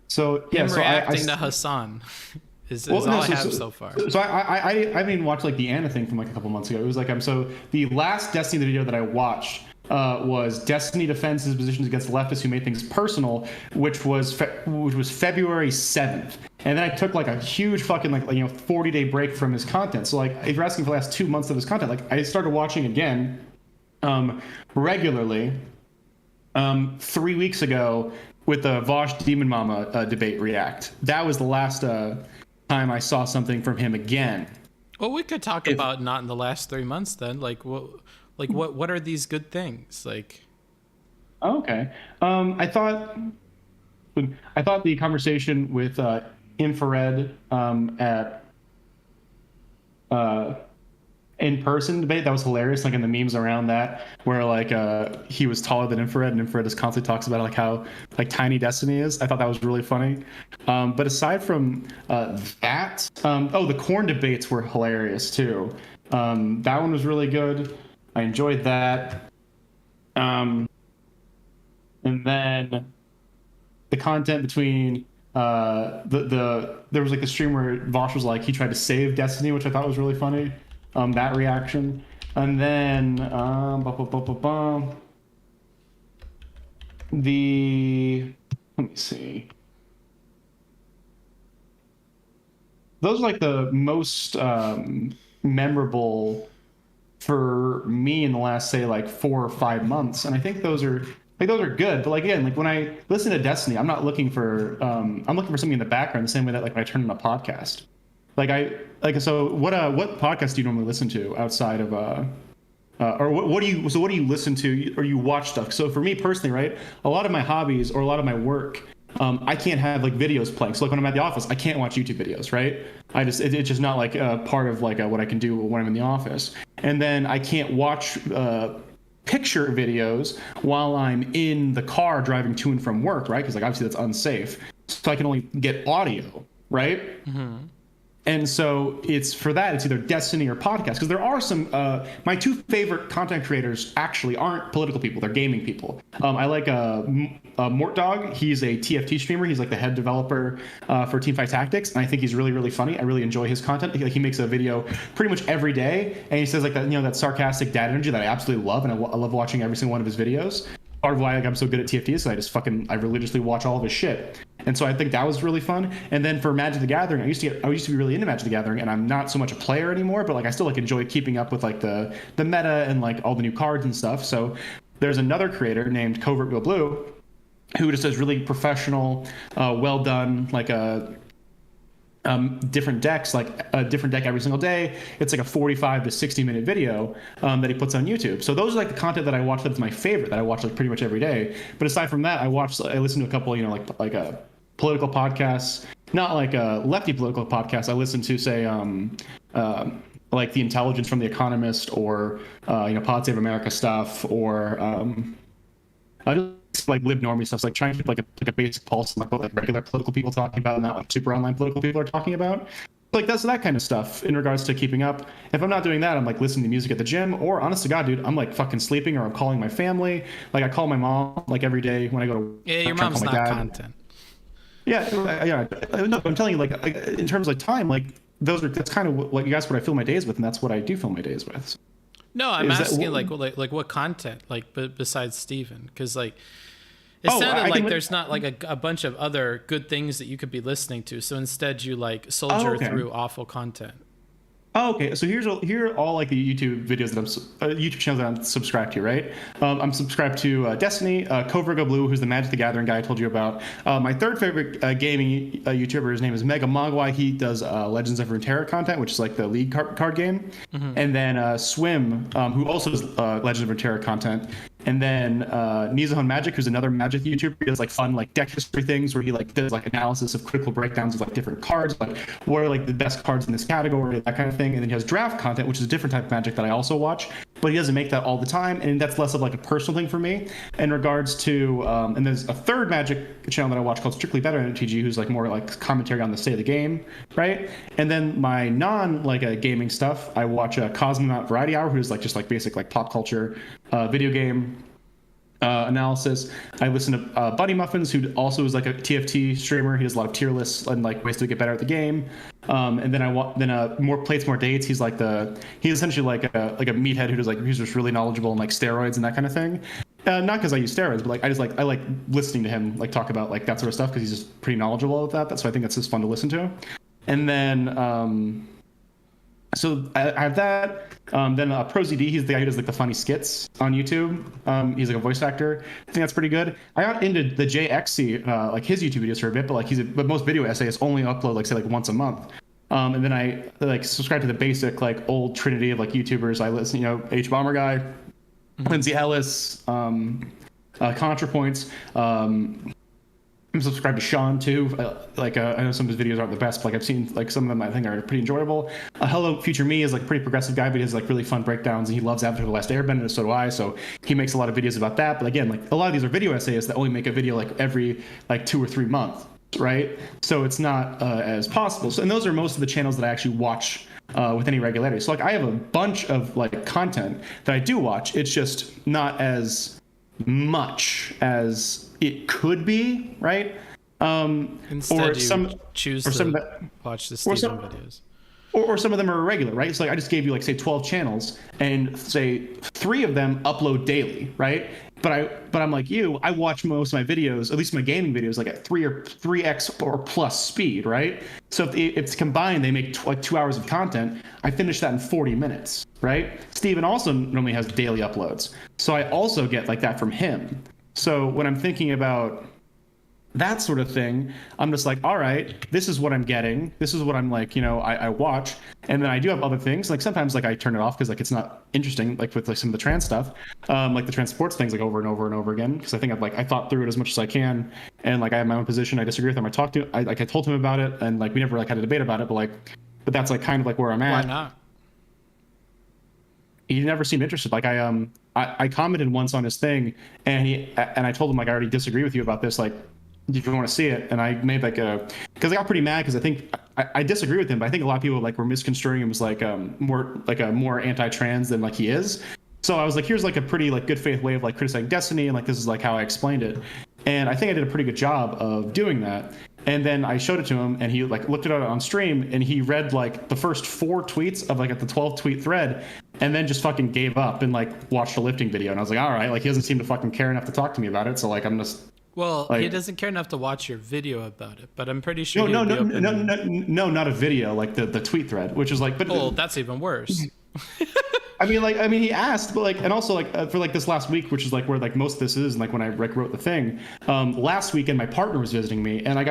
So yeah, him so reacting to Hassan. Is all I have so far. So I mean, watched like the Anna thing from like a couple months ago. It was like so the last Destiny video that I watched was Destiny defends his positions against leftists who made things personal, which was February 7th. And then I took like a huge fucking 40-day break from his content. So like if you're asking for the last 2 months of his content, like I started watching again regularly 3 weeks ago with the Vosh Demon Mama debate react. That was the last time I saw something from him again. Well, we could talk about not in the last 3 months then. Like what are these good things? Like, okay. I thought the conversation with Infrared at in-person debate, that was hilarious, like in the memes around that, where like he was taller than Infrared, and Infrared just constantly talks about like how like tiny Destiny is. I thought that was really funny. But aside from that, the corn debates were hilarious too. That one was really good. I enjoyed that. And then the content between there was like a stream where Vosh was like he tried to save Destiny, which I thought was really funny. That reaction. And then let me see. Those are like the most memorable for me in the last, say, like 4 or 5 months. And I think those are good. But like again, like when I listen to Destiny, I'm not looking for I'm looking for something in the background the same way that like when I turn on a podcast. So what podcast do you normally listen to outside of or what do you listen to or you watch stuff? So for me personally, right, a lot of my hobbies or a lot of my work, I can't have like videos playing. So like when I'm at the office, I can't watch YouTube videos, right? It's just not like part of like what I can do when I'm in the office. And then I can't watch picture videos while I'm in the car driving to and from work, right? Because like obviously that's unsafe. So I can only get audio, right? Mm-hmm. And so it's either Destiny or podcast, because there are some my two favorite content creators actually aren't political people, they're gaming people. I like Mortdog. He's a TFT streamer. He's like the head developer for Teamfight Tactics, and I think he's really, really funny. I really enjoy his content. He makes a video pretty much every day, and he says like that, that sarcastic dad energy that I absolutely love, and I love watching every single one of his videos. Part of why I'm so good at TFT is I religiously watch all of his shit. And so I think that was really fun. And then for Magic the Gathering, I used to be really into Magic the Gathering, and I'm not so much a player anymore, but like I still like enjoy keeping up with like the meta and like all the new cards and stuff. So there's another creator named Covert Real Blue who just does really professional, well done, like different decks, like a different deck every single day. It's like a 45 to 60 minute video that he puts on YouTube. So those are like the content that I watch that's my favorite, that I watch like pretty much every day. But aside from that, I listen to a couple, political podcasts, not like lefty political podcasts. I listen to, say, like The Intelligence from The Economist, or Pod Save America stuff, or I just like lib normie stuff. So, like trying to keep like a basic pulse on like what like regular political people talking about, and not like super online political people are talking about. Like that's that kind of stuff in regards to keeping up. If I'm not doing that, I'm like listening to music at the gym, or honest to God, dude, I'm like fucking sleeping, or I'm calling my family. Like I call my mom like every day when I go to. Yeah, your mom's not content. Yeah. No, I'm telling you, like in terms of time, like that's kind of what I fill my days with, and that's what I do fill my days with. No, I'm asking like what content, like besides Steven, because like it sounded like there's not like a bunch of other good things that you could be listening to. So instead, you like soldier through awful content. Oh, okay. So here are all like the YouTube videos that YouTube channels that I'm subscribed to, right? I'm subscribed to Destiny, Covergo Blue, who's the Magic the Gathering guy I told you about. My third favorite gaming YouTuber, his name is Mega Mogwai. He does Legends of Runeterra content, which is like the League card game. Mm-hmm. And then Swim, who also does Legends of Runeterra content. And then Nizahon Magic, who's another Magic YouTuber. He does like fun like deck history things where he like does like analysis of critical breakdowns of like different cards, like what are like the best cards in this category, that kind of thing. And then he has draft content, which is a different type of Magic that I also watch, but he doesn't make that all the time, and that's less of like a personal thing for me. In regards to, and there's a third Magic channel that I watch called Strictly Better MTG, who's like more like commentary on the state of the game, right? And then my non like gaming stuff, I watch Cosmonaut Variety Hour, who's like just like basic like pop culture, video game analysis. I listen to Buddy Muffins, who also is like a TFT streamer. He does a lot of tier lists and like ways to get better at the game. And then More Plates, More Dates. He's essentially like a meathead who does like, he's just really knowledgeable in like steroids and that kind of thing. Not because I use steroids, but like I like listening to him like talk about like that sort of stuff, because he's just pretty knowledgeable about that. So I think that's just fun to listen to. And then so I have that. Then ProZD, he's the guy who does like the funny skits on YouTube. He's like a voice actor. I think that's pretty good. I got into the JXC, like his YouTube videos for a bit, but like but most video essays only upload like say like once a month. And then I like subscribe to the basic like old trinity of like YouTubers. I listen, H Bomber Guy, Lindsay Ellis, ContraPoints. I'm subscribed to Sean too. I know some of his videos aren't the best, but like I've seen like some of them I think are pretty enjoyable. Hello Future Me is like a pretty progressive guy, but he has like really fun breakdowns, and he loves Avatar: The Last Airbender, and so do I. So he makes a lot of videos about that. But again, like a lot of these are video essays that only make a video like every like 2 or 3 months, right? So it's not as possible. So, and those are most of the channels that I actually watch with any regularity. So like I have a bunch of like content that I do watch. It's just not as much as it could be, right? Instead, choose to watch the Steven videos. Or some of them are irregular, right? So like I just gave you like say 12 channels, and say 3 of them upload daily, right? But I'm like you, I watch most of my videos, at least my gaming videos, like at 3x or plus speed, right? So if it's combined, they make like 2 hours of content. I finish that in 40 minutes, right? Steven also normally has daily uploads, so I also get like that from him. So when I'm thinking about that sort of thing, I'm just like, all right, this is what I'm getting. This is what I'm like, I watch. And then I do have other things. Like sometimes like I turn it off because like it's not interesting, like with like some of the trans stuff, like the trans sports things, like over and over and over again. Because I think I thought through it as much as I can. And like I have my own position. I disagree with him. I told him about it, and like we never like had a debate about it, but that's like kind of like where I'm at. Why not? He never seemed interested. Like I commented once on his thing, and I told him like I already disagree with you about this. Like, if you want to see it, and I made like because I got pretty mad because I think I disagree with him, but I think a lot of people like were misconstruing him as like more anti-trans than like he is. So I was like, here's like a pretty like good faith way of like criticizing Destiny, and like this is like how I explained it, and I think I did a pretty good job of doing that. And then I showed it to him, and he like looked at it on stream, and he read like the first 4 tweets of like at the 12 tweet thread, and then just fucking gave up and like watched a lifting video. And I was like, all right, like he doesn't seem to fucking care enough to talk to me about it, so like I'm just. Well, like, he doesn't care enough to watch your video about it, but I'm pretty sure. No, not a video, like the tweet thread, which is like. But that's even worse. I mean, he asked, but like, and also like for like this last week, which is like where like most of this is, and like when I like wrote the thing, last weekend my partner was visiting me, and like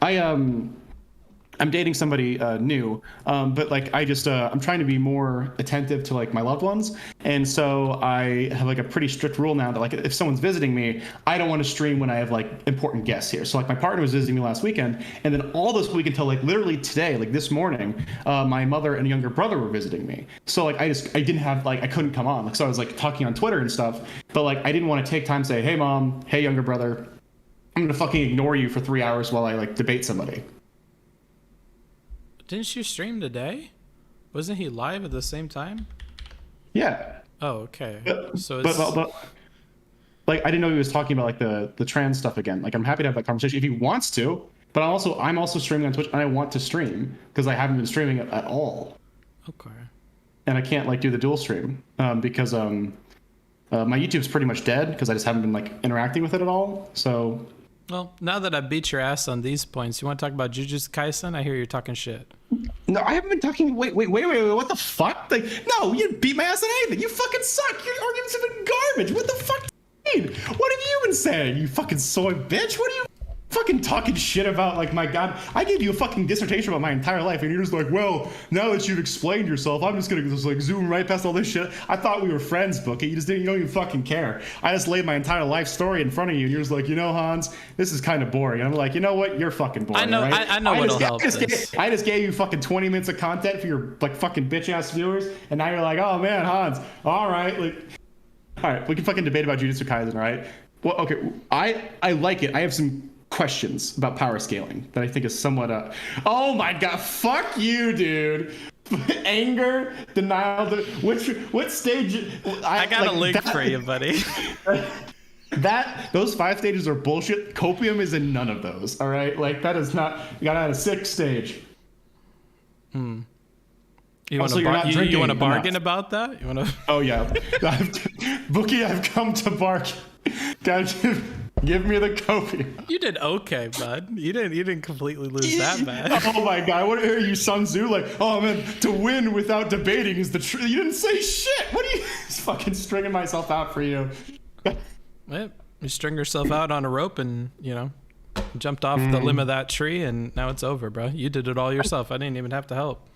I I'm dating somebody new, but like I just I'm trying to be more attentive to like my loved ones, and so I have like a pretty strict rule now that like if someone's visiting me, I don't want to stream when I have like important guests here. So like my partner was visiting me last weekend, and then all this week until like literally today, like this morning, my mother and younger brother were visiting me. So like I didn't have like I couldn't come on. Like so I was like talking on Twitter and stuff, but like I didn't want to take time to say, hey mom, hey younger brother, I'm gonna fucking ignore you for 3 hours while I like debate somebody. Didn't you stream today? Wasn't he live at the same time? Yeah. Oh, okay. So but like I didn't know he was talking about like the trans stuff again. Like I'm happy to have that conversation if he wants to, but I'm also streaming on Twitch and I want to stream because I haven't been streaming it at all. Okay. And I can't like do the dual stream because my YouTube's pretty much dead because I just haven't been like interacting with it at all. So. Well, now that I beat your ass on these points, you want to talk about Jujutsu Kaisen? I hear you're talking shit. No, I haven't been talking. Wait. What the fuck? Like, no, you didn't beat my ass on anything. You fucking suck. Your arguments have been garbage. What the fuck do you mean? What have you been saying? You fucking soy bitch. What are you fucking talking shit about? Like, my God, I gave you a fucking dissertation about my entire life, and you're just like, well, now that you've explained yourself, I'm just gonna just like zoom right past all this shit. I thought we were friends, Bookie. You don't even fucking care. I just laid my entire life story in front of you, and you're just like, you know, Hans, this is kind of boring. And I'm like, you know what? You're fucking boring. I know. Right? I know what'll help this. I just gave you fucking 20 minutes of content for your like fucking bitch ass viewers, and now you're like, oh man, Hans, all right, we can fucking debate about Jujutsu Kaisen, right? Well, okay, I like it. I have some questions about power scaling that I think is somewhat oh my God, fuck you, dude. Anger, denial, what stage? I got like, a link for you, buddy. Those 5 stages are bullshit. Copium is in none of those. All right, like that is not. You got out of 6th stage. You want to bargain about that? You want to? Oh yeah, Bookie, I've come to bargain. Gotta give me the copium. You did okay, bud. You didn't completely lose that bad. Oh my God, what are you, Sun Tzu? Like, oh man, to win without debating is the truth. You didn't say shit. What are you fucking stringing myself out for you? Well, you string yourself out on a rope and jumped off the limb of that tree, and now it's over, bro. You did it all yourself. I didn't even have to help.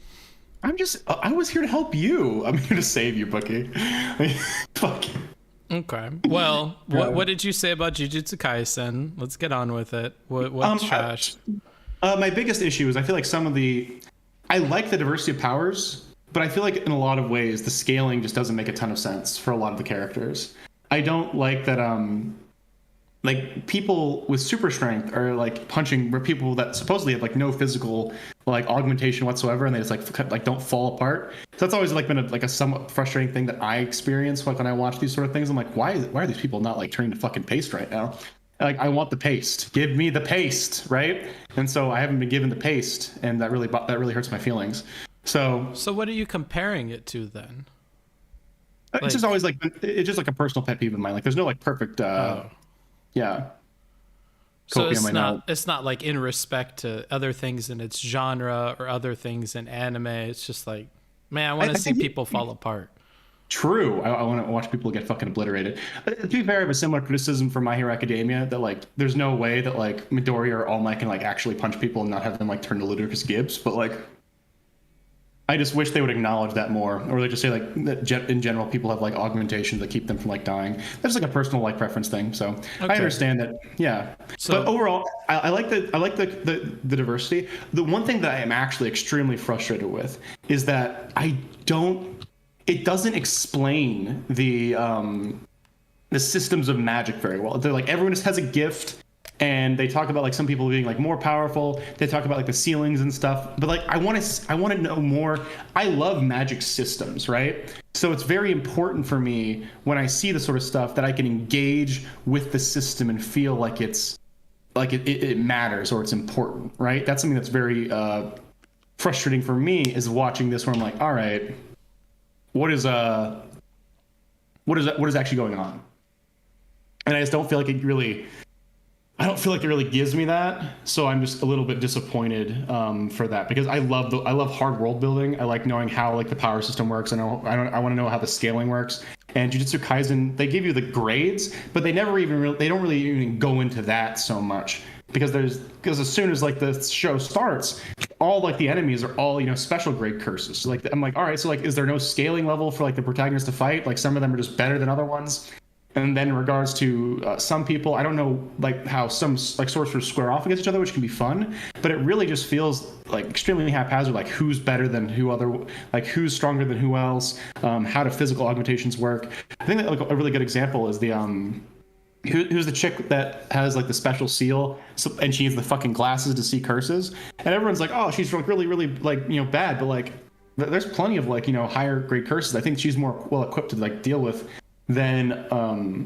I was here to help you. I'm here to save you, Bookie. Fuck. Okay. Well, what did you say about Jujutsu Kaisen? Let's get on with it. What's trash? My biggest issue is I feel like I like the diversity of powers, but I feel like in a lot of ways the scaling just doesn't make a ton of sense for a lot of the characters. I don't like that like people with super strength are like punching where people that supposedly have like no physical like augmentation whatsoever, and they just like don't fall apart. So that's always like been a somewhat frustrating thing that I experience like when I watch these sort of things. I'm like, why are these people not like turning to fucking paste right now? Like, I want the paste. Give me the paste, right? And so I haven't been given the paste, and that really hurts my feelings. So what are you comparing it to then? It's just always like it's just like a personal pet peeve of mine. Like, there's no like perfect. Yeah. So it's not like in respect to other things in its genre or other things in anime. It's just like, man, I want to see people fall apart. True. I want to watch people get fucking obliterated. To be fair, I have a similar criticism for My Hero Academia that like there's no way that like Midoriya or All Might can like actually punch people and not have them like turn to Ludicrous Gibbs. But like, I just wish they would acknowledge that more, or they just say like that in general people have like augmentations that keep them from like dying. That's like a personal like preference thing. So okay. I understand that. Yeah. But overall, I like the diversity. The one thing that I am actually extremely frustrated with is that it doesn't explain the systems of magic very well. They're like, everyone just has a gift. And they talk about like some people being like more powerful. They talk about like the ceilings and stuff. But like I want to know more. I love magic systems, right? So it's very important for me when I see the sort of stuff that I can engage with the system and feel like it's like it matters or it's important, right? That's something that's very frustrating for me, is watching this where I'm like, all right, what is actually going on? And I just don't feel like it really gives me that, so I'm just a little bit disappointed for that, because I love hard world building. I like knowing how like the power system works. I want to know how the scaling works. And Jujutsu Kaisen, they give you the grades, but they don't really even go into that so much. because as soon as like the show starts, all like the enemies are all, you know, special grade curses. So like I'm like, all right, so like is there no scaling level for like the protagonist to fight? Like some of them are just better than other ones. And then in regards to some people, I don't know like how some like sorcerers square off against each other, which can be fun, but it really just feels like extremely haphazard, like who's better than who other, like who's stronger than who else, how do physical augmentations work. I think that like a really good example is the who's the chick that has like the special seal, and she needs the fucking glasses to see curses, and everyone's like, oh, she's really like, you know, bad, but like there's plenty of like, you know, higher grade curses I think she's more well equipped to like deal with than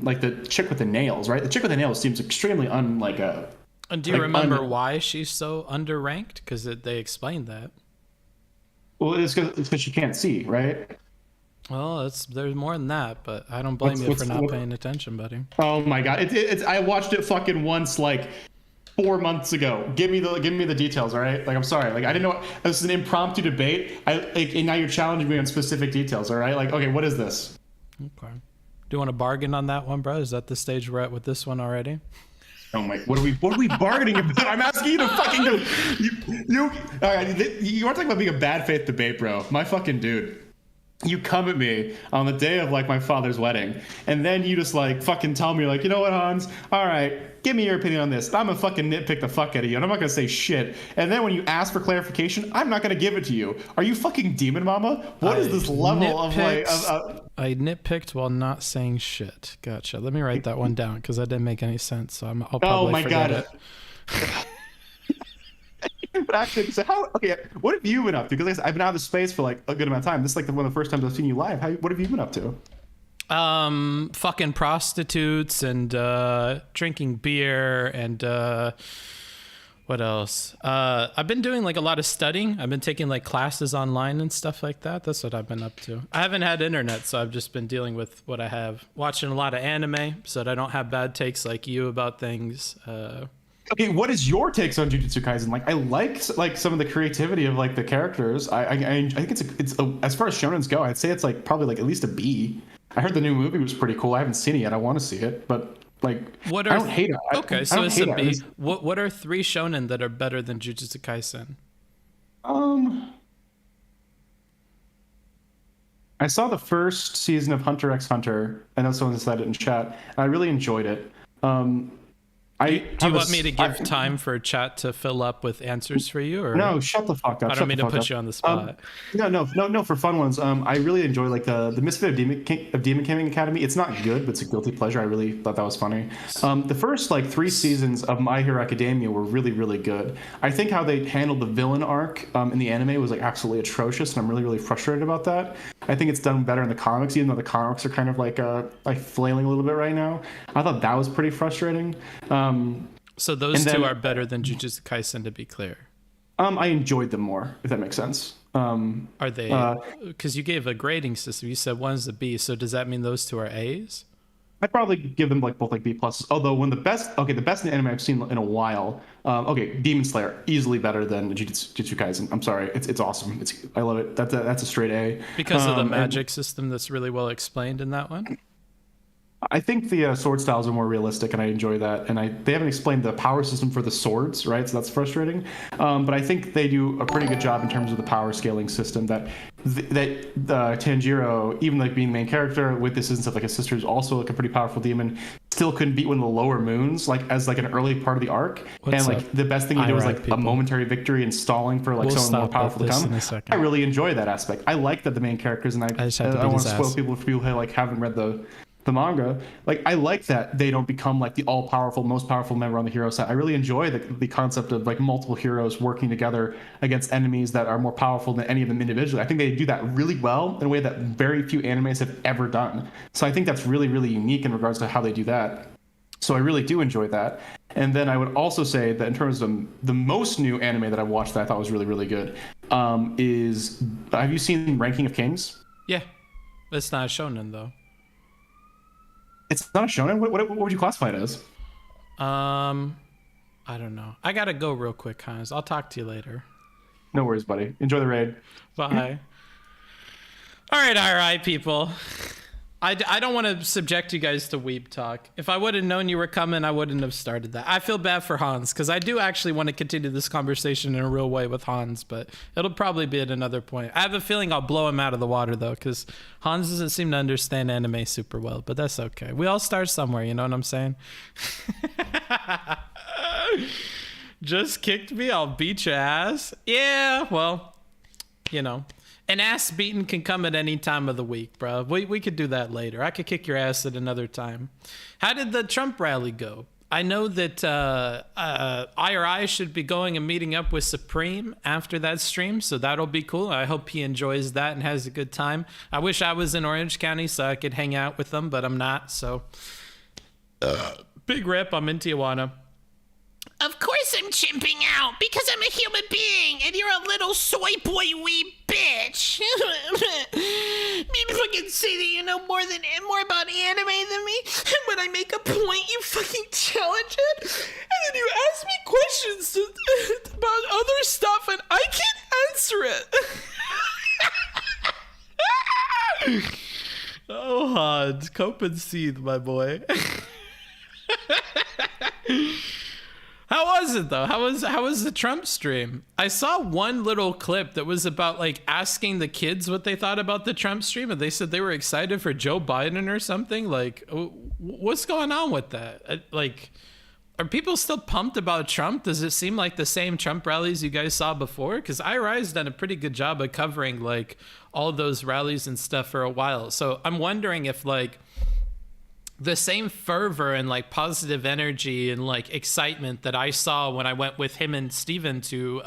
like the chick with the nails, right? The chick with the nails seems extremely And do you remember why she's so underranked? Because they explained that. Well, it's because she can't see, right? Well, there's more than that, but I don't blame you for not paying attention, buddy. Oh my god, it's I watched it fucking once like 4 months ago. Give me the details, all right? Like I'm sorry, like I didn't know this is an impromptu debate. And now you're challenging me on specific details, all right? Like okay, what is this? Okay. Do you want to bargain on that one, bro? Is that the stage we're at with this one already? Oh my! What are we bargaining about? I'm asking you to fucking do. You all right? You are talking about being a bad faith debate, bro. My fucking dude. You come at me on the day of like my father's wedding, and then you just like fucking tell me like, you know what, Hans? All right, give me your opinion on this. I'm gonna fucking nitpick the fuck out of you, and I'm not gonna say shit. And then when you ask for clarification, I'm not gonna give it to you. Are you fucking demon mama? What is this level of like? I nitpicked while not saying shit. Gotcha. Let me write that one down because that didn't make any sense. So I'll probably forget it. But actually, so what have you been up to? Because I've been out of space for like a good amount of time. This is like one of the first times I've seen you live. What have you been up to? Fucking prostitutes and drinking beer and what else? I've been doing like a lot of studying. I've been taking like classes online and stuff like that. That's what I've been up to. I haven't had internet, so I've just been dealing with what I have. Watching a lot of anime so that I don't have bad takes like you about things. Okay, what is your takes on Jujutsu Kaisen? Like, I like some of the creativity of like the characters. I think it's as far as shonens go, I'd say it's like probably like at least a B. I heard the new movie was pretty cool. I haven't seen it yet. I want to see it, but like, I don't hate it. Okay, so it's a B. What are 3 shonen that are better than Jujutsu Kaisen? I saw the first season of Hunter x Hunter. I know someone said it in chat, and I really enjoyed it. Do you want me to give time for chat to fill up with answers for you? Or no, shut the fuck up. I don't mean to put you on the spot. No, for fun ones. I really enjoy like the Misfit of Demon King Academy. It's not good, but it's a guilty pleasure. I really thought that was funny. The first like 3 seasons of My Hero Academia were really, really good. I think how they handled the villain arc in the anime was like absolutely atrocious, and I'm really, really frustrated about that. I think it's done better in the comics, even though the comics are kind of like flailing a little bit right now. I thought that was pretty frustrating. So those 2 are better than Jujutsu Kaisen, to be clear. I enjoyed them more, if that makes sense. Are they? Because you gave a grading system. You said one's a B. So does that mean those 2 are A's? I'd probably give them like both like B pluses. Although the best anime I've seen in a while. Demon Slayer, easily better than Jujutsu Kaisen. I'm sorry, it's awesome. I love it. That's a straight A. Because of the magic system that's really well explained in that one. I think the sword styles are more realistic, and I enjoy that. And they haven't explained the power system for the swords, right? So that's frustrating. But I think they do a pretty good job in terms of the power scaling system. That Tanjiro, even like being the main character with this instance of like a sister who's also like a pretty powerful demon, still couldn't beat one of the lower moons, like as like an early part of the arc. What's and like up? The best thing he did was like a momentary victory and stalling for like someone more powerful to come. I really enjoy that aspect. I like that the main characters, and I don't want to spoil people for people who like haven't read the manga. Like I like that they don't become like the all-powerful, most powerful member on the hero side. I really enjoy the concept of like multiple heroes working together against enemies that are more powerful than any of them individually. I think they do that really well in a way that very few animes have ever done. So I think that's really, really unique in regards to how they do that. So I really do enjoy that. And then I would also say that in terms of the most new anime that I've watched that I thought was really, really good is, have you seen Ranking of Kings? Yeah. It's not a shonen though. It's not a shonen? What would you classify it as? I don't know. I gotta go real quick, Hans. I'll talk to you later. No worries, buddy. Enjoy the raid. Bye. All right, people. I don't want to subject you guys to weeb talk. If I would have known you were coming, I wouldn't have started that. I feel bad for Hans because I do actually want to continue this conversation in a real way with Hans, but it'll probably be at another point. I have a feeling I'll blow him out of the water though, because Hans doesn't seem to understand anime super well, but that's okay. We all start somewhere, you know what I'm saying? Just kicked me, I'll beat your ass. Yeah, well, you know. An ass beating can come at any time of the week, bro. We could do that later. I could kick your ass at another time. How did the Trump rally go? I know that IRI should be going and meeting up with Supreme after that stream, so that'll be cool. I hope he enjoys that and has a good time. I wish I was in Orange County so I could hang out with them, but I'm not, so. Big rip, I'm in Tijuana. Of course I'm chimping out, because I'm a human being, and you're a little soy boy wee bitch. You fucking say that you know more about anime than me, and when I make a point, you fucking challenge it, and then you ask me questions about other stuff, and I can't answer it. Oh, Hans, cope and seethe, my boy. How was it though? How was the Trump stream? I saw one little clip that was about like asking the kids what they thought about the Trump stream, and they said they were excited for Joe Biden or something. Like, what's going on with that? Like, are people still pumped about Trump? Does it seem like the same Trump rallies you guys saw before? Because IRI's done a pretty good job of covering like all those rallies and stuff for a while. So I'm wondering if like the same fervor and like positive energy and like excitement that I saw when I went with him and Steven to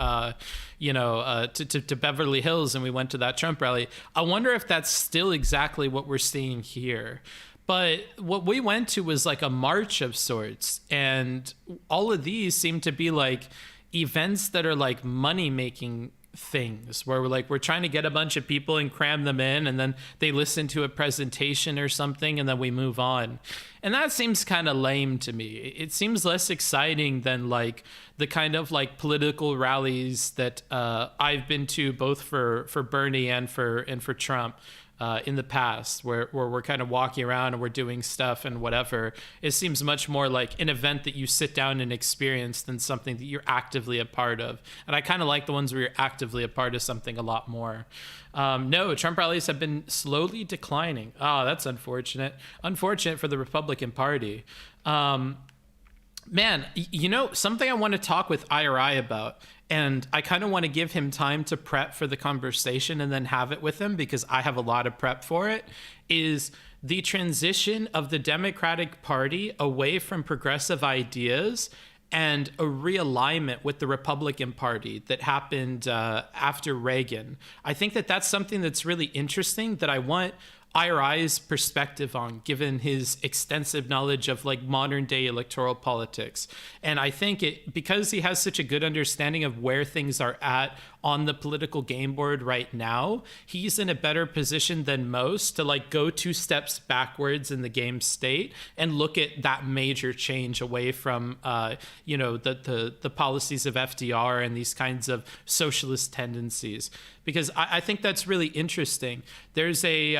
Beverly Hills and we went to that Trump rally. I wonder if that's still exactly what we're seeing here. But what we went to was like a march of sorts, and all of these seem to be like events that are like money making things where we're trying to get a bunch of people and cram them in, and then they listen to a presentation or something and then we move on. And that seems kind of lame to me. It seems less exciting than like the kind of like political rallies that I've been to both for Bernie and for Trump in the past, where we're kind of walking around and we're doing stuff and whatever. It seems much more like an event that you sit down and experience than something that you're actively a part of. And I kind of like the ones where you're actively a part of something a lot more. No, Trump rallies have been slowly declining. Oh, that's unfortunate. Unfortunate for the Republican Party. Man, you know, something I want to talk with IRI about, and I kind of want to give him time to prep for the conversation and then have it with him because I have a lot of prep for it, is the transition of the Democratic Party away from progressive ideas and a realignment with the Republican Party that happened after Reagan. I think that that's something that's really interesting that I want IRI's perspective on, given his extensive knowledge of like modern day electoral politics. And I think because he has such a good understanding of where things are at on the political game board right now, he's in a better position than most to like go 2 steps backwards in the game state and look at that major change away from the policies of FDR and these kinds of socialist tendencies. Because I think that's really interesting. There's a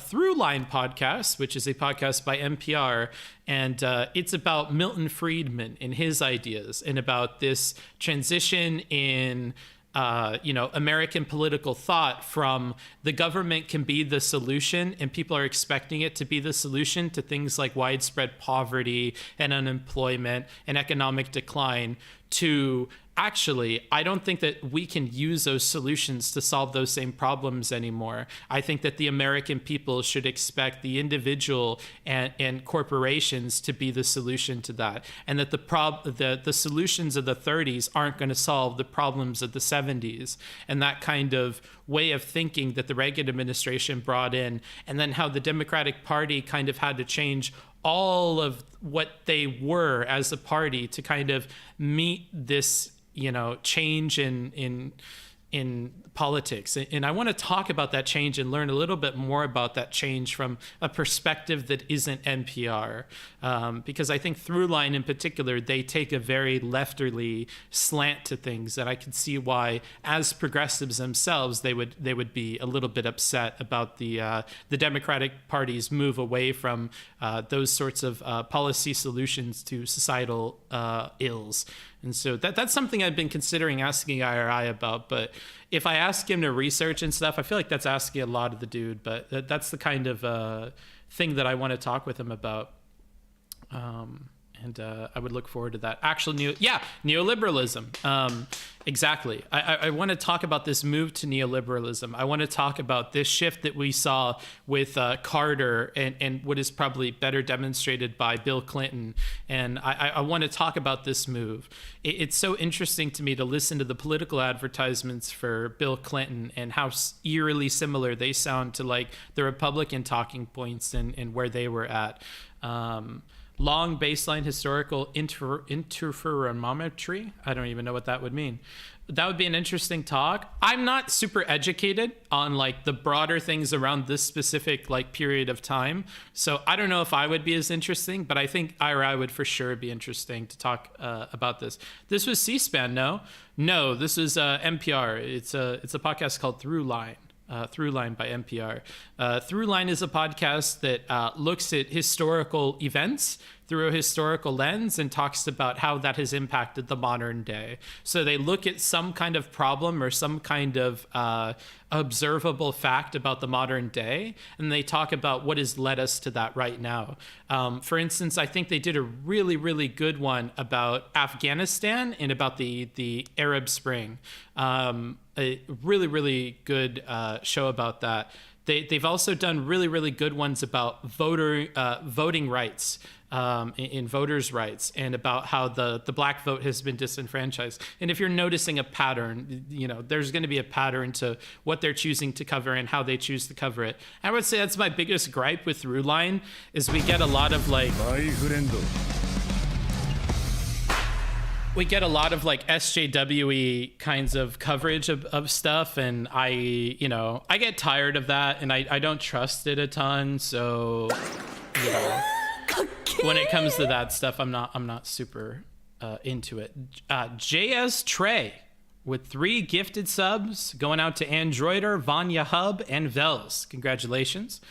Throughline podcast, which is a podcast by NPR, and it's about Milton Friedman and his ideas and about this transition in American political thought from the government can be the solution and people are expecting it to be the solution to things like widespread poverty and unemployment and economic decline to actually, I don't think that we can use those solutions to solve those same problems anymore. I think that the American people should expect the individual and corporations to be the solution to that, and that the solutions of the 30s aren't going to solve the problems of the 70s, and that kind of way of thinking that the Reagan administration brought in, and then how the Democratic Party kind of had to change all of what they were as a party to kind of meet this change in in politics, and I want to talk about that change and learn a little bit more about that change from a perspective that isn't NPR, because I think Throughline in particular, they take a very lefterly slant to things, and I can see why, as progressives themselves, they would be a little bit upset about the Democratic Party's move away from those sorts of policy solutions to societal ills. And so that's something I've been considering asking IRI about. But if I ask him to research and stuff, I feel like that's asking a lot of the dude. But that's the kind of thing that I want to talk with him about. And I would look forward to that. Actual neoliberalism. Exactly. I want to talk about this move to neoliberalism. I want to talk about this shift that we saw with Carter and what is probably better demonstrated by Bill Clinton. And I want to talk about this move. It's so interesting to me to listen to the political advertisements for Bill Clinton and how eerily similar they sound to like the Republican talking points and where they were at. Long baseline historical interferometry. I don't even know what that would mean. That would be an interesting talk. I'm not super educated on like the broader things around this specific like period of time. So I don't know if I would be as interesting, but I think IRI would for sure be interesting to talk about this. This was C-SPAN, no? No, this is NPR. It's a podcast called Throughline. Throughline by NPR. Throughline is a podcast that looks at historical events through a historical lens and talks about how that has impacted the modern day. So they look at some kind of problem or some kind of observable fact about the modern day, and they talk about what has led us to that right now. For instance, I think they did a really, really good one about Afghanistan and about the Arab Spring. A really, really good show about that. They've also done really, really good ones about voting rights, in voters' rights, and about how the black vote has been disenfranchised. And if you're noticing a pattern, you know, there's going to be a pattern to what they're choosing to cover and how they choose to cover it. I would say that's my biggest gripe with Throughline, is we get a lot of like... We get a lot of like SJW-y kinds of coverage of stuff, and I get tired of that, and I don't trust it a ton. So, you know, when it comes to that stuff, I'm not super into it. JS Trey with 3 gifted subs going out to Androider, Vanya Hub, and Vels. Congratulations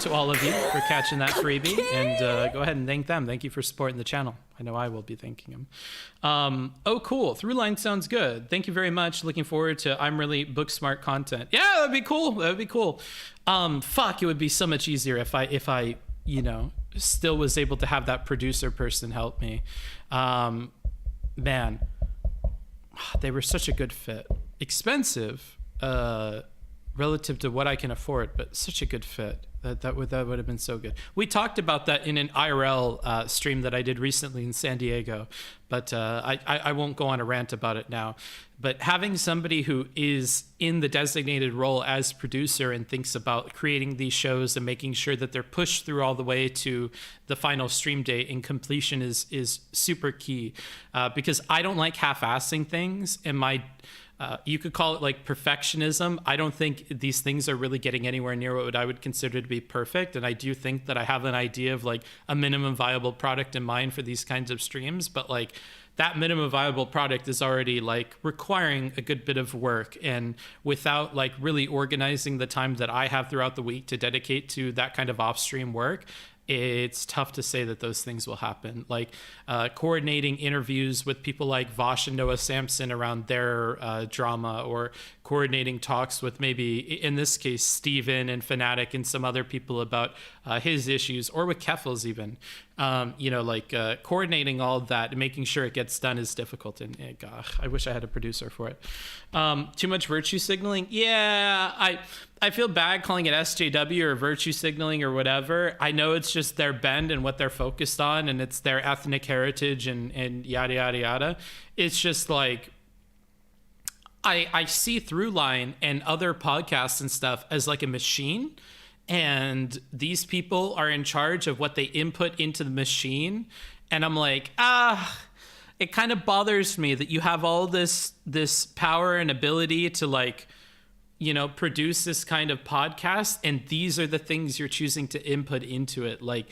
to all of you for catching that freebie, and go ahead and thank them. Thank you for supporting the channel. I know I will be thanking them. Oh, cool. Throughline sounds good. Thank you very much. Looking forward to I'm really book smart content. Yeah, that'd be cool. That'd be cool. Fuck, it would be so much easier if I you know, still was able to have that producer person help me. Man, they were such a good fit. Expensive, relative to what I can afford, but such a good fit. That would have been so good. We talked about that in an IRL stream that I did recently in San Diego, but I won't go on a rant about it now. But having somebody who is in the designated role as producer and thinks about creating these shows and making sure that they're pushed through all the way to the final stream date and completion is super key, because I don't like half-assing things, and you could call it like perfectionism. I don't think these things are really getting anywhere near what I would consider to be perfect. And I do think that I have an idea of like a minimum viable product in mind for these kinds of streams. But like that minimum viable product is already like requiring a good bit of work. And without like really organizing the time that I have throughout the week to dedicate to that kind of off-stream work, it's tough to say that those things will happen. Like coordinating interviews with people like Vosh and Noah Sampson around their drama, or coordinating talks with maybe, in this case, Steven and Fanatic and some other people about his issues, or with Keffels even. Coordinating all of that and making sure it gets done is difficult. And gosh, I wish I had a producer for it. Too much virtue signaling? Yeah, I feel bad calling it SJW or virtue signaling or whatever. I know it's just their bend and what they're focused on, and it's their ethnic heritage and yada, yada, yada. It's just like, I see Throughline and other podcasts and stuff as like a machine, and these people are in charge of what they input into the machine. And I'm like, it kind of bothers me that you have all this power and ability to like, you know, produce this kind of podcast, and these are the things you're choosing to input into it. Like,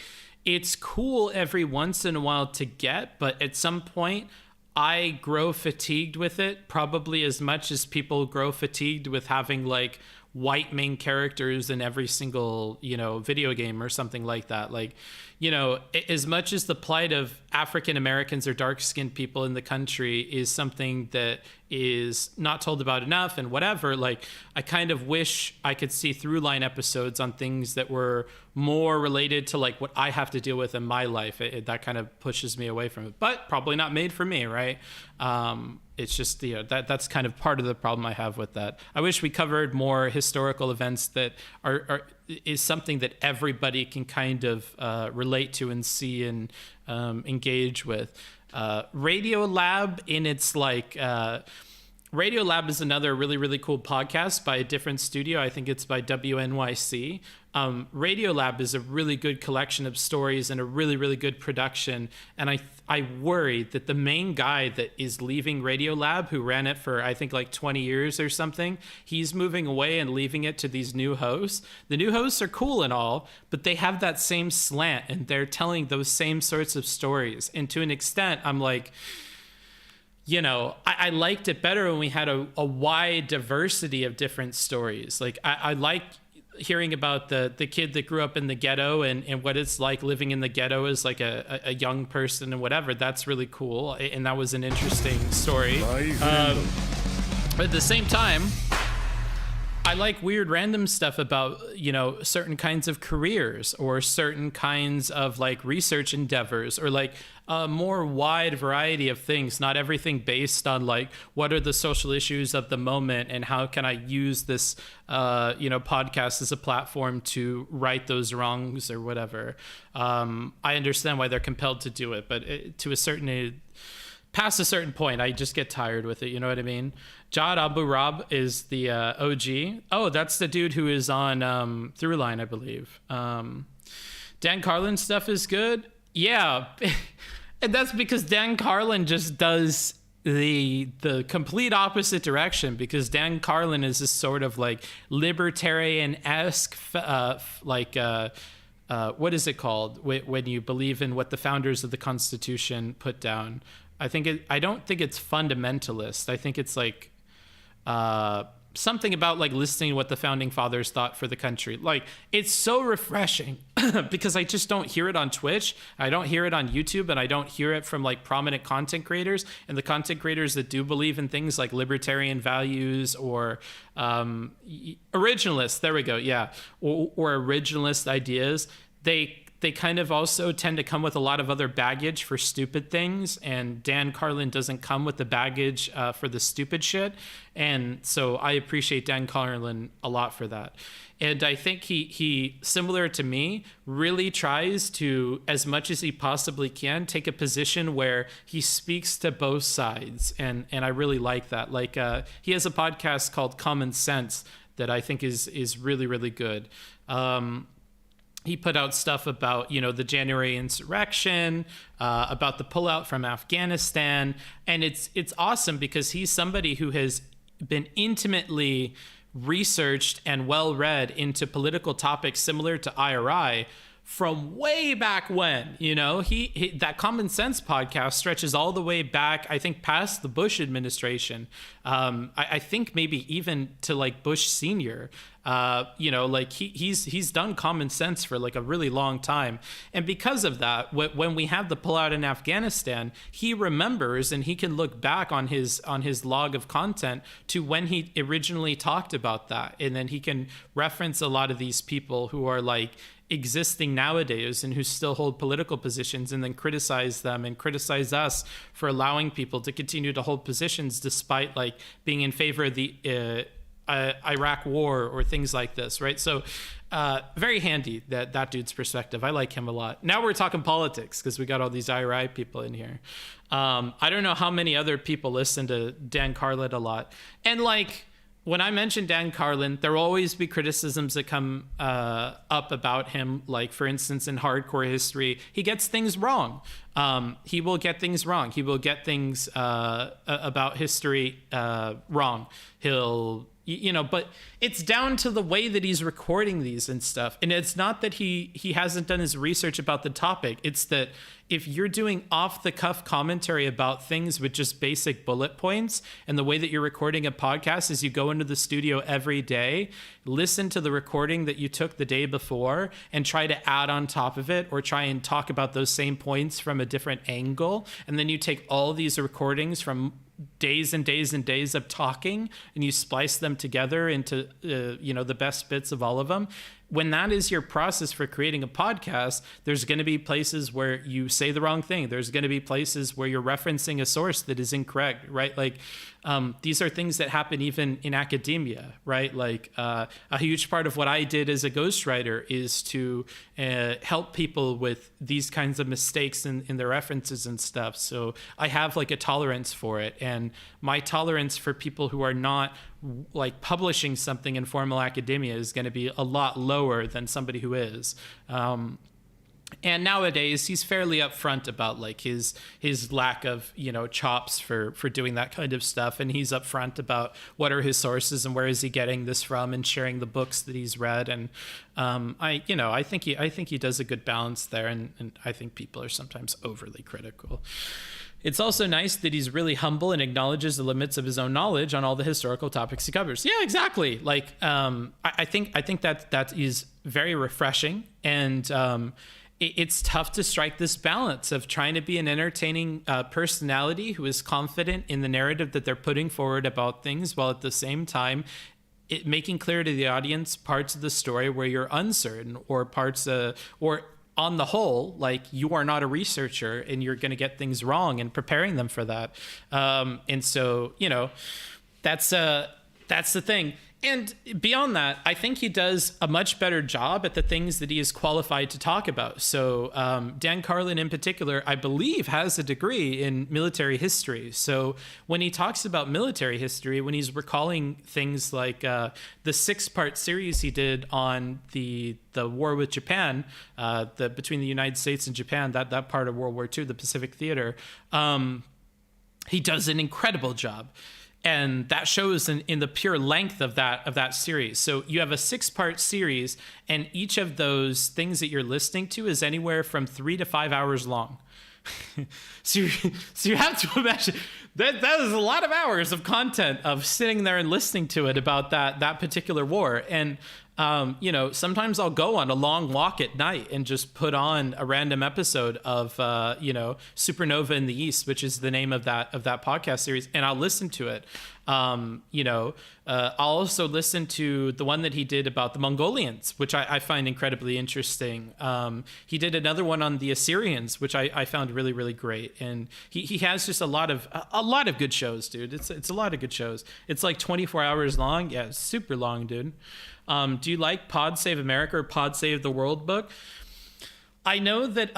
it's cool every once in a while to get, but at some point I grow fatigued with it, probably as much as people grow fatigued with having like white main characters in every single, you know, video game or something like that. Like, you know, as much as the plight of African Americans or dark-skinned people in the country is something that is not told about enough and whatever, like, I kind of wish I could see through line episodes on things that were more related to like what I have to deal with in my life. That kind of pushes me away from it, but probably not made for me, right? It's just, you know, that's kind of part of the problem I have with that. I wish we covered more historical events that is something that everybody can kind of relate to and see and engage with. Radio Lab in its like Radio Lab is another really, really cool podcast by a different studio. I think it's by WNYC. Radio Lab is a really good collection of stories and a really, really good production. And I worry that the main guy that is leaving Radio Lab, who ran it for, I think, like 20 years or something, he's moving away and leaving it to these new hosts. The new hosts are cool and all, but they have that same slant and they're telling those same sorts of stories. And to an extent, I'm like, you know, I liked it better when we had a wide diversity of different stories. Like, I like hearing about the kid that grew up in the ghetto and what it's like living in the ghetto as like a young person and whatever. That's really cool. And that was an interesting story. But at the same time, I like weird random stuff about, you know, certain kinds of careers or certain kinds of like research endeavors or like a more wide variety of things, not everything based on like what are the social issues of the moment and how can I use this, you know, podcast as a platform to right those wrongs or whatever. I understand why they're compelled to do it, but to a certain past a certain point, I just get tired with it. You know what I mean? Jad Abu Rab is the OG. Oh, that's the dude who is on Throughline, I believe. Dan Carlin stuff is good. Yeah. And that's because Dan Carlin just does the complete opposite direction, because Dan Carlin is this sort of like libertarian-esque, what is it called when you believe in what the founders of the Constitution put down? I don't think it's fundamentalist. I think it's like something about like listening to what the founding fathers thought for the country. Like, it's so refreshing because I just don't hear it on Twitch. I don't hear it on YouTube, and I don't hear it from like prominent content creators, and the content creators that do believe in things like libertarian values or originalists. There we go. Yeah. Or originalist ideas. They kind of also tend to come with a lot of other baggage for stupid things, and Dan Carlin doesn't come with the baggage for the stupid shit. And so I appreciate Dan Carlin a lot for that. And I think he similar to me, really tries to, as much as he possibly can, take a position where he speaks to both sides. And I really like that. Like, he has a podcast called Common Sense that I think is really, really good. He put out stuff about, you know, the January insurrection, about the pullout from Afghanistan. And it's awesome because he's somebody who has been intimately researched and well-read into political topics similar to IRI from way back when. You know, he that Common Sense podcast stretches all the way back, I think, past the Bush administration. I think maybe even to like Bush Senior. You know, like he's done Common Sense for like a really long time. And because of that, when we have the pullout in Afghanistan, he remembers and he can look back on his log of content to when he originally talked about that. And then he can reference a lot of these people who are like existing nowadays and who still hold political positions, and then criticize them and criticize us for allowing people to continue to hold positions despite like being in favor of the Iraq war or things like this, right? So very handy, that dude's perspective. I like him a lot. Now we're talking politics because we got all these IRI people in here. I don't know how many other people listen to Dan Carlin a lot. And like, when I mention Dan Carlin, there will always be criticisms that come up about him. Like, for instance, in hardcore history, he gets things wrong. He will get things wrong. He will get things about history wrong. He'll, but it's down to the way that he's recording these and stuff. And it's not that he hasn't done his research about the topic. It's that if you're doing off-the-cuff commentary about things with just basic bullet points, and the way that you're recording a podcast is you go into the studio every day, listen to the recording that you took the day before, and try to add on top of it, or try and talk about those same points from a different angle. And then you take all these recordings from days and days and days of talking, and you splice them together into the best bits of all of them. When that is your process for creating a podcast, there's going to be places where you say the wrong thing. There's going to be places where you're referencing a source that is incorrect, right? Like, these are things that happen even in academia, right? Like, a huge part of what I did as a ghostwriter is to help people with these kinds of mistakes in their references and stuff. So I have like a tolerance for it, and my tolerance for people who are not like publishing something in formal academia is going to be a lot lower than somebody who is. And nowadays he's fairly upfront about like his lack of chops for doing that kind of stuff, and he's upfront about what are his sources and where is he getting this from, and sharing the books that he's read. And I think he does a good balance there, and I think people are sometimes overly critical. It's also nice that he's really humble and acknowledges the limits of his own knowledge on all the historical topics he covers. Yeah, exactly. Like, I think that is very refreshing, and it's tough to strike this balance of trying to be an entertaining personality who is confident in the narrative that they're putting forward about things, while at the same time making clear to the audience parts of the story where you're uncertain, or parts or on the whole, like, you are not a researcher and you're going to get things wrong, and preparing them for that. And so, that's the thing. And beyond that, I think he does a much better job at the things that he is qualified to talk about. So Dan Carlin in particular, I believe, has a degree in military history. So when he talks about military history, when he's recalling things like the 6-part series he did on the war with Japan, between the United States and Japan, that part of World War II, the Pacific Theater, he does an incredible job. And that shows in the pure length of that series. So you have a 6-part series, and each of those things that you're listening to is anywhere from 3 to 5 hours long. so you have to imagine that is a lot of hours of content of sitting there and listening to it about that particular war. And sometimes I'll go on a long walk at night and just put on a random episode of Supernova in the East, which is the name of that podcast series, and I'll listen to it. I'll also listen to the one that he did about the Mongolians, which I find incredibly interesting. He did another one on the Assyrians, which I found really, really great. And he has just a lot of good shows, dude. It's a lot of good shows. It's like 24 hours long. Yeah, it's super long, dude. Do you like Pod Save America or Pod Save the World book? I know that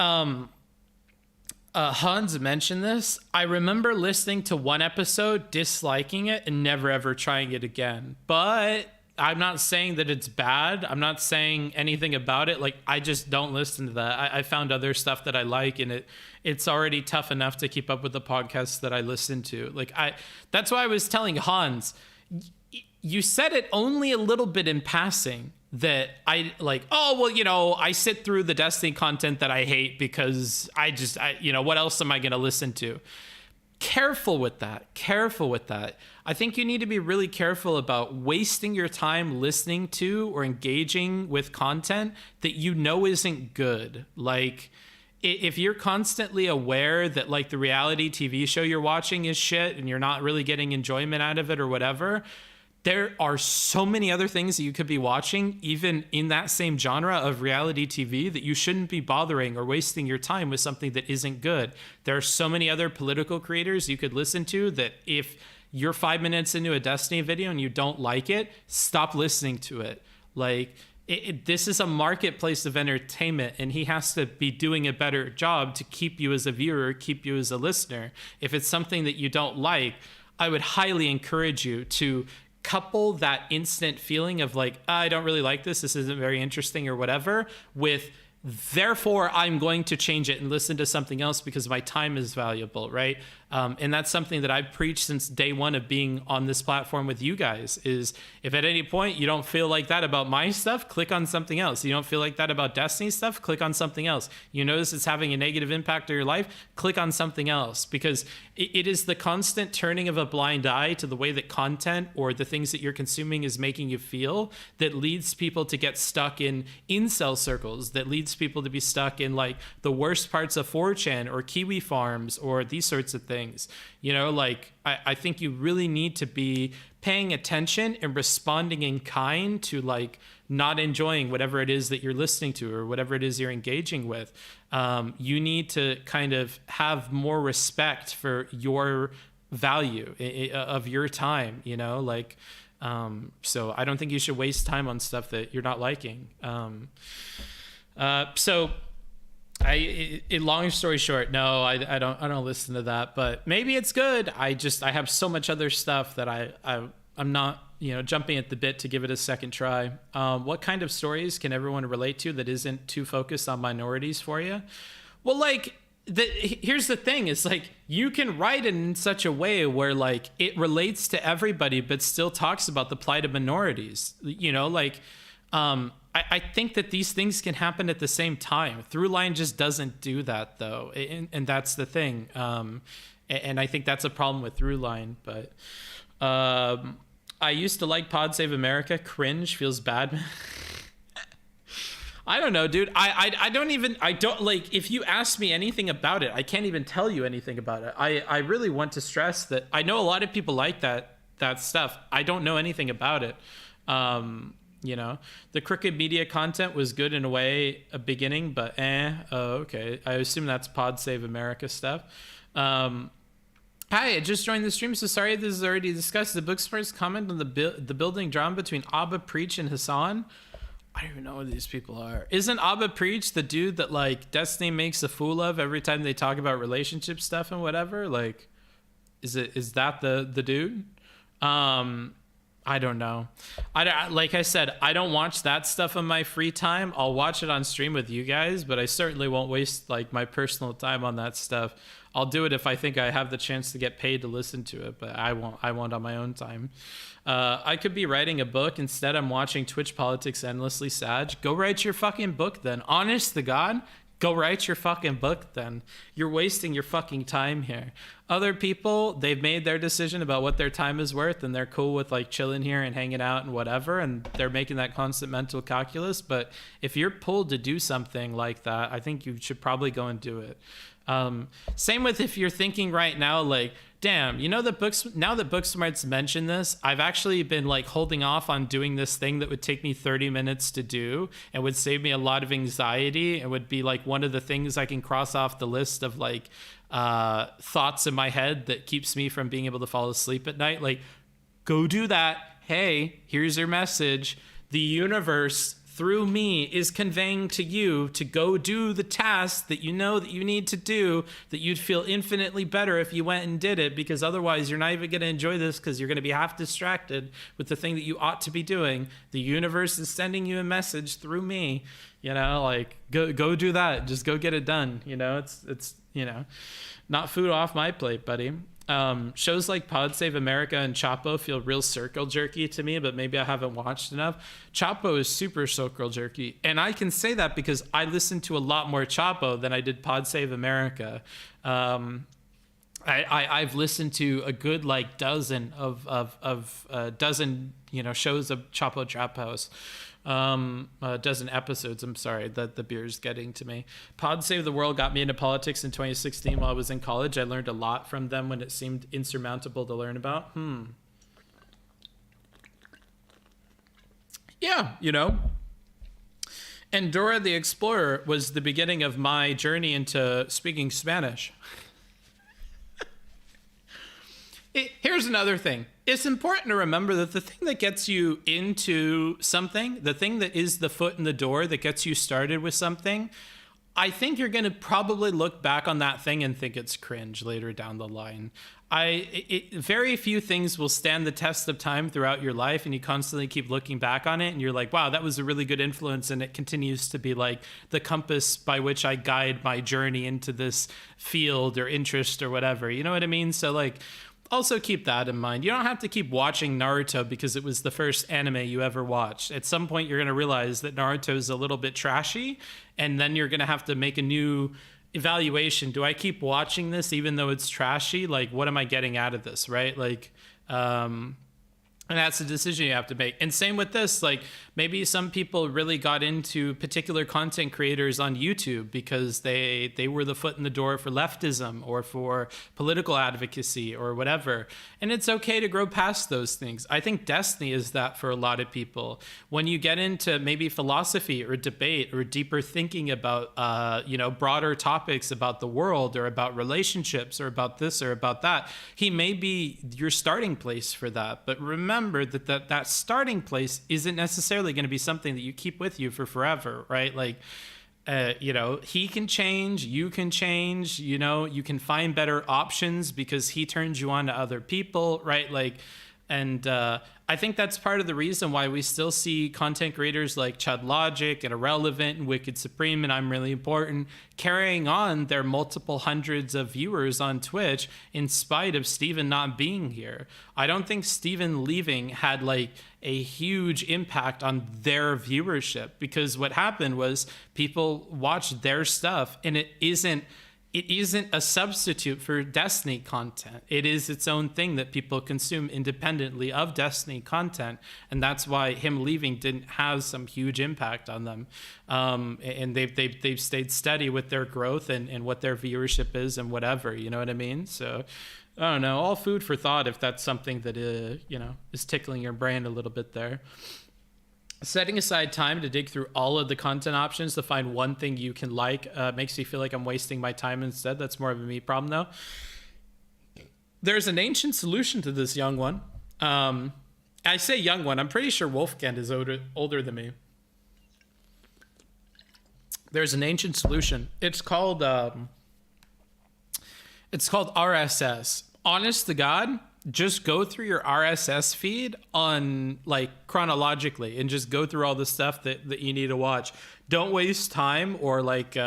Hans mentioned this. I remember listening to one episode, disliking it, and never ever trying it again. But I'm not saying that it's bad. I'm not saying anything about it. Like, I just don't listen to that. I found other stuff that I like, and it's already tough enough to keep up with the podcasts that I listen to. Like, that's why I was telling Hans, you said it only a little bit in passing that I like, I sit through the Destiny content that I hate because what else am I going to listen to? Careful with that. I think you need to be really careful about wasting your time listening to or engaging with content that isn't good. Like, if you're constantly aware that like the reality TV show you're watching is shit and you're not really getting enjoyment out of it or whatever, there are so many other things that you could be watching, even in that same genre of reality TV, that you shouldn't be bothering or wasting your time with something that isn't good. There are so many other political creators you could listen to that if you're 5 minutes into a Destiny video and you don't like it, stop listening to it. Like, this is a marketplace of entertainment, and he has to be doing a better job to keep you as a viewer, keep you as a listener. If it's something that you don't like, I would highly encourage you to couple that instant feeling of like, I don't really like this isn't very interesting or whatever, with therefore I'm going to change it and listen to something else because my time is valuable, right? And that's something that I've preached since day one of being on this platform with you guys, is if at any point you don't feel like that about my stuff, click on something else. You don't feel like that about Destiny stuff, click on something else. You notice it's having a negative impact on your life, click on something else, because it is the constant turning of a blind eye to the way that content or the things that you're consuming is making you feel that leads people to get stuck in incel circles, that leads people to be stuck in like the worst parts of 4chan or Kiwi farms or these sorts of things. You know, like I think you really need to be paying attention and responding in kind to like not enjoying whatever it is that you're listening to or whatever it is you're engaging with. You need to kind of have more respect for your value of your time, you know, like, so I don't think you should waste time on stuff that you're not liking. So long story short, no, I don't listen to that, but maybe it's good. I have so much other stuff that I'm not, you know, jumping at the bit to give it a second try. What kind of stories can everyone relate to that isn't too focused on minorities for you? Well, like, here's the thing, is like, you can write it in such a way where like it relates to everybody, but still talks about the plight of minorities, you know, like, I think that these things can happen at the same time. Throughline just doesn't do that, though, and that's the thing. And I think that's a problem with Throughline. But I used to like Pod Save America. Cringe, feels bad. I don't know, dude. I don't like, if you ask me anything about it, I can't even tell you anything about it. I really want to stress that I know a lot of people like that stuff. I don't know anything about it. You know, the crooked media content was good in a way, a beginning, but okay. I assume that's Pod Save America stuff. Hi, I just joined the stream, so sorry this is already discussed. The Booksmarts comment on the building drama between Abba Preach and Hassan. I don't even know who these people are. Isn't Abba Preach the dude that like Destiny makes a fool of every time they talk about relationship stuff and whatever? Like, is that the dude? I don't know. Like I said, I don't watch that stuff in my free time. I'll watch it on stream with you guys, but I certainly won't waste like my personal time on that stuff. I'll do it if I think I have the chance to get paid to listen to it, but I won't on my own time. I could be writing a book. Instead, I'm watching Twitch politics endlessly. Sag, go write your fucking book then. Honest to God, go write your fucking book then. You're wasting your fucking time here. Other people, they've made their decision about what their time is worth, and they're cool with like chilling here and hanging out and whatever, and they're making that constant mental calculus. But if you're pulled to do something like that, I think you should probably go and do it. Same with if you're thinking right now, like, damn, you know, now that Booksmarts mentioned this, I've actually been like holding off on doing this thing that would take me 30 minutes to do and would save me a lot of anxiety and would be like one of the things I can cross off the list of like thoughts in my head that keeps me from being able to fall asleep at night. Like, go do that. Hey, here's your message. The universe through me is conveying to you to go do the task that you know that you need to do, that you'd feel infinitely better if you went and did it, because otherwise you're not even going to enjoy this because you're going to be half distracted with the thing that you ought to be doing. The universe is sending you a message through me, you know, like go do that. Just go get it done. You know, it's, you know, not food off my plate, buddy. Shows like Pod Save America and Chapo feel real circle jerky to me, but maybe I haven't watched enough. Chapo is super circle jerky, and I can say that because I listened to a lot more Chapo than I did Pod Save America. I've listened to a good like dozen you know, shows of Chapo Trap House. A dozen episodes, I'm sorry, that the beer's getting to me. Pod Save the World got me into politics in 2016 while I was in college. I learned a lot from them when it seemed insurmountable to learn about. Yeah, you know. And Dora the Explorer was the beginning of my journey into speaking Spanish. Here's another thing. It's important to remember that the thing that gets you into something, the thing that is the foot in the door that gets you started with something, I think you're going to probably look back on that thing and think it's cringe later down the line. Very few things will stand the test of time throughout your life, and you constantly keep looking back on it and you're like, wow, that was a really good influence, and it continues to be like the compass by which I guide my journey into this field or interest or whatever. You know what I mean? So like, also keep that in mind. You don't have to keep watching Naruto because it was the first anime you ever watched. At some point, you're going to realize that Naruto is a little bit trashy, and then you're going to have to make a new evaluation. Do I keep watching this even though it's trashy? Like, what am I getting out of this, right? Like, and that's a decision you have to make. And same with this, like maybe some people really got into particular content creators on YouTube because they were the foot in the door for leftism or for political advocacy or whatever. And it's okay to grow past those things. I think Destiny is that for a lot of people. When you get into maybe philosophy or debate or deeper thinking about, broader topics about the world or about relationships or about this or about that, he may be your starting place for that. But remember that starting place isn't necessarily going to be something that you keep with you for forever, right? Like, he can change, you can change, you can find better options because he turns you on to other people, right? Like, and I think that's part of the reason why we still see content creators like Chud Logic and Irrelevant and Wicked Supreme and I'm Really Important carrying on their multiple hundreds of viewers on Twitch in spite of Steven not being here. I don't think Steven leaving had like a huge impact on their viewership, because what happened was people watched their stuff, and it isn't a substitute for Destiny content. It is its own thing that people consume independently of Destiny content, and that's why him leaving didn't have some huge impact on them. And they've stayed steady with their growth and what their viewership is and whatever. You know what I mean? So I don't know. All food for thought if that's something that is tickling your brain a little bit there. Setting aside time to dig through all of the content options to find one thing you can like makes me feel like I'm wasting my time instead. That's more of a me problem, though. There's an ancient solution to this, young one. I say young one. I'm pretty sure Wolfgang is older than me. There's an ancient solution. It's called RSS. Honest to God, just go through your RSS feed on like chronologically and just go through all the stuff that you need to watch. Don't waste time or like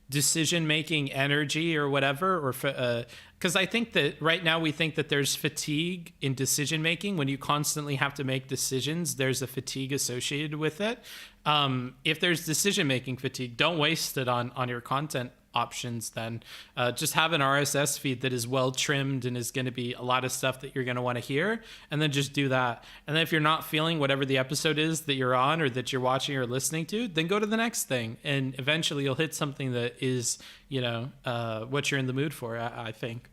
decision-making energy or whatever, or because I think that right now we think that there's fatigue in decision-making. When you constantly have to make decisions, there's a fatigue associated with it. If there's decision-making fatigue, don't waste it on your content options. Then just have an RSS feed that is well trimmed and is going to be a lot of stuff that you're going to want to hear, and then just do that. And then if you're not feeling whatever the episode is that you're on or that you're watching or listening to, then go to the next thing, and eventually you'll hit something that is what you're in the mood for, I think.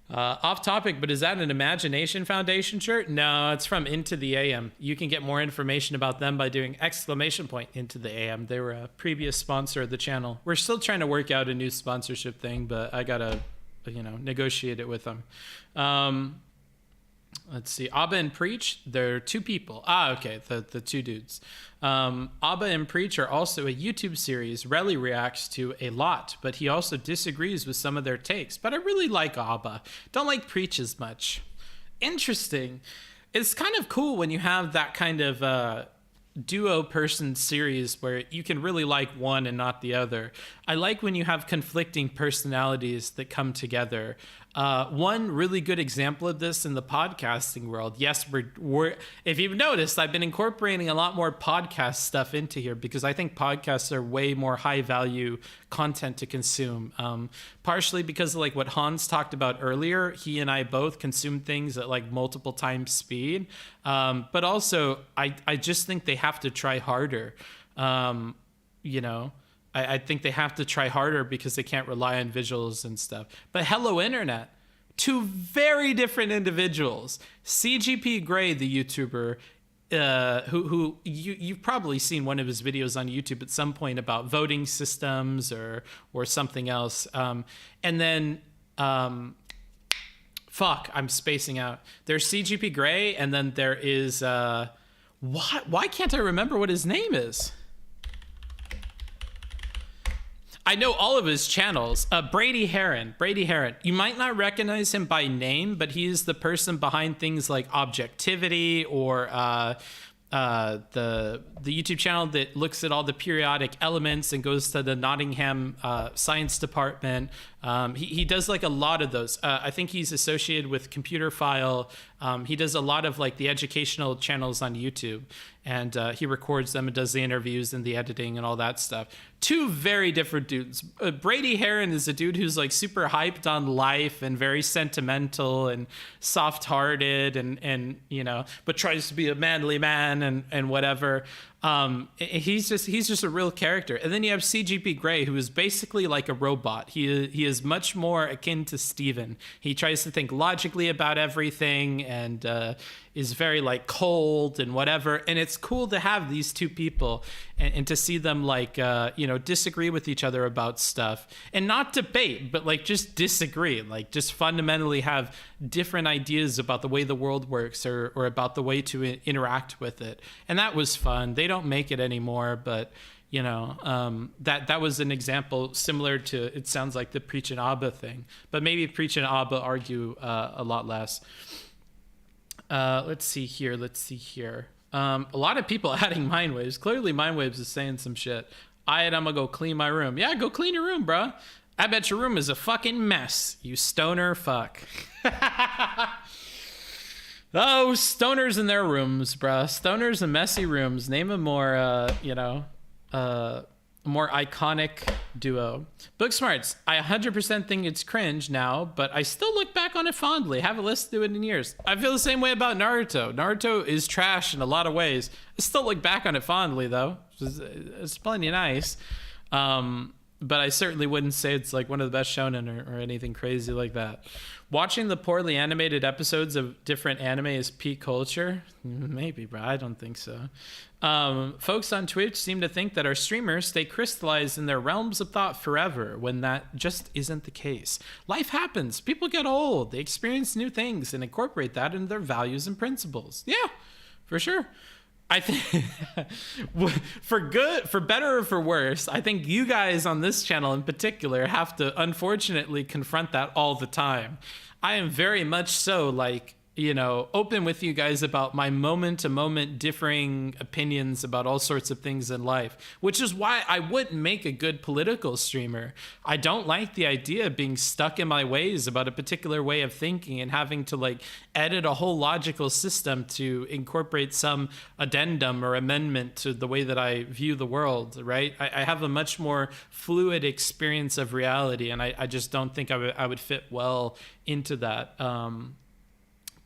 Off topic, but is that an Imagination Foundation shirt? No, it's from Into the AM. You can get more information about them by doing ! Into the AM. They were a previous sponsor of the channel. We're still trying to work out a new sponsorship thing, but I gotta, negotiate it with them. Let's see. Abba and Preach, they're two people. Okay, the two dudes. Abba and Preach are also a YouTube series Relly reacts to a lot, but he also disagrees with some of their takes. But I really like Abba. Don't like Preach as much. Interesting. It's kind of cool when you have that kind of duo person series where you can really like one and not the other. I like when you have conflicting personalities that come together. One really good example of this in the podcasting world. Yes, we're if you've noticed, I've been incorporating a lot more podcast stuff into here because I think podcasts are way more high value content to consume. Partially because of like what Hans talked about earlier. He and I both consume things at like multiple times speed. But also I just think they have to try harder. I think they have to try harder because they can't rely on visuals and stuff. But Hello Internet, two very different individuals. CGP Grey, the YouTuber, who you've probably seen one of his videos on YouTube at some point about voting systems or something else. And then, fuck, I'm spacing out. There's CGP Grey, and then there is, why can't I remember what his name is? I know all of his channels. Brady Heron. You might not recognize him by name, but he is the person behind things like Objectivity or the YouTube channel that looks at all the periodic elements and goes to the Nottingham Science Department. He does like a lot of those. I think he's associated with Computer File. He does a lot of like the educational channels on YouTube, and he records them and does the interviews and the editing and all that stuff. Two very different dudes. Brady Heron is a dude who's like super hyped on life and very sentimental and soft-hearted and you know, but tries to be a manly man and whatever. He's just a real character. And then you have CGP Grey, who is basically like a robot. He is much more akin to Steven. He tries to think logically about everything and is very like cold and whatever. And it's cool to have these two people and to see them like you know, disagree with each other about stuff and not debate, but like just disagree, like just fundamentally have different ideas about the way the world works or about the way to interact with it. And that was fun. They don't make it anymore, but you know, that was an example similar to, it sounds like the Preach and Abba thing, but maybe Preach and Abba argue a lot less. Let's see here. A lot of people adding Mind Waves. Clearly Mind Waves is saying some shit. I'm gonna go clean my room. Yeah, go clean your room, bro. I bet your room is a fucking mess, you stoner fuck. Oh, stoners in their rooms, bruh. Stoners in messy rooms. Name a more, you know, more iconic duo. Booksmarts. I 100% think it's cringe now, but I still look back on it fondly. Haven't listened to it in years. I feel the same way about Naruto. Naruto is trash in a lot of ways. I still look back on it fondly, though. It's plenty nice. But I certainly wouldn't say it's like one of the best shonen or anything crazy like that. Watching the poorly animated episodes of different anime is peak culture? Maybe, bro. I don't think so. Folks on Twitch seem to think that our streamers stay crystallized in their realms of thought forever, when that just isn't the case. Life happens. People get old. They experience new things and incorporate that into their values and principles. Yeah, for sure. I think for better or for worse, I think you guys on this channel in particular have to unfortunately confront that all the time. I am very much so like, you know, open with you guys about my moment to moment differing opinions about all sorts of things in life, which is why I wouldn't make a good political streamer. I don't like the idea of being stuck in my ways about a particular way of thinking and having to like edit a whole logical system to incorporate some addendum or amendment to the way that I view the world, right? I have a much more fluid experience of reality, and I just don't think I would fit well into that.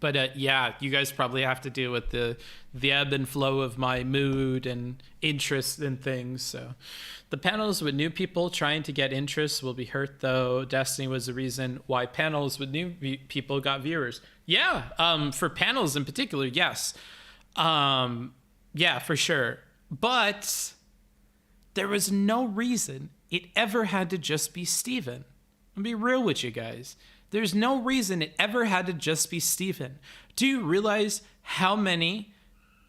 But yeah, you guys probably have to deal with the ebb and flow of my mood and interest in things. So the panels with new people trying to get interest will be hurt, though. Destiny was the reason why panels with new people got viewers. Yeah, for panels in particular, yes. Yeah, for sure. But there was no reason it ever had to just be Steven. I'll be real with you guys. There's no reason it ever had to just be Steven. Do you realize how many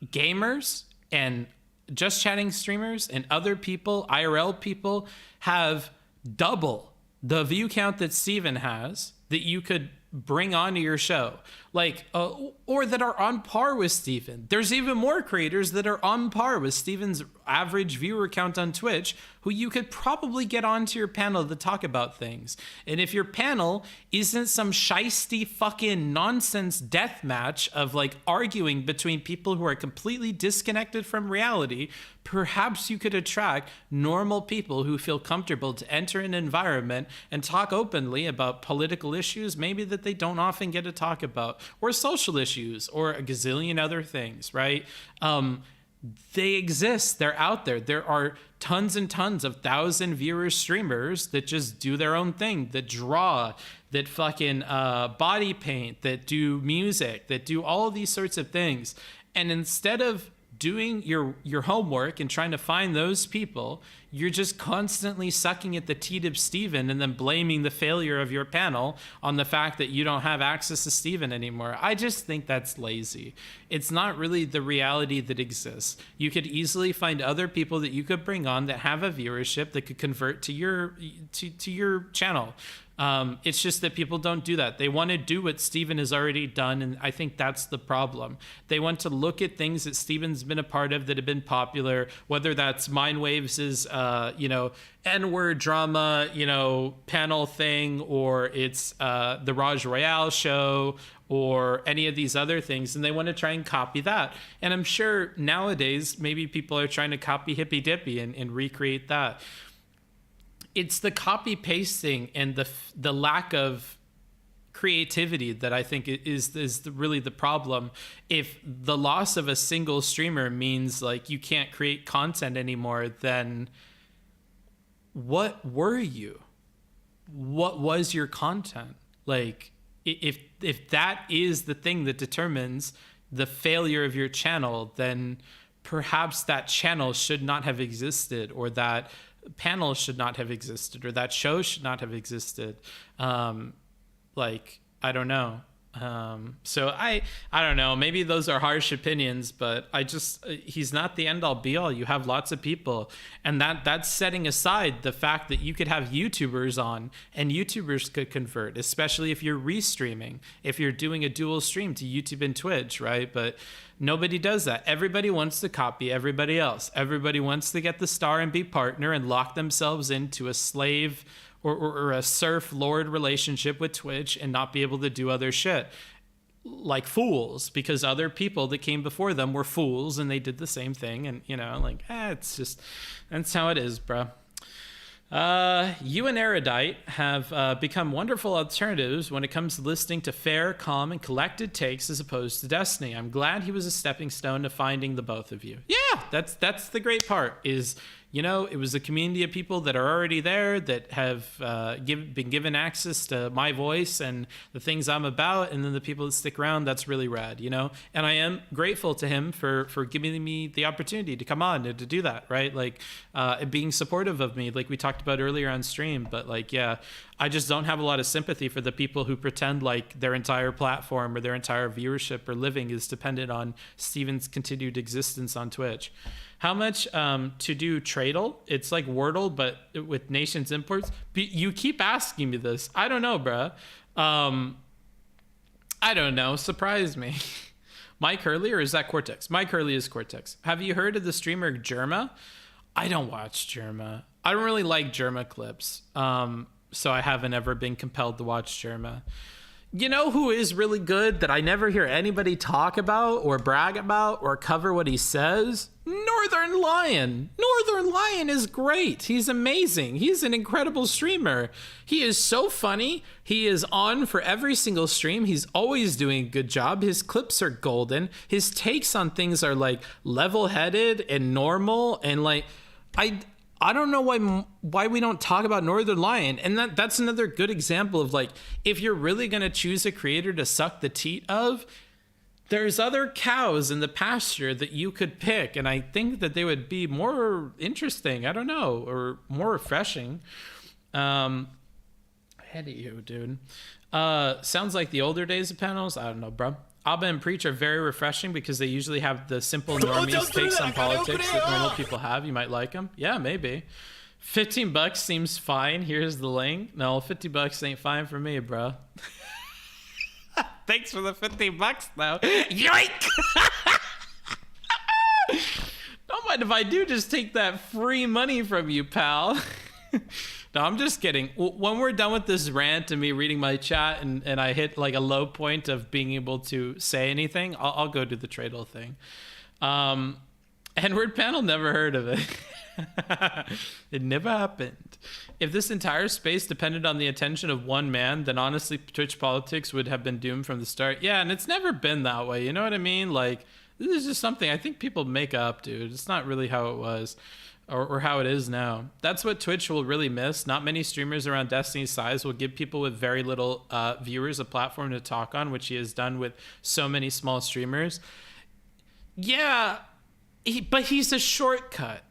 gamers and just chatting streamers and other people, IRL people, have double the view count that Steven has that you could bring onto your show? Like, or that are on par with Steven. There's even more creators that are on par with Steven's average viewer count on Twitch who you could probably get onto your panel to talk about things. And if your panel isn't some shisty fucking nonsense death match of like arguing between people who are completely disconnected from reality, perhaps you could attract normal people who feel comfortable to enter an environment and talk openly about political issues maybe that they don't often get to talk about, or social issues, or a gazillion other things, right? They exist. They're out there. There are tons and tons of 1,000 viewers streamers that just do their own thing, that draw, that fucking body paint, that do music, that do all of these sorts of things. And instead of doing your homework and trying to find those people, you're just constantly sucking at the teat of Steven and then blaming the failure of your panel on the fact that you don't have access to Steven anymore. I just think that's lazy. It's not really the reality that exists. You could easily find other people that you could bring on that have a viewership that could convert to your channel. It's just that people don't do that. They want to do what Steven has already done, and I think that's the problem. They want to look at things that Steven's been a part of that have been popular, whether that's Mindwaves' N-word drama, panel thing, or it's the Raj Royale show, or any of these other things, and they want to try and copy that. And I'm sure nowadays maybe people are trying to copy Hippy Dippy and recreate that. It's the copy pasting and the lack of creativity that I think is really the problem. If the loss of a single streamer means like you can't create content anymore, then what were you? What was your content? Like if that is the thing that determines the failure of your channel, then perhaps that channel should not have existed, or that panel should not have existed, or that show should not have existed. I don't know. So I don't know, maybe those are harsh opinions, but he's not the end all be all. You have lots of people, and that's setting aside the fact that you could have YouTubers on and YouTubers could convert, especially if you're restreaming, if you're doing a dual stream to YouTube and Twitch, right? But nobody does that. Everybody wants to copy everybody else. Everybody wants to get the star and be partner and lock themselves into a slave or a serf lord relationship with Twitch and not be able to do other shit like fools, because other people that came before them were fools and they did the same thing. And it's just, that's how it is, bro. You and Erudite have become wonderful alternatives when it comes to listening to fair, calm, and collected takes as opposed to Destiny. I'm glad he was a stepping stone to finding the both of you. Yeah, that's the great part is, it was a community of people that are already there that have been given access to my voice and the things I'm about, and then the people that stick around, that's really rad, And I am grateful to him for giving me the opportunity to come on and to do that, right? Being supportive of me, like we talked about earlier on stream. But I just don't have a lot of sympathy for the people who pretend like their entire platform or their entire viewership or living is dependent on Steven's continued existence on Twitch. How much to do Tradle? It's like Wordle, but with nations imports. You keep asking me this. I don't know, bruh. I don't know. Surprise me. Mike Hurley, or is that Cortex? Mike Hurley is Cortex. Have you heard of the streamer Germa? I don't watch Germa. I don't really like Germa clips. So I haven't ever been compelled to watch Germa. You know who is really good that I never hear anybody talk about or brag about or cover what he says? Northern Lion. Northern Lion is great. He's amazing. He's an incredible streamer. He is so funny. He is on for every single stream. He's always doing a good job. His clips are golden. His takes on things are level-headed and normal, and I don't know why we don't talk about Northern Lion. And that's another good example of if you're really going to choose a creator to suck the teat of, there's other cows in the pasture that you could pick. And I think that they would be more interesting. I don't know, or more refreshing. Ahead of you, dude. Sounds like the older days of panels. I don't know, bro. Alba and Preach are very refreshing because they usually have the simple normies takes on politics that normal people have. You might like them. Yeah, maybe. $15 seems fine. Here's the link. No, $50 ain't fine for me, bro. Thanks for the $15 though. Yoink! Don't mind if I do just take that free money from you, pal. No, I'm just kidding. When we're done with this rant and me reading my chat and I hit a low point of being able to say anything, I'll go do the Tradle thing. N-word panel, never heard of it. It never happened. If this entire space depended on the attention of one man, then honestly, Twitch politics would have been doomed from the start. Yeah, and it's never been that way. You know what I mean? This is just something I think people make up, dude. It's not really how it was. Or how it is now. That's what Twitch will really miss. Not many streamers around Destiny's size will give people with very little viewers a platform to talk on, which he has done with so many small streamers. Yeah, but he's a shortcut.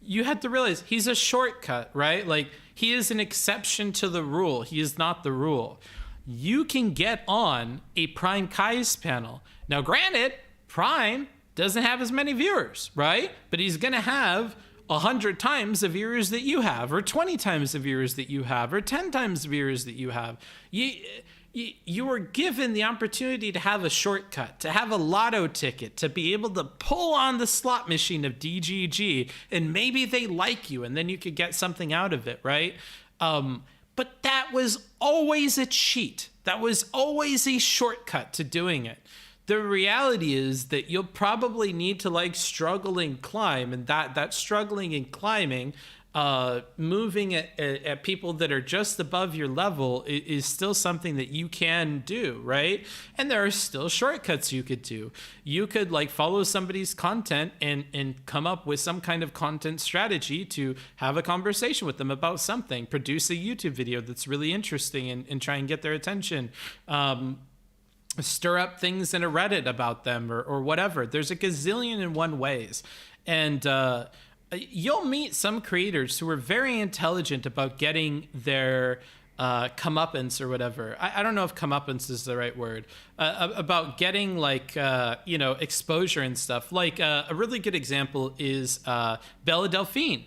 you had to realize he's a shortcut, right? Like, he is an exception to the rule. He is not the rule. You can get on a Prime Kai's panel. Now, granted, Prime doesn't have as many viewers, right? But he's going to have 100 times the viewers that you have, or 20 times the viewers that you have, or 10 times the viewers that you have. You were given the opportunity to have a shortcut, to have a lotto ticket, to be able to pull on the slot machine of DGG, and maybe they like you, and then you could get something out of it, right? But that was always a cheat. That was always a shortcut to doing it. The reality is that you'll probably need to like struggle and climb, and that struggling and climbing, moving at people that are just above your level is still something that you can do, right? And there are still shortcuts you could do. You could like follow somebody's content and come up with some kind of content strategy to have a conversation with them about something, produce a YouTube video that's really interesting and try and get their attention. Stir up things in a Reddit about them or whatever. There's a gazillion and one ways. And you'll meet some creators who are very intelligent about getting their comeuppance or whatever. I don't know if comeuppance is the right word. About getting like, exposure and stuff. Like a really good example is Bella Delphine.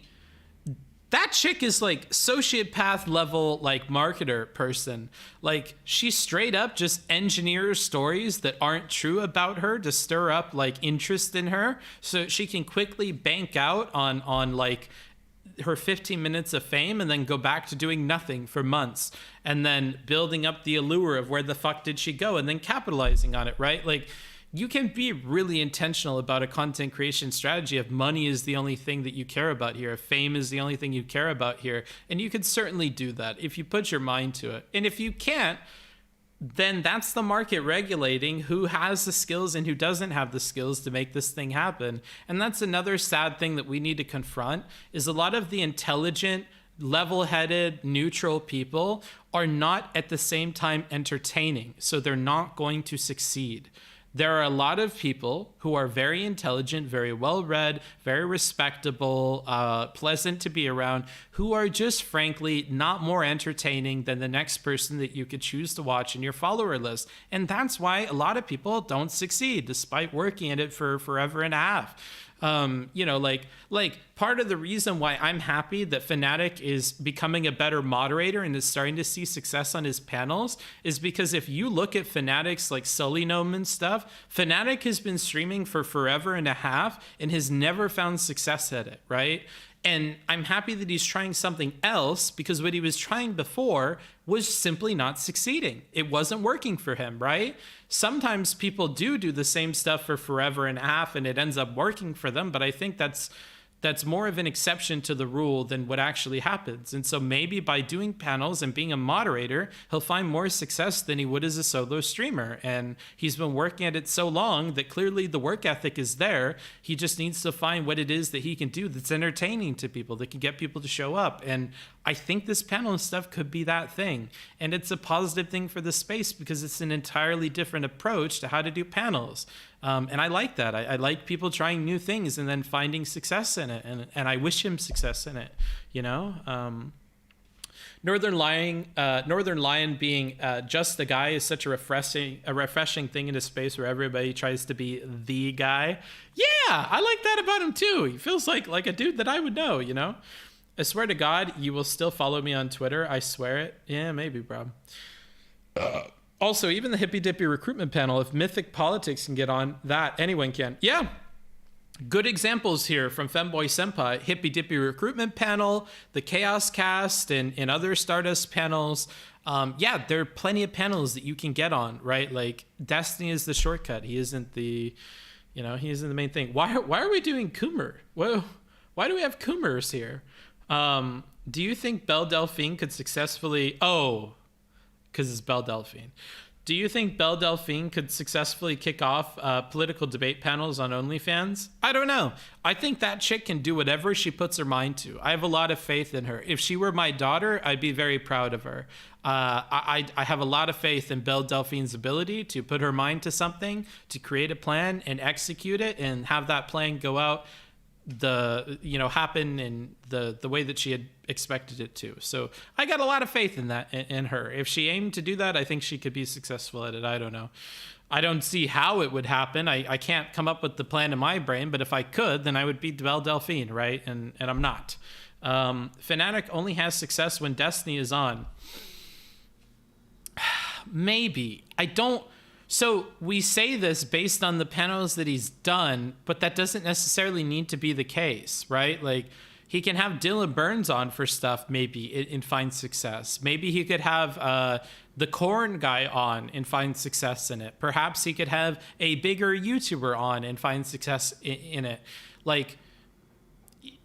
That chick is like sociopath level, like marketer person. Like she straight up just engineers stories that aren't true about her to stir up like interest in her, so she can quickly bank out on like her 15 minutes of fame and then go back to doing nothing for months and then building up the allure of where the fuck did she go and then capitalizing on it, right? Like, you can be really intentional about a content creation strategy if money is the only thing that you care about here, if fame is the only thing you care about here. And you can certainly do that if you put your mind to it. And if you can't, then that's the market regulating who has the skills and who doesn't have the skills to make this thing happen. And that's another sad thing that we need to confront, is a lot of the intelligent, level-headed, neutral people are not at the same time entertaining. So they're not going to succeed. There are a lot of people who are very intelligent, very well-read, very respectable, pleasant to be around, who are just frankly not more entertaining than the next person that you could choose to watch in your follower list. And that's why a lot of people don't succeed despite working at it for forever and a half. Like part of the reason why I'm happy that Fnatic is becoming a better moderator and is starting to see success on his panels is because if you look at Fnatic's like Sully Gnome and stuff, Fnatic has been streaming for forever and a half and has never found success at it, right? And I'm happy that he's trying something else, because what he was trying before was simply not succeeding. It wasn't working for him, right? Sometimes people do the same stuff for forever and a half and it ends up working for them, but I think that's more of an exception to the rule than what actually happens. And so maybe by doing panels and being a moderator, he'll find more success than he would as a solo streamer. And he's been working at it so long that clearly the work ethic is there. He just needs to find what it is that he can do that's entertaining to people, that can get people to show up. And I think this panel and stuff could be that thing. And it's a positive thing for the space because it's an entirely different approach to how to do panels. And I like that. I like people trying new things and then finding success in it. And I wish him success in it, you know? Northern Lion being just the guy is such a refreshing thing in a space where everybody tries to be the guy. Yeah, I like that about him too. He feels like a dude that I would know, you know? I swear to God, you will still follow me on Twitter. I swear it. Yeah, maybe, bro. Also, even the Hippy Dippy recruitment panel, if Mythic Politics can get on that, anyone can. Yeah. Good examples here from Femboy Senpai, Hippy Dippy recruitment panel, the Chaos Cast, and other Stardust panels. Yeah, there are plenty of panels that you can get on, right? Like, Destiny is the shortcut. He isn't the main thing. Why are we doing Coomer? Whoa, why do we have Coomers here? Do you think Belle Delphine could successfully... Oh, because it's Belle Delphine. Do you think Belle Delphine could successfully kick off political debate panels on OnlyFans? I don't know. I think that chick can do whatever she puts her mind to. I have a lot of faith in her. If she were my daughter, I'd be very proud of her. I have a lot of faith in Belle Delphine's ability to put her mind to something, to create a plan and execute it and have that plan go out happen in the way that she had expected it to. So I got a lot of faith in that, in her. If she aimed to do that, I think she could be successful at it. I don't know. I don't see how it would happen. I can't come up with the plan in my brain, but if I could, then I would be Belle Delphine, right? And I'm not. Fnatic only has success when Destiny is on. Maybe. I don't. So we say this based on the panels that he's done, but that doesn't necessarily need to be the case, right? Like, he can have Dylan Burns on for stuff, maybe, and find success. Maybe he could have the Korn guy on and find success in it. Perhaps he could have a bigger YouTuber on and find success in it. Like,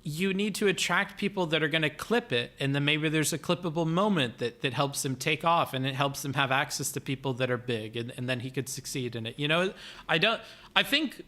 you need to attract people that are going to clip it, and then maybe there's a clippable moment that helps him take off, and it helps him have access to people that are big, and then he could succeed in it. I think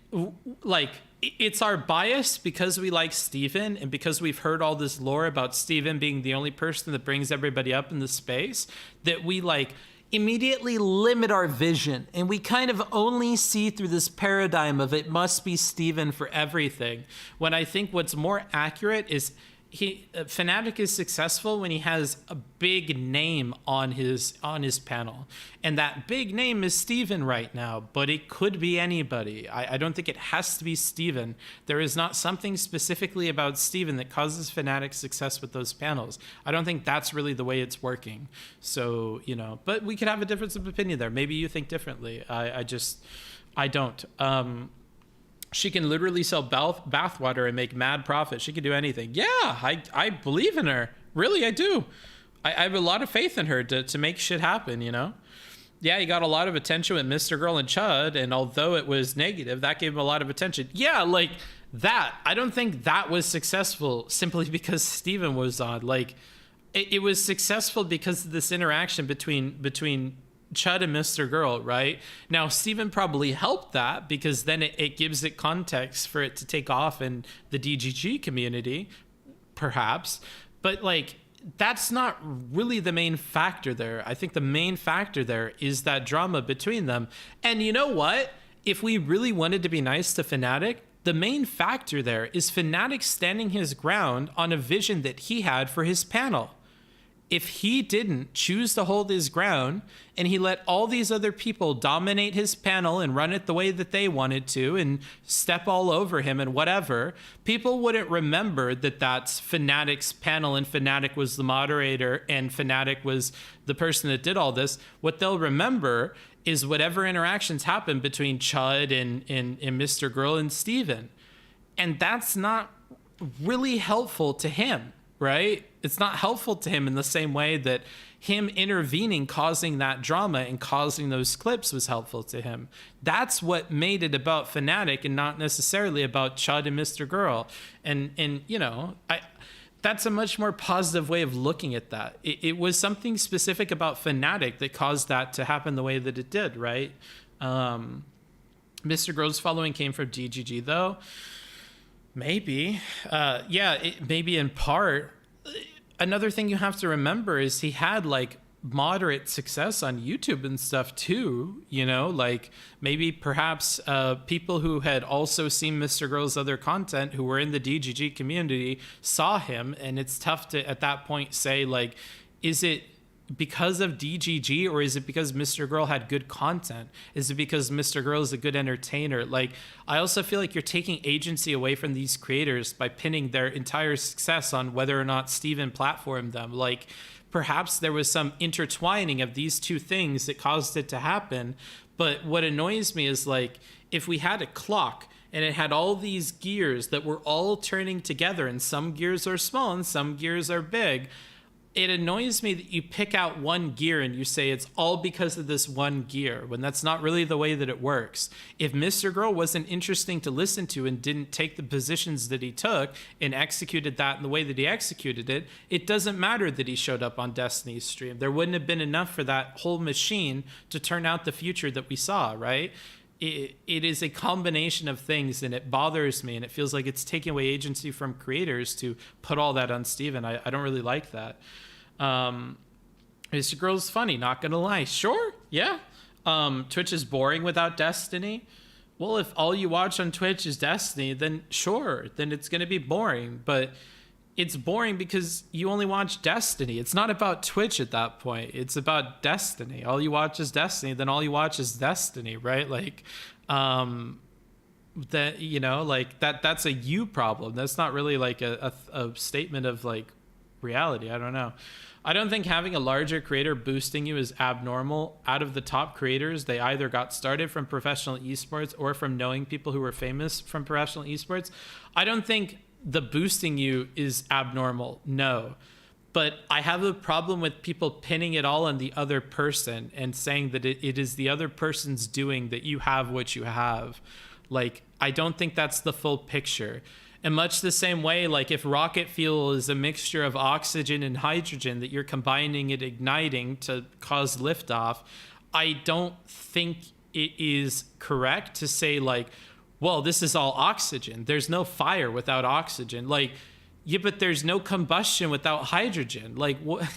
like it's our bias because we like Steven and because we've heard all this lore about Steven being the only person that brings everybody up in the space, that we like immediately limit our vision, and we kind of only see through this paradigm of it must be Steven for everything, when I think what's more accurate is Fnatic is successful when he has a big name on his panel, and that big name is Steven right now, but it could be anybody. I don't think it has to be Steven. There is not something specifically about Steven that causes Fnatic success with those panels. I don't think that's really the way it's working. So, but we could have a difference of opinion there. Maybe you think differently. I don't. She can literally sell bathwater and make mad profit. She can do anything. Yeah, I believe in her. Really, I do. I have a lot of faith in her to make shit happen, Yeah, he got a lot of attention with Mr. Girl and Chud, and although it was negative, that gave him a lot of attention. Yeah, like that. I don't think that was successful simply because Steven was on. Like, it was successful because of this interaction between Chud and Mr. Girl, right? Now, Steven probably helped that because then it gives it context for it to take off in the DGG community, perhaps. But, like, that's not really the main factor there. I think the main factor there is that drama between them. And you know what? If we really wanted to be nice to Fnatic, the main factor there is Fnatic standing his ground on a vision that he had for his panel. If he didn't choose to hold his ground and he let all these other people dominate his panel and run it the way that they wanted to and step all over him and whatever, people wouldn't remember that that's Fnatic's panel and Fnatic was the moderator and Fnatic was the person that did all this. What they'll remember is whatever interactions happened between Chud and Mr. Girl and Steven. And that's not really helpful to him. Right? It's not helpful to him in the same way that him intervening, causing that drama and causing those clips was helpful to him. That's what made it about Fnatic and not necessarily about Chud and Mr. Girl. And that's a much more positive way of looking at that. It was something specific about Fnatic that caused that to happen the way that it did, right? Mr. Girl's following came from DGG though. Maybe. Maybe in part. Another thing you have to remember is he had like moderate success on YouTube and stuff too, like maybe perhaps people who had also seen Mr. Girl's other content who were in the DGG community saw him, and it's tough to at that point say like, is it because of DGG or is it because Mr. Girl had good content? Is it because Mr. Girl is a good entertainer? Like, I also feel like you're taking agency away from these creators by pinning their entire success on whether or not Steven platformed them. Like, perhaps there was some intertwining of these two things that caused it to happen. But what annoys me is like, if we had a clock and it had all these gears that were all turning together, and some gears are small and some gears are big, it annoys me that you pick out one gear and you say it's all because of this one gear, when that's not really the way that it works. If Mr. Girl wasn't interesting to listen to and didn't take the positions that he took and executed that in the way that he executed it, it doesn't matter that he showed up on Destiny's stream. There wouldn't have been enough for that whole machine to turn out the future that we saw, right? It is a combination of things, and it bothers me, and it feels like it's taking away agency from creators to put all that on Steven. I don't really like that. Mr. Girl's funny, not gonna lie. Sure, yeah. Twitch is boring without Destiny. Well, if all you watch on Twitch is Destiny, then sure, then it's going to be boring. But it's boring because you only watch Destiny. It's not about Twitch at that point. It's about Destiny. All you watch is Destiny, then all you watch is Destiny, right? Like, that, you know, like that's a you problem. That's not really like a statement of like reality. I don't know. I don't think having a larger creator boosting you is abnormal. Out of the top creators, they either got started from professional esports or from knowing people who were famous from professional esports. I don't think the boosting you is abnormal. No. But I have a problem with people pinning it all on the other person and saying that it is the other person's doing that you have what you have. Like, I don't think that's the full picture. In much the same way, like if rocket fuel is a mixture of oxygen and hydrogen that you're combining and igniting to cause liftoff, I don't think it is correct to say like, well, this is all oxygen. There's no fire without oxygen. Like, yeah, but there's no combustion without hydrogen. Like, what?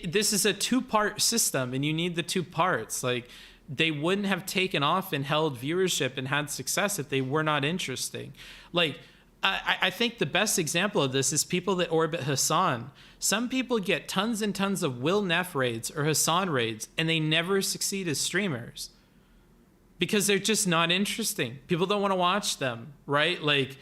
This is a two-part system, and you need the two parts. Like, they wouldn't have taken off and held viewership and had success if they were not interesting. Like, I think the best example of this is people that orbit Hassan. Some people get tons and tons of Will Neff raids or Hassan raids, and they never succeed as streamers because they're just not interesting. People don't want to watch them, right? Like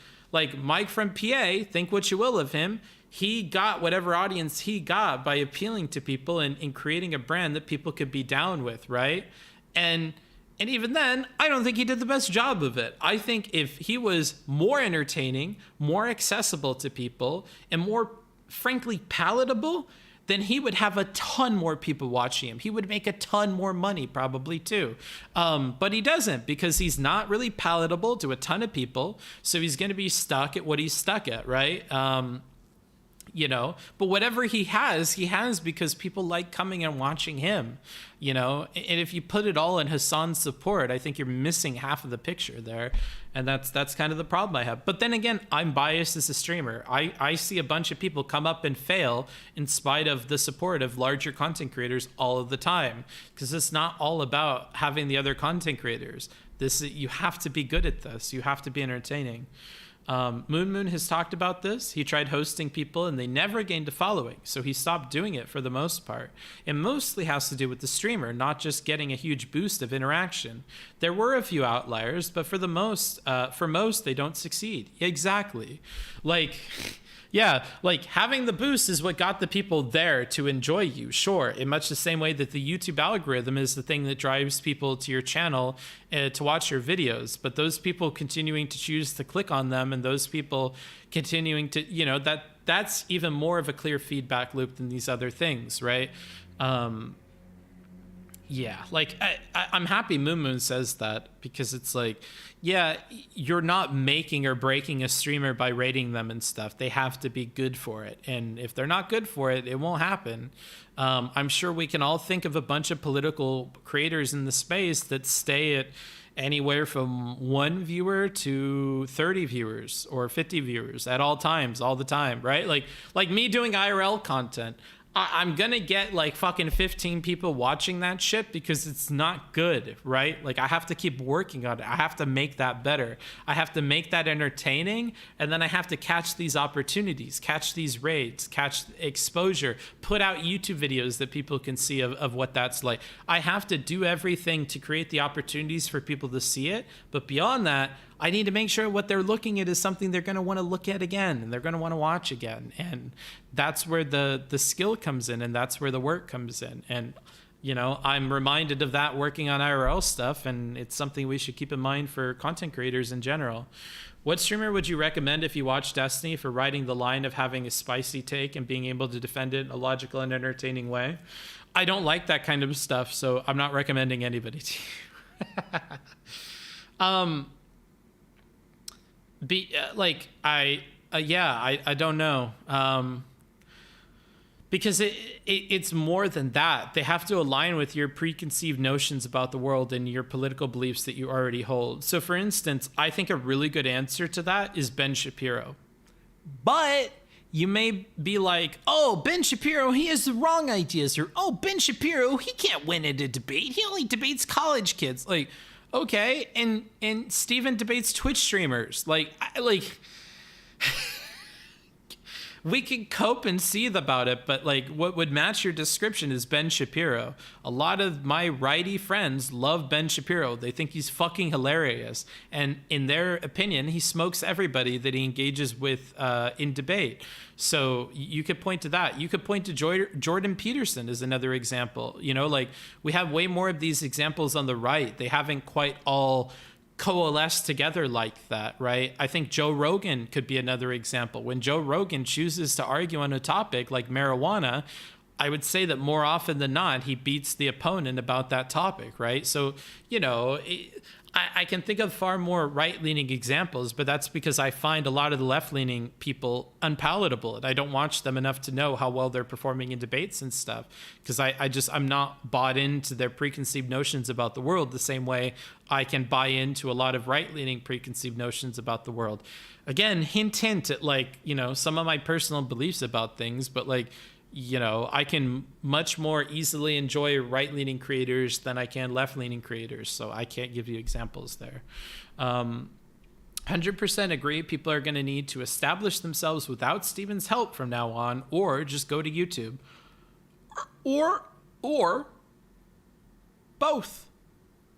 Mike from PA, think what you will of him. He got whatever audience he got by appealing to people and creating a brand that people could be down with, right? And even then, I don't think he did the best job of it. I think if he was more entertaining, more accessible to people, and more, frankly, palatable, then he would have a ton more people watching him. He would make a ton more money, probably, too. But he doesn't, because he's not really palatable to a ton of people, so he's going to be stuck at what he's stuck at, right? You know, but whatever he has because people like coming and watching him, you know. And if you put it all in Hassan's support, I think you're missing half of the picture there, and that's kind of the problem I have. But then again, I'm biased as a streamer. I see a bunch of people come up and fail in spite of the support of larger content creators all of the time, because it's not all about having the other content creators. You have to be good at this. You have to be entertaining. Moon has talked about this. He tried hosting people and they never gained a following, so he stopped doing it for the most part. It mostly has to do with the streamer, not just getting a huge boost of interaction. There were a few outliers, but for most, they don't succeed. Exactly. Like, yeah, like having the boost is what got the people there to enjoy you, sure, in much the same way that the YouTube algorithm is the thing that drives people to your channel to watch your videos. But those people continuing to choose to click on them, and those people continuing to, you know, that's even more of a clear feedback loop than these other things, right? Yeah, like I'm happy Moon says that, because it's like, yeah, you're not making or breaking a streamer by rating them and stuff. They have to be good for it. And if they're not good for it, it won't happen. I'm sure we can all think of a bunch of political creators in the space that stay at anywhere from 1 viewer to 30 viewers or 50 viewers at all times, all the time, right? Like me doing IRL content. I'm gonna get like fucking 15 people watching that shit because it's not good, right? Like I have to keep working on it. I have to make that better. I have to make that entertaining, and then I have to catch these opportunities, catch these raids, catch exposure, put out YouTube videos that people can see of what that's like. I have to do everything to create the opportunities for people to see it, but beyond that, I need to make sure what they're looking at is something they're going to want to look at again, and they're going to want to watch again. And that's where the skill comes in, and that's where the work comes in. And, you know, I'm reminded of that working on IRL stuff, and it's something we should keep in mind for content creators in general. What streamer would you recommend if you watch Destiny for riding the line of having a spicy take and being able to defend it in a logical and entertaining way? I don't like that kind of stuff, so I'm not recommending anybody to you. I don't know, because it's more than that. They have to align with your preconceived notions about the world and your political beliefs that you already hold. So for instance, I think a really good answer to that is Ben Shapiro. But you may be like, oh, Ben Shapiro, he has the wrong ideas, or oh, Ben Shapiro, he can't win at a debate, he only debates college kids. Like, Okay, and Steven debates Twitch streamers. Like we can cope and seethe about it, but like what would match your description is Ben Shapiro. A lot of my righty friends love Ben Shapiro. They think he's fucking hilarious. And in their opinion, he smokes everybody that he engages with in debate. So you could point to that. You could point to Jordan Peterson as another example. You know, like we have way more of these examples on the right. They haven't quite all coalesce together like that, right? I think Joe Rogan could be another example. When Joe Rogan chooses to argue on a topic like marijuana, I would say that more often than not, he beats the opponent about that topic, right? So, you know, I can think of far more right-leaning examples, but that's because I find a lot of the left-leaning people unpalatable, and I don't watch them enough to know how well they're performing in debates and stuff, because I'm not bought into their preconceived notions about the world the same way I can buy into a lot of right-leaning preconceived notions about the world. Again, hint at, like, you know, some of my personal beliefs about things, but like, you know, I can much more easily enjoy right-leaning creators than I can left-leaning creators. So I can't give you examples there. 100% agree. People are going to need to establish themselves without Steven's help from now on, or just go to YouTube, or both.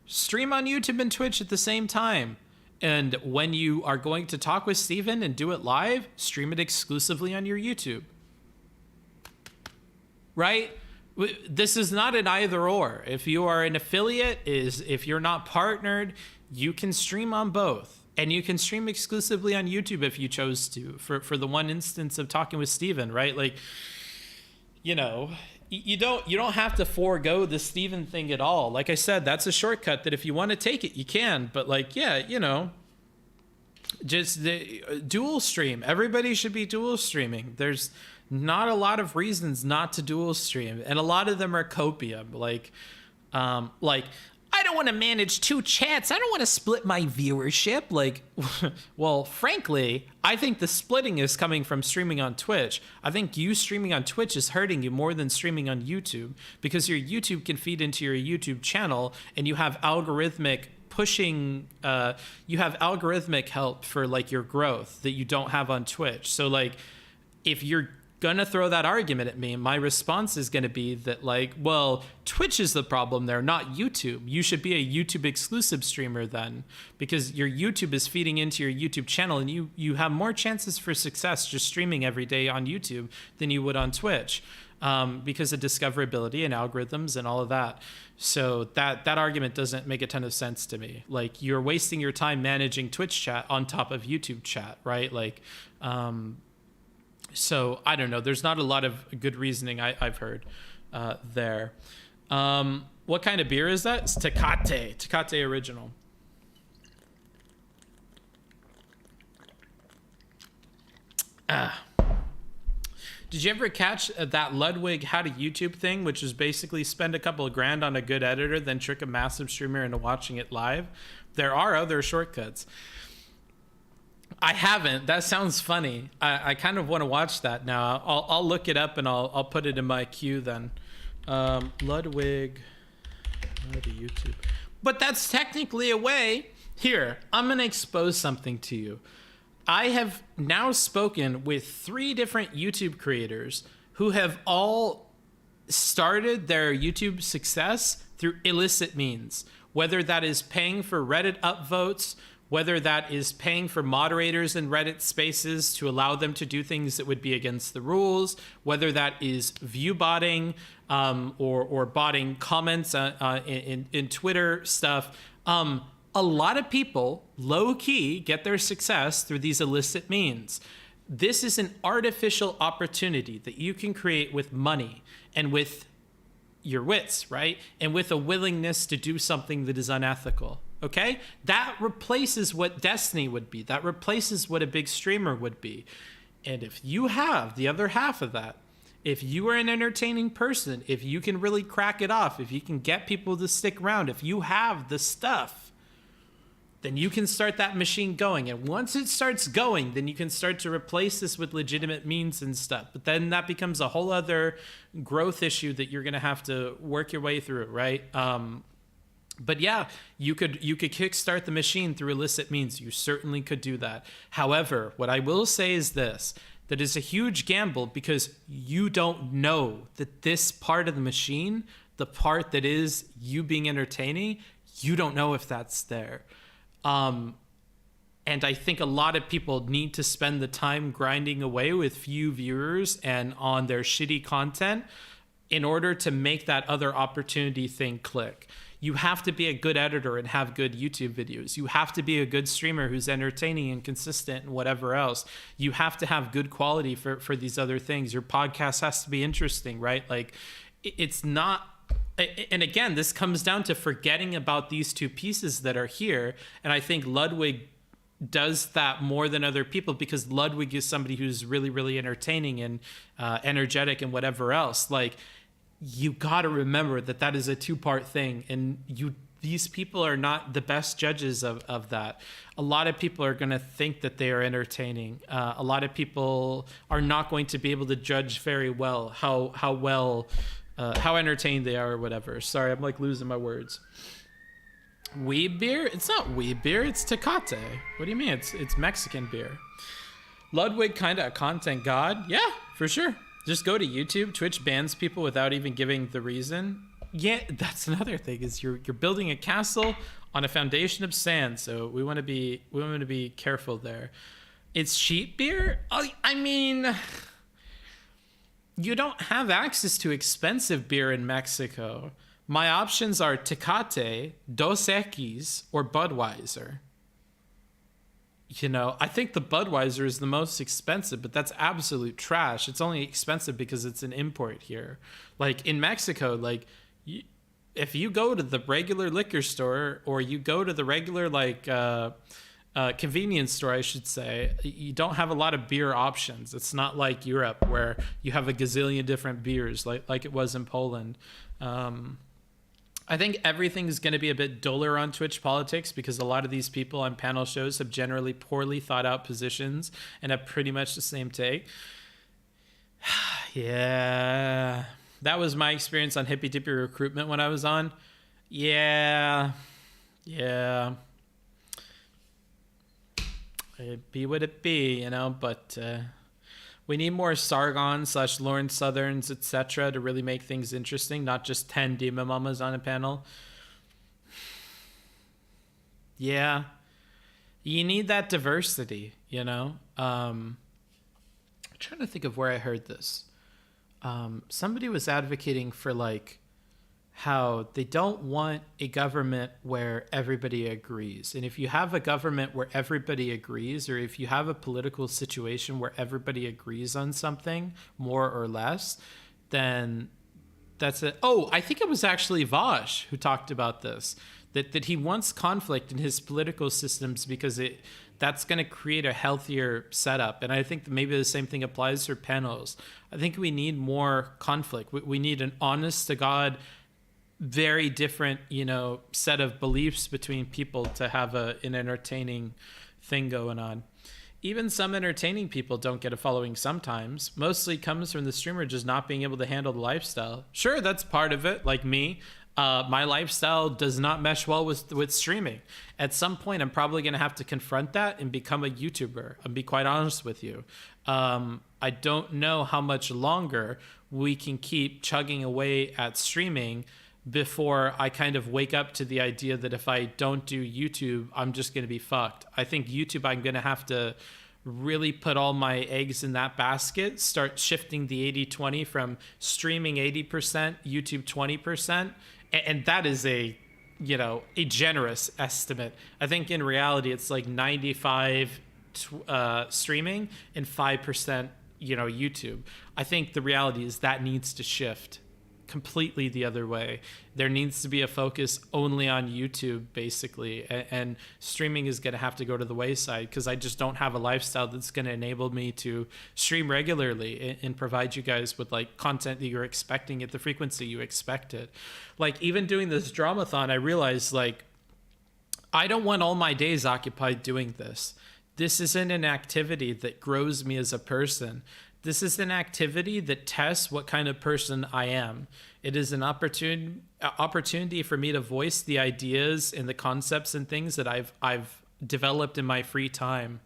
Stream on YouTube and Twitch at the same time. And when you are going to talk with Steven and do it live, stream it exclusively on your YouTube. Right? This is not an either or. If you are an affiliate, if you're not partnered, you can stream on both. And you can stream exclusively on YouTube if you chose to, for the one instance of talking with Steven, right? Like, you know, you don't have to forego the Steven thing at all. Like I said, that's a shortcut that if you want to take it, you can. But like, yeah, you know, just dual stream. Everybody should be dual streaming. There's not a lot of reasons not to dual stream, and a lot of them are copium. Like I don't want to manage two chats. I don't want to split my viewership. Like, well, frankly, I think the splitting is coming from streaming on Twitch. I think you streaming on Twitch is hurting you more than streaming on YouTube, because your YouTube can feed into your YouTube channel, and you have algorithmic pushing, you have algorithmic help for like your growth that you don't have on Twitch. So like, if you're gonna throw that argument at me, my response is gonna be that like, well, Twitch is the problem there, not YouTube. You should be a YouTube exclusive streamer then, because your YouTube is feeding into your YouTube channel, and you have more chances for success just streaming every day on YouTube than you would on Twitch, because of discoverability and algorithms and all of that. So that argument doesn't make a ton of sense to me. Like, you're wasting your time managing Twitch chat on top of YouTube chat, right? Like, so I don't know. There's not a lot of good reasoning I've heard there. What kind of beer is that? It's Tecate Original. Did you ever catch that Ludwig How to YouTube thing, which is basically spend a couple of grand on a good editor, then trick a massive streamer into watching it live? There are other shortcuts. I haven't. That sounds funny. I kind of want to watch that now. I'll look it up and I'll put it in my queue then. Ludwig How to YouTube. But that's technically a way. Here, I'm going to expose something to you. I have now spoken with 3 different YouTube creators who have all started their YouTube success through illicit means, whether that is paying for Reddit upvotes, whether that is paying for moderators in Reddit spaces to allow them to do things that would be against the rules, whether that is view botting or botting comments in Twitter stuff. A lot of people, low-key, get their success through these illicit means. This is an artificial opportunity that you can create with money and with your wits, right? And with a willingness to do something that is unethical, okay? That replaces what Destiny would be. That replaces what a big streamer would be. And if you have the other half of that, if you are an entertaining person, if you can really crack it off, if you can get people to stick around, if you have the stuff, then you can start that machine going. And once it starts going, then you can start to replace this with legitimate means and stuff. But then that becomes a whole other growth issue that you're going to have to work your way through, right? But yeah, you could kickstart the machine through illicit means. You certainly could do that. However, what I will say is this, that is a huge gamble, because you don't know that this part of the machine, the part that is you being entertaining, you don't know if that's there. And I think a lot of people need to spend the time grinding away with few viewers and on their shitty content in order to make that other opportunity thing click. You have to be a good editor and have good YouTube videos. You have to be a good streamer who's entertaining and consistent and whatever else. You have to have good quality for these other things. Your podcast has to be interesting, right? Like, it's not... And again, this comes down to forgetting about these two pieces that are here. And I think Ludwig does that more than other people, because Ludwig is somebody who's really, really entertaining and energetic and whatever else. Like, you got to remember that is a two-part thing, and these people are not the best judges of that. A lot of people are going to think that they are entertaining. A lot of people are not going to be able to judge very well how entertained they are or whatever. Sorry, I'm like losing my words. Weeb beer? It's not weeb beer. It's Tecate. What do you mean? It's Mexican beer. Ludwig kind of a content god? Yeah, for sure. Just go to YouTube. Twitch bans people without even giving the reason. Yeah, that's another thing, is you're building a castle on a foundation of sand. So we want to be careful there. It's cheap beer? I mean, you don't have access to expensive beer in Mexico. My options are Tecate, Dos Equis, or Budweiser. You know, I think the Budweiser is the most expensive, but that's absolute trash. It's only expensive because it's an import here. Like, in Mexico, like, if you go to the regular liquor store, or you go to the regular, like, convenience store, I should say, you don't have a lot of beer options. It's not like Europe, where you have a gazillion different beers, like it was in Poland. I think everything's going to be a bit duller on Twitch politics, because a lot of these people on panel shows have generally poorly thought out positions and have pretty much the same take. Yeah. That was my experience on Hippy Dippy Recruitment when I was on. Yeah. It be what it be, you know, but we need more Sargon / Lauren Southerns, etc. to really make things interesting, not just 10 Demon Mamas on a panel. Yeah. You need that diversity, you know? I'm trying to think of where I heard this. Somebody was advocating for, like, how they don't want a government where everybody agrees. And if you have a government where everybody agrees, or if you have a political situation where everybody agrees on something more or less, then that's it. Oh, I think it was actually Vosh who talked about this, that he wants conflict in his political systems because that's going to create a healthier setup. And I think that maybe the same thing applies for panels. I think we need more conflict. We need an honest to God, very different, you know, set of beliefs between people to have an entertaining thing going on. Even some entertaining people don't get a following sometimes. Mostly comes from the streamer just not being able to handle the lifestyle. Sure, that's part of it, like me. My lifestyle does not mesh well with streaming. At some point, I'm probably going to have to confront that and become a YouTuber. I'll be quite honest with you. I don't know how much longer we can keep chugging away at streaming before I kind of wake up to the idea that if I don't do YouTube, I'm just going to be fucked. I think YouTube, I'm going to have to really put all my eggs in that basket, start shifting the 80-20 from streaming 80%, YouTube 20%. And that is a generous estimate. I think in reality, it's like 95 streaming and 5%, YouTube. I think the reality is that needs to shift completely the other way. There needs to be a focus only on YouTube, basically, and streaming is going to have to go to the wayside, because I just don't have a lifestyle that's going to enable me to stream regularly and provide you guys with like content that you're expecting at the frequency you expect it. Like, even doing this Dramathon, I realized, like, I don't want all my days occupied doing this. This isn't an activity that grows me as a person. This is an activity that tests what kind of person I am. It is an opportunity for me to voice the ideas and the concepts and things that I've developed in my free time.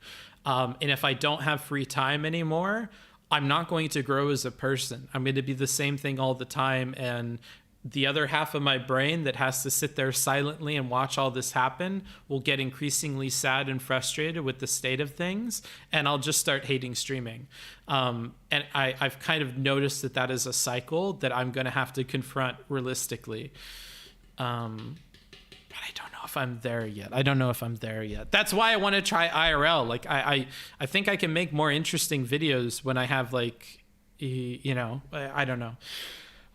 And if I don't have free time anymore, I'm not going to grow as a person. I'm going to be the same thing all the time. And the other half of my brain that has to sit there silently and watch all this happen will get increasingly sad and frustrated with the state of things. And I'll just start hating streaming. And I've kind of noticed that is a cycle that I'm going to have to confront realistically. But I don't know if I'm there yet. That's why I want to try IRL. Like I think I can make more interesting videos when I have like, you know, I don't know.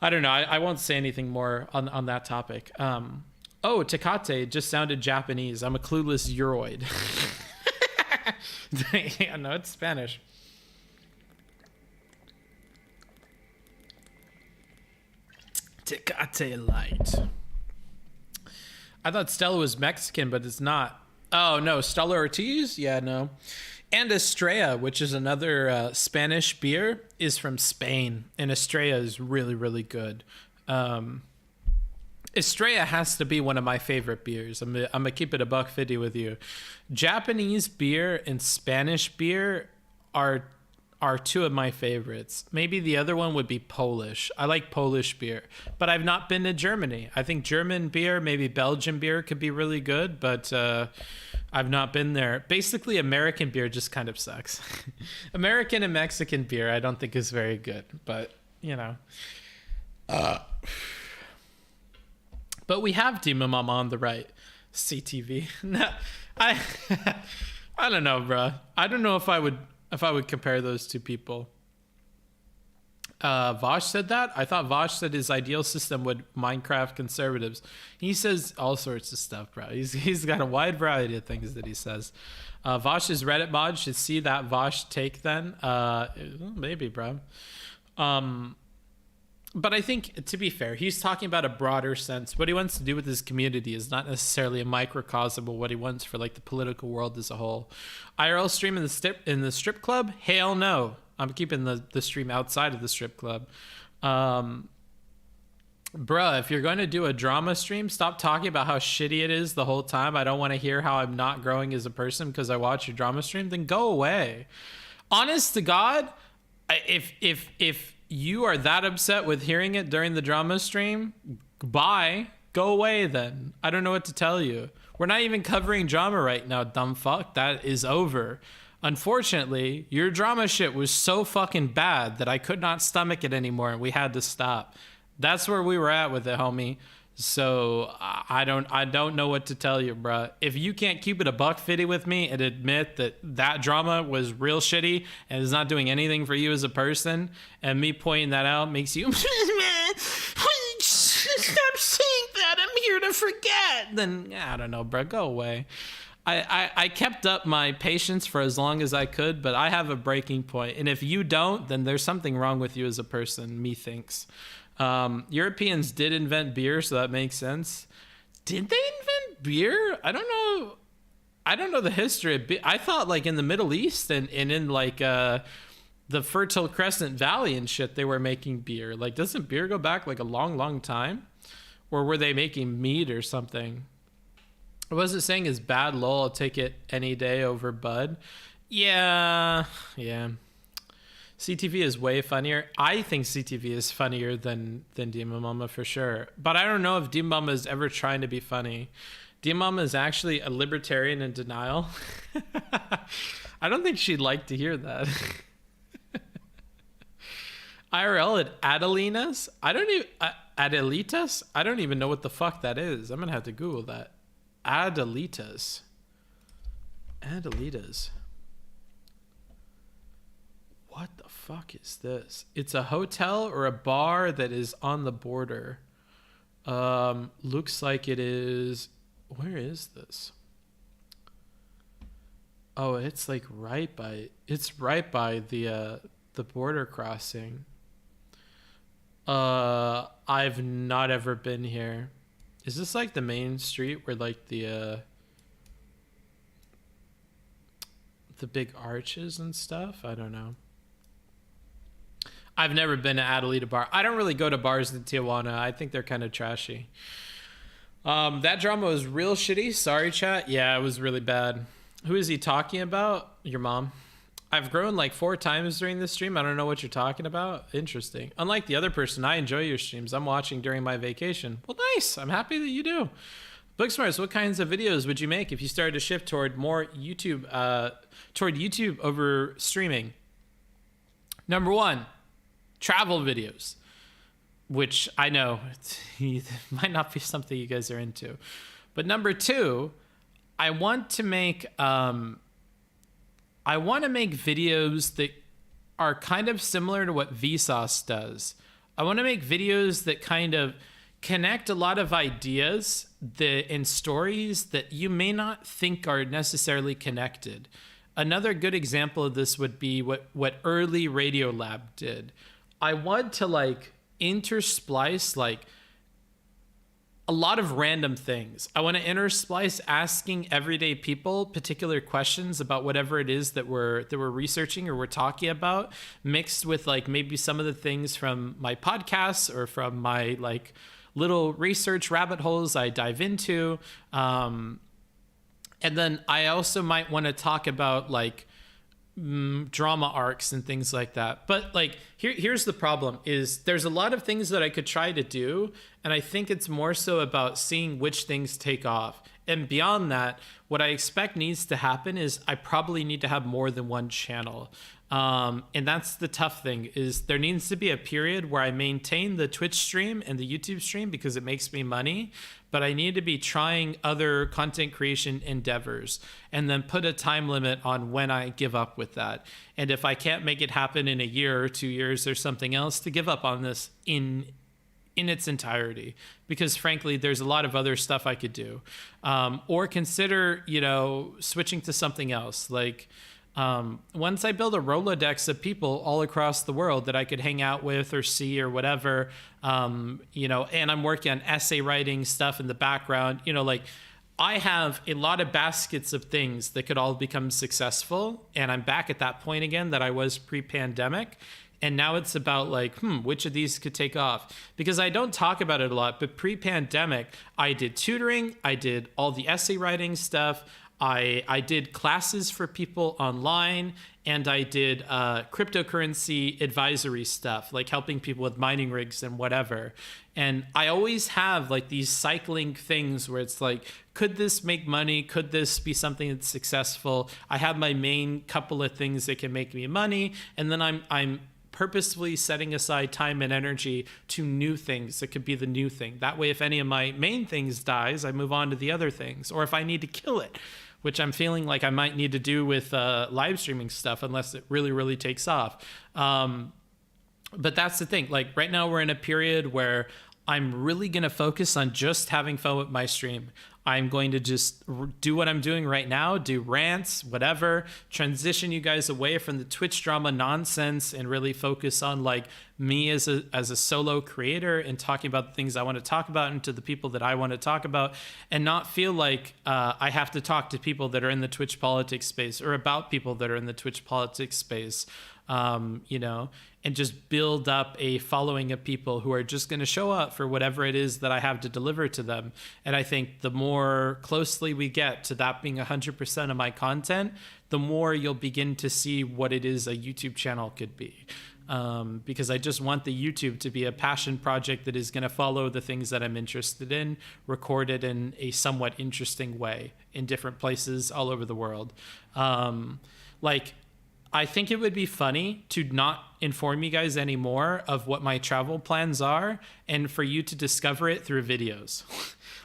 I won't say anything more on that topic. Oh, Tecate just sounded Japanese. I'm a clueless Euroid. Yeah, no, it's Spanish. Tecate Light. I thought Stella was Mexican, but it's not. Oh, no, Stella Ortiz? Yeah, no. And Estrella, which is another Spanish beer, is from Spain. And Estrella is really, really good. Estrella has to be one of my favorite beers. I'm going to keep it $1.50 with you. Japanese beer and Spanish beer are two of my favorites. Maybe the other one would be Polish. I like Polish beer, but I've not been to Germany. I think German beer, maybe Belgian beer could be really good, but I've not been there. Basically, American beer just kind of sucks. American and Mexican beer I don't think is very good, but, you know. But we have Demon Mama on the right. CTV. No, I don't know, bro. I don't know if I would compare those two people. Vosh said that. I thought Vosh said his ideal system would Minecraft conservatives. He says all sorts of stuff, bro. He's got a wide variety of things that he says. Vosh's Reddit mod should see that Vosh take then. Maybe, bro. But I think, to be fair, he's talking about a broader sense. What he wants to do with his community is not necessarily a microcosm of what he wants for like the political world as a whole. IRL stream in the strip club? Hell no. I'm keeping the stream outside of the strip club. Bruh, if you're going to do a drama stream, stop talking about how shitty it is the whole time. I don't want to hear how I'm not growing as a person because I watch your drama stream. Then go away. Honest to God, if you are that upset with hearing it during the drama stream, bye. Go away then. I don't know what to tell you. We're not even covering drama right now, dumb fuck. That is over. Unfortunately, your drama shit was so fucking bad that I could not stomach it anymore and we had to stop. That's where we were at with it, homie. So I don't know what to tell you, bruh. If you can't keep it $1.50 with me and admit that drama was real shitty and is not doing anything for you as a person, and me pointing that out makes you stop saying that, I'm here to forget, then I don't know, bruh, go away. I kept up my patience for as long as I could, but I have a breaking point, and if you don't, then there's something wrong with you as a person, methinks. Europeans did invent beer, so that makes sense. Did they invent beer? I don't know the history of beer. I thought like in the Middle East and in like the Fertile Crescent Valley and shit, they were making beer. Like, doesn't beer go back like a long, long time? Or were they making mead or something? What was it saying is bad, lol, I'll take it any day over Bud? Yeah. CTV is way funnier. I think CTV is funnier than Demon Mama for sure. But I don't know if Demon Mama is ever trying to be funny. Demon Mama is actually a libertarian in denial. I don't think she'd like to hear that. IRL at Adelitas? Adelitas? I don't even know what the fuck that is. I'm gonna have to Google that. Adelitas. What the fuck is this? It's a hotel or a bar that is on the border. Looks like it is. Where is this? Oh, it's like right by the border crossing. I've not ever been here. Is this like the main street where like the big arches and stuff? I don't know. I've never been to Adelita Bar. I don't really go to bars in Tijuana. I think they're kind of trashy. That drama was real shitty. Sorry, chat. Yeah, it was really bad. Who is he talking about? Your mom. I've grown like 4 times during this stream. I don't know what you're talking about. Interesting. Unlike the other person, I enjoy your streams. I'm watching during my vacation. Well, nice. I'm happy that you do. Booksmarts, what kinds of videos would you make if you started to shift toward more YouTube, toward YouTube over streaming? Number 1, travel videos, which I know might not be something you guys are into. But number 2, I want to make videos that are kind of similar to what Vsauce does. I want to make videos that kind of connect a lot of ideas and stories that you may not think are necessarily connected. Another good example of this would be what early Radiolab did. I want to like intersplice like a lot of random things. I want to intersplice asking everyday people particular questions about whatever it is that we're researching or we're talking about, mixed with like maybe some of the things from my podcasts or from my like little research rabbit holes I dive into. And then I also might want to talk about like drama arcs and things like that. But like here's the problem is there's a lot of things that I could try to do, and I think it's more so about seeing which things take off. And beyond that, what I expect needs to happen is I probably need to have more than one channel. And that's the tough thing is there needs to be a period where I maintain the Twitch stream and the YouTube stream because it makes me money, but I need to be trying other content creation endeavors and then put a time limit on when I give up with that. And if I can't make it happen in a year or 2 years, there's something else to give up on this in its entirety, because frankly, there's a lot of other stuff I could do, or consider, switching to something else. Like, once I build a Rolodex of people all across the world that I could hang out with or see or whatever, and I'm working on essay writing stuff in the background, like I have a lot of baskets of things that could all become successful. And I'm back at that point again that I was pre-pandemic. And now it's about like, which of these could take off? Because I don't talk about it a lot, but pre-pandemic, I did tutoring, I did all the essay writing stuff, I did classes for people online, and I did cryptocurrency advisory stuff, like helping people with mining rigs and whatever. And I always have like these cycling things where it's like, could this make money? Could this be something that's successful? I have my main couple of things that can make me money, and then I'm purposefully setting aside time and energy to new things that could be the new thing. That way, if any of my main things dies, I move on to the other things. Or if I need to kill it, which I'm feeling like I might need to do with live streaming stuff, unless it really, really takes off. But that's the thing. Like right now, we're in a period where I'm really going to focus on just having fun with my stream. I'm going to just do what I'm doing right now, do rants, whatever, transition you guys away from the Twitch drama nonsense and really focus on like me as a solo creator and talking about the things I want to talk about and to the people that I want to talk about, and not feel like I have to talk to people that are in the Twitch politics space or about people that are in the Twitch politics space. And just build up a following of people who are just going to show up for whatever it is that I have to deliver to them. And I think the more closely we get to that being 100% of my content, the more you'll begin to see what it is a YouTube channel could be. Because I just want the YouTube to be a passion project that is going to follow the things that I'm interested in, recorded in a somewhat interesting way in different places all over the world. I think it would be funny to not inform you guys anymore of what my travel plans are and for you to discover it through videos.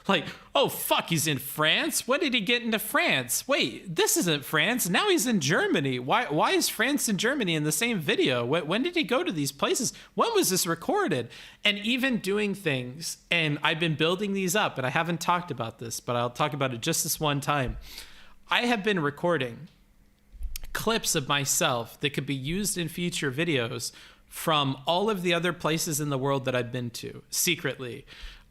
Like, oh, fuck, he's in France? When did he get into France? Wait, this isn't France. Now he's in Germany. Why is France and Germany in the same video? When did he go to these places? When was this recorded? And even doing things, and I've been building these up, and I haven't talked about this, but I'll talk about it just this one time. I have been recording clips of myself that could be used in future videos from all of the other places in the world that I've been to secretly.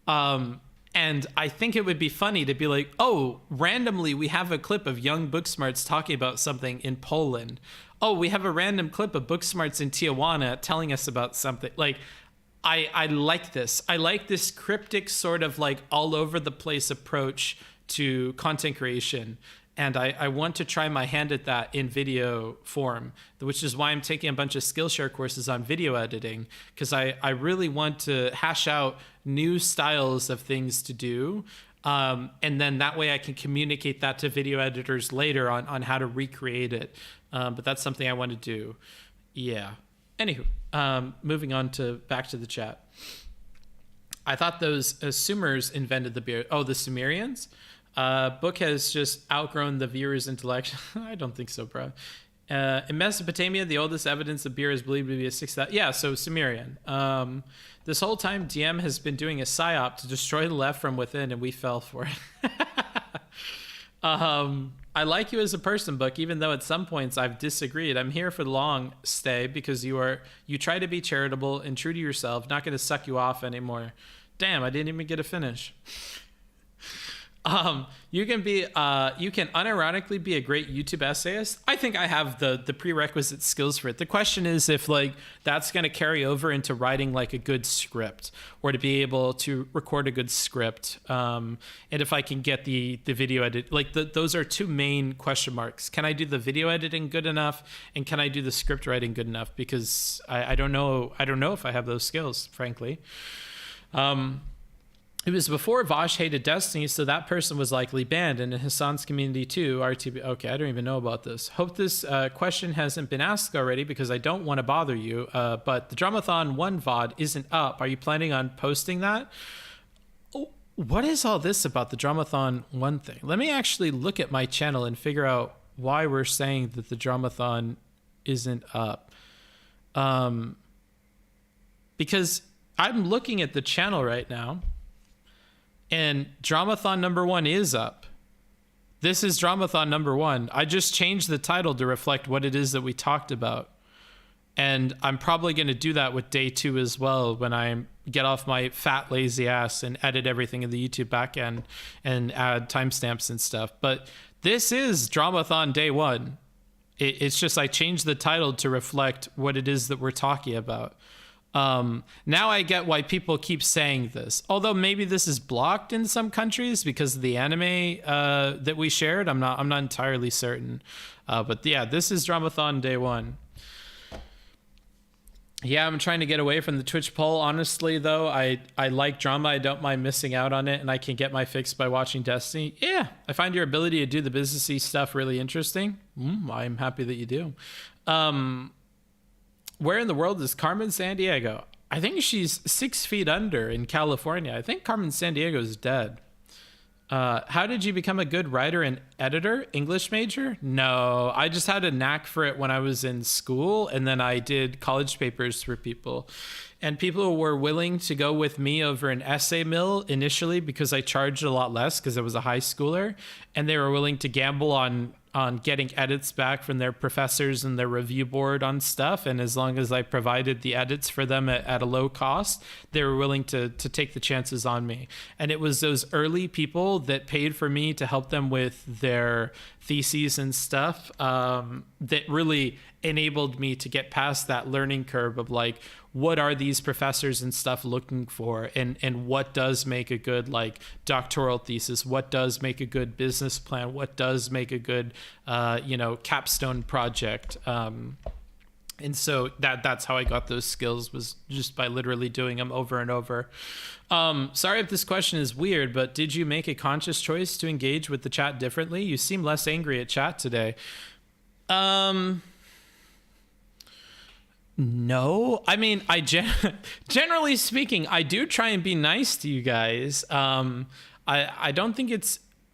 And I think it would be funny to be like, oh, randomly we have a clip of young Booksmarts talking about something in Poland. oh, we have a random clip of Booksmarts in Tijuana telling us about something. Like, I like this. I like this cryptic sort of like all over the place approach to content creation. And I want to try my hand at that in video form, which is why I'm taking a bunch of Skillshare courses on video editing, because I really want to hash out new styles of things to do. And then that way I can communicate that to video editors later on how to recreate it. But that's something I want to do. Yeah. Anywho, moving on to back to the chat. I thought those Sumers invented the beer. Oh, the Sumerians? Book has just outgrown the viewer's intellect. I don't think so, bro. In Mesopotamia, the oldest evidence of beer is believed to be a 6,000. Yeah, so Sumerian. This whole time, DM has been doing a psyop to destroy the left from within, and we fell for it. I like you as a person, Book, even though at some points I've disagreed. I'm here for the long stay because you try to be charitable and true to yourself, not going to suck you off anymore. Damn, I didn't even get a finish. You can unironically be a great YouTube essayist. I think I have the prerequisite skills for it. The question is if like that's going to carry over into writing like a good script, or to be able to record a good script. And if I can get the video edit, like those are two main question marks. Can I do the video editing good enough? And can I do the script writing good enough? Because I don't know if I have those skills, frankly. It was before Vosh hated Destiny, so that person was likely banned, and in Hassan's community too. RTB. Okay, I don't even know about this. Hope this question hasn't been asked already because I don't want to bother you. But the Dramathon 1 VOD isn't up. Are you planning on posting that? Oh, what is all this about the Dramathon 1 thing? Let me actually look at my channel and figure out why we're saying that the Dramathon isn't up. Because I'm looking at the channel right now. And Dramathon number 1 is up. This is Dramathon number 1. I just changed the title to reflect what it is that we talked about. And I'm probably going to do that with day 2 as well when I get off my fat, lazy ass and edit everything in the YouTube backend and add timestamps and stuff. But this is Dramathon day 1. It's just I changed the title to reflect what it is that we're talking about. Now I get why people keep saying this, although maybe this is blocked in some countries because of the anime that we shared. I'm not entirely certain, but yeah, this is Dramathon day 1. Yeah, I'm trying to get away from the Twitch poll. Honestly, though, I like drama. I don't mind missing out on it, and I can get my fix by watching Destiny. Yeah, I find your ability to do the businessy stuff really interesting. I'm happy that you do. Where in the world is Carmen Sandiego? I think she's 6 feet under in California. I think Carmen Sandiego is dead. How did you become a good writer and editor? English major? No, I just had a knack for it when I was in school, and then I did college papers for people. And people were willing to go with me over an essay mill initially because I charged a lot less because I was a high schooler, and they were willing to gamble on getting edits back from their professors and their review board on stuff. And as long as I provided the edits for them at a low cost, they were willing to take the chances on me. And it was those early people that paid for me to help them with their theses and stuff that really enabled me to get past that learning curve of like, what are these professors and stuff looking for, and what does make a good like doctoral thesis, what does make a good business plan, what does make a good capstone project. And so that's how I got those skills, was just by literally doing them over and over. Sorry if this question is weird, but did you make a conscious choice to engage with the chat differently? You seem less angry at chat today. No, I mean, generally speaking, I do try and be nice to you guys. I don't think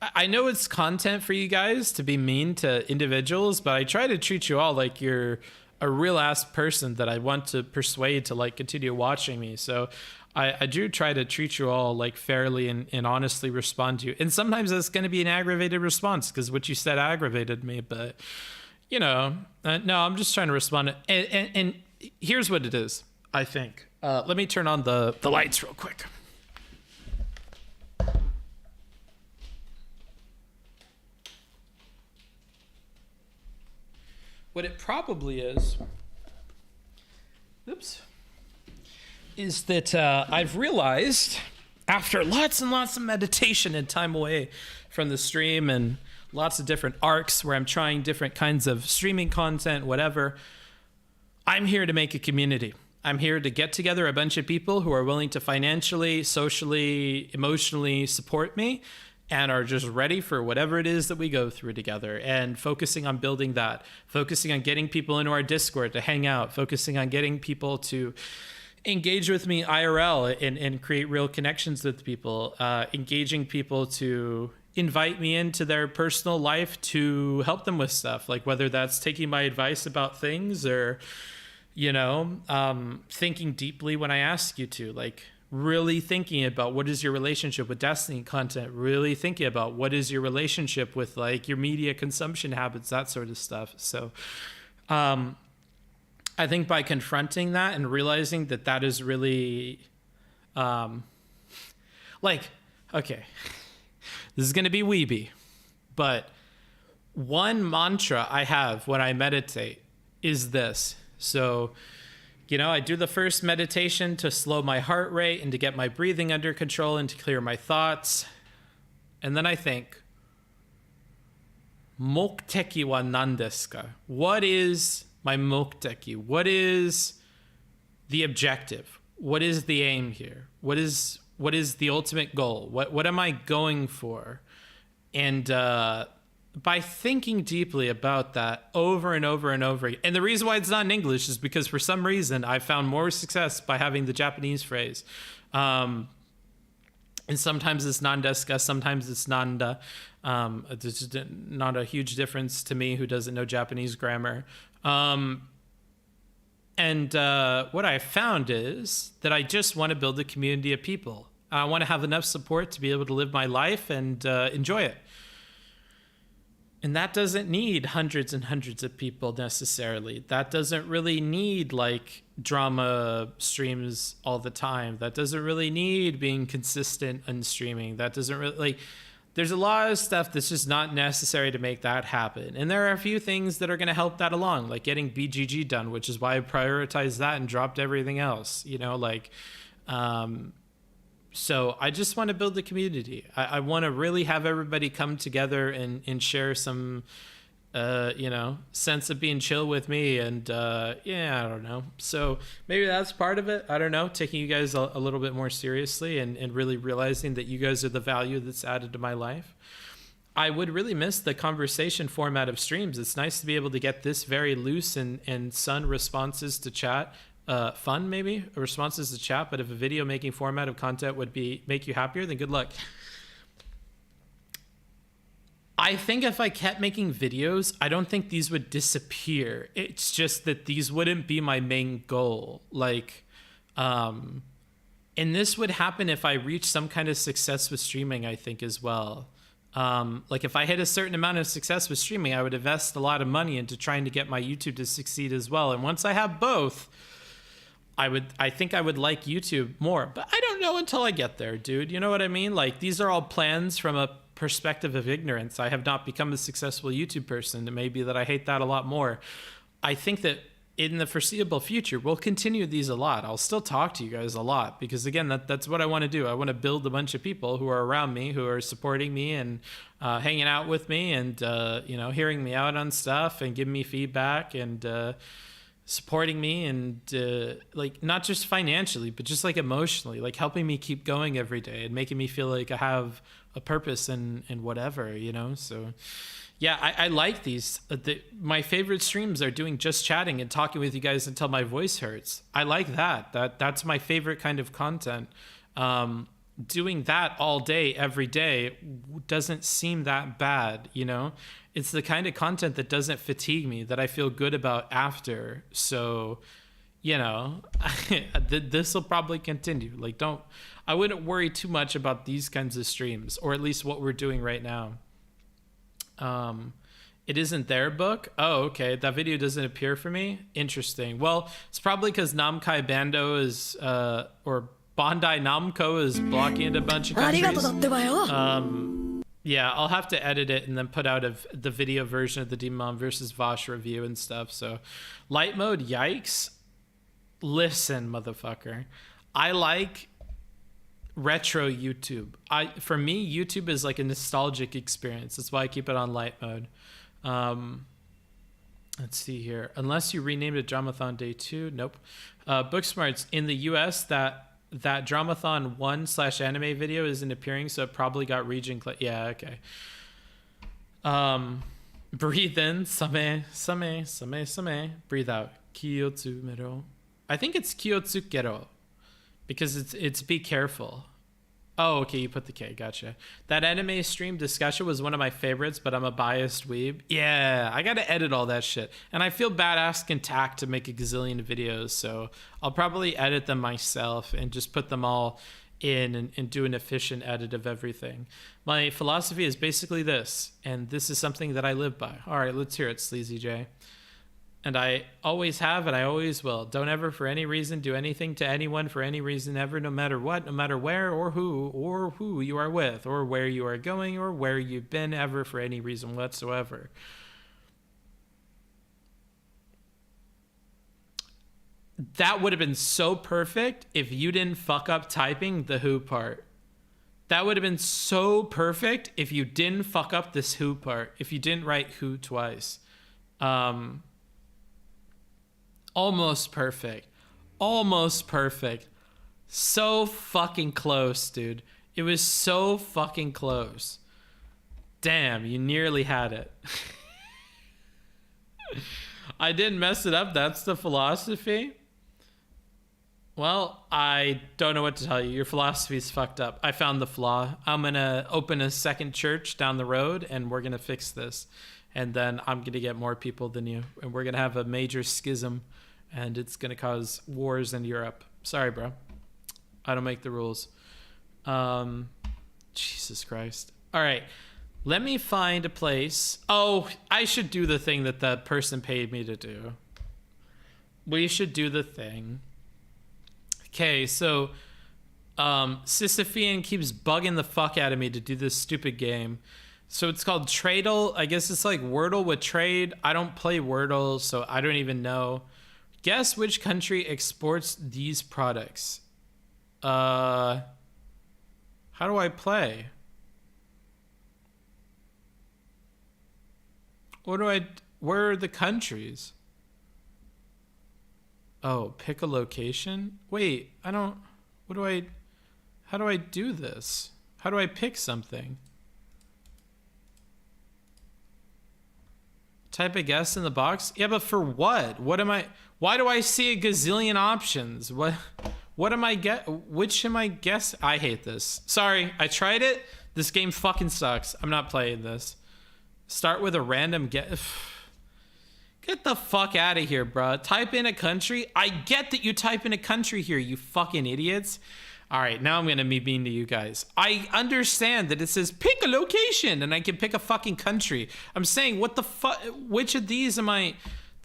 I know it's content for you guys to be mean to individuals, but I try to treat you all like you're a real ass person that I want to persuade to like continue watching me. So I do try to treat you all like fairly and honestly respond to you. And sometimes that's going to be an aggravated response because what you said aggravated me, but no, I'm just trying to respond. And here's what it is, I think. Let me turn on the lights real quick. what it probably is, is that I've realized after lots and lots of meditation and time away from the stream and lots of different arcs where I'm trying different kinds of streaming content, whatever, I'm here to make a community. I'm here to get together a bunch of people who are willing to financially, socially, emotionally support me and are just ready for whatever it is that we go through together, and focusing on building that, focusing on getting people into our Discord to hang out, focusing on getting people to engage with me IRL and create real connections with people, engaging people to invite me into their personal life to help them with stuff, like whether that's taking my advice about things or, thinking deeply when I ask you to, like really thinking about what is your relationship with Destiny content, really thinking about what is your relationship with like your media consumption habits, that sort of stuff. So I think by confronting that and realizing that that is really okay, this is going to be weeby, but one mantra I have when I meditate is this. So, I do the first meditation to slow my heart rate and to get my breathing under control and to clear my thoughts. And then I think, Mokteki wa nan desu ka? What is my mokteki? What is the objective? What is the aim here? What is the ultimate goal? What am I going for? And by thinking deeply about that over and over and over again, and the reason why it's not in English is because for some reason I found more success by having the Japanese phrase. And sometimes it's nan desu ka, sometimes it's nanda. There's not a huge difference to me who doesn't know Japanese grammar. And what I found is that I just want to build a community of people. I want to have enough support to be able to live my life and enjoy it. And that doesn't need hundreds and hundreds of people necessarily. That doesn't really need like drama streams all the time. That doesn't really need being consistent on streaming. That doesn't really like, there's a lot of stuff that's just not necessary to make that happen. And there are a few things that are going to help that along, like getting BGG done, which is why I prioritized that and dropped everything else, so I just want to build the community. I want to really have everybody come together and share some, sense of being chill with me. And I don't know. So maybe that's part of it. I don't know. Taking you guys a little bit more seriously and really realizing that you guys are the value that's added to my life. I would really miss the conversation format of streams. It's nice to be able to get this very loose and sun responses to chat. Fun, maybe responses to chat, but if a video making format of content would make you happier, then good luck. I think if I kept making videos, I don't think these would disappear. It's just that these wouldn't be my main goal. And this would happen if I reach some kind of success with streaming, I think, as well. If I hit a certain amount of success with streaming, I would invest a lot of money into trying to get my YouTube to succeed as well. And once I have both, I think I would like YouTube more, but I don't know until I get there, dude. You know what I mean? Like, these are all plans from a perspective of ignorance. I have not become a successful YouTube person. It may be that I hate that a lot more. I think that in the foreseeable future, we'll continue these a lot. I'll still talk to you guys a lot because, again, that's what I want to do. I want to build a bunch of people who are around me, who are supporting me and hanging out with me and, hearing me out on stuff and giving me feedback and supporting me and not just financially, but just like emotionally, like helping me keep going every day and making me feel like I have a purpose and whatever, So yeah, I like these. My favorite streams are doing just chatting and talking with you guys until my voice hurts. I like that. That's my favorite kind of content. Doing that all day, every day doesn't seem that bad, It's the kind of content that doesn't fatigue me, that I feel good about after. So, this will probably continue. I wouldn't worry too much about these kinds of streams, or at least what we're doing right now. It isn't their book. Oh, okay. That video doesn't appear for me. Interesting. Well, it's probably because Namkai Bando is, or Bandai Namco is blocking it a bunch of countries. Yeah, I'll have to edit it and then put out the video version of the Demon versus Vosh review and stuff. So, light mode, yikes. Listen, motherfucker. I like retro YouTube. For me, YouTube is like a nostalgic experience. That's why I keep it on light mode. Let's see here. Unless you renamed it Dramathon Day 2. Nope. Booksmarts, in the US, that Dramathon 1/anime video isn't appearing, so it probably got region yeah, okay. Breathe in, same. Breathe out, Kyotsumero. I think it's Kyotsukero, because it's be careful. Oh, okay, you put the K, gotcha. That anime stream discussion was one of my favorites, but I'm a biased weeb. Yeah, I gotta edit all that shit. And I feel badass contact to make a gazillion videos, so I'll probably edit them myself and just put them all in and do an efficient edit of everything. My philosophy is basically this, and this is something that I live by. All right, let's hear it, Sleazy J. And I always have, and I always will. Don't ever, for any reason, do anything to anyone for any reason ever, no matter what, no matter where or who you are with, or where you are going, or where you've been ever for any reason whatsoever. That would have been so perfect if you didn't fuck up typing the who part. That would have been so perfect if you didn't fuck up this who part, if you didn't write who twice. Almost perfect. Almost perfect. So fucking close, dude. It was so fucking close. Damn, you nearly had it. I didn't mess it up. That's the philosophy. Well, I don't know what to tell you. Your philosophy is fucked up. I found the flaw. I'm going to open a second church down the road, and we're going to fix this. And then I'm going to get more people than you. And we're going to have a major schism. And it's going to cause wars in Europe. Sorry, bro. I don't make the rules. Jesus Christ. All right. Let me find a place. Oh, I should do the thing that the person paid me to do. We should do the thing. Okay, so Sisyphean keeps bugging the fuck out of me to do this stupid game. So it's called Tradle. I guess it's like Wordle with trade. I don't play Wordle, so I don't even know. Guess which country exports these products. How do I play? Where are the countries? Oh, pick a location? Wait, how do I do this? How do I pick something? Type a guess in the box? Yeah, but for what? Why do I see a gazillion options? What am I which am I guess? I hate this. Sorry, I tried it. This game fucking sucks. I'm not playing this. Start with a random guess. Get the fuck out of here, bro. Type in a country. I get that you type in a country here, you fucking idiots. All right, now I'm going to be mean to you guys. I understand that it says pick a location and I can pick a fucking country. I'm saying what the fuck? Which of these am I?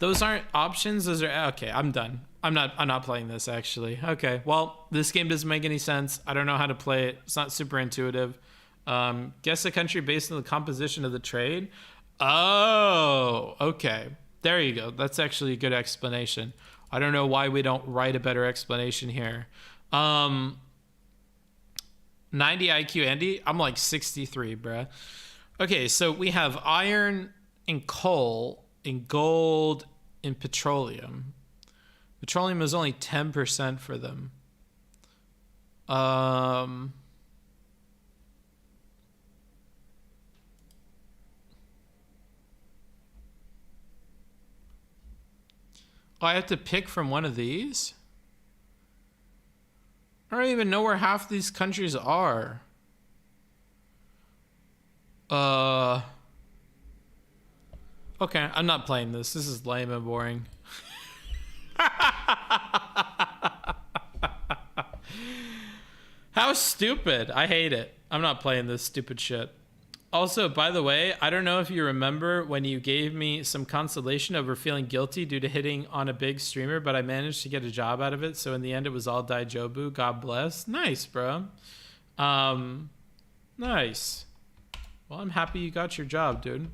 Those aren't options. Those are okay. I'm done. I'm not playing this actually. Okay. Well, this game doesn't make any sense. I don't know how to play it. It's not super intuitive. Guess a country based on the composition of the trade. Oh, okay. There you go. That's actually a good explanation. I don't know why we don't write a better explanation here. 90 IQ Andy? I'm like 63, bruh. Okay, so we have iron and coal and gold and petroleum. Petroleum is only 10% for them. I have to pick from one of these? I don't even know where half these countries are. Okay, I'm not playing this. This is lame and boring. How stupid. I hate it. I'm not playing this stupid shit. Also, by the way, I don't know if you remember when you gave me some consolation over feeling guilty due to hitting on a big streamer, but I managed to get a job out of it. So in the end, it was all Daijobu. God bless. Nice, bro. Nice. Well, I'm happy you got your job, dude.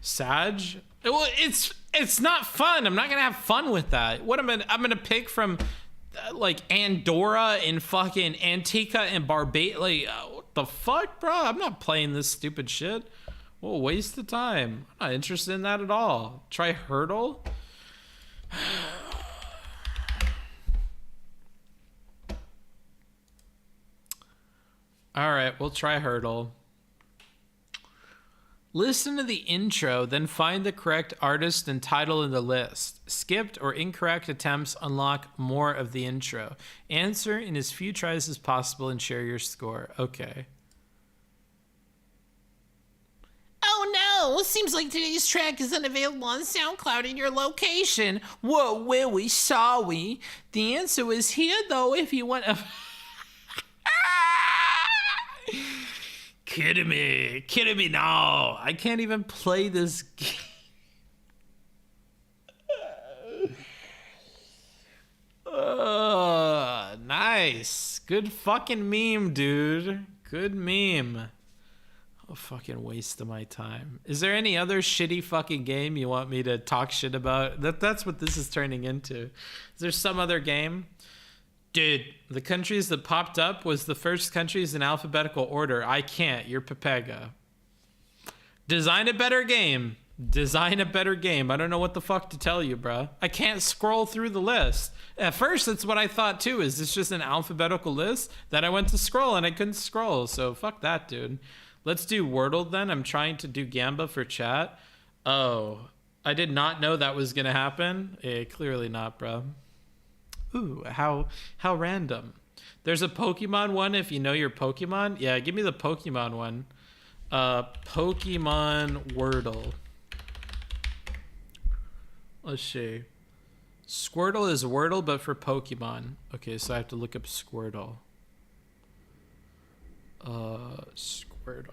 Sag? Well, it's not fun. I'm not gonna have fun with that. What I'm gonna pick from like Andorra and fucking Antigua and Barbados. Like, what the fuck, bro? I'm not playing this stupid shit. What a waste of time. I'm not interested in that at all. Try Hurdle. All right, we'll try Hurdle. Listen to the intro, then find the correct artist and title in the list. Skipped or incorrect attempts unlock more of the intro. Answer in as few tries as possible and share your score. Okay. Oh no, seems like today's track is unavailable on SoundCloud in your location. Whoa, where we saw we? The answer was here though if you want to... Kidding me now. I can't even play this game. Nice. Good fucking meme, dude. Good meme. A fucking waste of my time. Is there any other shitty fucking game you want me to talk shit about? That's what this is turning into. Is there some other game? Dude, the countries that popped up was the first countries in alphabetical order. I can't. You're Pepega. Design a better game. Design a better game. I don't know what the fuck to tell you, bruh. I can't scroll through the list. At first, that's what I thought too. Is this just an alphabetical list? Then I went to scroll and I couldn't scroll. So fuck that, dude. Let's do Wordle then. I'm trying to do Gamba for chat. Oh, I did not know that was gonna happen. Clearly not, bro. Ooh, how random. There's a Pokemon one if you know your Pokemon. Yeah, give me the Pokemon one. Pokemon Wordle. Let's see. Squirtle is Wordle, but for Pokemon. Okay, so I have to look up Squirtle. Squirtle.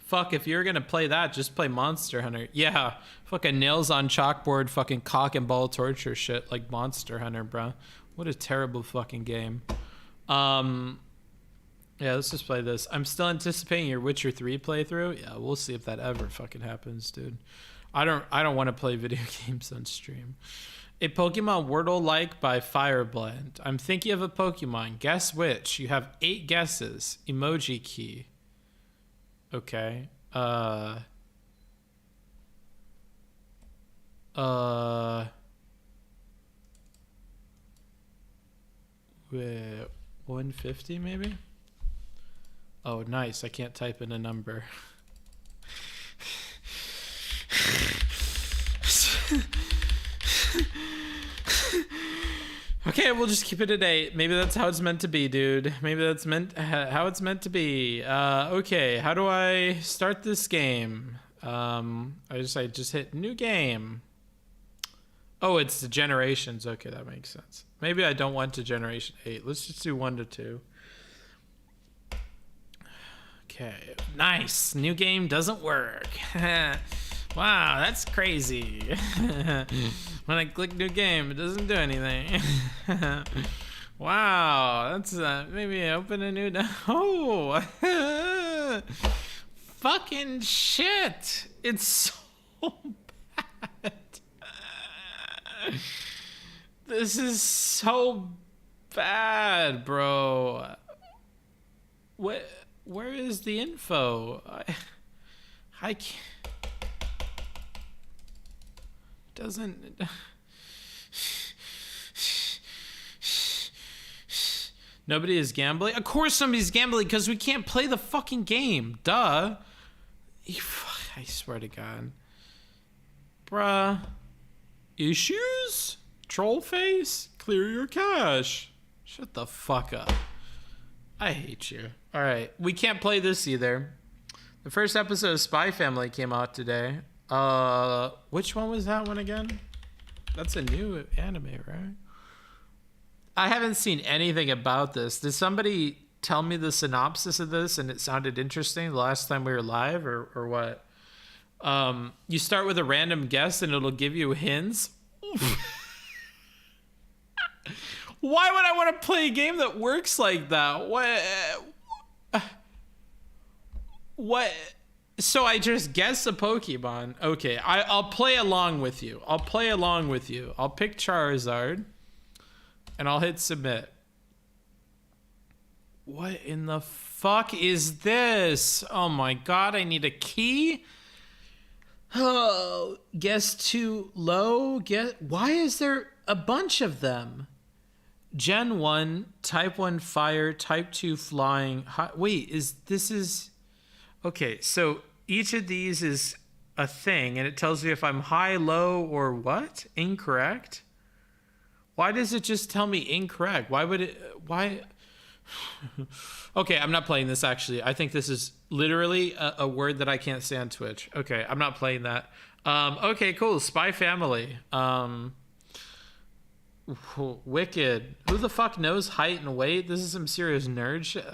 Fuck, if you're gonna play that, just play Monster Hunter. Yeah, fucking nails on chalkboard, fucking cock and ball torture shit like Monster Hunter, bro. What a terrible fucking game. Yeah, let's just play this. I'm still anticipating your Witcher 3 playthrough. Yeah, we'll see if that ever fucking happens, dude. I don't want to play video games on stream. A Pokemon Wordle like by Fireblend. I'm thinking of a Pokemon. Guess which. You have 8 guesses. Emoji key. Okay. Wait, 150 maybe? Oh, nice. I can't type in a number. Okay, we'll just keep it at 8. Maybe that's how it's meant to be, dude. Maybe that's how it's meant to be. Okay, how do I start this game? I just hit new game. Oh, it's the generations. Okay, that makes sense. Maybe I don't want to generation 8. Let's just do 1 to 2. Okay, nice. New game doesn't work. Wow, that's crazy. When I click new game, it doesn't do anything. Wow, that's maybe I open a new. Oh, fucking shit! It's so bad. This is so bad, bro. Where is the info? I can't. Doesn't. Nobody is gambling? Of course somebody's gambling because we can't play the fucking game. Duh. I swear to God. Bruh. Issues? Troll face? Clear your cache. Shut the fuck up. I hate you. Alright, we can't play this either. The first episode of Spy Family came out today. Which one was that one again? That's a new anime, right? I haven't seen anything about this. Did somebody tell me the synopsis of this and it sounded interesting the last time we were live or what? You start with a random guess and it'll give you hints. Why would I want to play a game that works like that? What? So I just guess a Pokemon. Okay, I'll play along with you. I'll pick Charizard, and I'll hit submit. What in the fuck is this? Oh my god, I need a key? Oh, guess too low? Why is there a bunch of them? Gen 1, Type 1 Fire, Type 2 Flying. Wait, okay, so each of these is a thing, and it tells you if I'm high, low, or what? Incorrect? Why does it just tell me incorrect? Why? Okay, I'm not playing this, actually. I think this is literally a word that I can't say on Twitch. Okay, I'm not playing that. Okay, cool. Spy Family. Wicked. Who the fuck knows height and weight? This is some serious nerd shit.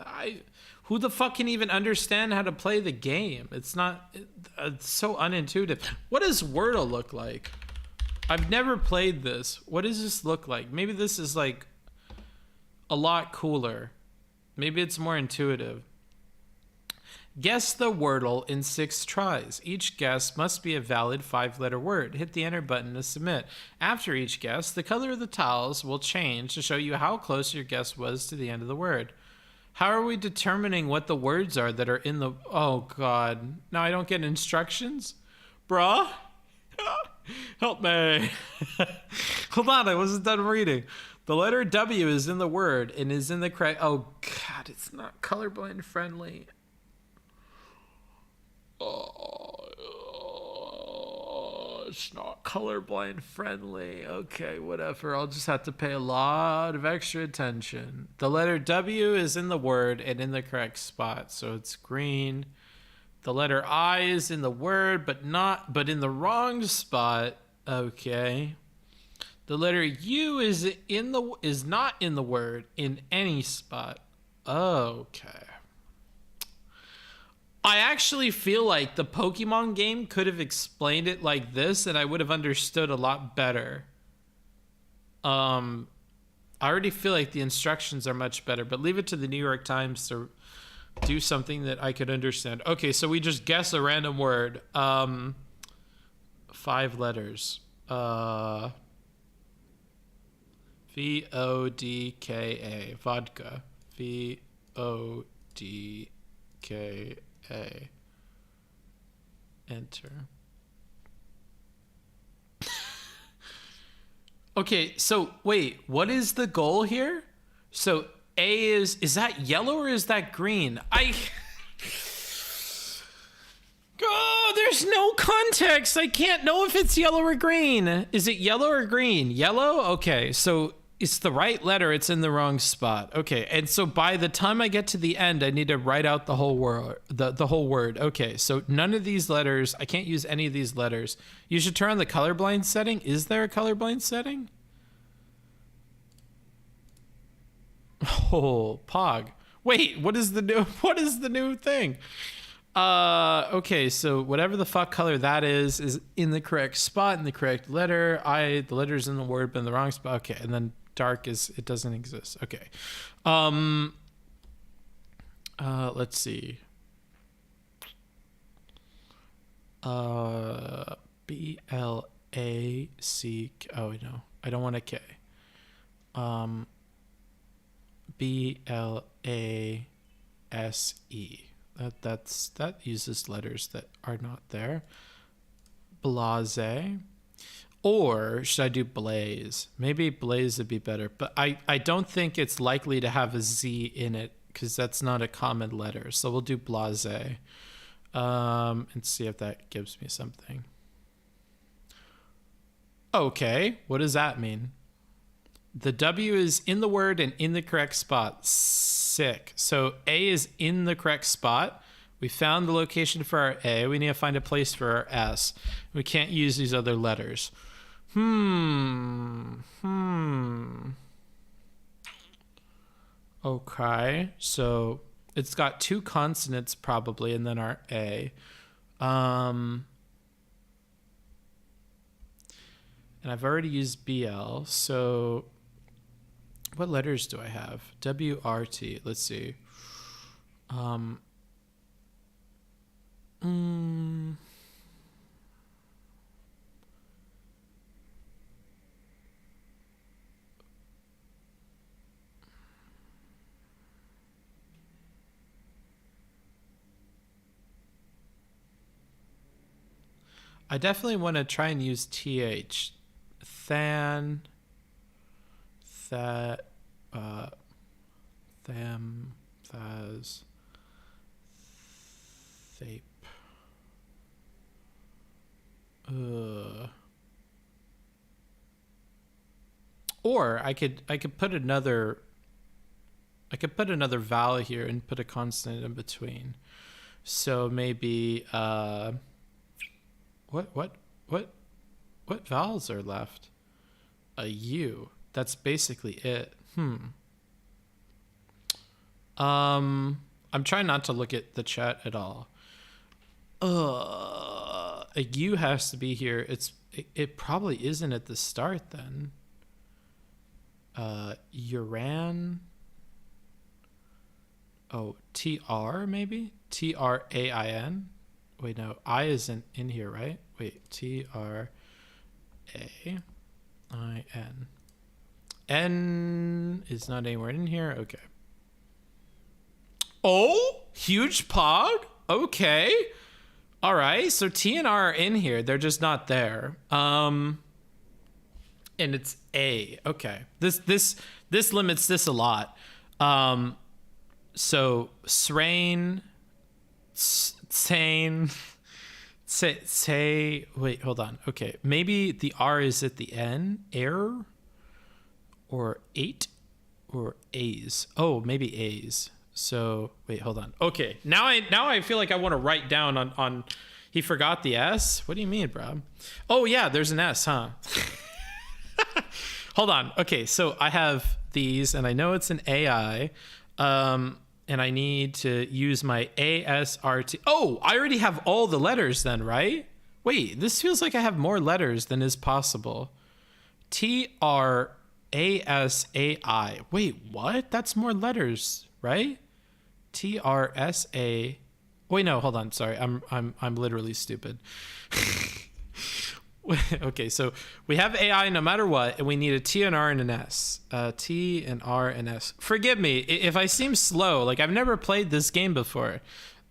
Who the fuck can even understand how to play the game? It's so unintuitive. What does Wordle look like? I've never played this. What does this look like? Maybe this is like a lot cooler. Maybe it's more intuitive. Guess the Wordle in 6 tries. Each guess must be a valid 5-letter word. Hit the enter button to submit. After each guess, the color of the tiles will change to show you how close your guess was to the end of the word. How are we determining what the words are that are in the... Oh, God. Now I don't get instructions? Bruh? Help me. Hold on, I wasn't done reading. The letter W is in the word and is in the correct... Oh, God, it's not colorblind friendly. Oh, it's not colorblind friendly. Okay, whatever. I'll just have to pay a lot of extra attention. The letter W is in the word and in the correct spot, so it's green. The letter I is in the word, but in the wrong spot. Okay. The letter U is not in the word in any spot. Okay. I actually feel like the Pokemon game could have explained it like this and I would have understood a lot better. I already feel like the instructions are much better, but leave it to the New York Times to do something that I could understand. Okay, so we just guess a random word. 5 letters. V-O-D-K-A. Vodka. V-O-D-K-A. Enter. Okay, so wait, what is the goal here? So A is that yellow or is that green? Oh, there's no context. I can't know if it's yellow or green. Is it yellow or green? Yellow? Okay, so it's the right letter. It's in the wrong spot. Okay, and so by the time I get to the end, I need to write out the whole word. The whole word. Okay, so none of these letters. I can't use any of these letters. You should turn on the colorblind setting. Is there a colorblind setting? Oh, Pog. Wait, what is the new thing? Okay, so whatever the fuck color that is in the correct spot, in the correct letter. The letter's in the word, but in the wrong spot. Okay, and then dark it doesn't exist. Okay. Let's see. B-L-A-C. Oh, no. I don't want a K. B-L-A-S-E. That uses letters that are not there. Blase. Or should I do blaze? Maybe blaze would be better, but I don't think it's likely to have a Z in it because that's not a common letter. So we'll do blase. And see if that gives me something. Okay, what does that mean? The W is in the word and in the correct spot. Sick. So A is in the correct spot. We found the location for our A. We need to find a place for our S. We can't use these other letters. Okay. So it's got 2 consonants probably, and then our A. And I've already used BL, so What letters do I have? WRT. Let's see. I definitely want to try and use TH. Tham, thaz, thape. Or I could put another vowel here and put a consonant in between. So maybe what vowels are left? A U. That's basically it. I'm trying not to look at the chat at all. A U has to be here. It probably isn't at the start then. Uran. Oh, TR maybe? TRAIN? Wait, no, I isn't in here, right? Wait, TRAIN. N is not anywhere in here. Okay. Oh, huge pog. Okay. All right. So T and R are in here. They're just not there. And it's A. Okay. This limits this a lot. So Srain, Sane, say. Wait, hold on. Okay, maybe the R is at the end. Air, or 8, or A's. Oh, maybe A's. So wait, hold on. Okay, now I feel like I want to write down on. He forgot the S. What do you mean, bro? Oh yeah, there's an S, huh? Hold on. Okay, so I have these, and I know it's an AI. And I need to use my ASRT. Oh, I already have all the letters then, right? Wait, this feels like I have more letters than is possible. TRASAI. Wait, what? That's more letters, right? TRSA. Wait, no, hold on. Sorry, I'm literally stupid. Okay, so we have AI no matter what, and we need a T, and R, and an S. T, and R, and S. Forgive me if I seem slow. Like, I've never played this game before.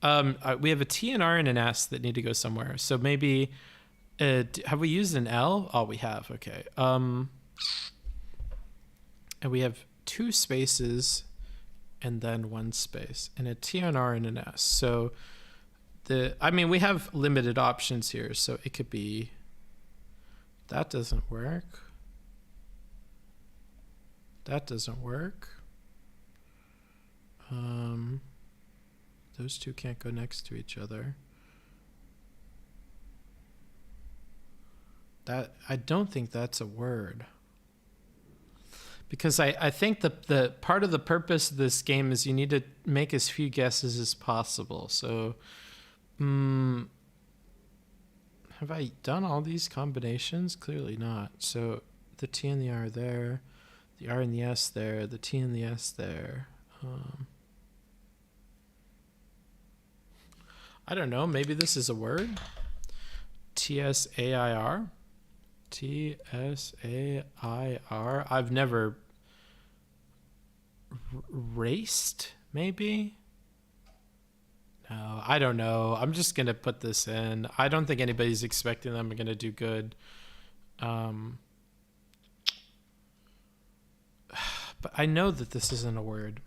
We have a T, and R, and an S that need to go somewhere. So maybe, have we used an L? Oh, we have. Okay. And we have 2 spaces and then 1 space, and a T, and R, and an S. So we have limited options here. So it could be. That doesn't work. That doesn't work. Those two can't go next to each other. I don't think that's a word. Because I think the part of the purpose of this game is you need to make as few guesses as possible. So, have I done all these combinations? Clearly not. So the T and the R there, the R and the S there, the T and the S there. I don't know. Maybe this is a word. TSAIR. TSAIR. I've never raced, maybe? No, I don't know. I'm just going to put this in. I don't think anybody's expecting them are going to do good. But I know that this isn't a word.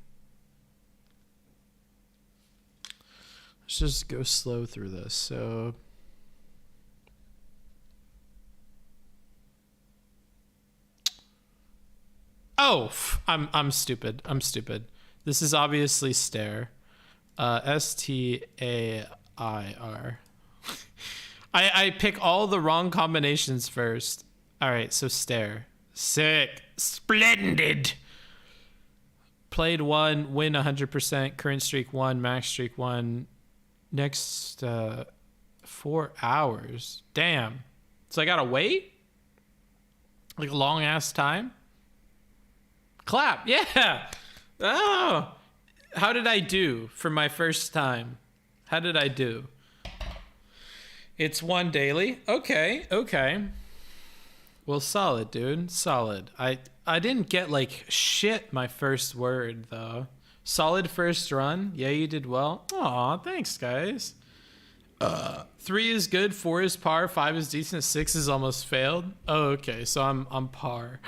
Let's just go slow through this. So I'm stupid. I'm stupid. This is obviously stare. STAIR. I pick all the wrong combinations first. All right, so stare. Sick. Splendid. Played 1, win 100%, current streak 1, max streak 1. Next 4 hours. Damn. So I gotta wait? Like a long ass time? Clap. Yeah. Oh. How did I do for my first time? How did I do? It's 1 daily. Okay. Okay. Well, solid, dude. Solid. I didn't get like shit my first word though. Solid first run. Yeah, you did well. Aw, thanks, guys. 3 is good, 4 is par, 5 is decent, 6 is almost failed. Oh, okay, so I'm par.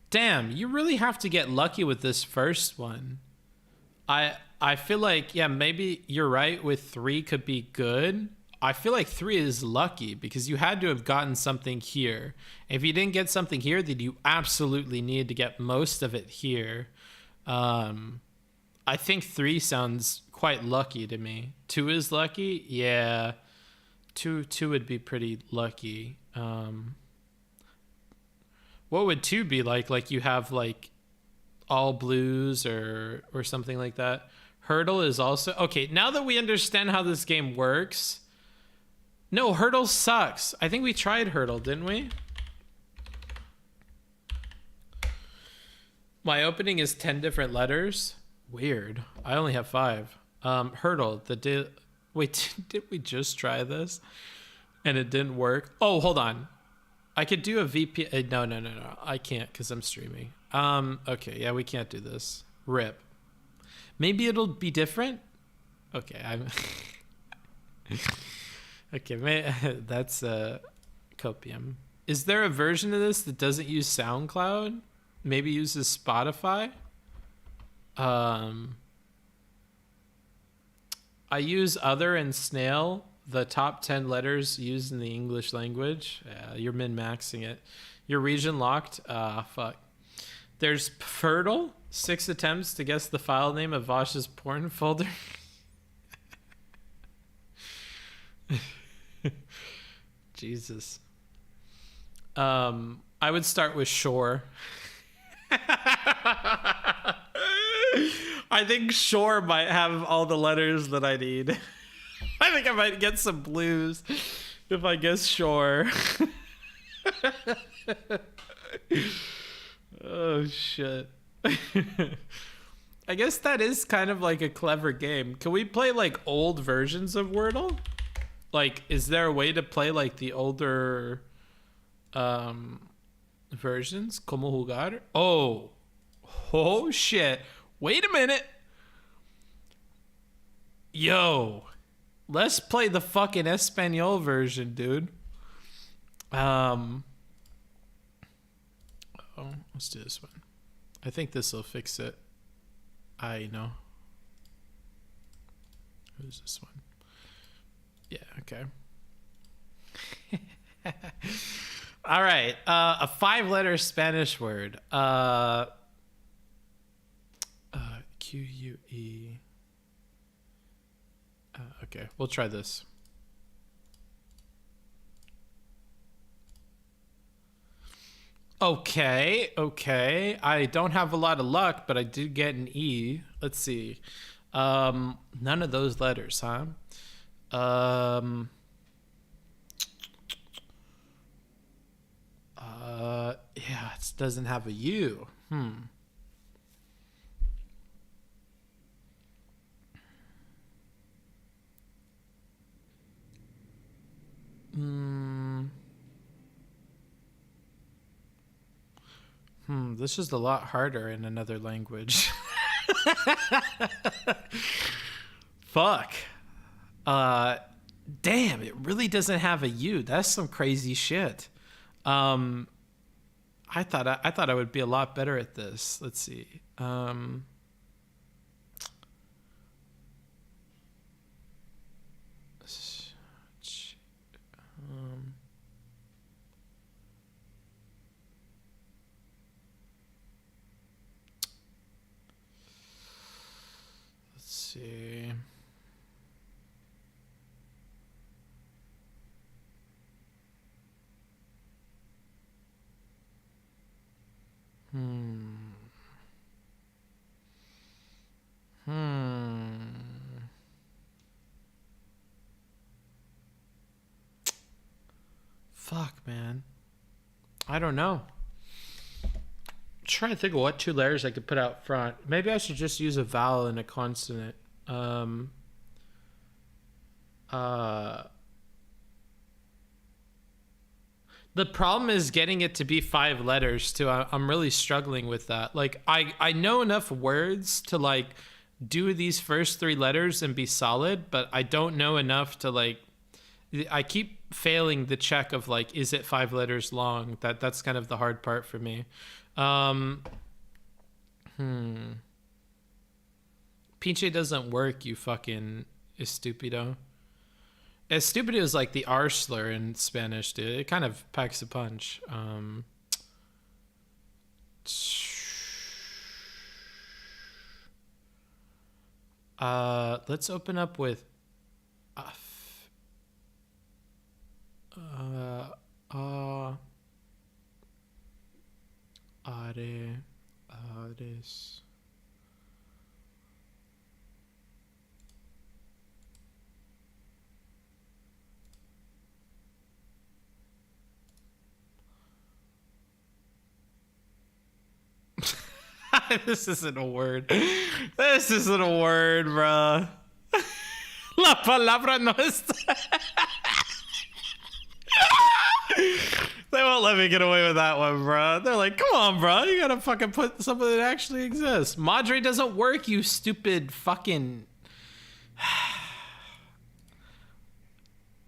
Damn, you really have to get lucky with this first one. I feel like, yeah, maybe you're right with 3 could be good. I feel like 3 is lucky because you had to have gotten something here. If you didn't get something here, then you absolutely needed to get most of it here. I think 3 sounds quite lucky to me. 2 is lucky? Yeah. 2 would be pretty lucky. What would 2 be like? Like you have like all blues or something like that. Hurdle is also okay. Now that we understand how this game works, no, Hurdle sucks. I think we tried Hurdle, didn't we? My opening is 10 different letters. Weird. I only have 5. Hurdle. Wait, did we just try this and it didn't work? Oh, hold on. I could do a VP. No. I can't because I'm streaming. Okay, yeah, we can't do this. RIP. Maybe it'll be different. Okay, I'm. Okay, that's copium. Is there a version of this that doesn't use SoundCloud? Maybe uses Spotify? I use other and snail, the top 10 letters used in the English language. Yeah, you're min-maxing it. You're region locked. Fuck. There's Fertile, 6 attempts to guess the file name of Vosh's porn folder. Jesus. I would start with Shore. I think Shore might have all the letters that I need. I think I might get some blues if I guess Shore. Oh, shit. I guess that is kind of like a clever game. Can we play like old versions of Wordle? Like, is there a way to play like the older versions? Como jugar? Oh shit. Wait a minute. Yo. Let's play the fucking Espanol version, dude. Oh, let's do this one. I think this will fix it. I know. Who's this one? Yeah, okay. All right. A 5-letter Spanish word. Q-U-E. Okay, we'll try this. Okay. I don't have a lot of luck, but I did get an E. Let's see. None of those letters, huh? Yeah, it doesn't have a U. This is a lot harder in another language. Fuck. Damn, it really doesn't have a U. That's some crazy shit. I thought I would be a lot better at this. Let's see. Let's see. I don't know. I'm trying to think of what 2 letters I could put out front. Maybe I should just use a vowel and a consonant. The problem is getting it to be 5 letters too. I'm really struggling with that. Like I know enough words to like do these first 3 letters and be solid, but I don't know enough to like, I keep failing the check of like, is it 5 letters long? That's kind of the hard part for me. Pinche doesn't work, you fucking estupido. Estupido is like the R slur in Spanish, dude. It kind of packs a punch. Let's open up with Ares. This isn't a word. This isn't a word, bruh. La palabra no está. They won't let me get away with that one, bro. They're like, come on, bro. You gotta fucking put something that actually exists. Madre doesn't work, you stupid fucking...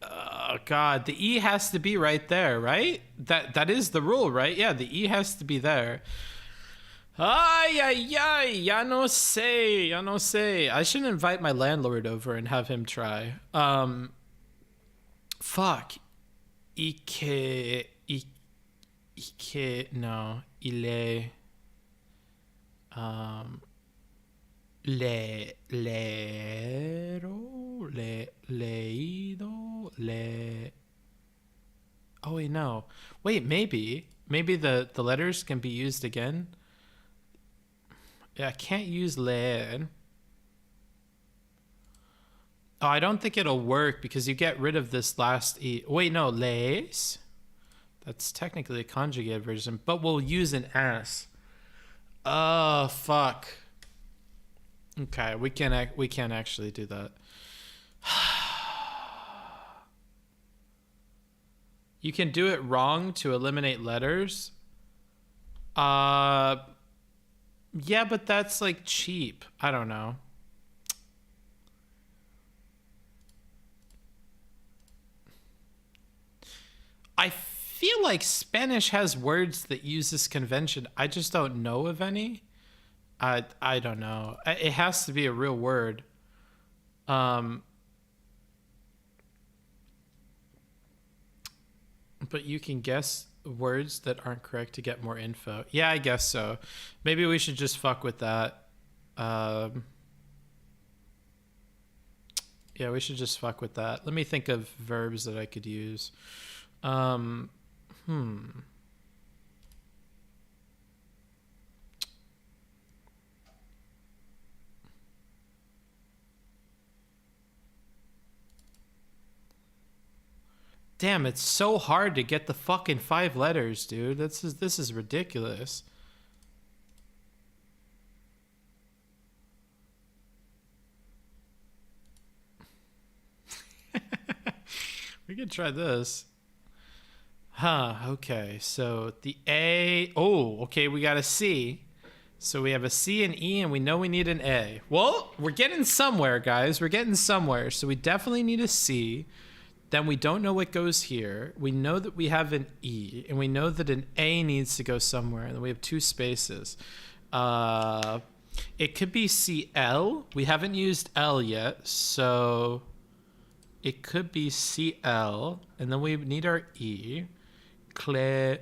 Oh, God. The E has to be right there, right? That is the rule, right? Yeah, the E has to be there. Ay, ay, ay. Ya no sé. Ya no sé. I should invite my landlord over and have him try. Fuck. Ike, no, ile, leído, oh wait, no, wait, maybe the letters can be used again. Yeah, I can't use leer. Oh, I don't think it'll work because you get rid of this last E. Wait, no, les. That's technically a conjugate version, but we'll use an S. Oh, fuck. Okay, we can't actually do that. You can do it wrong to eliminate letters. Yeah, but that's like cheap. I don't know. I feel like Spanish has words that use this convention. I just don't know of any. I don't know. It has to be a real word. But you can guess words that aren't correct to get more info. Yeah, I guess so. Maybe we should just fuck with that. Yeah, we should just fuck with that. Let me think of verbs that I could use. Damn, it's so hard to get the fucking 5 letters, dude. This is ridiculous. We could try this. Okay, so the A... Oh, okay, we got a C. So we have a C and E, and we know we need an A. Well, we're getting somewhere, guys. We're getting somewhere. So we definitely need a C. Then we don't know what goes here. We know that we have an E, and we know that an A needs to go somewhere, and then we have 2 spaces. It could be CL. We haven't used L yet, so it could be CL, and then we need our E. We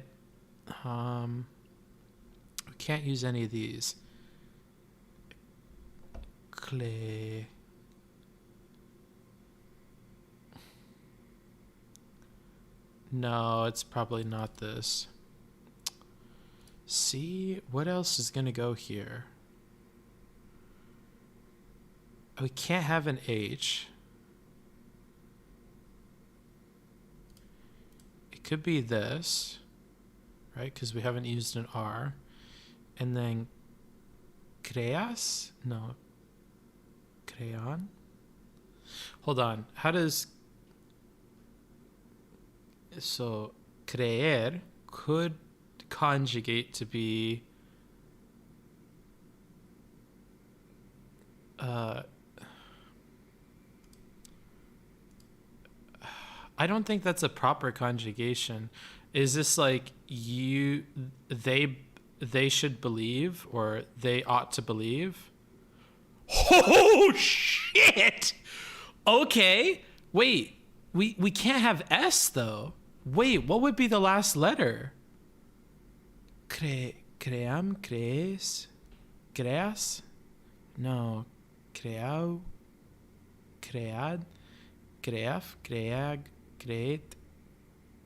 can't use any of these. No, it's probably not this. See, what else is gonna go here? We can't have an H. It could be this, right? Because we haven't used an R. And then creas? No. Creon? Hold on. How does... So, creer could conjugate to be... I don't think that's a proper conjugation. Is this like they should believe, or they ought to believe? Oh shit! Okay, wait. We can't have S though. Wait, what would be the last letter? Cream, crees, creas? No, creao, cread, creaf, creag, create,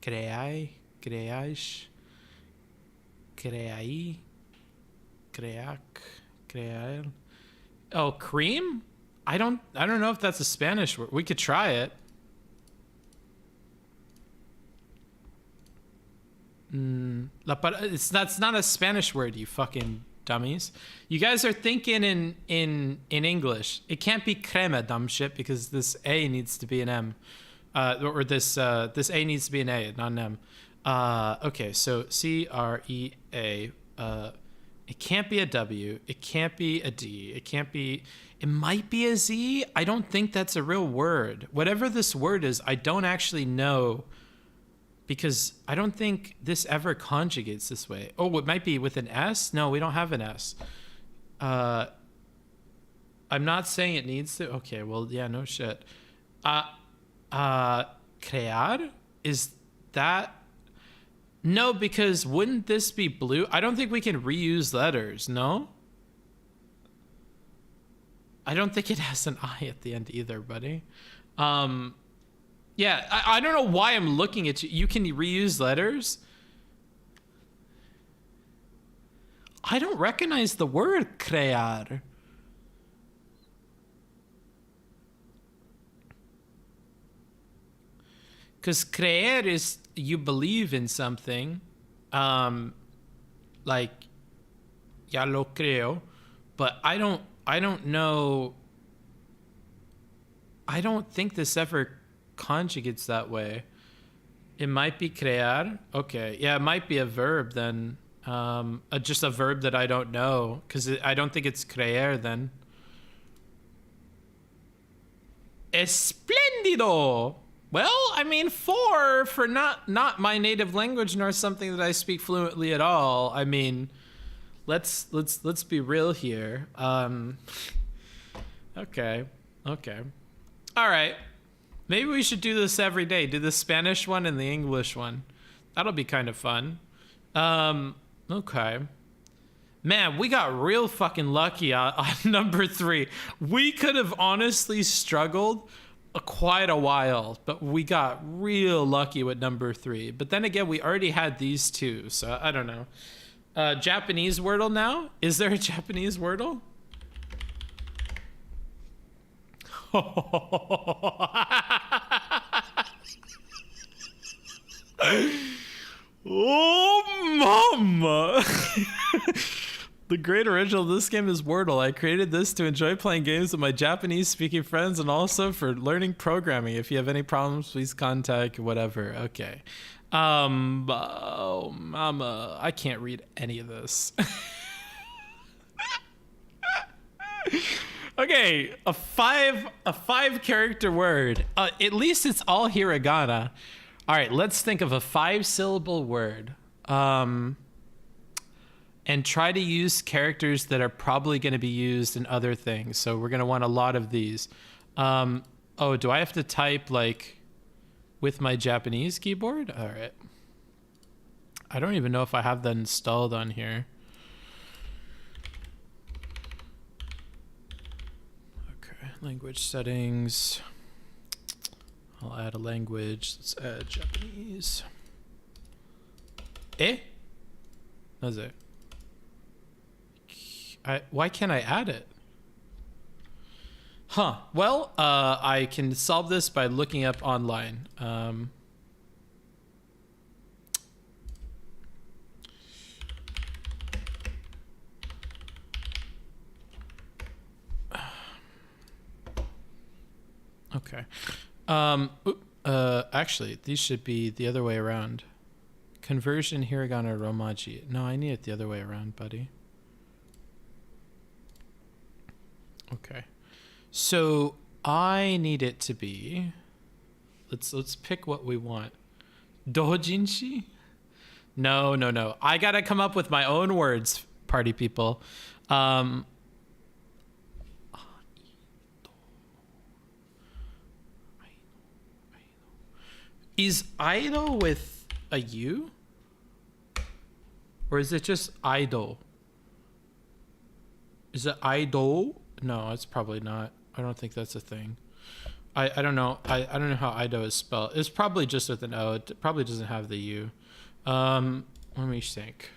creai, creais, creai, creac, creal. Oh, cream? I don't know if that's a Spanish word. We could try it. That's not a Spanish word, you fucking dummies. You guys are thinking in English. It can't be crema, dumb shit, because this A needs to be an M. Or this A needs to be an A, not an M. Okay, so C-R-E-A. It can't be a W. It can't be a D. It might be a Z. I don't think that's a real word. Whatever this word is, I don't actually know, because I don't think this ever conjugates this way. Oh, it might be with an S? No, we don't have an S. I'm not saying it needs to. Okay, well, yeah, no shit. Crear? Is that... No, because wouldn't this be blue? I don't think we can reuse letters, no? I don't think it has an I at the end either, buddy. Yeah, I don't know why I'm looking at you. You can reuse letters? I don't recognize the word crear. Because creer is you believe in something. Like, ya lo creo. But I don't know. I don't think this ever conjugates that way. It might be crear. Okay, yeah, it might be a verb then. Just a verb that I don't know, because I don't think it's creer then. Esplendido. Well, I mean, for not my native language nor something that I speak fluently at all. I mean, let's be real here. Okay. All right. Maybe we should do this every day. Do the Spanish one and the English one. That'll be kind of fun. Okay. Man, we got real fucking lucky on number 3. We could have honestly struggled quite a while, but we got real lucky with number 3. But then again, we already had these two, so I don't know. Japanese Wordle now? Is there a Japanese Wordle? Oh, mama. The great original of this game is Wordle. I created this to enjoy playing games with my Japanese-speaking friends and also for learning programming. If you have any problems, please contact whatever. Okay. Oh, mama. I can't read any of this. Okay, a five character word. At least it's all hiragana. All right, let's think of a 5-syllable word. And try to use characters that are probably going to be used in other things. So we're going to want a lot of these. Oh, do I have to type like with my Japanese keyboard? All right. I don't even know if I have that installed on here. Okay, language settings. I'll add a language. Let's add Japanese. That's it. Why can't I add it? Huh. Well, I can solve this by looking up online. Okay. Actually, these should be the other way around. Conversion hiragana romaji. No, I need it the other way around, buddy. Okay. So I need it to be. Let's pick what we want. Dojinshi? No. I gotta come up with my own words, party people. Is idol with a U? Or is it just idol? Is it idol? No, it's probably not. I don't think that's a thing. I don't know. I don't know how idol is spelled. It's probably just with an O. It probably doesn't have the U. Let me think.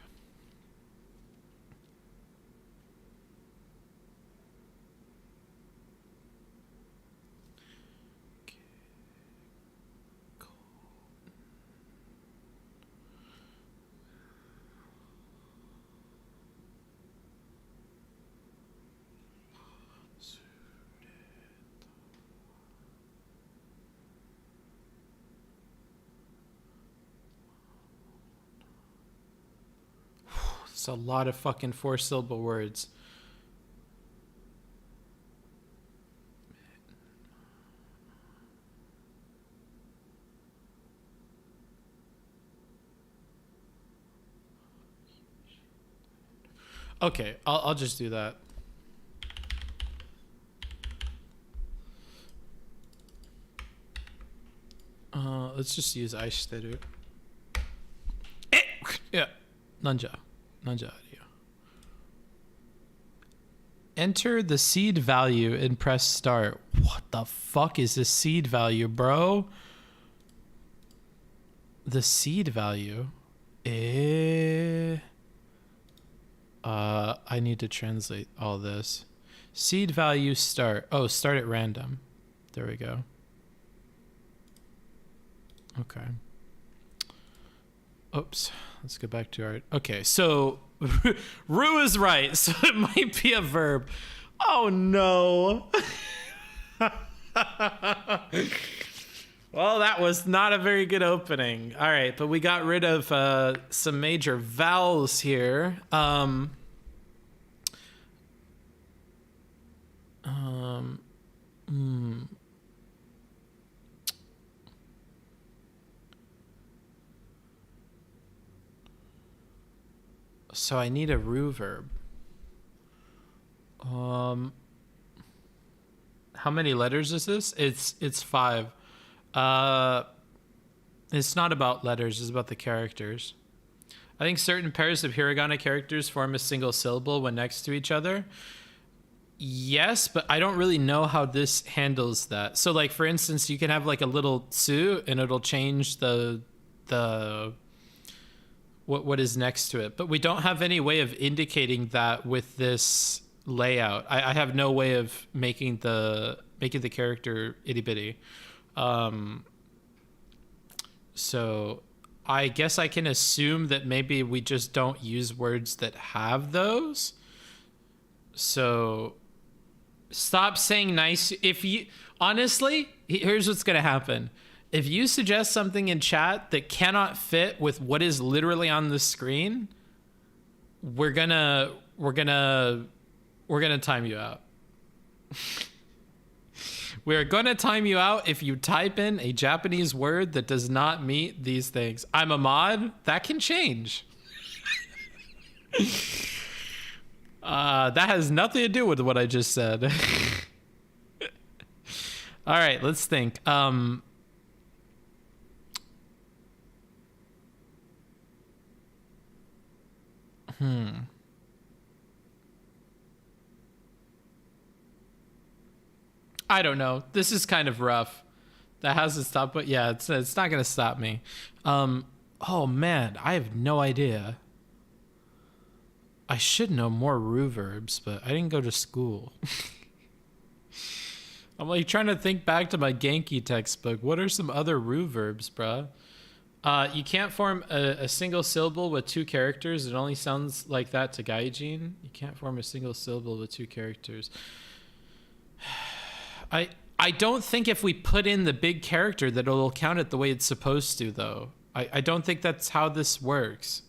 It's a lot of fucking 4-syllable words. Okay, I'll just do that. Let's just use aishiteru. Yeah, Nanja audio. Enter the seed value and press start. What the fuck is the seed value, bro? The seed value? I need to translate all this. Seed value start. Oh, start at random. There we go. Okay. Oops. Let's go back to our... Okay, so... Ru is right, so it might be a verb. Oh, no. Well, that was not a very good opening. All right, but we got rid of some major vowels here. So I need a Ru verb. How many letters is this? It's 5. It's not about letters, it's about the characters. I think certain pairs of hiragana characters form a single syllable when next to each other. Yes, but I don't really know how this handles that. So like, for instance, you can have like a little tsu and it'll change the what is next to it. But we don't have any way of indicating that with this layout. I have no way of making the character itty bitty. So I guess I can assume that maybe we just don't use words that have those. So stop saying nice. If you honestly, here's what's going to happen. If you suggest something in chat that cannot fit with what is literally on the screen, we're gonna time you out. We're gonna time you out if you type in a Japanese word that does not meet these things. I'm a mod. That can change. That has nothing to do with what I just said. All right, let's think. I don't know. This is kind of rough. That hasn't stopped, but yeah, it's not gonna stop me. Oh man, I have no idea. I should know more Ru verbs, but I didn't go to school. I'm like trying to think back to my Genki textbook. What are some other Ru verbs, bruh? You can't form a single syllable with 2 characters. It only sounds like that to Gaijin. You can't form a single syllable with 2 characters. I I don't think if we put in the big character that it'll count it the way it's supposed to, though. I don't think that's how this works.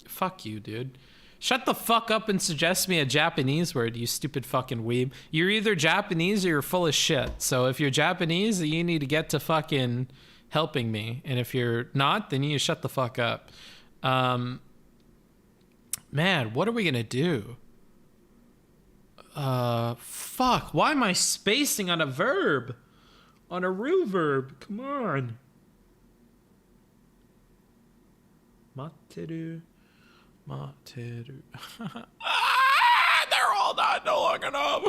Fuck you, dude. Shut the fuck up and suggest me a Japanese word, you stupid fucking weeb. You're either Japanese or you're full of shit. So if you're Japanese, you need to get to fucking helping me. And if you're not, then you need to shut the fuck up. Man, what are we gonna do? Fuck, why am I spacing on a verb? On a rue verb, come on. Materu. Materu. They're all not long enough.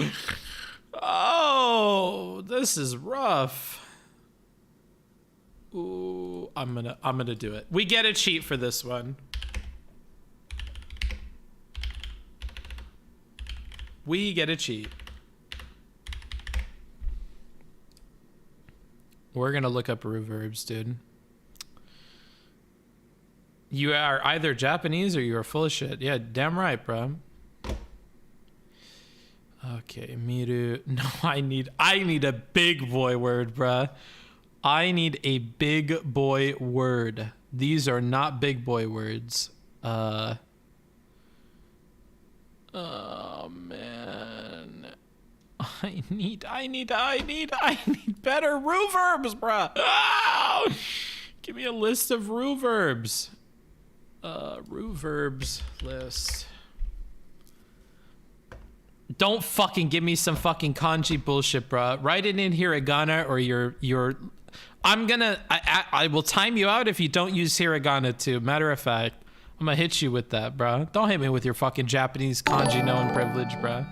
Oh, this is rough. Ooh, I'm gonna do it. We get a cheat for this one. We get a cheat. We're gonna look up reverbs, dude. You are either Japanese or you are full of shit. Yeah, damn right, bro. Okay, miru. No, I need a big boy word, bruh. I need a big boy word. These are not big boy words. Oh man. I need better reverbs, bruh. Oh! Give me a list of reverbs. Reverbs list. Don't fucking give me some fucking kanji bullshit, bruh. Write it in hiragana or you're I will time you out if you don't use hiragana too. Matter of fact, I'm gonna hit you with that, bruh. Don't hit me with your fucking Japanese kanji knowing privilege, bruh.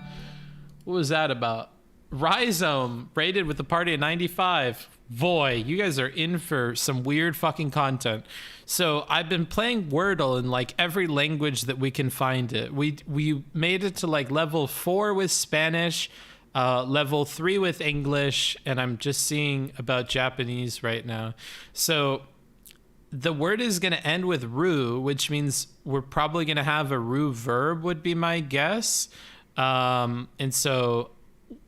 What was that about? Rhizome rated with a party of 95. Boy, you guys are in for some weird fucking content. So I've been playing Wordle in like every language that we can find it. We made it to like level 4 with Spanish, level 3 with English, and I'm just seeing about Japanese right now. So the word is going to end with ru, which means we're probably going to have a ru verb would be my guess. And so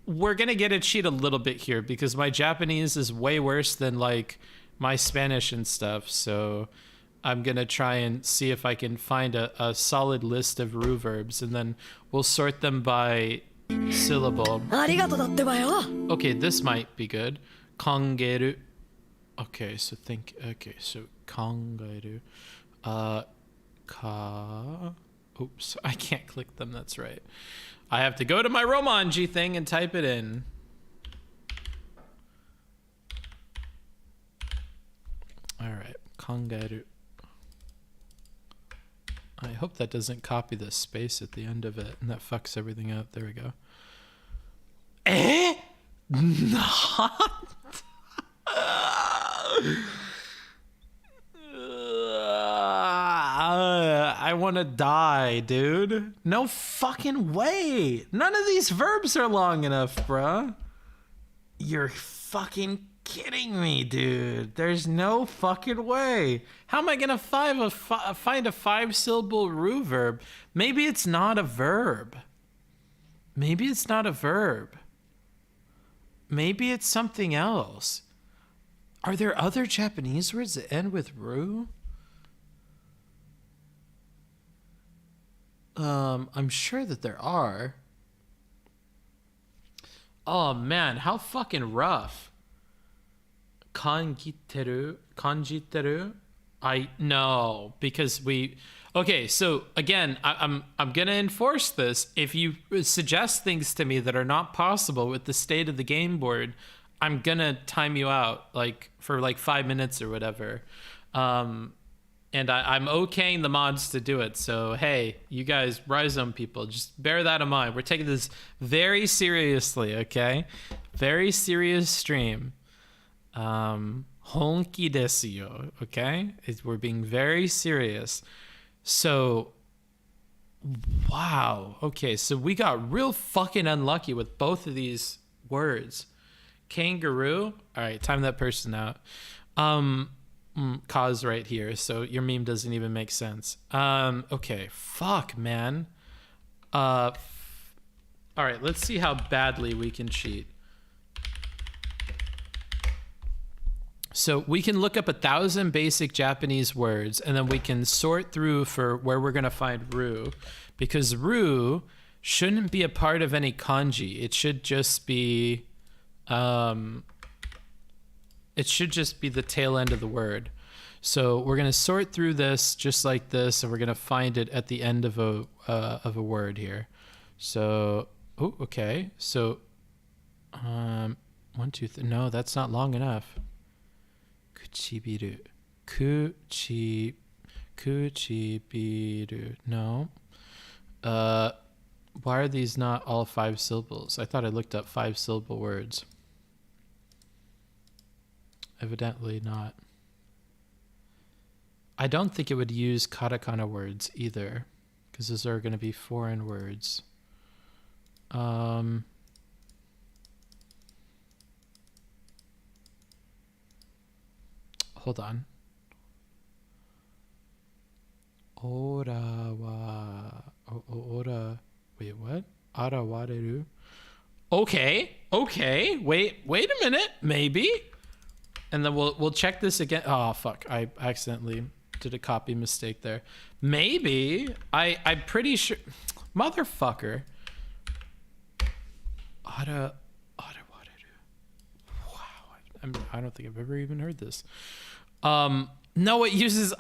we're going to get a cheat a little bit here because my Japanese is way worse than like my Spanish and stuff. So I'm going to try and see if I can find a solid list of ru verbs and then we'll sort them by syllable. Okay, this might be good. Kangeru. Okay, so kangeru. Oops, I can't click them, that's right. I have to go to my Romanji thing and type it in. All right, kangeru. I hope that doesn't copy the space at the end of it and that fucks everything up. There we go. Not. I want to die, dude. No fucking way. None of these verbs are long enough, bruh. You're fucking kidding me, dude. There's no fucking way. How am I gonna find a 5-syllable ru verb? Maybe it's not a verb. Maybe it's not a verb. Maybe it's something else. Are there other Japanese words that end with ru? I'm sure that there are. Oh man, how fucking rough. Kanjiteru? I know, because okay, so again, I'm gonna enforce this. If you suggest things to me that are not possible with the state of the game board, I'm gonna time you out like for like 5 minutes or whatever. And I'm okaying the mods to do it. So hey, you guys, Rhizome people, just bear that in mind. We're taking this very seriously, okay? Very serious stream. Honki desu yo, okay? We're being very serious. So, wow. Okay, so we got real fucking unlucky with both of these words. Kangaroo. All right, time that person out. Cause right here, so your meme doesn't even make sense. Okay, fuck, man. All right, let's see how badly we can cheat. So we can look up 1,000 basic Japanese words, and then we can sort through for where we're going to find ru, because ru shouldn't be a part of any kanji. It should just be the tail end of the word. So we're going to sort through this just like this, and we're going to find it at the end of a word here. So, oh, okay. So, 1, 2, 3. No, that's not long enough. Kuchibiru. Kuchibiru. No. Why are these not all 5 syllables? I thought I looked up 5-syllable words. Evidently not. I don't think it would use katakana words either, because those are going to be foreign words. Hold on. Wait, what? Arawareru. Okay. Wait a minute. Maybe. And then we'll check this again. Oh fuck! I accidentally did a copy mistake there. Maybe I'm pretty sure. Motherfucker. Arawareru. Wow. I don't think I've ever even heard this. No, it uses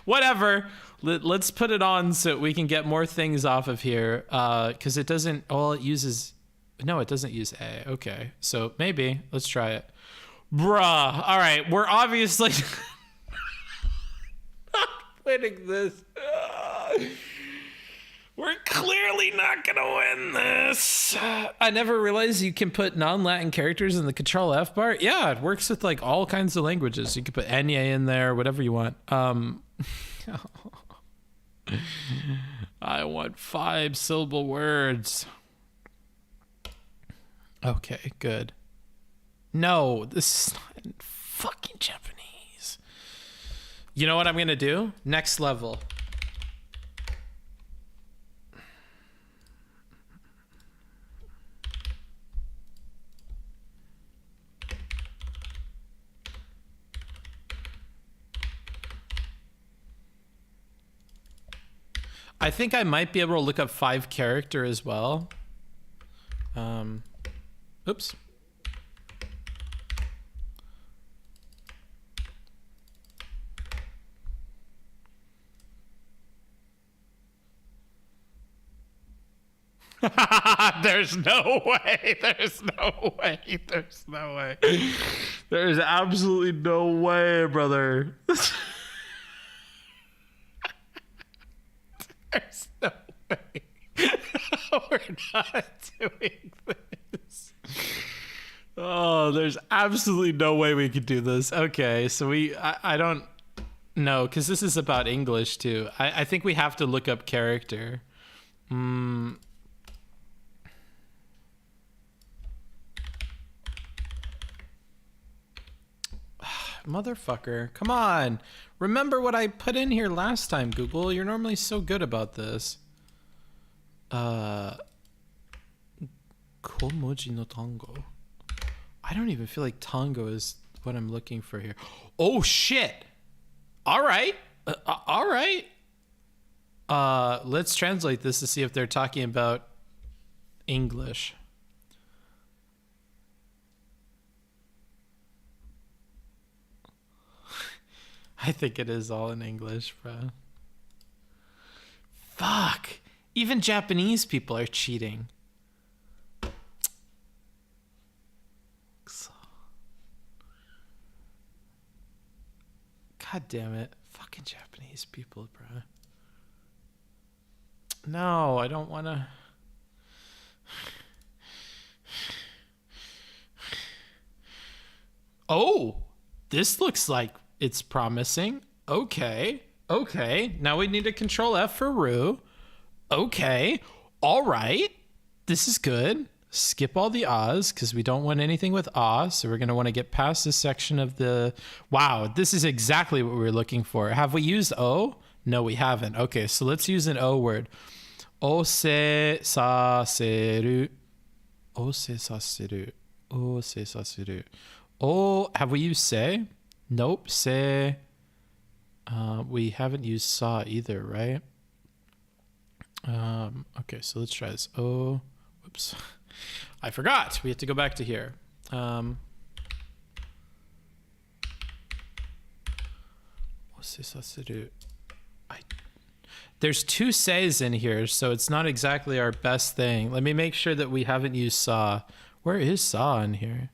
Whatever. Let's put it on so we can get more things off of here. Because it doesn't. Well, it uses. No, it doesn't use a. Okay, so maybe let's try it. Bruh. All right, we're obviously not winning this. We're clearly not gonna win this. I never realized you can put non-Latin characters in the Control F bar. Yeah, it works with like all kinds of languages. You can put Enya in there, whatever you want. I want 5-syllable words. Okay, good. No, this is not in fucking Japanese. You know what I'm gonna do? Next level. I think I might be able to look up 5 character as well. Oops. There's no way. There's no way. There's no way. There's absolutely no way, brother. There's no way. We're not doing this. Oh, there's absolutely no way we could do this. Okay, so I don't know, because this is about English too. I think we have to look up character. Motherfucker, come on. Remember what I put in here last time, Google. You're normally so good about this. Komoji no tango. I don't even feel like tango is what I'm looking for here. Oh shit. All right. All right. Let's translate this to see if they're talking about English. I think it is all in English, bro. Fuck. Even Japanese people are cheating. God damn it. Fucking Japanese people, bro. No, I don't want to. Oh, this looks like it's promising. Okay. Now we need to Control F for Ru. Okay. All right. This is good. Skip all the ahs because we don't want anything with ah. So we're going to want to get past this section of the... Wow, this is exactly what we were looking for. Have we used O? No, we haven't. Okay, so let's use an O word. Ose saseru. Ose saseru. Ose saseru. Oh, have we used say? Nope, say. We haven't used saw either, right? Okay, so let's try this. Oh, whoops. I forgot. We have to go back to here. There's two says in here, so it's not exactly our best thing. Let me make sure that we haven't used saw. Where is saw in here?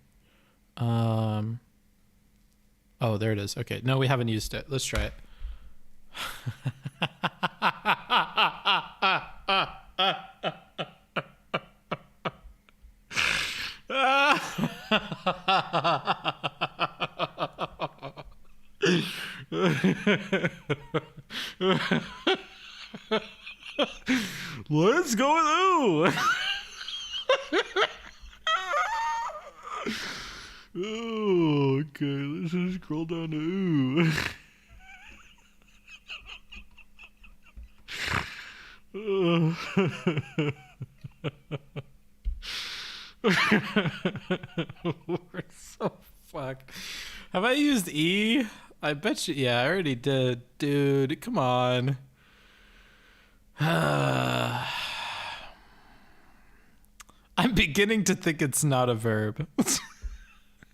Oh, there it is. Okay, no, we haven't used it. Let's try it. Let's go with ooh. Oh, okay, let's just scroll down to ooh. We're so fucked. Have I used E? I bet you. Yeah, I already did. Dude, come on. I'm beginning to think it's not a verb.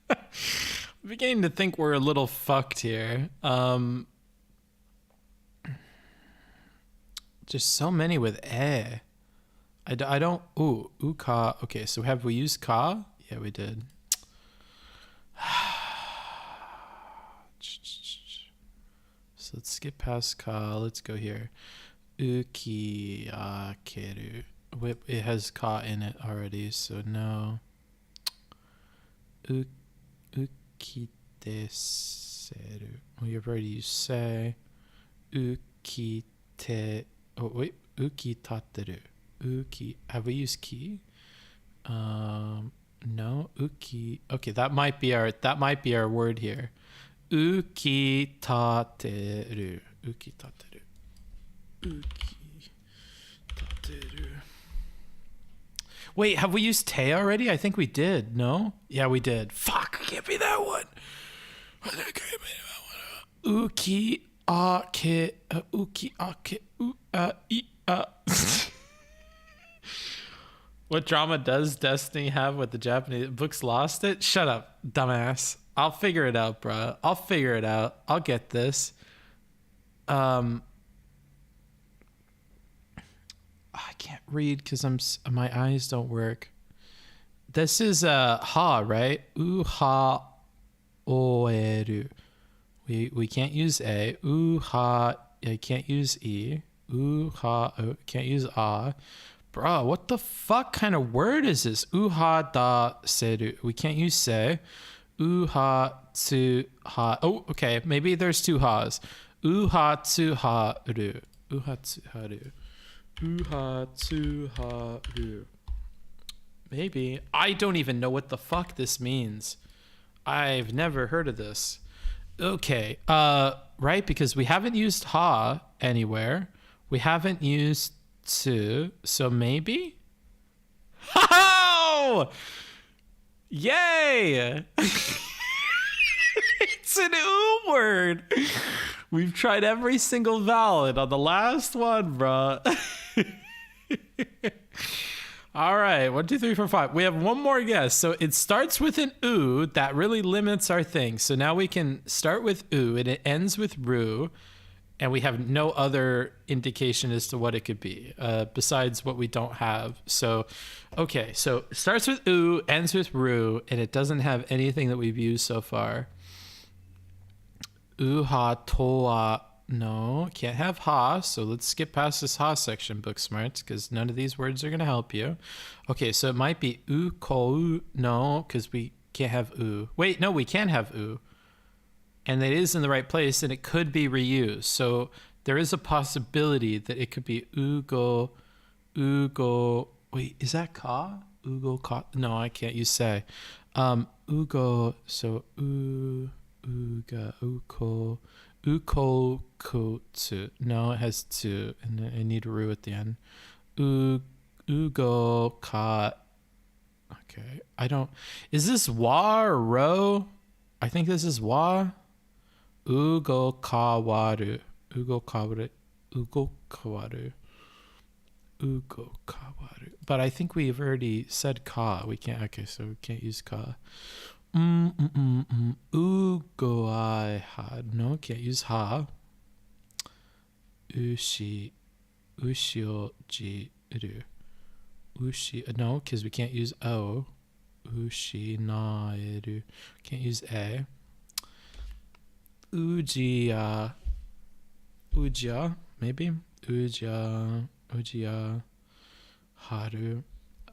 I'm beginning to think we're a little fucked here. Just so many with eh. I don't. Ooh, ka. Okay, so have we used ka? Yeah, we did. So let's skip past ka. Let's go here. Uki akeru. It has ka in it already, so no. Uki deseru. Well, you've already used say. Uki te. Oh wait. Uki tateru. Uki. Have we used ki? No. Uki. Okay, that might be our word here. Uki tateru. Uki tateru. Uki tateru. Wait, have we used te already? I think we did. No? Yeah, we did. Fuck, it can't be that one. Uki ake. Uki ake. What drama does Destiny have with the Japanese books? Lost it? Shut up, dumbass. I'll figure it out, bro. I'll figure it out. I'll get this. I can't read because my eyes don't work. This is ha, right? Ha oeru. We can't use a. Ha. I can't use e. Ha. Can't use a. Bro, what the fuck kind of word is this? Ha da seru. We can't use se. Ha tsu ha. Oh, okay. Maybe there's two ha's. Ha tsu ha ru. Ha tsu ha ru. Ha tsu ha ru. Maybe. I don't even know what the fuck this means. I've never heard of this. Okay. Right? Because we haven't used ha anywhere. We haven't used tsu. So maybe? Oh! Yay! It's an oo word. We've tried every single vowel on the last one, bro. All right, 1, 2, 3, 4, 5. We have one more guess. So it starts with an oo. That really limits our thing. So now we can start with oo and it ends with ru. And we have no other indication as to what it could be besides what we don't have. So, okay, so it starts with oo, ends with ru, and it doesn't have anything that we've used so far. Ha toa. No, can't have ha. So let's skip past this ha section, Booksmarts, because none of these words are going to help you. Okay, so it might be ko. No, because we can't have oo. Wait, no, we can have oo. And it is in the right place, and it could be reused. So there is a possibility that it could be ugo. Wait, is that ka? Ugo ka? No, I can't use say. Ugo. So uga uko kotsu. No, it has to, and I need a ru at the end. Ugo ka. Okay, I don't. Is this wa or ro? I think this is wa. Ugo kawaru. Ugo kawaru. Ugo kawaru. Ugo kawaru. But I think we've already said ka. We can't. Okay, so we can't use ka. Ugo I had. No, can't use ha. Ushi. Ushio jiru. Ushi. No, because we can't use o. Ushi naeru. Can't use a. Ujiya. Ujiya, maybe? Ujiya haru.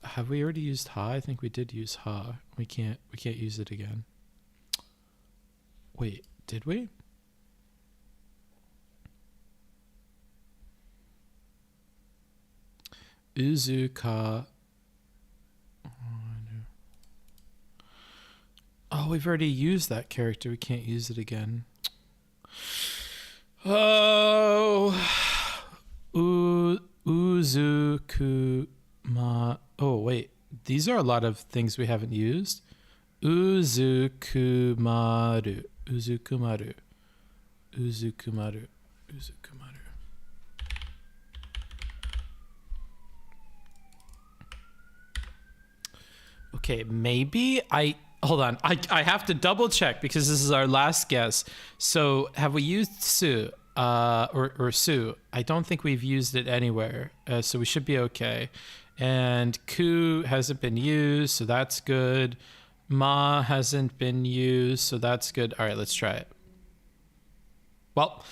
Have we already used ha? I think we did use ha. We can't use it again. Wait, did we? Uzuka. Oh, we've already used that character. We can't use it again. Oh, Uzukuma. Oh, wait. These are a lot of things we haven't used. Uzukumaru. Uzukumaru. Uzukumaru. Uzukumaru. Okay, maybe hold on. I have to double check because this is our last guess. So have we used su or su? I don't think we've used it anywhere. So we should be okay. And ku hasn't been used, so that's good. Ma hasn't been used, so that's good. All right, let's try it. Well,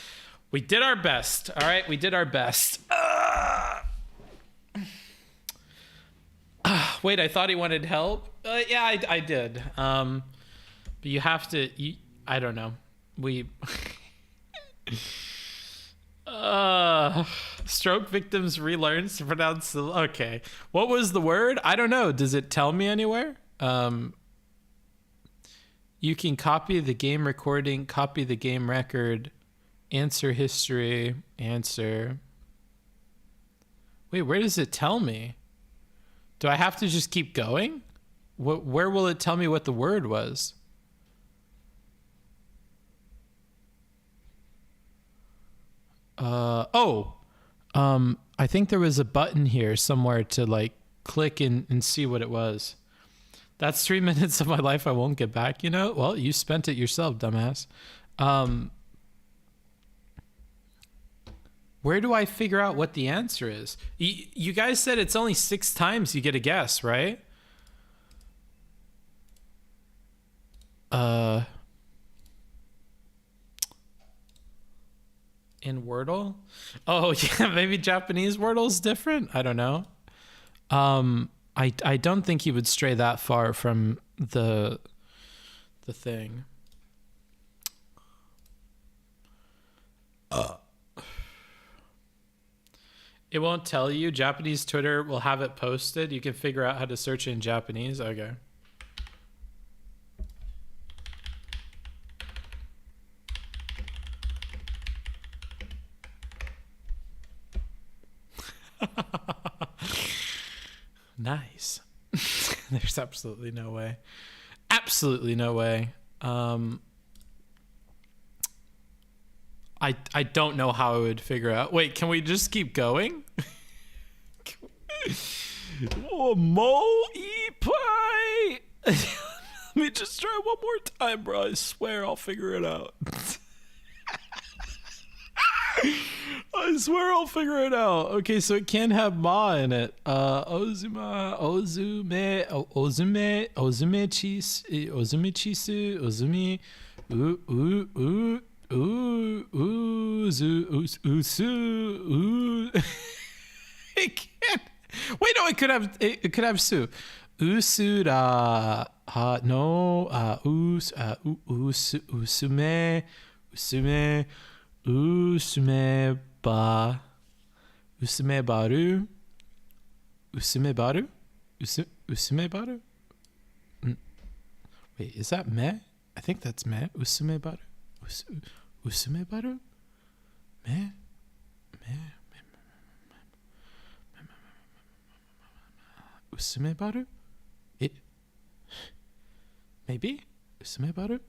we did our best. All right, we did our best. Wait, I thought he wanted help. Yeah, I did. But you have to. I don't know. We. Stroke victims relearns to pronounce the. Okay, what was the word? I don't know. Does it tell me anywhere? You can copy the game recording, copy the game record, answer history, answer. Wait, where does it tell me? Do I have to just keep going? Where will it tell me what the word was? I think there was a button here somewhere to like click and see what it was. That's 3 minutes of my life I won't get back, you know? Well, you spent it yourself, dumbass. Where do I figure out what the answer is? You guys said it's only 6 times you get a guess, right? In Wordle? Oh, yeah, maybe Japanese Wordle's different? I don't know. I don't think he would stray that far from the thing. It won't tell you. Japanese Twitter will have it posted. You can figure out how to search in Japanese. Okay. Nice. There's absolutely no way. Absolutely no way. I don't know how I would figure out. Wait, can we just keep going? Oh, mo e pie. Let me just try one more time, bro. I swear I'll figure it out. I swear I'll figure it out. Okay, so it can have ma in it. Ozuma, ozume, ozume, ozume chisu, ozumi, usu. It can't. Wait, no, it could have su. Usura, no, usume, usumebaru. Usumebaru? Wait, is that me? I think that's me. Usumebaru. Usumebaru? Me? Usumebaru? It? Maybe? Usumebaru?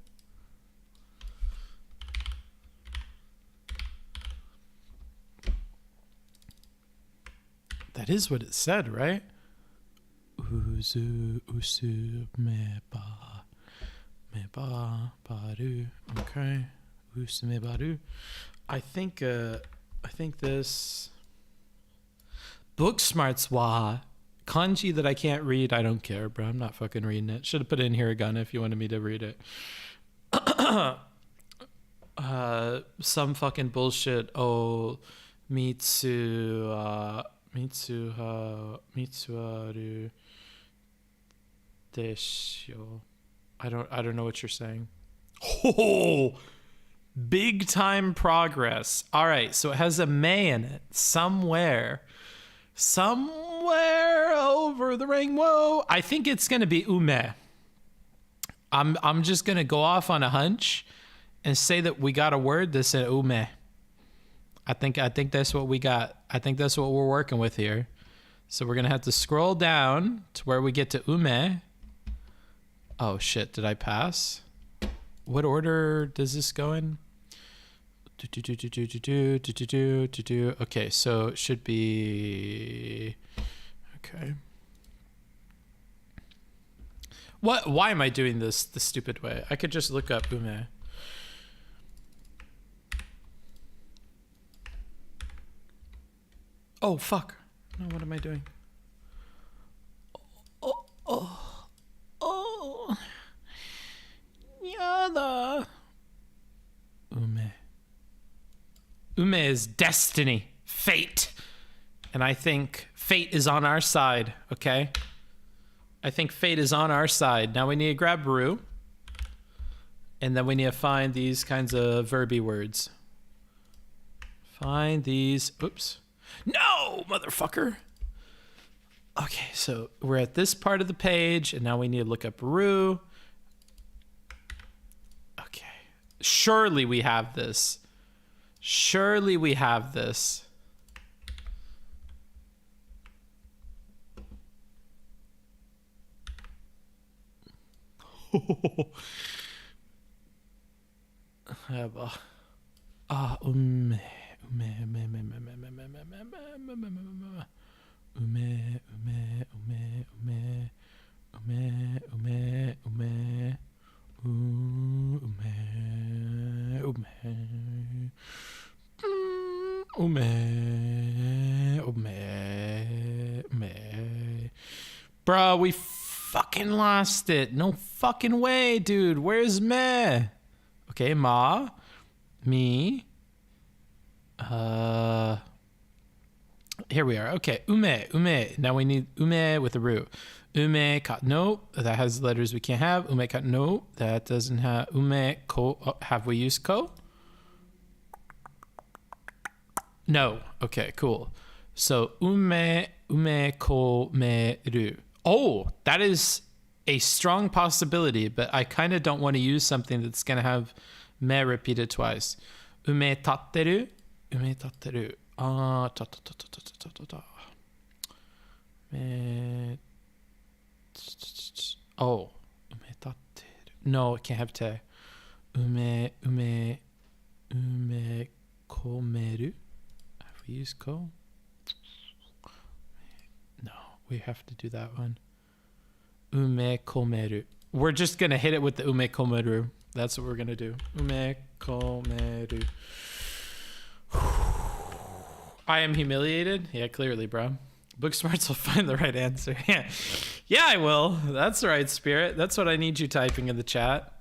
That is what it said, right? Uzu usu meba baru. Okay. Usu mebaru. I think this Booksmarts wa kanji that I can't read. I don't care, bro. I'm not fucking reading it. Should have put it in hiragana if you wanted me to read it. Some fucking bullshit. Oh, mitsuharu desho. I don't know what you're saying. Oh, big time progress. All right, so it has a me in it somewhere over the ring. Whoa, I think it's gonna be ume. I'm just gonna go off on a hunch and say that we got a word that said ume. I think that's what we got. I think that's what we're working with here. So we're gonna have to scroll down to where we get to ume. Oh shit, did I pass? What order does this go in? Okay, so it should be... Okay. Why am I doing this the stupid way? I could just look up ume. Oh, fuck. No, what am I doing? Oh. Yada. Ume. Ume is destiny, fate. And I think fate is on our side, okay? I think fate is on our side. Now we need to grab Ru. And then we need to find these kinds of verby words. Find these. Oops. No, motherfucker. Okay, so we're at this part of the page, and now we need to look up Ru. Okay. Surely we have this. Surely we have this. Bro, we fucking lost it. No fucking way, dude. Where's me? Okay, ma. Me. Here we are. Okay, ume. Now we need ume with a ru. Ume ka no. That has letters we can't have. Ume ka no. That doesn't have ume ko. Oh, have we used ko? No. Okay, cool. So ume ko me ru. Oh, that is a strong possibility, but I kind of don't want to use something that's going to have me repeated twice. Ume tatteru. Ume tatteru. Ah, ta. Me. Oh, ume tatteru. No, it can't have te. Ume komeru. Have we used ko? No, we have to do that one. Ume komeru. We're just gonna hit it with the ume komeru. That's what we're gonna do. Ume komeru. I am humiliated. Yeah, clearly, bro. Booksmarts will find the right answer. Yeah, I will. That's right, Spirit. That's what I need you typing in the chat.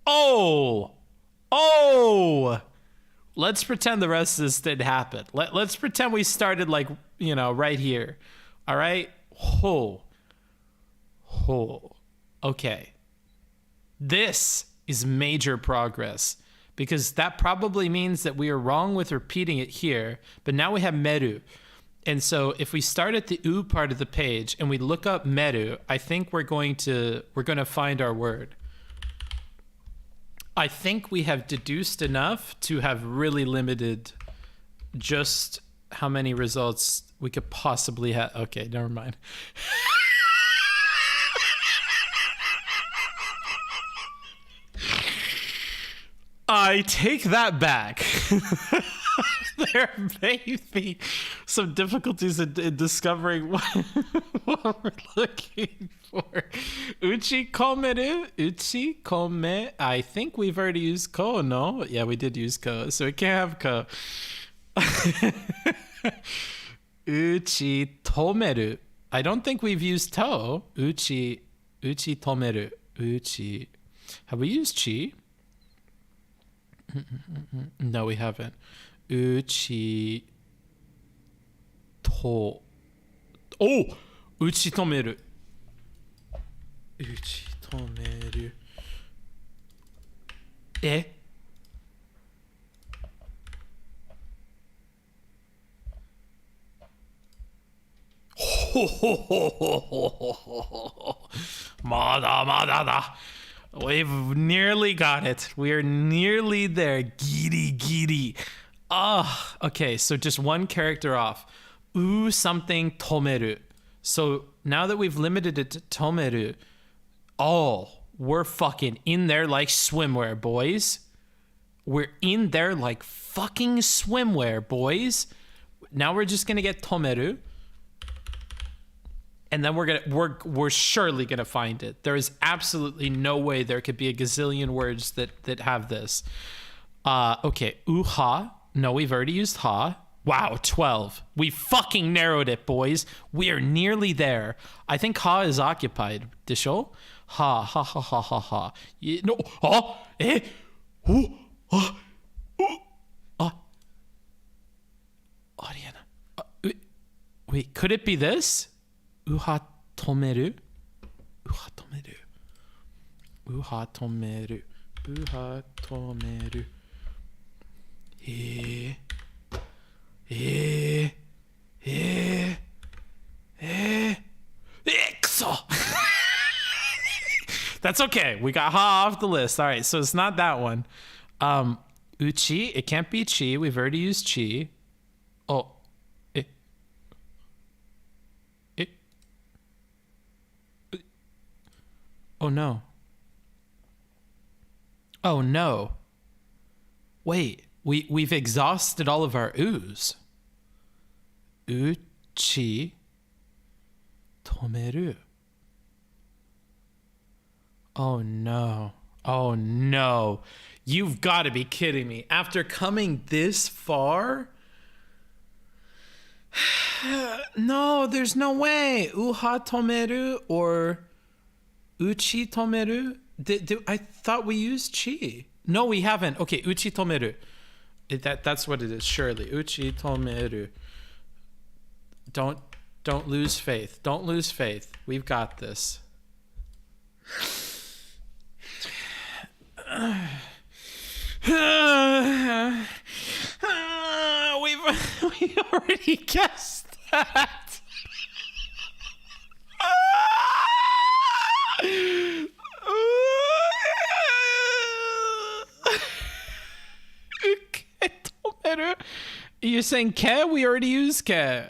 Oh. Let's pretend the rest of this didn't happen. Let's pretend we started like, right here. All right. Okay. This is major progress because that probably means that we are wrong with repeating it here, but now we have meru. And so if we start at the u part of the page and we look up meru, I think we're going to find our word. I think we have deduced enough to have really limited just how many results we could possibly have. Okay, never mind. I take that back. There may be some difficulties in discovering what we're looking for. Uchi komeru? Uchi kome? I think we've already used ko, no? Yeah, we did use ko, so we can't have ko. Uchi tomeru. I don't think we've used to. Uchi tomeru. Uchi. Have we used chi? No, we haven't. Uchi to. Oh! Uchi tomeru. Uchi tomeru. Eh? Mada mada da. We've nearly got it. We're nearly there. Giri giri. Ah, okay, so just one character off. Something tomeru. So now that we've limited it to tomeru, we're fucking in there like swimwear, boys. We're in there like fucking swimwear, boys. Now we're just gonna get tomeru. And then we're surely gonna find it. There is absolutely no way there could be a gazillion words that have this. Okay, uha. No, we've already used ha. Wow, 12. We fucking narrowed it, boys. We are nearly there. I think ha is occupied. Disho? Ha, ha, ha, ha, ha, ha. No, ha, eh, ooh, ah, ooh, ah. Ariana. Wait, could it be this? Uha tomeru? Uha tomeru. Uha tomeru. Uha tomeru. Exo. That's okay. We got ha off the list. All right, so it's not that one. Uchi. It can't be chi. We've already used chi. Oh. Oh no. Oh no. Wait, we've exhausted all of our oohs. Uchi tomeru. Oh no. Oh no. You've got to be kidding me. After coming this far? No, there's no way. Uha tomeru or uchi tomeru? I thought we used chi. No, we haven't. Okay, uchi tomeru. That's what it is, surely. Uchi tomeru. Don't lose faith. Don't lose faith. We've got this. We already guessed that. You're saying ke? We already used ke.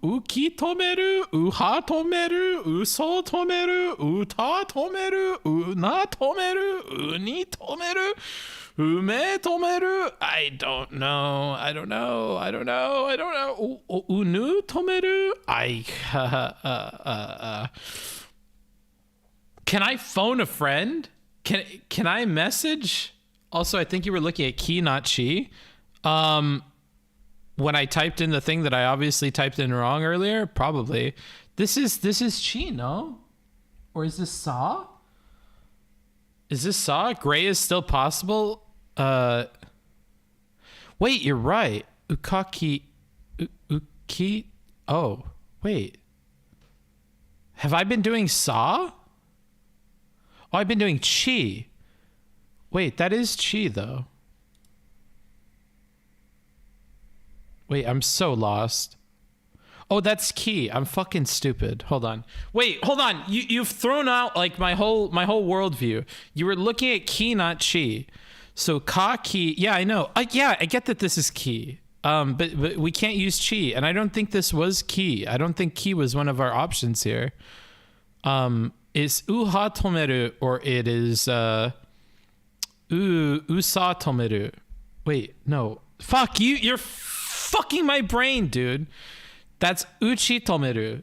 Uki tomeru, uha tomeru, uso tomeru, uta tomeru, una tomeru, uni tomeru, ume tomeru. I don't know. Unu tomeru. Can I phone a friend? Can I message? Also, I think you were looking at ki, not chi. When I typed in the thing that I obviously typed in wrong earlier, probably. This is chi, no? Or is this sa? Is this sa? Gray is still possible? Wait, you're right. Ukaki. Uki. Oh, wait. Have I been doing sa? Oh, I've been doing chi. Wait, that is chi, though. Wait, I'm so lost. Oh, that's ki. I'm fucking stupid. Hold on. Wait, hold on. You've thrown out like my whole worldview. You were looking at ki, not chi. So ka ki. Yeah, I know. Yeah, I get that this is ki. But we can't use chi, and I don't think this was ki. I don't think ki was one of our options here. Is uha tomeru or it is usa tomeru. Wait, no. Fuck you. You're fucking my brain, dude. That's Uchi Tomeru.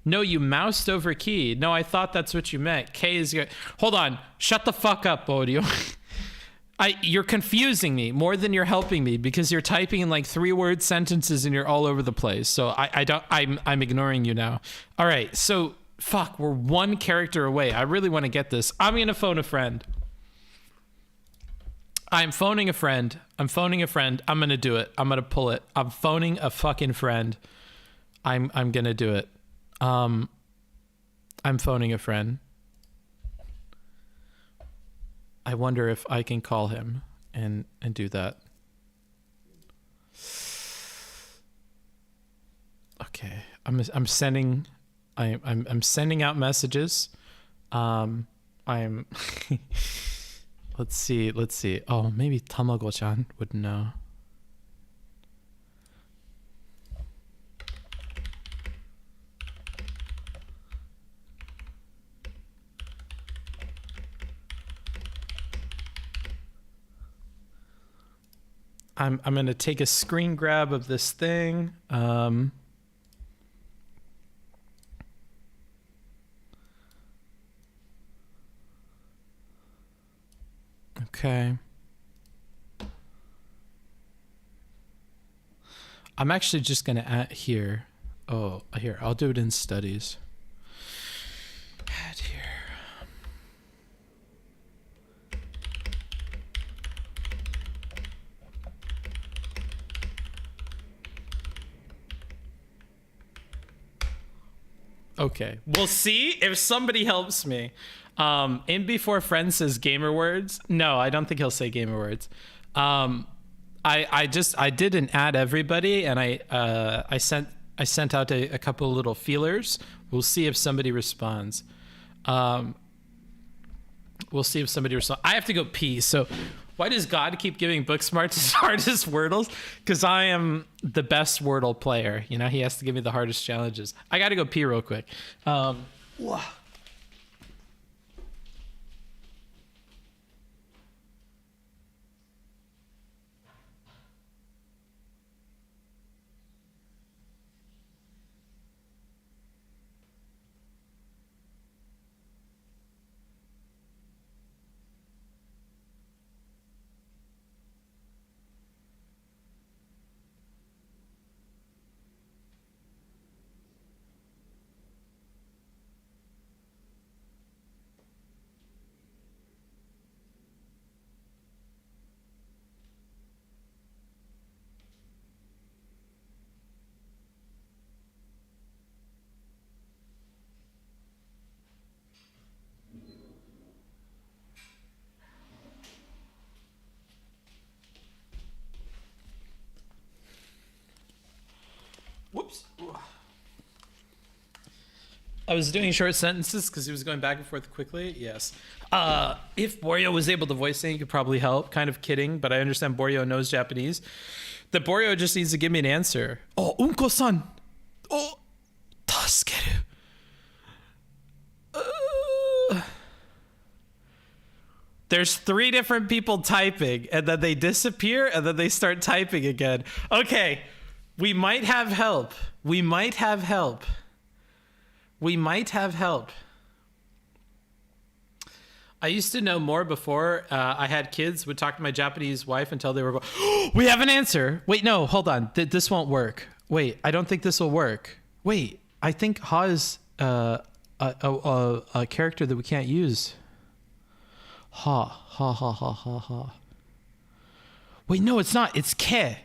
No, you moused over key. No, I thought that's what you meant. K is good. Hold on. Shut the fuck up, audio. You're confusing me more than you're helping me because you're typing in like 3-word sentences and you're all over the place. So I'm ignoring you now. All right. So fuck, we're one character away. I really want to get this. I'm going to phone a friend. I'm phoning a friend. I'm going to do it. I'm going to pull it. I'm phoning a fucking friend. I'm going to do it. I'm phoning a friend. I wonder if I can call him and do that. Okay. I'm sending sending out messages. I'm let's see. Oh, maybe Tamago-chan would know. I'm gonna take a screen grab of this thing. Okay. I'm actually just gonna add here. Oh, here, I'll do it in studies. Add here. Okay, we'll see if somebody helps me. In before friend says gamer words. No, I don't think he'll say gamer words. I didn't add everybody, and I sent out a couple of little feelers. We'll see if somebody responds. I have to go pee. So why does God keep giving Booksmarts his hardest Wordles? Because I am the best Wordle player. You know, he has to give me the hardest challenges. I got to go pee real quick. Whoops. I was doing short sentences because he was going back and forth quickly. Yes. If Borio was able to voice it, he could probably help. Kind of kidding, but I understand Borio knows Japanese. The Borio just needs to give me an answer. Oh, Unko-san. Oh, tasukeru. There's 3 different people typing, and then they disappear, and then they start typing again. Okay. We might have help. I used to know more before I had kids, would talk to my Japanese wife until they were going, oh, we have an answer. Wait, no, hold on. This won't work. Wait, I don't think this will work. Wait, I think Ha is a character that we can't use. Ha. Wait, no, it's not. It's Ke.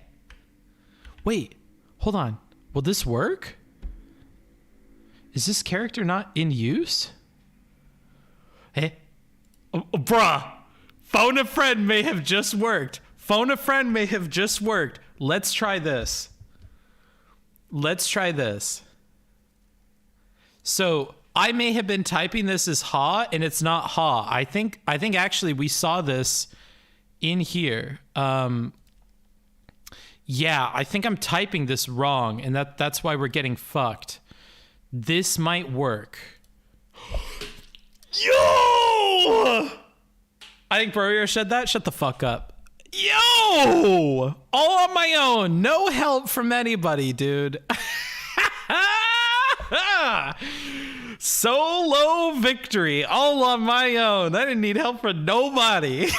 Wait, hold on. Will this work? Is this character not in use? Hey, bruh. Phone a friend may have just worked. Let's try this. So I may have been typing this as Ha, and it's not Ha. I think actually we saw this in here. Yeah, I think I'm typing this wrong, and that's why we're getting fucked. This might work. Yo! I think Borio said that. Shut the fuck up. Yo! All on my own. No help from anybody, dude. Solo victory. All on my own. I didn't need help from nobody.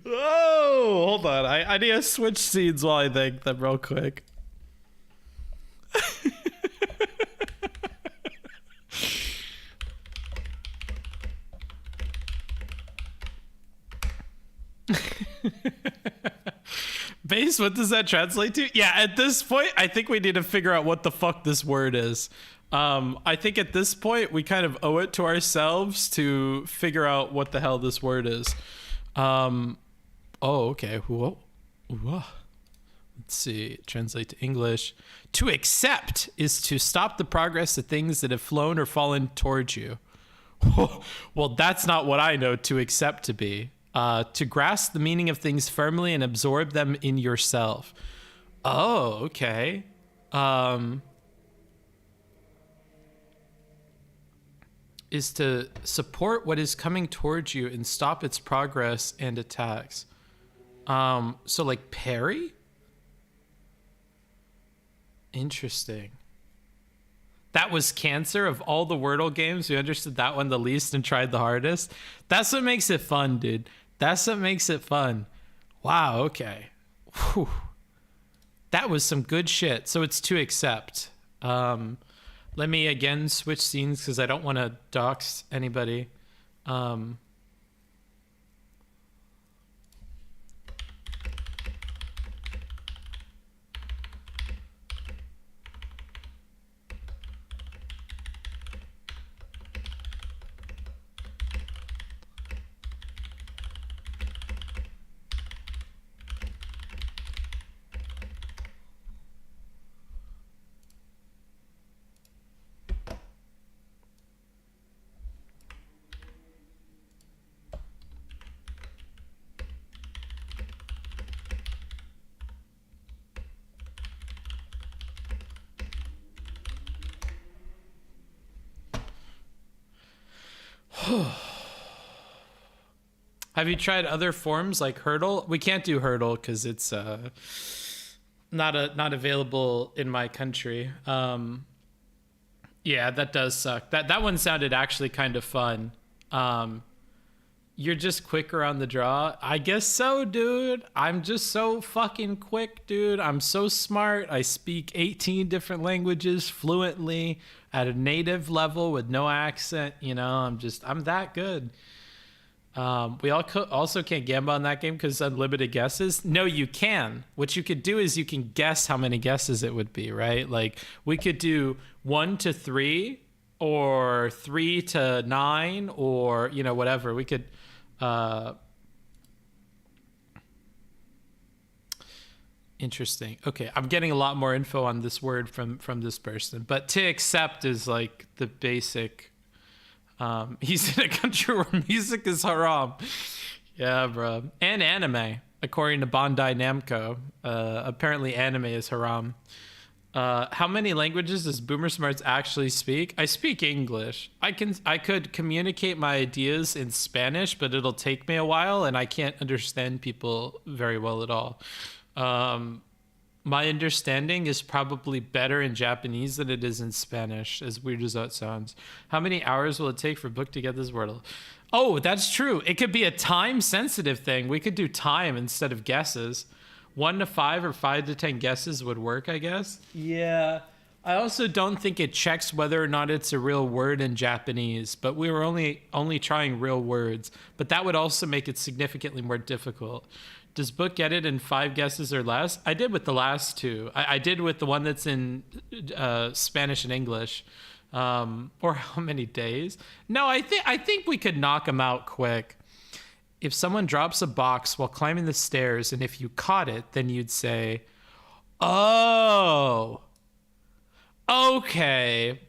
Oh, hold on. I need to switch scenes while I think them real quick. Base, what does that translate to? Yeah, at this point, I think we need to figure out what the fuck this word is. I think at this point, we kind of owe it to ourselves to figure out what the hell this word is. Oh, okay. Whoa. Whoa. Let's see. Translate to English. To accept is to stop the progress of things that have flown or fallen towards you. Well, that's not what I know to accept to be. To grasp the meaning of things firmly and absorb them in yourself. Oh, okay. Is to support what is coming towards you and stop its progress and attacks. So like parry? Interesting. That was Cancer. Of all the Wordle games, we understood that one the least and tried the hardest. That's what makes it fun, dude. That's what makes it fun. Wow, okay. Whew. That was some good shit. So it's to accept. Let me again switch scenes because I don't want to dox anybody. Have you tried other forms like Hurdle? We can't do Hurdle because it's not available in my country. Yeah, that does suck. That one sounded actually kind of fun. You're just quicker on the draw. I guess so, dude. I'm just so fucking quick, dude. I'm so smart. I speak 18 different languages fluently at a native level with no accent. You know, I'm that good. We also can't gamble on that game because unlimited guesses. No, you can. What you could do is you can guess how many guesses it would be, right? Like we could do 1 to 3 or 3 to 9 or, you know, whatever. We could, interesting. Okay. I'm getting a lot more info on this word from this person, but to accept is like the basic. He's in a country where music is haram. Yeah, bro. And anime, according to Bandai Namco. Apparently anime is haram. How many languages does Boomer Smarts actually speak? I speak English. I could communicate my ideas in Spanish, but it'll take me a while and I can't understand people very well at all. My understanding is probably better in Japanese than it is in Spanish, as weird as that sounds. How many hours will it take for Book to get this Wordle? Oh, that's true. It could be a time-sensitive thing. We could do time instead of guesses. 1 to 5 or 5 to 10 guesses would work, I guess. Yeah. I also don't think it checks whether or not it's a real word in Japanese, but we were only trying real words. But that would also make it significantly more difficult. Does Book get it in 5 guesses or less? I did with the last 2. I did with the one that's in Spanish and English. Or how many days? No, I think we could knock them out quick. If someone drops a box while climbing the stairs, and if you caught it, then you'd say, "Oh, okay."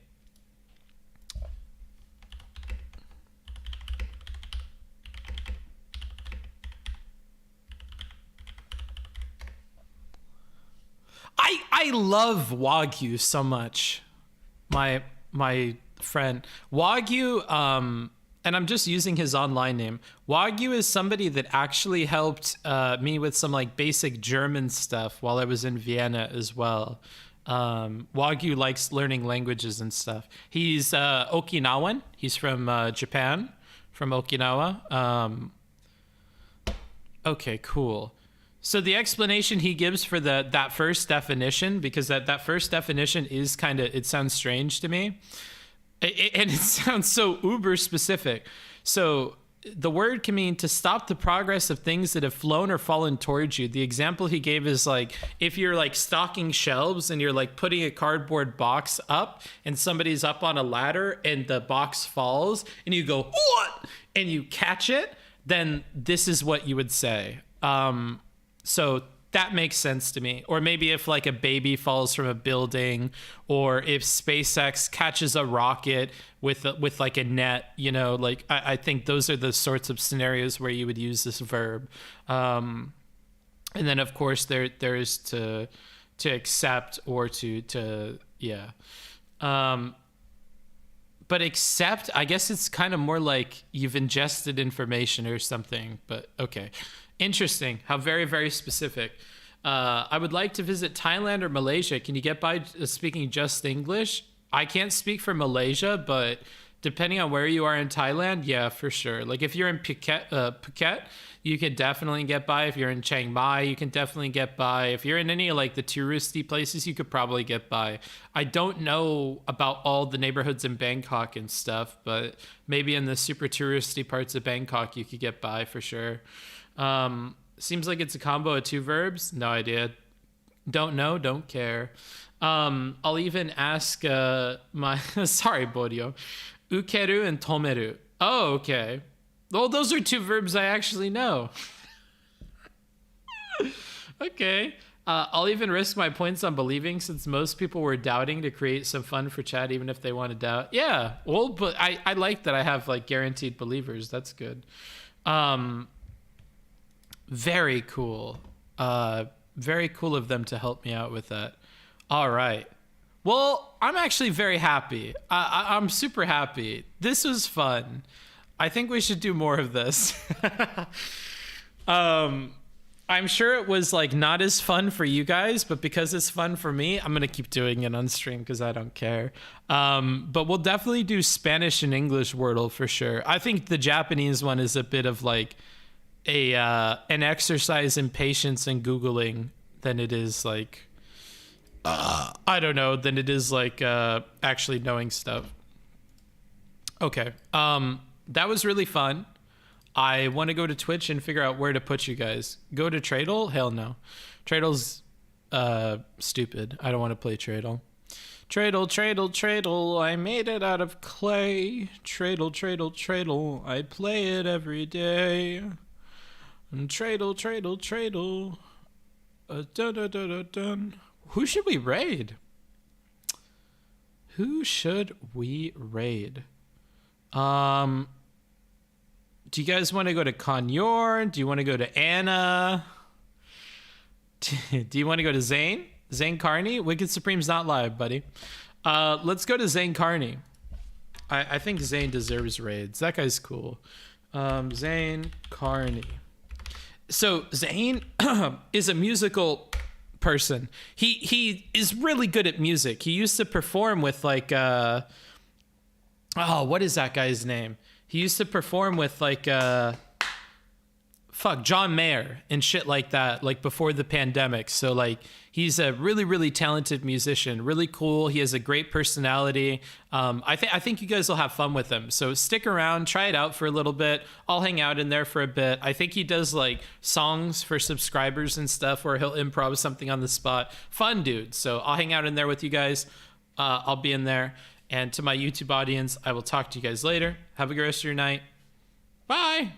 I love Wagyu so much. My friend Wagyu, and I'm just using his online name. Wagyu is somebody that actually helped me with some like basic German stuff while I was in Vienna as well. Wagyu likes learning languages and stuff. He's Okinawan. He's from Japan, from Okinawa. Okay, cool. So the explanation he gives for that first definition, because that first definition is kind of, it sounds strange to me. And it sounds so uber specific. So the word can mean to stop the progress of things that have flown or fallen towards you. The example he gave is like, if you're like stocking shelves and you're like putting a cardboard box up and somebody's up on a ladder and the box falls and you go, what? And you catch it, then this is what you would say. So that makes sense to me. Or maybe if like a baby falls from a building, or if SpaceX catches a rocket with like a net, you know, like I think those are the sorts of scenarios where you would use this verb. And then of course there is to accept or to yeah. But accept, I guess it's kind of more like you've ingested information or something, but okay. Interesting. How very, very specific. I would like to visit Thailand or Malaysia. Can you get by speaking just English? I can't speak for Malaysia, but depending on where you are in Thailand, yeah, for sure. Like if you're in Phuket, you can definitely get by. If you're in Chiang Mai, you can definitely get by. If you're in any like the touristy places, you could probably get by. I don't know about all the neighborhoods in Bangkok and stuff, but maybe in the super touristy parts of Bangkok, you could get by for sure. Seems like it's a combo of two verbs. No idea. Don't know, don't care. I'll even ask my sorry, Bodio. Ukeru and tomeru. Oh, okay. Well, those are two verbs I actually know. Okay. I'll even risk my points on believing, since most people were doubting, to create some fun for chat, even if they want to doubt. Yeah. Well, but I like that I have like guaranteed believers. That's good. Very cool. Very cool of them to help me out with that. All right. Well, I'm actually very happy. I'm super happy. This was fun. I think we should do more of this. I'm sure it was like not as fun for you guys, but because it's fun for me, I'm going to keep doing it on stream because I don't care. But we'll definitely do Spanish and English Wordle for sure. I think the Japanese one is a bit of like an exercise in patience and Googling than it is like, I don't know, than it is like actually knowing stuff. Okay. That was really fun. I want to go to Twitch and figure out where to put you guys. Go to Tradle? Hell no. Tradle's stupid. I don't want to play Tradle. Tradle, Tradle, Tradle, I made it out of clay. Tradle, Tradle, Tradle, I play it every day. Tradle, Tradle, Tradle. Dun, dun, dun, dun, dun. Who should we raid? Who should we raid? Do you guys want to go to Conyor? Do you want to go to Anna? Do you want to go to Zane? Zane Carney? Wicked Supreme's not live, buddy. Let's go to Zane Carney. I think Zane deserves raids. That guy's cool. Zane Carney. So Zane is a musical person. He is really good at music. He used to perform with like what is that guy's name? He used to perform with like John Mayer and shit like that, like before the pandemic. So like he's a really, really talented musician, really cool. He has a great personality. I think you guys will have fun with him. So stick around, try it out for a little bit. I'll hang out in there for a bit. I think he does like songs for subscribers and stuff where he'll improv something on the spot. Fun dude. So I'll hang out in there with you guys. I'll be in there. And to my YouTube audience, I will talk to you guys later. Have a good rest of your night. Bye.